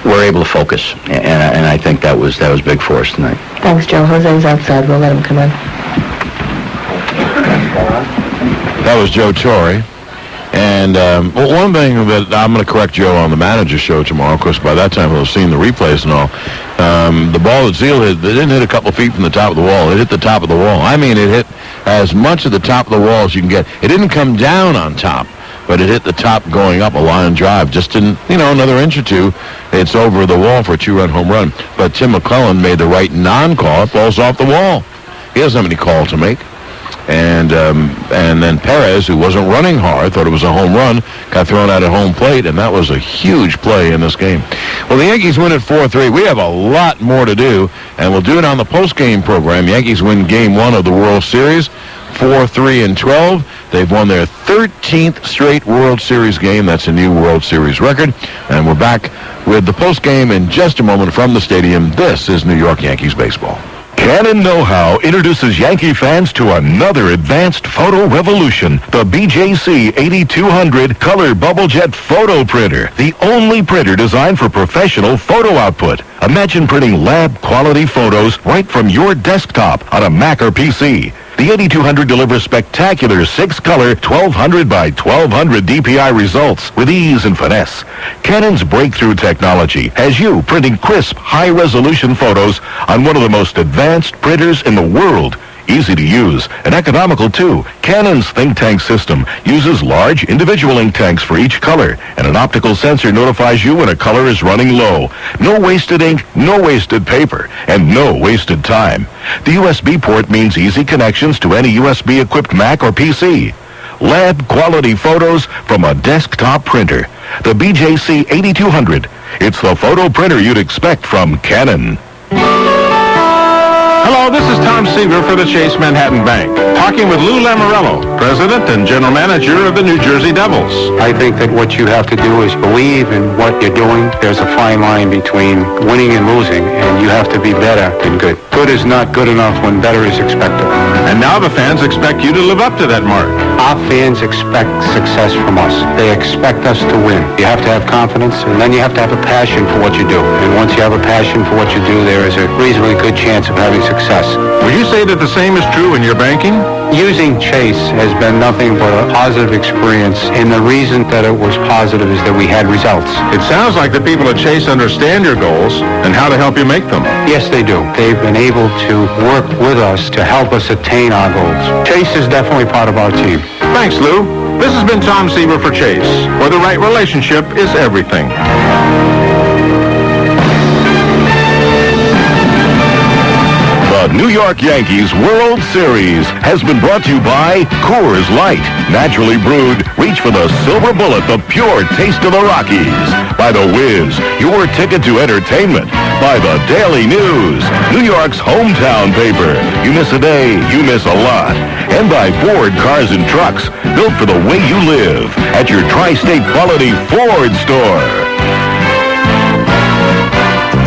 we're able to focus, and I think that was big for us tonight. Thanks, Joe. Jose's outside. We'll let him come in. That was Joe Torre. And one thing that I'm going to correct Joe on the manager show tomorrow, of course, by that time he'll have seen the replays and all. The ball that Zeal hit, it didn't hit a couple feet from the top of the wall. It hit the top of the wall. I mean, it hit as much of the top of the wall as you can get. It didn't come down on top, but it hit the top going up a line drive. Just didn't, another inch or two, it's over the wall for a 2-run home run. But Tim McClellan made the right non-call. It falls off the wall. He doesn't have any call to make. And then Perez, who wasn't running hard, thought it was a home run, got thrown out at home plate, and that was a huge play in this game. Well, the Yankees win at 4-3. We have a lot more to do, and we'll do it on the postgame program. Yankees win Game 1 of the World Series, 4-3-12. They've won their 13th straight World Series game. That's a new World Series record. And we're back with the postgame in just a moment from the stadium. This is New York Yankees baseball. Canon Know-How introduces Yankee fans to another advanced photo revolution, the BJC 8200 Color Bubble Jet Photo Printer, the only printer designed for professional photo output. Imagine printing lab-quality photos right from your desktop on a Mac or PC. The 8200 delivers spectacular 6-color 1200 by 1200 DPI results with ease and finesse. Canon's breakthrough technology has you printing crisp, high-resolution photos on one of the most advanced printers in the world. Easy to use and economical too. Canon's Think Tank system uses large individual ink tanks for each color, and an optical sensor notifies you when a color is running low. No wasted ink, no wasted paper, and no wasted time. The USB port means easy connections to any USB-equipped Mac or PC. Lab-quality photos from a desktop printer. The BJC 8200. It's the photo printer you'd expect from Canon. Hello, this is Tom Seaver for the Chase Manhattan Bank, talking with Lou Lamorello, President and General Manager of the New Jersey Devils. I think that what you have to do is believe in what you're doing. There's a fine line between winning and losing, and you have to be better than good. Good is not good enough when better is expected. And now the fans expect you to live up to that mark. Our fans expect success from us. They expect us to win. You have to have confidence, and then you have to have a passion for what you do. And once you have a passion for what you do, there is a reasonably good chance of having success. Would you say that the same is true in your banking? Using Chase has been nothing but a positive experience, and the reason that it was positive is that we had results. It sounds like the people at Chase understand your goals and how to help you make them. Yes, they do. They've been able to work with us to help us attain our goals. Chase is definitely part of our team. Thanks, Lou. This has been Tom Seaver for Chase, where the right relationship is everything. The New York Yankees World Series has been brought to you by Coors Light. Naturally brewed, reach for the silver bullet, the pure taste of the Rockies. By The Wiz, your ticket to entertainment. By The Daily News, New York's hometown paper. You miss a day, you miss a lot. And by Ford Cars and Trucks, built for the way you live. At your tri-state quality Ford store.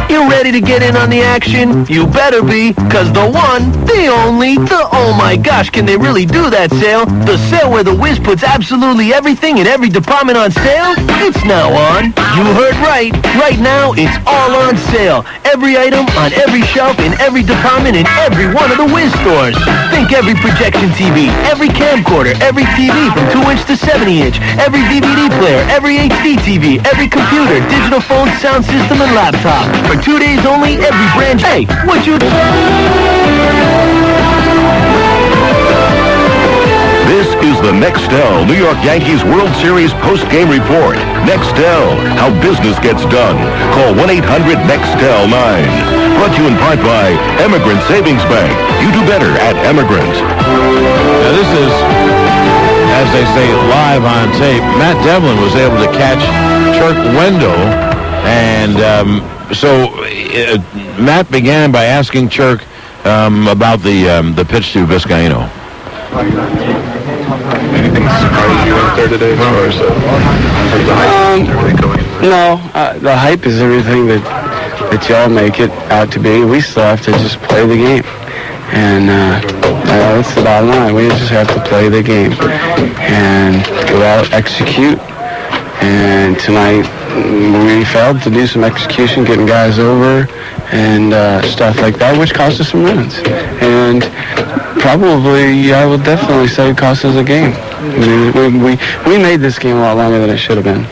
You ready to get in on the action? You better be, because the one, the only, the oh my gosh, can they really do that sale? The sale where the Wiz puts absolutely everything in every department on sale? It's now on. You heard right. Right now, it's all on sale. Every item on every shelf in every department in every one of the Wiz stores. Think every projection TV, every camcorder, every TV from 2-inch to 70-inch, every DVD player, every HD TV, every computer, digital phone, sound system, and laptop. For 2 days days only, every branch. Hey, what you... This is the Nextel New York Yankees World Series post-game report. Nextel, how business gets done. Call 1-800-NEXTEL-9. Brought to you in part by Emigrant Savings Bank. You do better at Emigrant. Now this is, as they say, live on tape. Matt Devlin was able to catch Turk Wendell, and Matt began by asking Turk about the pitch to Vizcaino. Anything surprised you out there today as far as the hype? No, the hype is everything that y'all make it out to be. We still have to just play the game. And that's the bottom line. We just have to play the game and go out, execute. And tonight we failed to do some execution, getting guys over and stuff like that, which cost us some runs. And probably, I would definitely say it cost us a game. I mean, we made this game a lot longer than it should have been.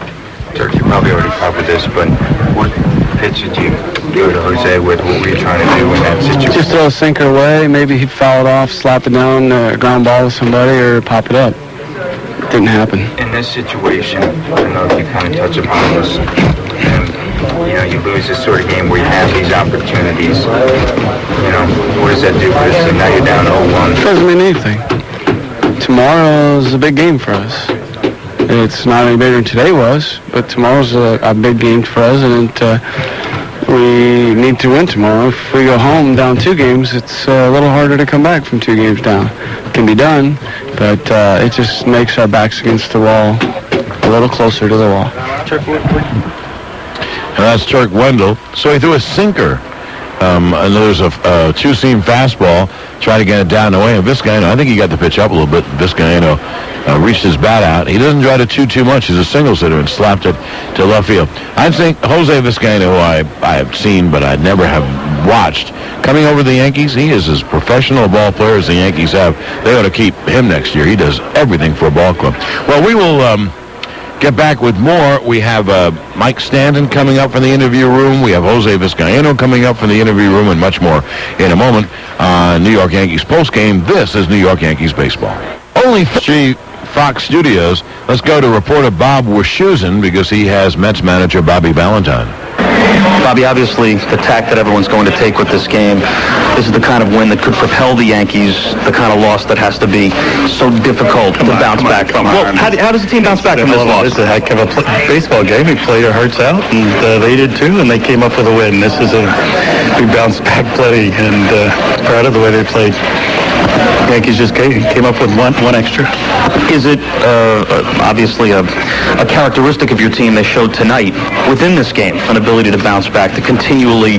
Turk, you probably already covered this, but what pitch did you go to Jose with? What were you trying to do in that situation? Just throw a sinker away. Maybe he'd foul it off, slap it down, ground ball to somebody, or pop it up. It didn't happen. In this situation, I know you kind of touch upon this, and you lose this sort of game where you have these opportunities. What does that do for this team? Now you're down 0-1. It doesn't mean anything. Tomorrow's a big game for us. It's not any bigger than today was, but tomorrow's a big game for us, and we need to win tomorrow. If we go home down 2 games, it's a little harder to come back from 2 games down. It can be done, but it just makes our backs against the wall a little closer to the wall. And that's Turk Wendell. So he threw a sinker. And there was a two-seam fastball, try to get it down the way. And Vizcaino, I think he got the pitch up a little bit. Vizcaino reached his bat out. He doesn't try to too much. He's a single hitter and slapped it to left field. I think Jose Vizcaino, who I have seen, but I never have watched, coming over to the Yankees, he is as professional a ball player as the Yankees have. They ought to keep him next year. He does everything for a ball club. Well, we will get back with more. We have Mike Stanton coming up from the interview room. We have Jose Vizcaino coming up from the interview room, and much more in a moment on New York Yankees postgame. This is New York Yankees baseball. Only Fox Studios. Let's go to reporter Bob Wischusen because he has Mets manager Bobby Valentine. Bobby, obviously, the tack that everyone's going to take with this game, this is the kind of win that could propel the Yankees, the kind of loss that has to be so difficult to bounce back. Well, how does the team bounce back from this loss? It's a heck of a baseball game. We played our hearts out, and they did too, and they came up with a win. We bounced back plenty, and proud of the way they played. Yankees just came up with one extra. Is it obviously a characteristic of your team they showed tonight within this game, an ability to bounce back, to continually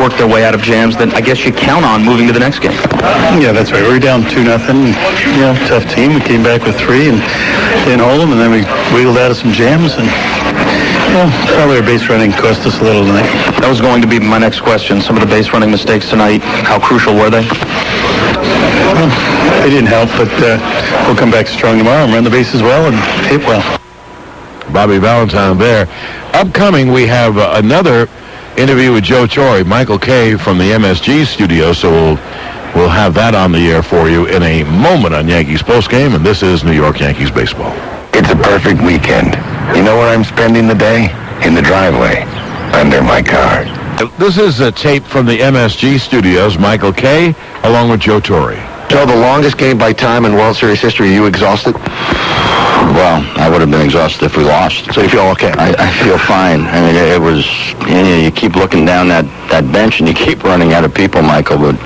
work their way out of jams that I guess you count on moving to the next game? Yeah, that's right. We were down 2-0. Tough team. We came back with 3 and didn't hold them, and then we wiggled out of some jams, and probably our base running cost us a little tonight. That was going to be my next question. Some of the base running mistakes tonight, how crucial were they? Well, they didn't help, but we'll come back strong tomorrow and run the bases well and hit well. Bobby Valentine there. Upcoming, we have another interview with Joe Torre, Michael Kay from the MSG studio, so we'll have that on the air for you in a moment on Yankees postgame, and this is New York Yankees baseball. It's a perfect weekend. You know where I'm spending the day? In the driveway, under my car. This is a tape from the MSG studios. Michael Kay, along with Joe Torre. Joe, the longest game by time in World Series history. Are you exhausted? Well, I would have been exhausted if we lost. So you feel okay? I feel fine. I mean, it was, you keep looking down that bench and you keep running out of people, Michael, but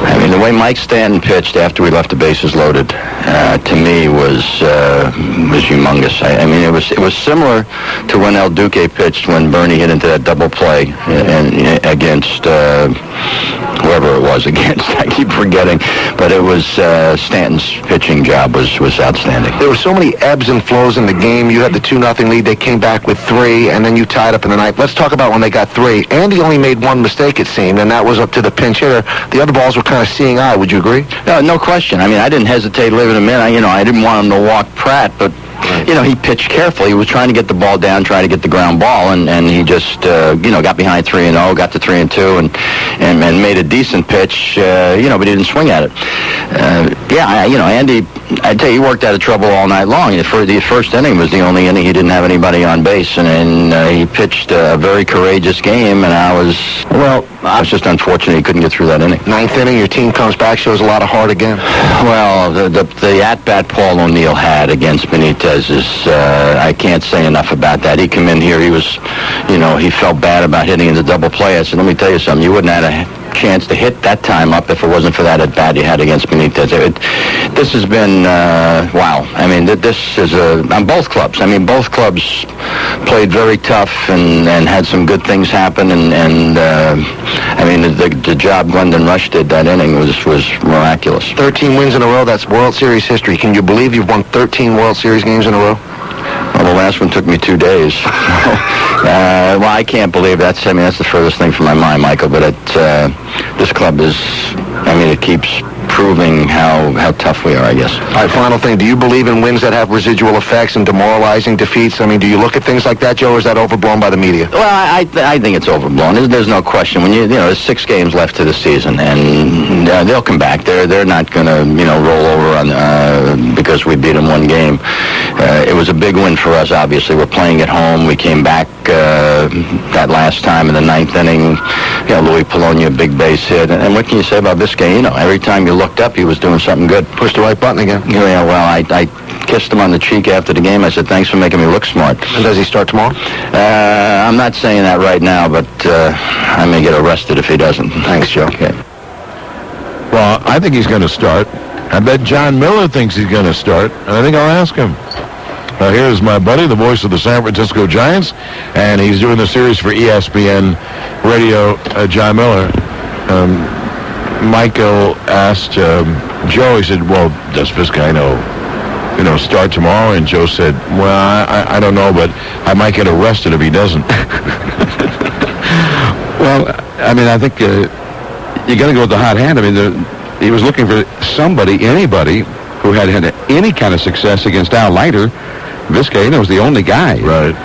I mean, the way Mike Stanton pitched after we left the bases loaded, to me was humongous. I mean, it was similar to when El Duque pitched when Bernie hit into that double play and against whoever it was against. I keep forgetting, but it was Stanton's pitching job was outstanding. There were so many ebbs and flows in the game. You had the 2-0 lead. They came back with 3, and then you tied up in the ninth. Let's talk about when they got 3. Andy only made 1 mistake, it seemed, and that was up to the pinch hitter. The other balls were kind of seeing eye. Would you agree? No question. I mean, I didn't hesitate leaving him in. I didn't want him to walk Pratt, but he pitched carefully. He was trying to get the ball down, trying to get the ground ball, and he just, got behind 3-0, got to 3-2, and made a decent pitch, but he didn't swing at it. Andy, I tell you, he worked out of trouble all night long. The first inning was the only inning he didn't have anybody on base, and he pitched a very courageous game, and I was just unfortunate he couldn't get through that inning. Ninth inning, your team comes back, shows a lot of heart again. Well, the at-bat Paul O'Neill had against Benitez is, I can't say enough about that. He came in here, he was, he felt bad about hitting in the double play. I said, let me tell you something, you wouldn't have had a chance to hit that time up if it wasn't for that at-bat you had against Benitez. This has been, wow. I mean, this is on both clubs. I mean, both clubs played very tough and had some good things happen, and I mean, the job Glendon Rush did that inning was miraculous. 13 wins in a row, that's World Series history. Can you believe you've won 13 World Series games in a row? Well, the last one took me 2 days. Well, I can't believe that's the furthest thing from my mind, Michael, but this club is, it keeps proving how tough we are, I guess. All right, final thing. Do you believe in wins that have residual effects and demoralizing defeats? I mean, do you look at things like that, Joe, or is that overblown by the media? Well, I think it's overblown. There's no question. When there's 6 games left to the season, and they'll come back. They're not going to, roll over on because we beat them 1 game. It was a big win for us, obviously. We're playing at home. We came back that last time in the 9th inning. Louis Polonia, big base hit. And what can you say about this game? Every time you looked up, he was doing something good. Pushed the right button again. Yeah, well, I kissed him on the cheek after the game. I said, thanks for making me look smart. And does he start tomorrow? I'm not saying that right now, but I may get arrested if he doesn't. Thanks, Joe. Okay. Well, I think he's going to start. I bet John Miller thinks he's going to start, and I think I'll ask him. Now, here's my buddy, the voice of the San Francisco Giants, and he's doing the series for ESPN Radio, John Miller. Michael asked Joe, he said, well, does Vizcaino, start tomorrow? And Joe said, well, I don't know, but I might get arrested if he doesn't. Well, I think you got to go with the hot hand. He was looking for anybody who had any kind of success against Al Leiter. Vizcaino was the only guy. Right.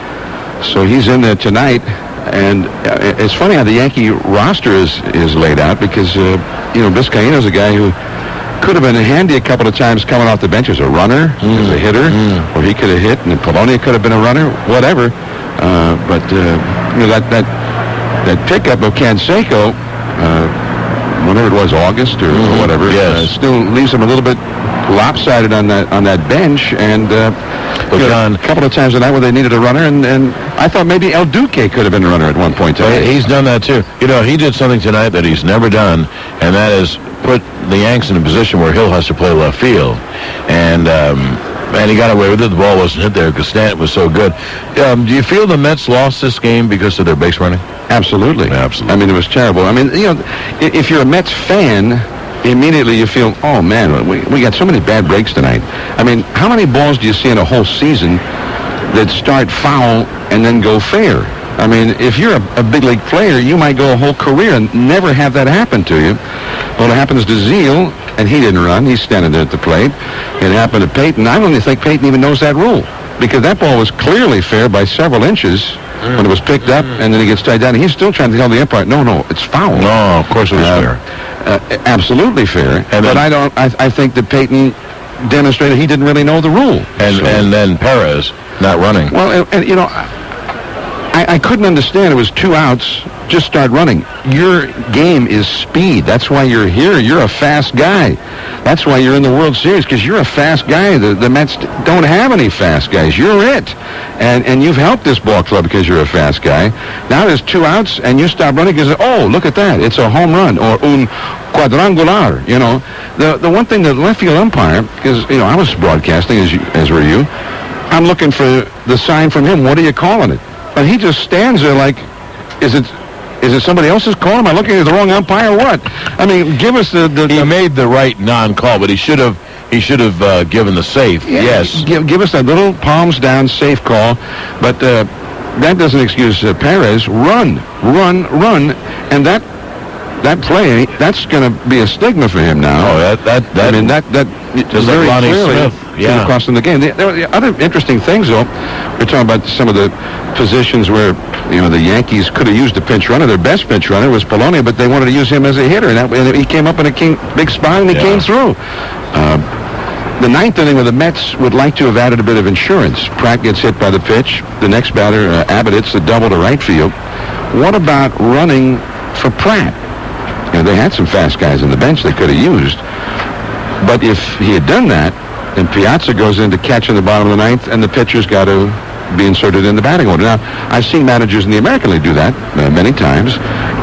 So he's in there tonight. And it's funny how the Yankee roster is laid out because, Vizcaino's a guy who could have been handy a couple of times coming off the bench as a runner, as a hitter, or he could have hit, and Polonia could have been a runner, whatever. But that pickup of Canseco, whenever it was, August or whatever, still leaves him a little bit lopsided on that bench, and a couple of times tonight where they needed a runner, and I thought maybe El Duque could have been a runner at one point today. He's done that too. He did something tonight that he's never done, and that is put the Yanks in a position where Hill has to play left field, and he got away with it. The ball wasn't hit there because Stanton was so good. Do you feel the Mets lost this game because of their base running? Absolutely. Absolutely. It was terrible. If you're a Mets fan, immediately you feel, oh man, we got so many bad breaks tonight. How many balls do you see in a whole season that start foul and then go fair? If you're a big league player, you might go a whole career and never have that happen to you. Well, it happens to Zeal, and he didn't run. He's standing there at the plate. It happened to Peyton. I don't even think Peyton even knows that rule because that ball was clearly fair by several inches when it was picked up, and then he gets tied down. And he's still trying to tell the umpire, no, it's foul. No, of course it was fair. Absolutely fair. But I think that Peyton demonstrated he didn't really know the rule. And then Perez not running. Well, I couldn't understand. It was 2 outs. Just start running. Your game is speed. That's why you're here. You're a fast guy. That's why you're in the World Series, because you're a fast guy. The Mets don't have any fast guys. You're it. And you've helped this ball club because you're a fast guy. Now there's 2 outs, and you stop running because, oh, look at that. It's a home run or un quadrangular. The one thing, the left field umpire, because, I was broadcasting, as were you, I'm looking for the sign from him. What are you calling it? But he just stands there like, is it somebody else's call? Am I looking at the wrong umpire or what? Give us the He made the right non-call, but he should have given the safe. Yeah, yes. Give us that little palms down safe call. But that doesn't excuse Perez. Run. And that that play, that's going to be a stigma for him now. Oh, that just like very Lonnie clearly Smith. Yeah. Costing the game. There were other interesting things, though. We're talking about some of the positions where, the Yankees could have used a pinch runner. Their best pinch runner was Polonia, but they wanted to use him as a hitter, and he came up in a big spot, and he came through. The ninth inning where the Mets would like to have added a bit of insurance. Pratt gets hit by the pitch. The next batter, Abbott, hits the double to right field. What about running for Pratt? They had some fast guys on the bench they could have used. But if he had done that, then Piazza goes in to catch in the bottom of the ninth, and the pitcher's got to be inserted in the batting order. Now, I've seen managers in the American League do that many times.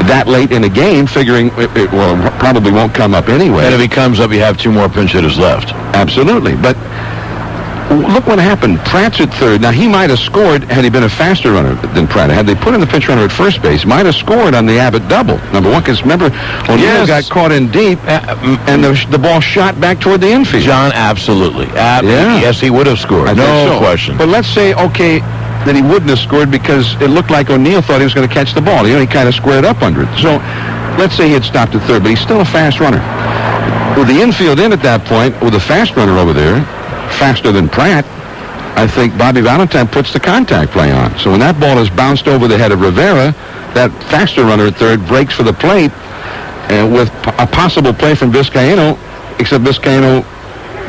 That late in a game, figuring it probably won't come up anyway. And if he comes up, you have 2 more pinch hitters left. Absolutely. But look what happened. Pratt's at third. Now, he might have scored had he been a faster runner than Pratt. Had they put in the pinch runner at first base, might have scored on the Abbott double. Number one, because remember, O'Neill got caught in deep, and the ball shot back toward the infield. John, absolutely. Yes, he would have scored. No question. But let's say, okay, that he wouldn't have scored because it looked like O'Neill thought he was going to catch the ball. He kind of squared up under it. So let's say he had stopped at third, but he's still a fast runner. With the infield in at that point, with a fast runner over there, faster than Pratt, I think Bobby Valentine puts the contact play on. So when that ball is bounced over the head of Rivera, that faster runner at third breaks for the plate, and with a possible play from Vizcaino, except Vizcaino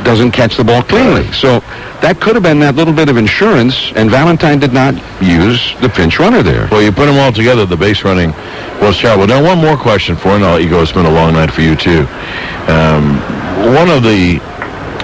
doesn't catch the ball cleanly. So that could have been that little bit of insurance, and Valentine did not use the pinch runner there. Well, you put them all together, the base running was terrible. Now, one more question for you, and I'll let you go. It's been a long night for you, too. One of the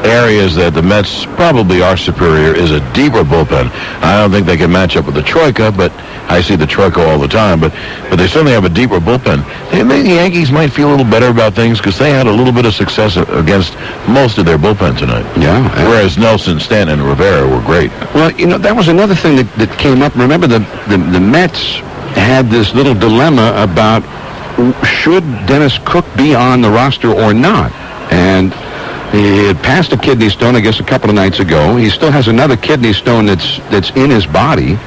areas that the Mets probably are superior is a deeper bullpen. I don't think they can match up with the Troika, but I see the Troika all the time, but they certainly have a deeper bullpen. They think the Yankees might feel a little better about things because they had a little bit of success against most of their bullpen tonight. Yeah. Whereas Nelson, Stanton, and Rivera were great. Well, that was another thing that came up. Remember, the Mets had this little dilemma about should Dennis Cook be on the roster or not? And he had passed a kidney stone, I guess, a couple of nights ago. He still has another kidney stone that's in his body.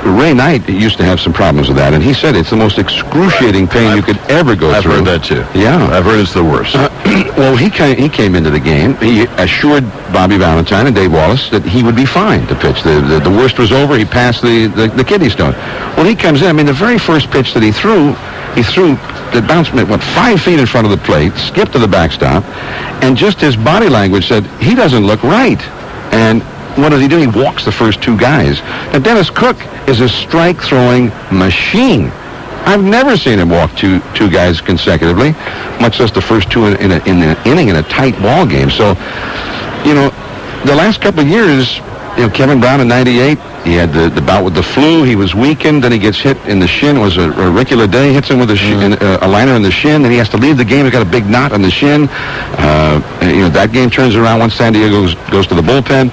Ray Knight used to have some problems with that, and he said it's the most excruciating pain you could ever go through. I've heard that, too. Yeah. I've heard it's the worst. Well, he came into the game. He assured Bobby Valentine and Dave Wallace that he would be fine to pitch. The worst was over. He passed the kidney stone. Well, he comes in. The very first pitch that he threw that bounced 5 feet in front of the plate, skipped to the backstop, and just his body language said, he doesn't look right. And what does he do? He walks the first 2 guys. Now, Dennis Cook is a strike-throwing machine. I've never seen him walk two guys consecutively, much less the first 2 in an inning in a tight ball game. So, the last couple of years, Kevin Brown in '98, he had the bout with the flu. He was weakened. Then he gets hit in the shin. It was a regular day. Hits him with a liner in the shin. Then he has to leave the game. He's got a big knot on the shin. That game turns around once San Diego goes to the bullpen.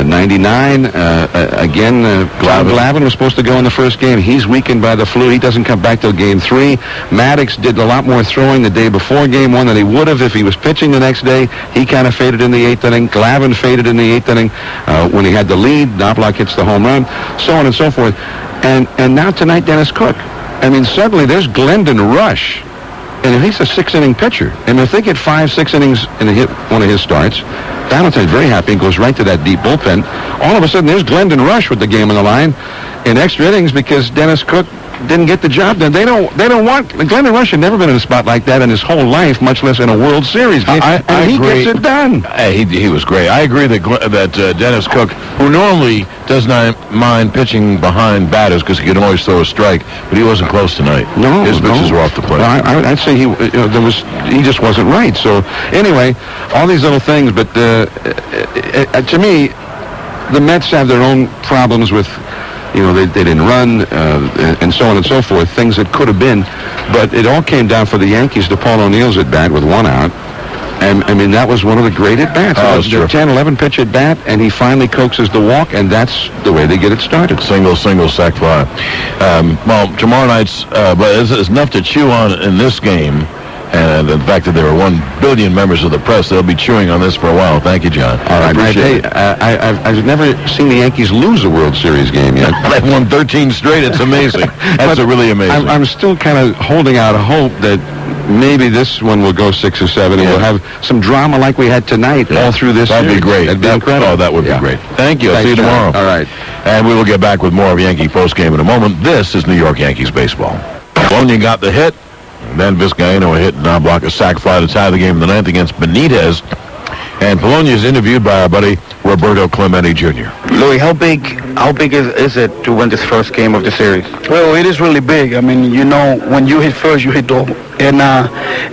'99, again, Glavine was supposed to go in the first game. He's weakened by the flu. He doesn't come back till game 3. Maddox did a lot more throwing the day before game 1 than he would have if he was pitching the next day. He kind of faded in the 8th inning. Glavine faded in the 8th inning. When he had the lead, Knobloch hits the home run, so on and so forth. And now tonight, Dennis Cook. Suddenly there's Glendon Rush, and he's a 6-inning pitcher. And if they get 5-6 innings and hit one of his starts, Valentine's very happy and goes right to that deep bullpen. All of a sudden, there's Glendon Rush with the game on the line in extra innings because Dennis Cook didn't get the job done. They don't want Glendon Rush had never been in a spot like that in his whole life, much less in a World Series game. And he gets it done. He was great. I agree that Dennis Cook, who normally does not mind pitching behind batters because he can always throw a strike, but he wasn't close tonight. No, his pitches were off the plate. I'd say he just wasn't right. So anyway, all these little things, but to me, the Mets have their own problems with. They didn't run, and so on and so forth, things that could have been. But it all came down for the Yankees to Paul O'Neill's at-bat with 1 out. And, that was one of the great at-bats. It was the 10-11 pitch at-bat, and he finally coaxes the walk, and that's the way they get it started. Single, sack fly. Tomorrow night's, but it's enough to chew on in this game. And the fact that there are 1 billion members of the press, they'll be chewing on this for a while. Thank you, John. All right, Appreciate hey, I've never seen the Yankees lose a World Series game yet. They've won 13 straight. It's amazing. That's really amazing. I'm still kind of holding out hope that maybe this one will go 6 or 7, and we'll have some drama like we had tonight all through this That'd series. be great. That'd be incredible. Oh, that would be great. Thank you. I'll Thanks, see you tomorrow. John. All right. And we will get back with more of Yankee postgame in a moment. This is New York Yankees baseball. Polonia got the hit. And then Vizcaíno hit and non-block a sac fly to tie the game in the 9th against Benitez. And Polonia is interviewed by our buddy Roberto Clemente Jr. Louis, how big is it to win this first game of the series? Well, it is really big. I mean, you know, when you hit first, you hit double. And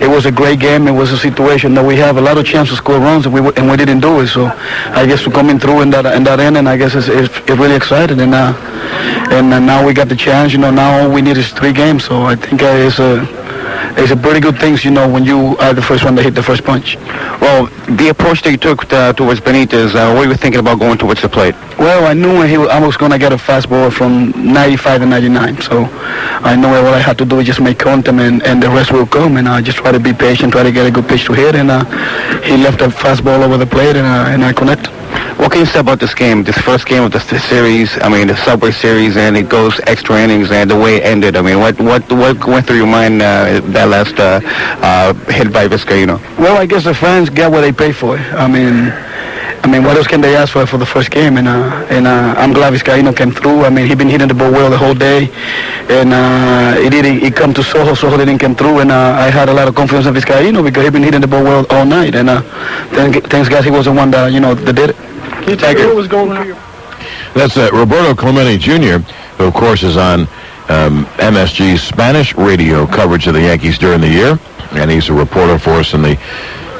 it was a great game. It was a situation that we have a lot of chance to score runs, and we didn't do it. So I guess we're coming through in that end, and I guess it's really exciting. And now we got the chance. You know, now all we need is 3 games. So I think it's a pretty good thing, you know, when you are the first one to hit the first punch. Well, the approach that you took towards Benitez, what were you thinking about going towards the plate? Well, I knew I was going to get a fastball from 95 and 99, so I knew what I had to do is just make contact, and the rest will come, and I just try to be patient, try to get a good pitch to hit, and he left a fastball over the plate, and I connect. What can you say about this game, this first game of the series, I mean, the Subway Series, and it goes extra innings, and the way it ended? I mean, what went through your mind that last hit by Vizcaíno? Well, I guess the fans get what they pay for. I mean, what else can they ask for the first game? And I'm glad Vizcaíno came through. I mean, he's been hitting the ball well the whole day, and he come to Soho. Soho didn't come through, and I had a lot of confidence in Vizcaíno because he's been hitting the ball well all night. And thanks God he was the one that that did it. Can you take it? What was going on? That's Roberto Clemente Jr., who of course is on MSG's Spanish radio coverage of the Yankees during the year, and he's a reporter for us in the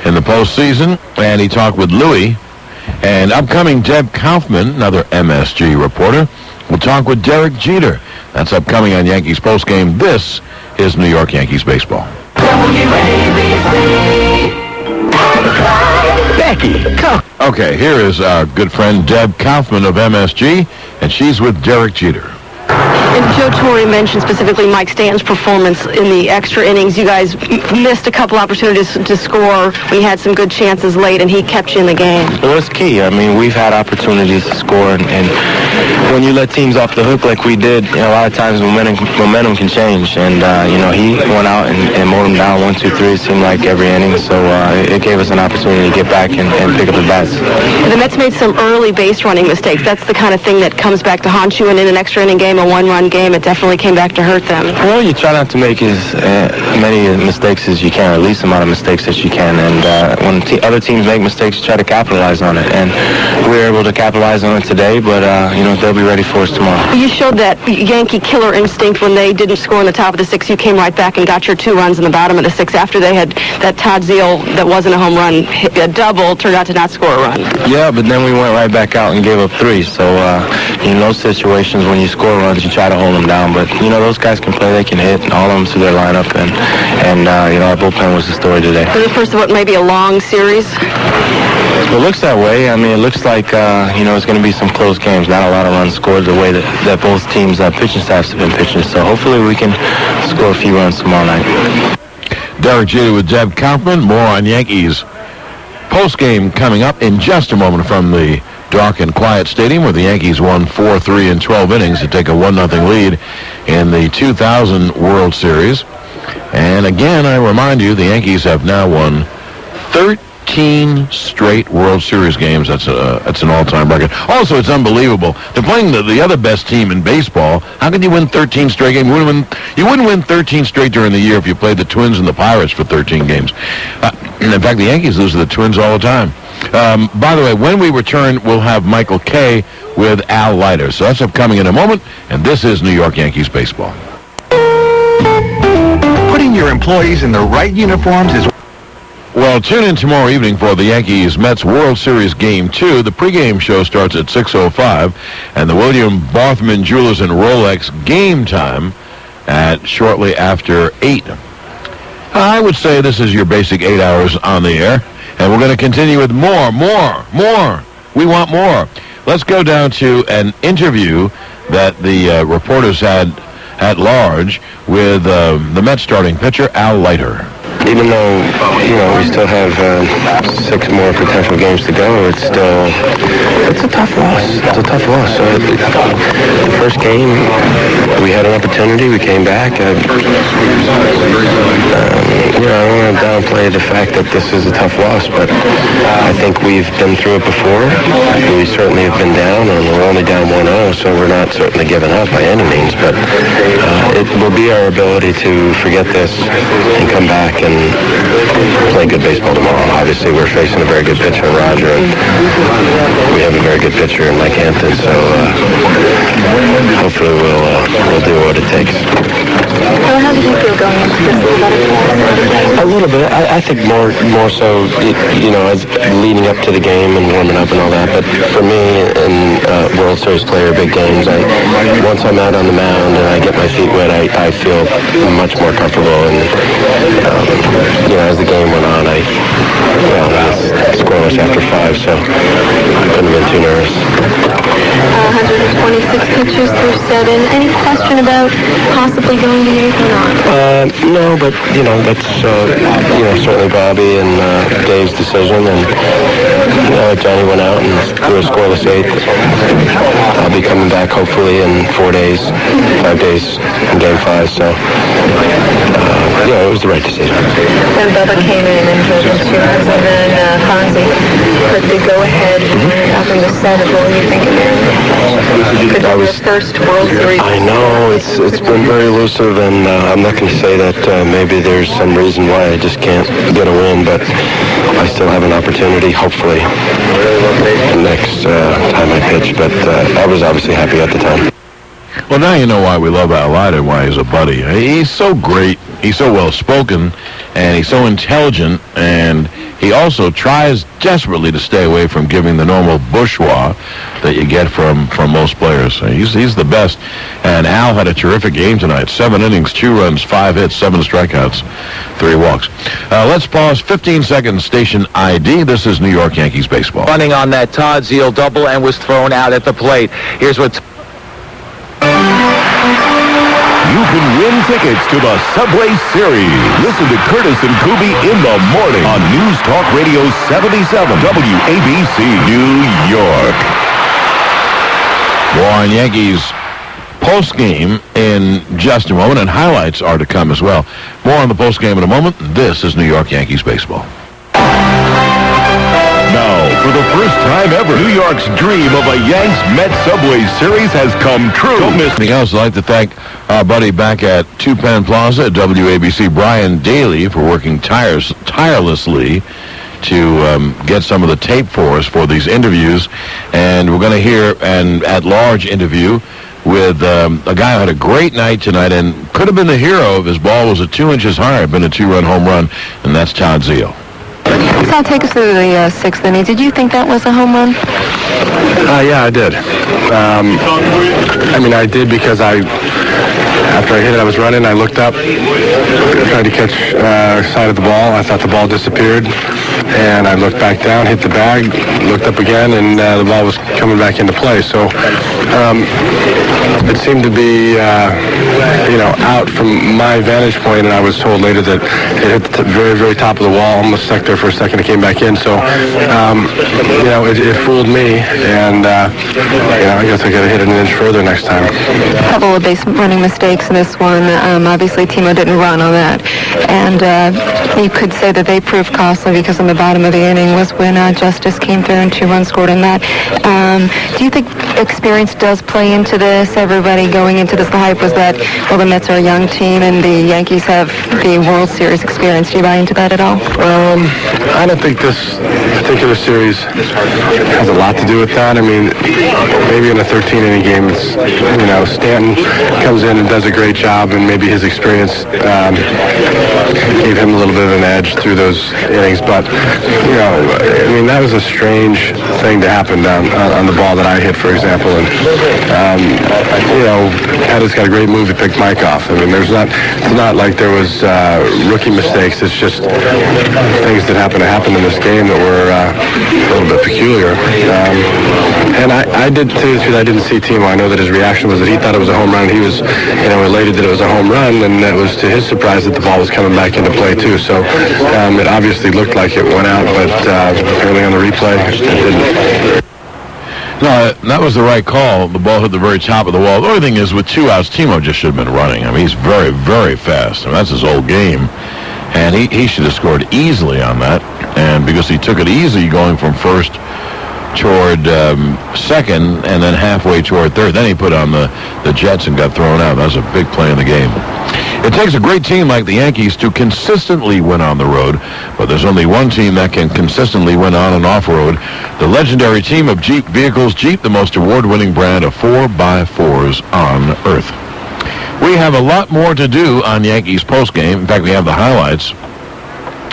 postseason. And he talked with Louis. And upcoming Deb Kaufman, another MSG reporter, will talk with Derek Jeter. That's upcoming on Yankees postgame. This is New York Yankees baseball. Becky, come. Okay, here is our good friend Deb Kaufman of MSG, and she's with Derek Jeter. And Joe Torre mentioned specifically Mike Stanton's performance in the extra innings. You guys missed a couple opportunities to score. We had some good chances late, and he kept you in the game. Well, it's key. I mean, we've had opportunities to score, and when you let teams off the hook like we did, you know, a lot of times momentum can change. And, he went out and mowed them down 1, 2, 3, it seemed like every inning. So it gave us an opportunity to get back and pick up the bats. The Mets made some early base running mistakes. That's the kind of thing that comes back to haunt you. And in an extra inning game, a one-run game, it definitely came back to hurt them. Well, you try not to make as many mistakes as you can, or at least the amount of mistakes that you can. And when other teams make mistakes, you try to capitalize on it. And we were able to capitalize on it today, but, they'll be ready for us tomorrow. You showed that Yankee killer instinct when they didn't score in the top of the 6. You came right back and got your 2 runs in the bottom of the 6 after they had that Todd Zeile that wasn't a home run, a double, turned out to not score a run. Yeah, but then we went right back out and gave up 3. So in those situations, when you score runs, you try to hold them down. But, those guys can play, they can hit, and all of them to their lineup. And our bullpen was the story today. For the first of what may be a long series? It looks that way. I mean, it looks like, it's going to be some close games. Not a lot of runs scored the way that both teams' pitching staffs have been pitching. So hopefully we can score a few runs tomorrow night. Derek Jeter with Deb Kaufman. More on Yankees postgame coming up in just a moment from the dark and quiet stadium where the Yankees won 4-3 in 12 innings to take a 1-0 lead in the 2000 World Series. And again, I remind you, the Yankees have now won 13 straight World Series games. That's an all-time record. Also, it's unbelievable. They're playing the other best team in baseball. How can you win 13 straight games? You wouldn't win 13 straight during the year if you played the Twins and the Pirates for 13 games. In fact, the Yankees lose to the Twins all the time. By the way, when we return, we'll have Michael Kay with Al Leiter. So that's upcoming in a moment, and this is New York Yankees baseball. Putting your employees in the right uniforms is... Well, tune in tomorrow evening for the Yankees-Mets World Series Game 2. The pregame show starts at 6:05, and the William Bothman Jewelers and Rolex game time at shortly after 8. I would say this is your basic 8 hours on the air, and we're going to continue with more. We want more. Let's go down to an interview that the reporters had at large with the Mets starting pitcher, Al Leiter. even though, we still have 6 more potential games to go, it's a tough loss. It's a tough loss. The first game, we had an opportunity. We came back. I don't want to downplay the fact that this is a tough loss, but I think we've been through it before. We certainly have been down, and we're only down 1-0, so we're not certainly giving up by any means, but it will be our ability to forget this and come back and play good baseball tomorrow. Obviously, we're facing a very good pitcher in Roger, and we have a very good pitcher in Mike Hampton, so hopefully we'll do what it takes. How did you feel going into this? A little bit. I think more so, as leading up to the game and warming up and all that. But for me, in World Series player, big games, once I'm out on the mound and I get my feet wet, I feel much more comfortable. And as the game went on, I was scoreless after 5, so I couldn't have been too nervous. 126 pitches through 7. Any question about possibly going to 8th or not? No, but that's certainly Bobby and Dave's decision, and Johnny went out and threw a scoreless 8th. I'll be coming back hopefully in 5 days in Game 5. So it was the right decision. Then Bubba came in and drove in 2 runs, and then Fonzie put the go-ahead up in the 7th. What were you thinking there? Could be your first World Series. I know, it's been very elusive, and I'm not going to say that maybe there's some reason why I just can't get a win, but I still have an opportunity, hopefully, next time I pitch. But I was obviously happy at the time. Well, now you know why we love Al Leiter, why he's a buddy. He's so great, he's so well-spoken, and he's so intelligent, and he also tries desperately to stay away from giving the normal bourgeois that you get from most players. He's the best, and Al had a terrific game tonight. 7 innings, 2 runs, 5 hits, 7 strikeouts, 3 walks. Let's pause. 15 seconds, station ID. This is New York Yankees baseball. Running on that Todd Zeile double and was thrown out at the plate. Here's what's... You can win tickets to the Subway Series. Listen to Curtis and Kuby in the morning on News Talk Radio 77 WABC, New York. More on Yankees postgame in just a moment, and highlights are to come as well. More on the postgame in a moment. This is New York Yankees baseball. Now, for the first time ever, New York's dream of a Yanks-Mets Subway Series has come true. Don't miss anything else. I'd like to thank our buddy back at Two Penn Plaza at WABC, Brian Daly, for working tirelessly to get some of the tape for us for these interviews. And we're going to hear an at-large interview with a guy who had a great night tonight and could have been the hero if his ball was 2 inches higher, been a 2-run home run, and that's Todd Zeile. Sal, take us through the 6th inning. Did you think that was a home run? Yeah, I did. I did because after I hit it, I was running. I looked up, tried to catch side of the ball. I thought the ball disappeared, and I looked back down, hit the bag, looked up again, and the ball was coming back into play. So it seemed to be, out from my vantage point, and I was told later that it hit the very, very top of the wall, almost stuck there for a second. It came back in. So, it fooled me, and I guess I got to hit it an inch further next time. A couple of base running mistakes in this one. Obviously, Timo didn't run on that, and you could say that they proved costly because in the bottom of the inning was when Justice came through and 2 runs scored in that. Do you think experience does play into this? Everybody going into this, the hype was that, the Mets are a young team and the Yankees have the World Series experience. Do you buy into that at all? I don't think this particular series has a lot to do with that. Maybe in a 13-inning game, it's, Stanton comes in and does a great job, and maybe his experience gave him a little bit of an edge through those innings. But, that was a strange thing to happen on the ball that I hit, for example. And, Pettis got a great move to pick Mike off. It's not like there was rookie mistakes. It's just things that happened in this game that were a little bit peculiar. And I did, too, I didn't see Timo. I know that his reaction was that he thought it was a home run. He was, elated that it was a home run, and it was to his surprise that the ball was coming back into play, too. So it obviously looked like it went out, but early on the replay, it didn't. No, that was the right call. The ball hit the very top of the wall. The only thing is, with 2 outs, Timo just should have been running. I mean, he's very, very fast. I mean, that's his whole game. And he should have scored easily on that. And because he took it easy going from first toward second and then halfway toward third, then he put on the Jets and got thrown out. That was a big play in the game. It takes a great team like the Yankees to consistently win on the road, but there's only one team that can consistently win on and off-road. The legendary team of Jeep vehicles. Jeep, the most award-winning brand of 4x4s on Earth. We have a lot more to do on Yankees postgame. In fact, we have the highlights.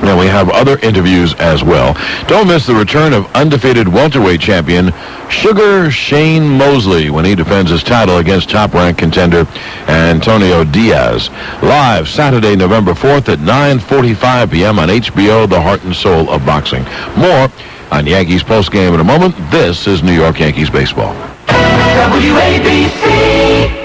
And we have other interviews as well. Don't miss the return of undefeated welterweight champion Sugar Shane Mosley when he defends his title against top-ranked contender Antonio Diaz. Live Saturday, November 4th at 9:45 p.m. on HBO, the heart and soul of boxing. More on Yankees postgame in a moment. This is New York Yankees baseball. WABC.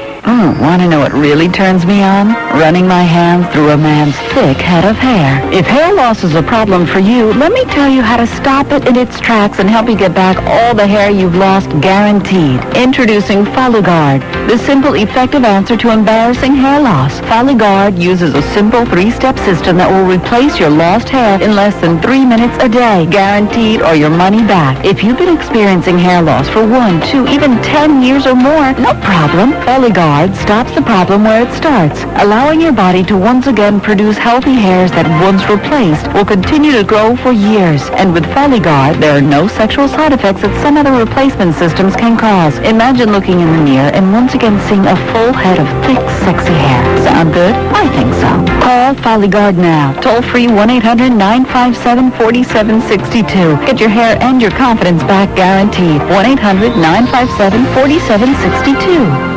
Want to know what really turns me on? Running my hands through a man's thick head of hair. If hair loss is a problem for you, let me tell you how to stop it in its tracks and help you get back all the hair you've lost, guaranteed. Introducing FolliGuard, the simple, effective answer to embarrassing hair loss. FolliGuard uses a simple 3-step system that will replace your lost hair in less than 3 minutes a day, guaranteed, or your money back. If you've been experiencing hair loss for 1, 2, even 10 years or more, no problem. FolliGuard stops the problem where it starts, allowing your body to once again produce healthy hairs that once replaced will continue to grow for years. And with FolliGuard, there are no sexual side effects that some other replacement systems can cause. Imagine looking in the mirror and once again seeing a full head of thick, sexy hair. Sound good? I think so. Call FolliGuard now. Toll free 1-800-957-4762. Get your hair and your confidence back guaranteed. 1-800-957-4762.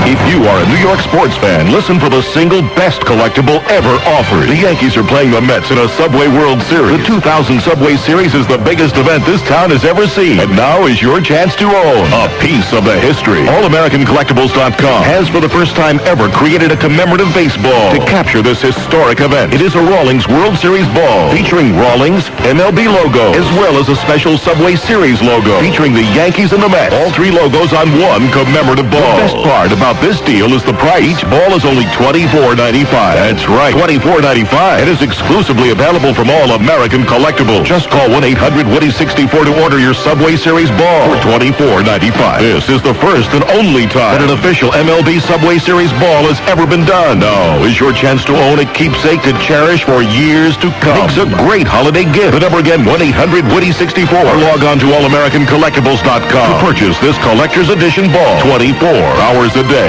If you are a New York sports fan, listen for the single best collectible ever offered. The Yankees are playing the Mets in a Subway World Series. The 2000 Subway Series is the biggest event this town has ever seen. And now is your chance to own a piece of the history. AllAmericanCollectibles.com has for the first time ever created a commemorative baseball to capture this historic event. It is a Rawlings World Series ball featuring Rawlings MLB logo as well as a special Subway Series logo featuring the Yankees and the Mets. All 3 logos on one commemorative ball. The best part about this deal is the price. Each ball is only $24.95. That's right, $24.95. It is exclusively available from All American Collectibles. Just call 1-800-WOODY-64 to order your Subway Series ball for $24.95. This is the first and only time that an official MLB Subway Series ball has ever been done. Now is your chance to own a keepsake to cherish for years to come. Makes a great holiday gift. The number again, 1-800-WOODY-64. Or log on to AllAmericanCollectibles.com to purchase this collector's edition ball 24 hours a day.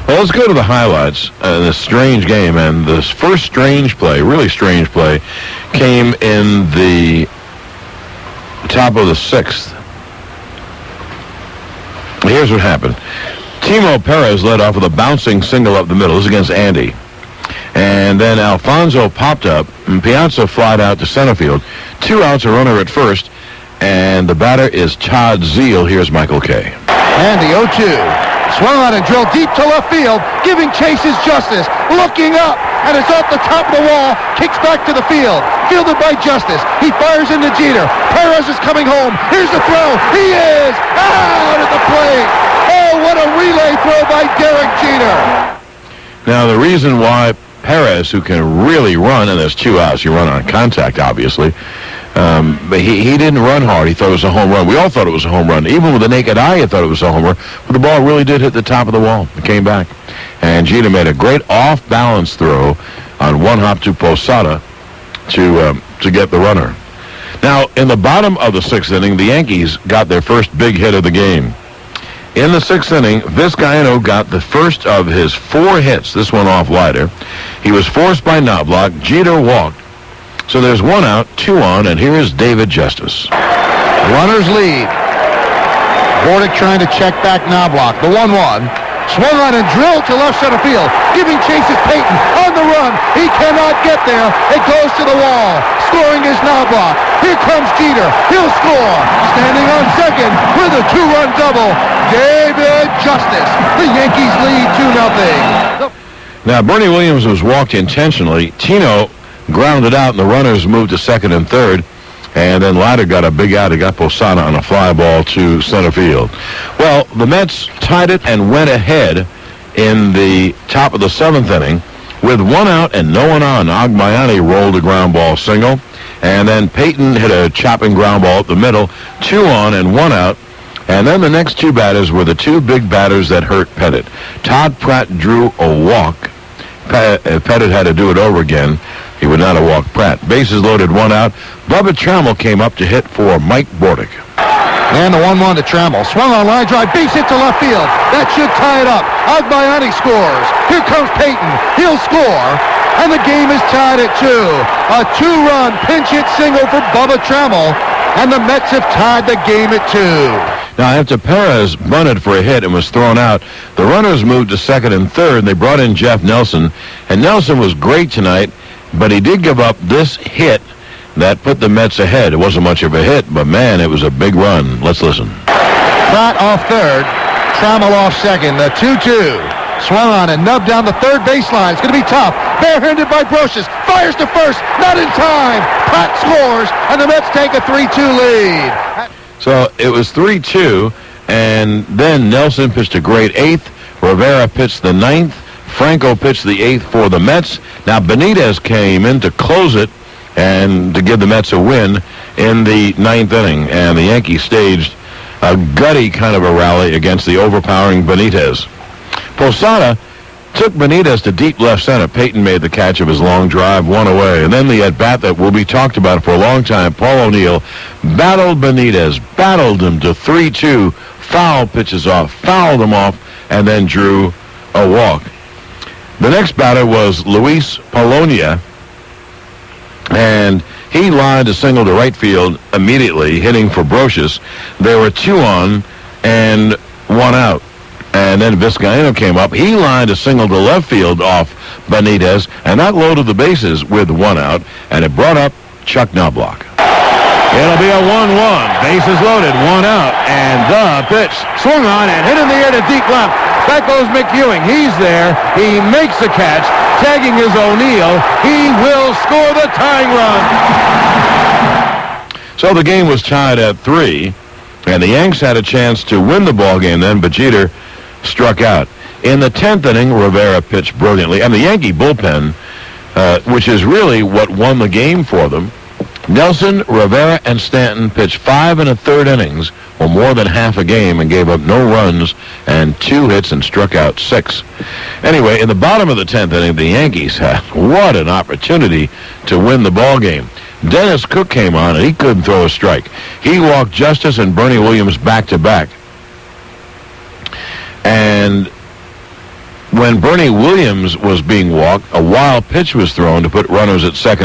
Well, let's go to the highlights. This strange game, and this first strange play, really strange play, came in the top of the 6th. Here's what happened. Timo Perez led off with a bouncing single up the middle. This is against Andy. And then Alfonso popped up, and Piazza flied out to center field. 2 outs, a runner at first, and the batter is Todd Zeile. Here's Michael Kay. And the 0-2. Swung on and drilled deep to left field, giving Chase his justice. Looking up, and it's off the top of the wall. Kicks back to the field. Fielded by Justice. He fires into Jeter. Perez is coming home. Here's the throw. He is out at the plate. Oh, what a relay throw by Derek Jeter. Now, the reason why Perez, who can really run, and there's 2 outs, you run on contact, obviously, but he didn't run hard. He thought it was a home run. We all thought it was a home run. Even with the naked eye, you thought it was a home run. But the ball really did hit the top of the wall. It came back. And Jeter made a great off-balance throw on one hop to Posada to get the runner. Now, in the bottom of the 6th inning, the Yankees got their first big hit of the game. In the 6th inning, Vizcaino got the first of his 4 hits. This one off Leiter. He was forced by Knobloch. Jeter walked. So there's 1 out, 2 on, and here is David Justice. Runners lead. Bordick trying to check back Knobloch. The 1-1. Swung on and drilled to left center field. Giving chases Payton on the run. He cannot get there. It goes to the wall. Scoring is Knobloch. Here comes Jeter. He'll score. Standing on second with a 2-run double. David Justice. The Yankees lead 2-0. Now, Bernie Williams was walked intentionally. Tino grounded out, and the runners moved to second and third. And then Leiter got a big out. He got Posada on a fly ball to center field. Well, the Mets tied it and went ahead in the top of the seventh inning with 1 out and no one on. Agbayani rolled a ground ball single. And then Payton hit a chopping ground ball up the middle, 2 on and 1 out. And then the next 2 batters were the 2 big batters that hurt Pettit. Todd Pratt drew a walk. Pettit had to do it over again. He would not have walked Pratt. Bases loaded, 1 out. Bubba Trammell came up to hit for Mike Bordick. And the 1-1 to Trammell. Swung on line drive, base hit to left field. That should tie it up. Agbayani scores. Here comes Payton. He'll score. And the game is tied at 2. A 2-run pinch hit single for Bubba Trammell. And the Mets have tied the game at 2. Now, after Perez bunted for a hit and was thrown out, the runners moved to second and third. They brought in Jeff Nelson. And Nelson was great tonight, but he did give up this hit that put the Mets ahead. It wasn't much of a hit, but, man, it was a big run. Let's listen. Pratt off third. Trammell off second. The 2-2. Swung on and nubbed down the third baseline. It's going to be tough. Barehanded by Brocious. Fires to first. Not in time. Pratt scores, and the Mets take a 3-2 lead. So it was 3-2, and then Nelson pitched a great 8th. Rivera pitched the 9th. Franco pitched the 8th for the Mets. Now Benitez came in to close it and to give the Mets a win in the 9th inning, and the Yankees staged a gutty kind of a rally against the overpowering Benitez. Posada took Benitez to deep left center. Payton made the catch of his long drive, 1 away. And then the at-bat that will be talked about for a long time, Paul O'Neill battled Benitez, battled him to 3-2, foul pitches off, fouled him off, and then drew a walk. The next batter was Luis Polonia, and he lined a single to right field immediately, hitting for Brocious. There were 2 on and 1 out. And then Vizcaino came up. He lined a single to left field off Benitez, and that loaded the bases with 1 out, and it brought up Chuck Knobloch. It'll be a 1-1. Bases loaded, 1 out, and the pitch swung on and hit in the air to deep left. Back goes McEwing. He's there. He makes the catch. Tagging is O'Neill. He will score the tying run. So the game was tied at 3, and the Yanks had a chance to win the ball game then, but Jeter struck out. In the 10th inning, Rivera pitched brilliantly, and the Yankee bullpen, which is really what won the game for them, Nelson, Rivera, and Stanton pitched 5 1/3 innings, or more than half a game, and gave up no runs and 2 hits and struck out 6. Anyway, in the bottom of the 10th inning, the Yankees had what an opportunity to win the ball game. Dennis Cook came on, and he couldn't throw a strike. He walked Justice and Bernie Williams back-to-back. And when Bernie Williams was being walked, a wild pitch was thrown to put runners at second and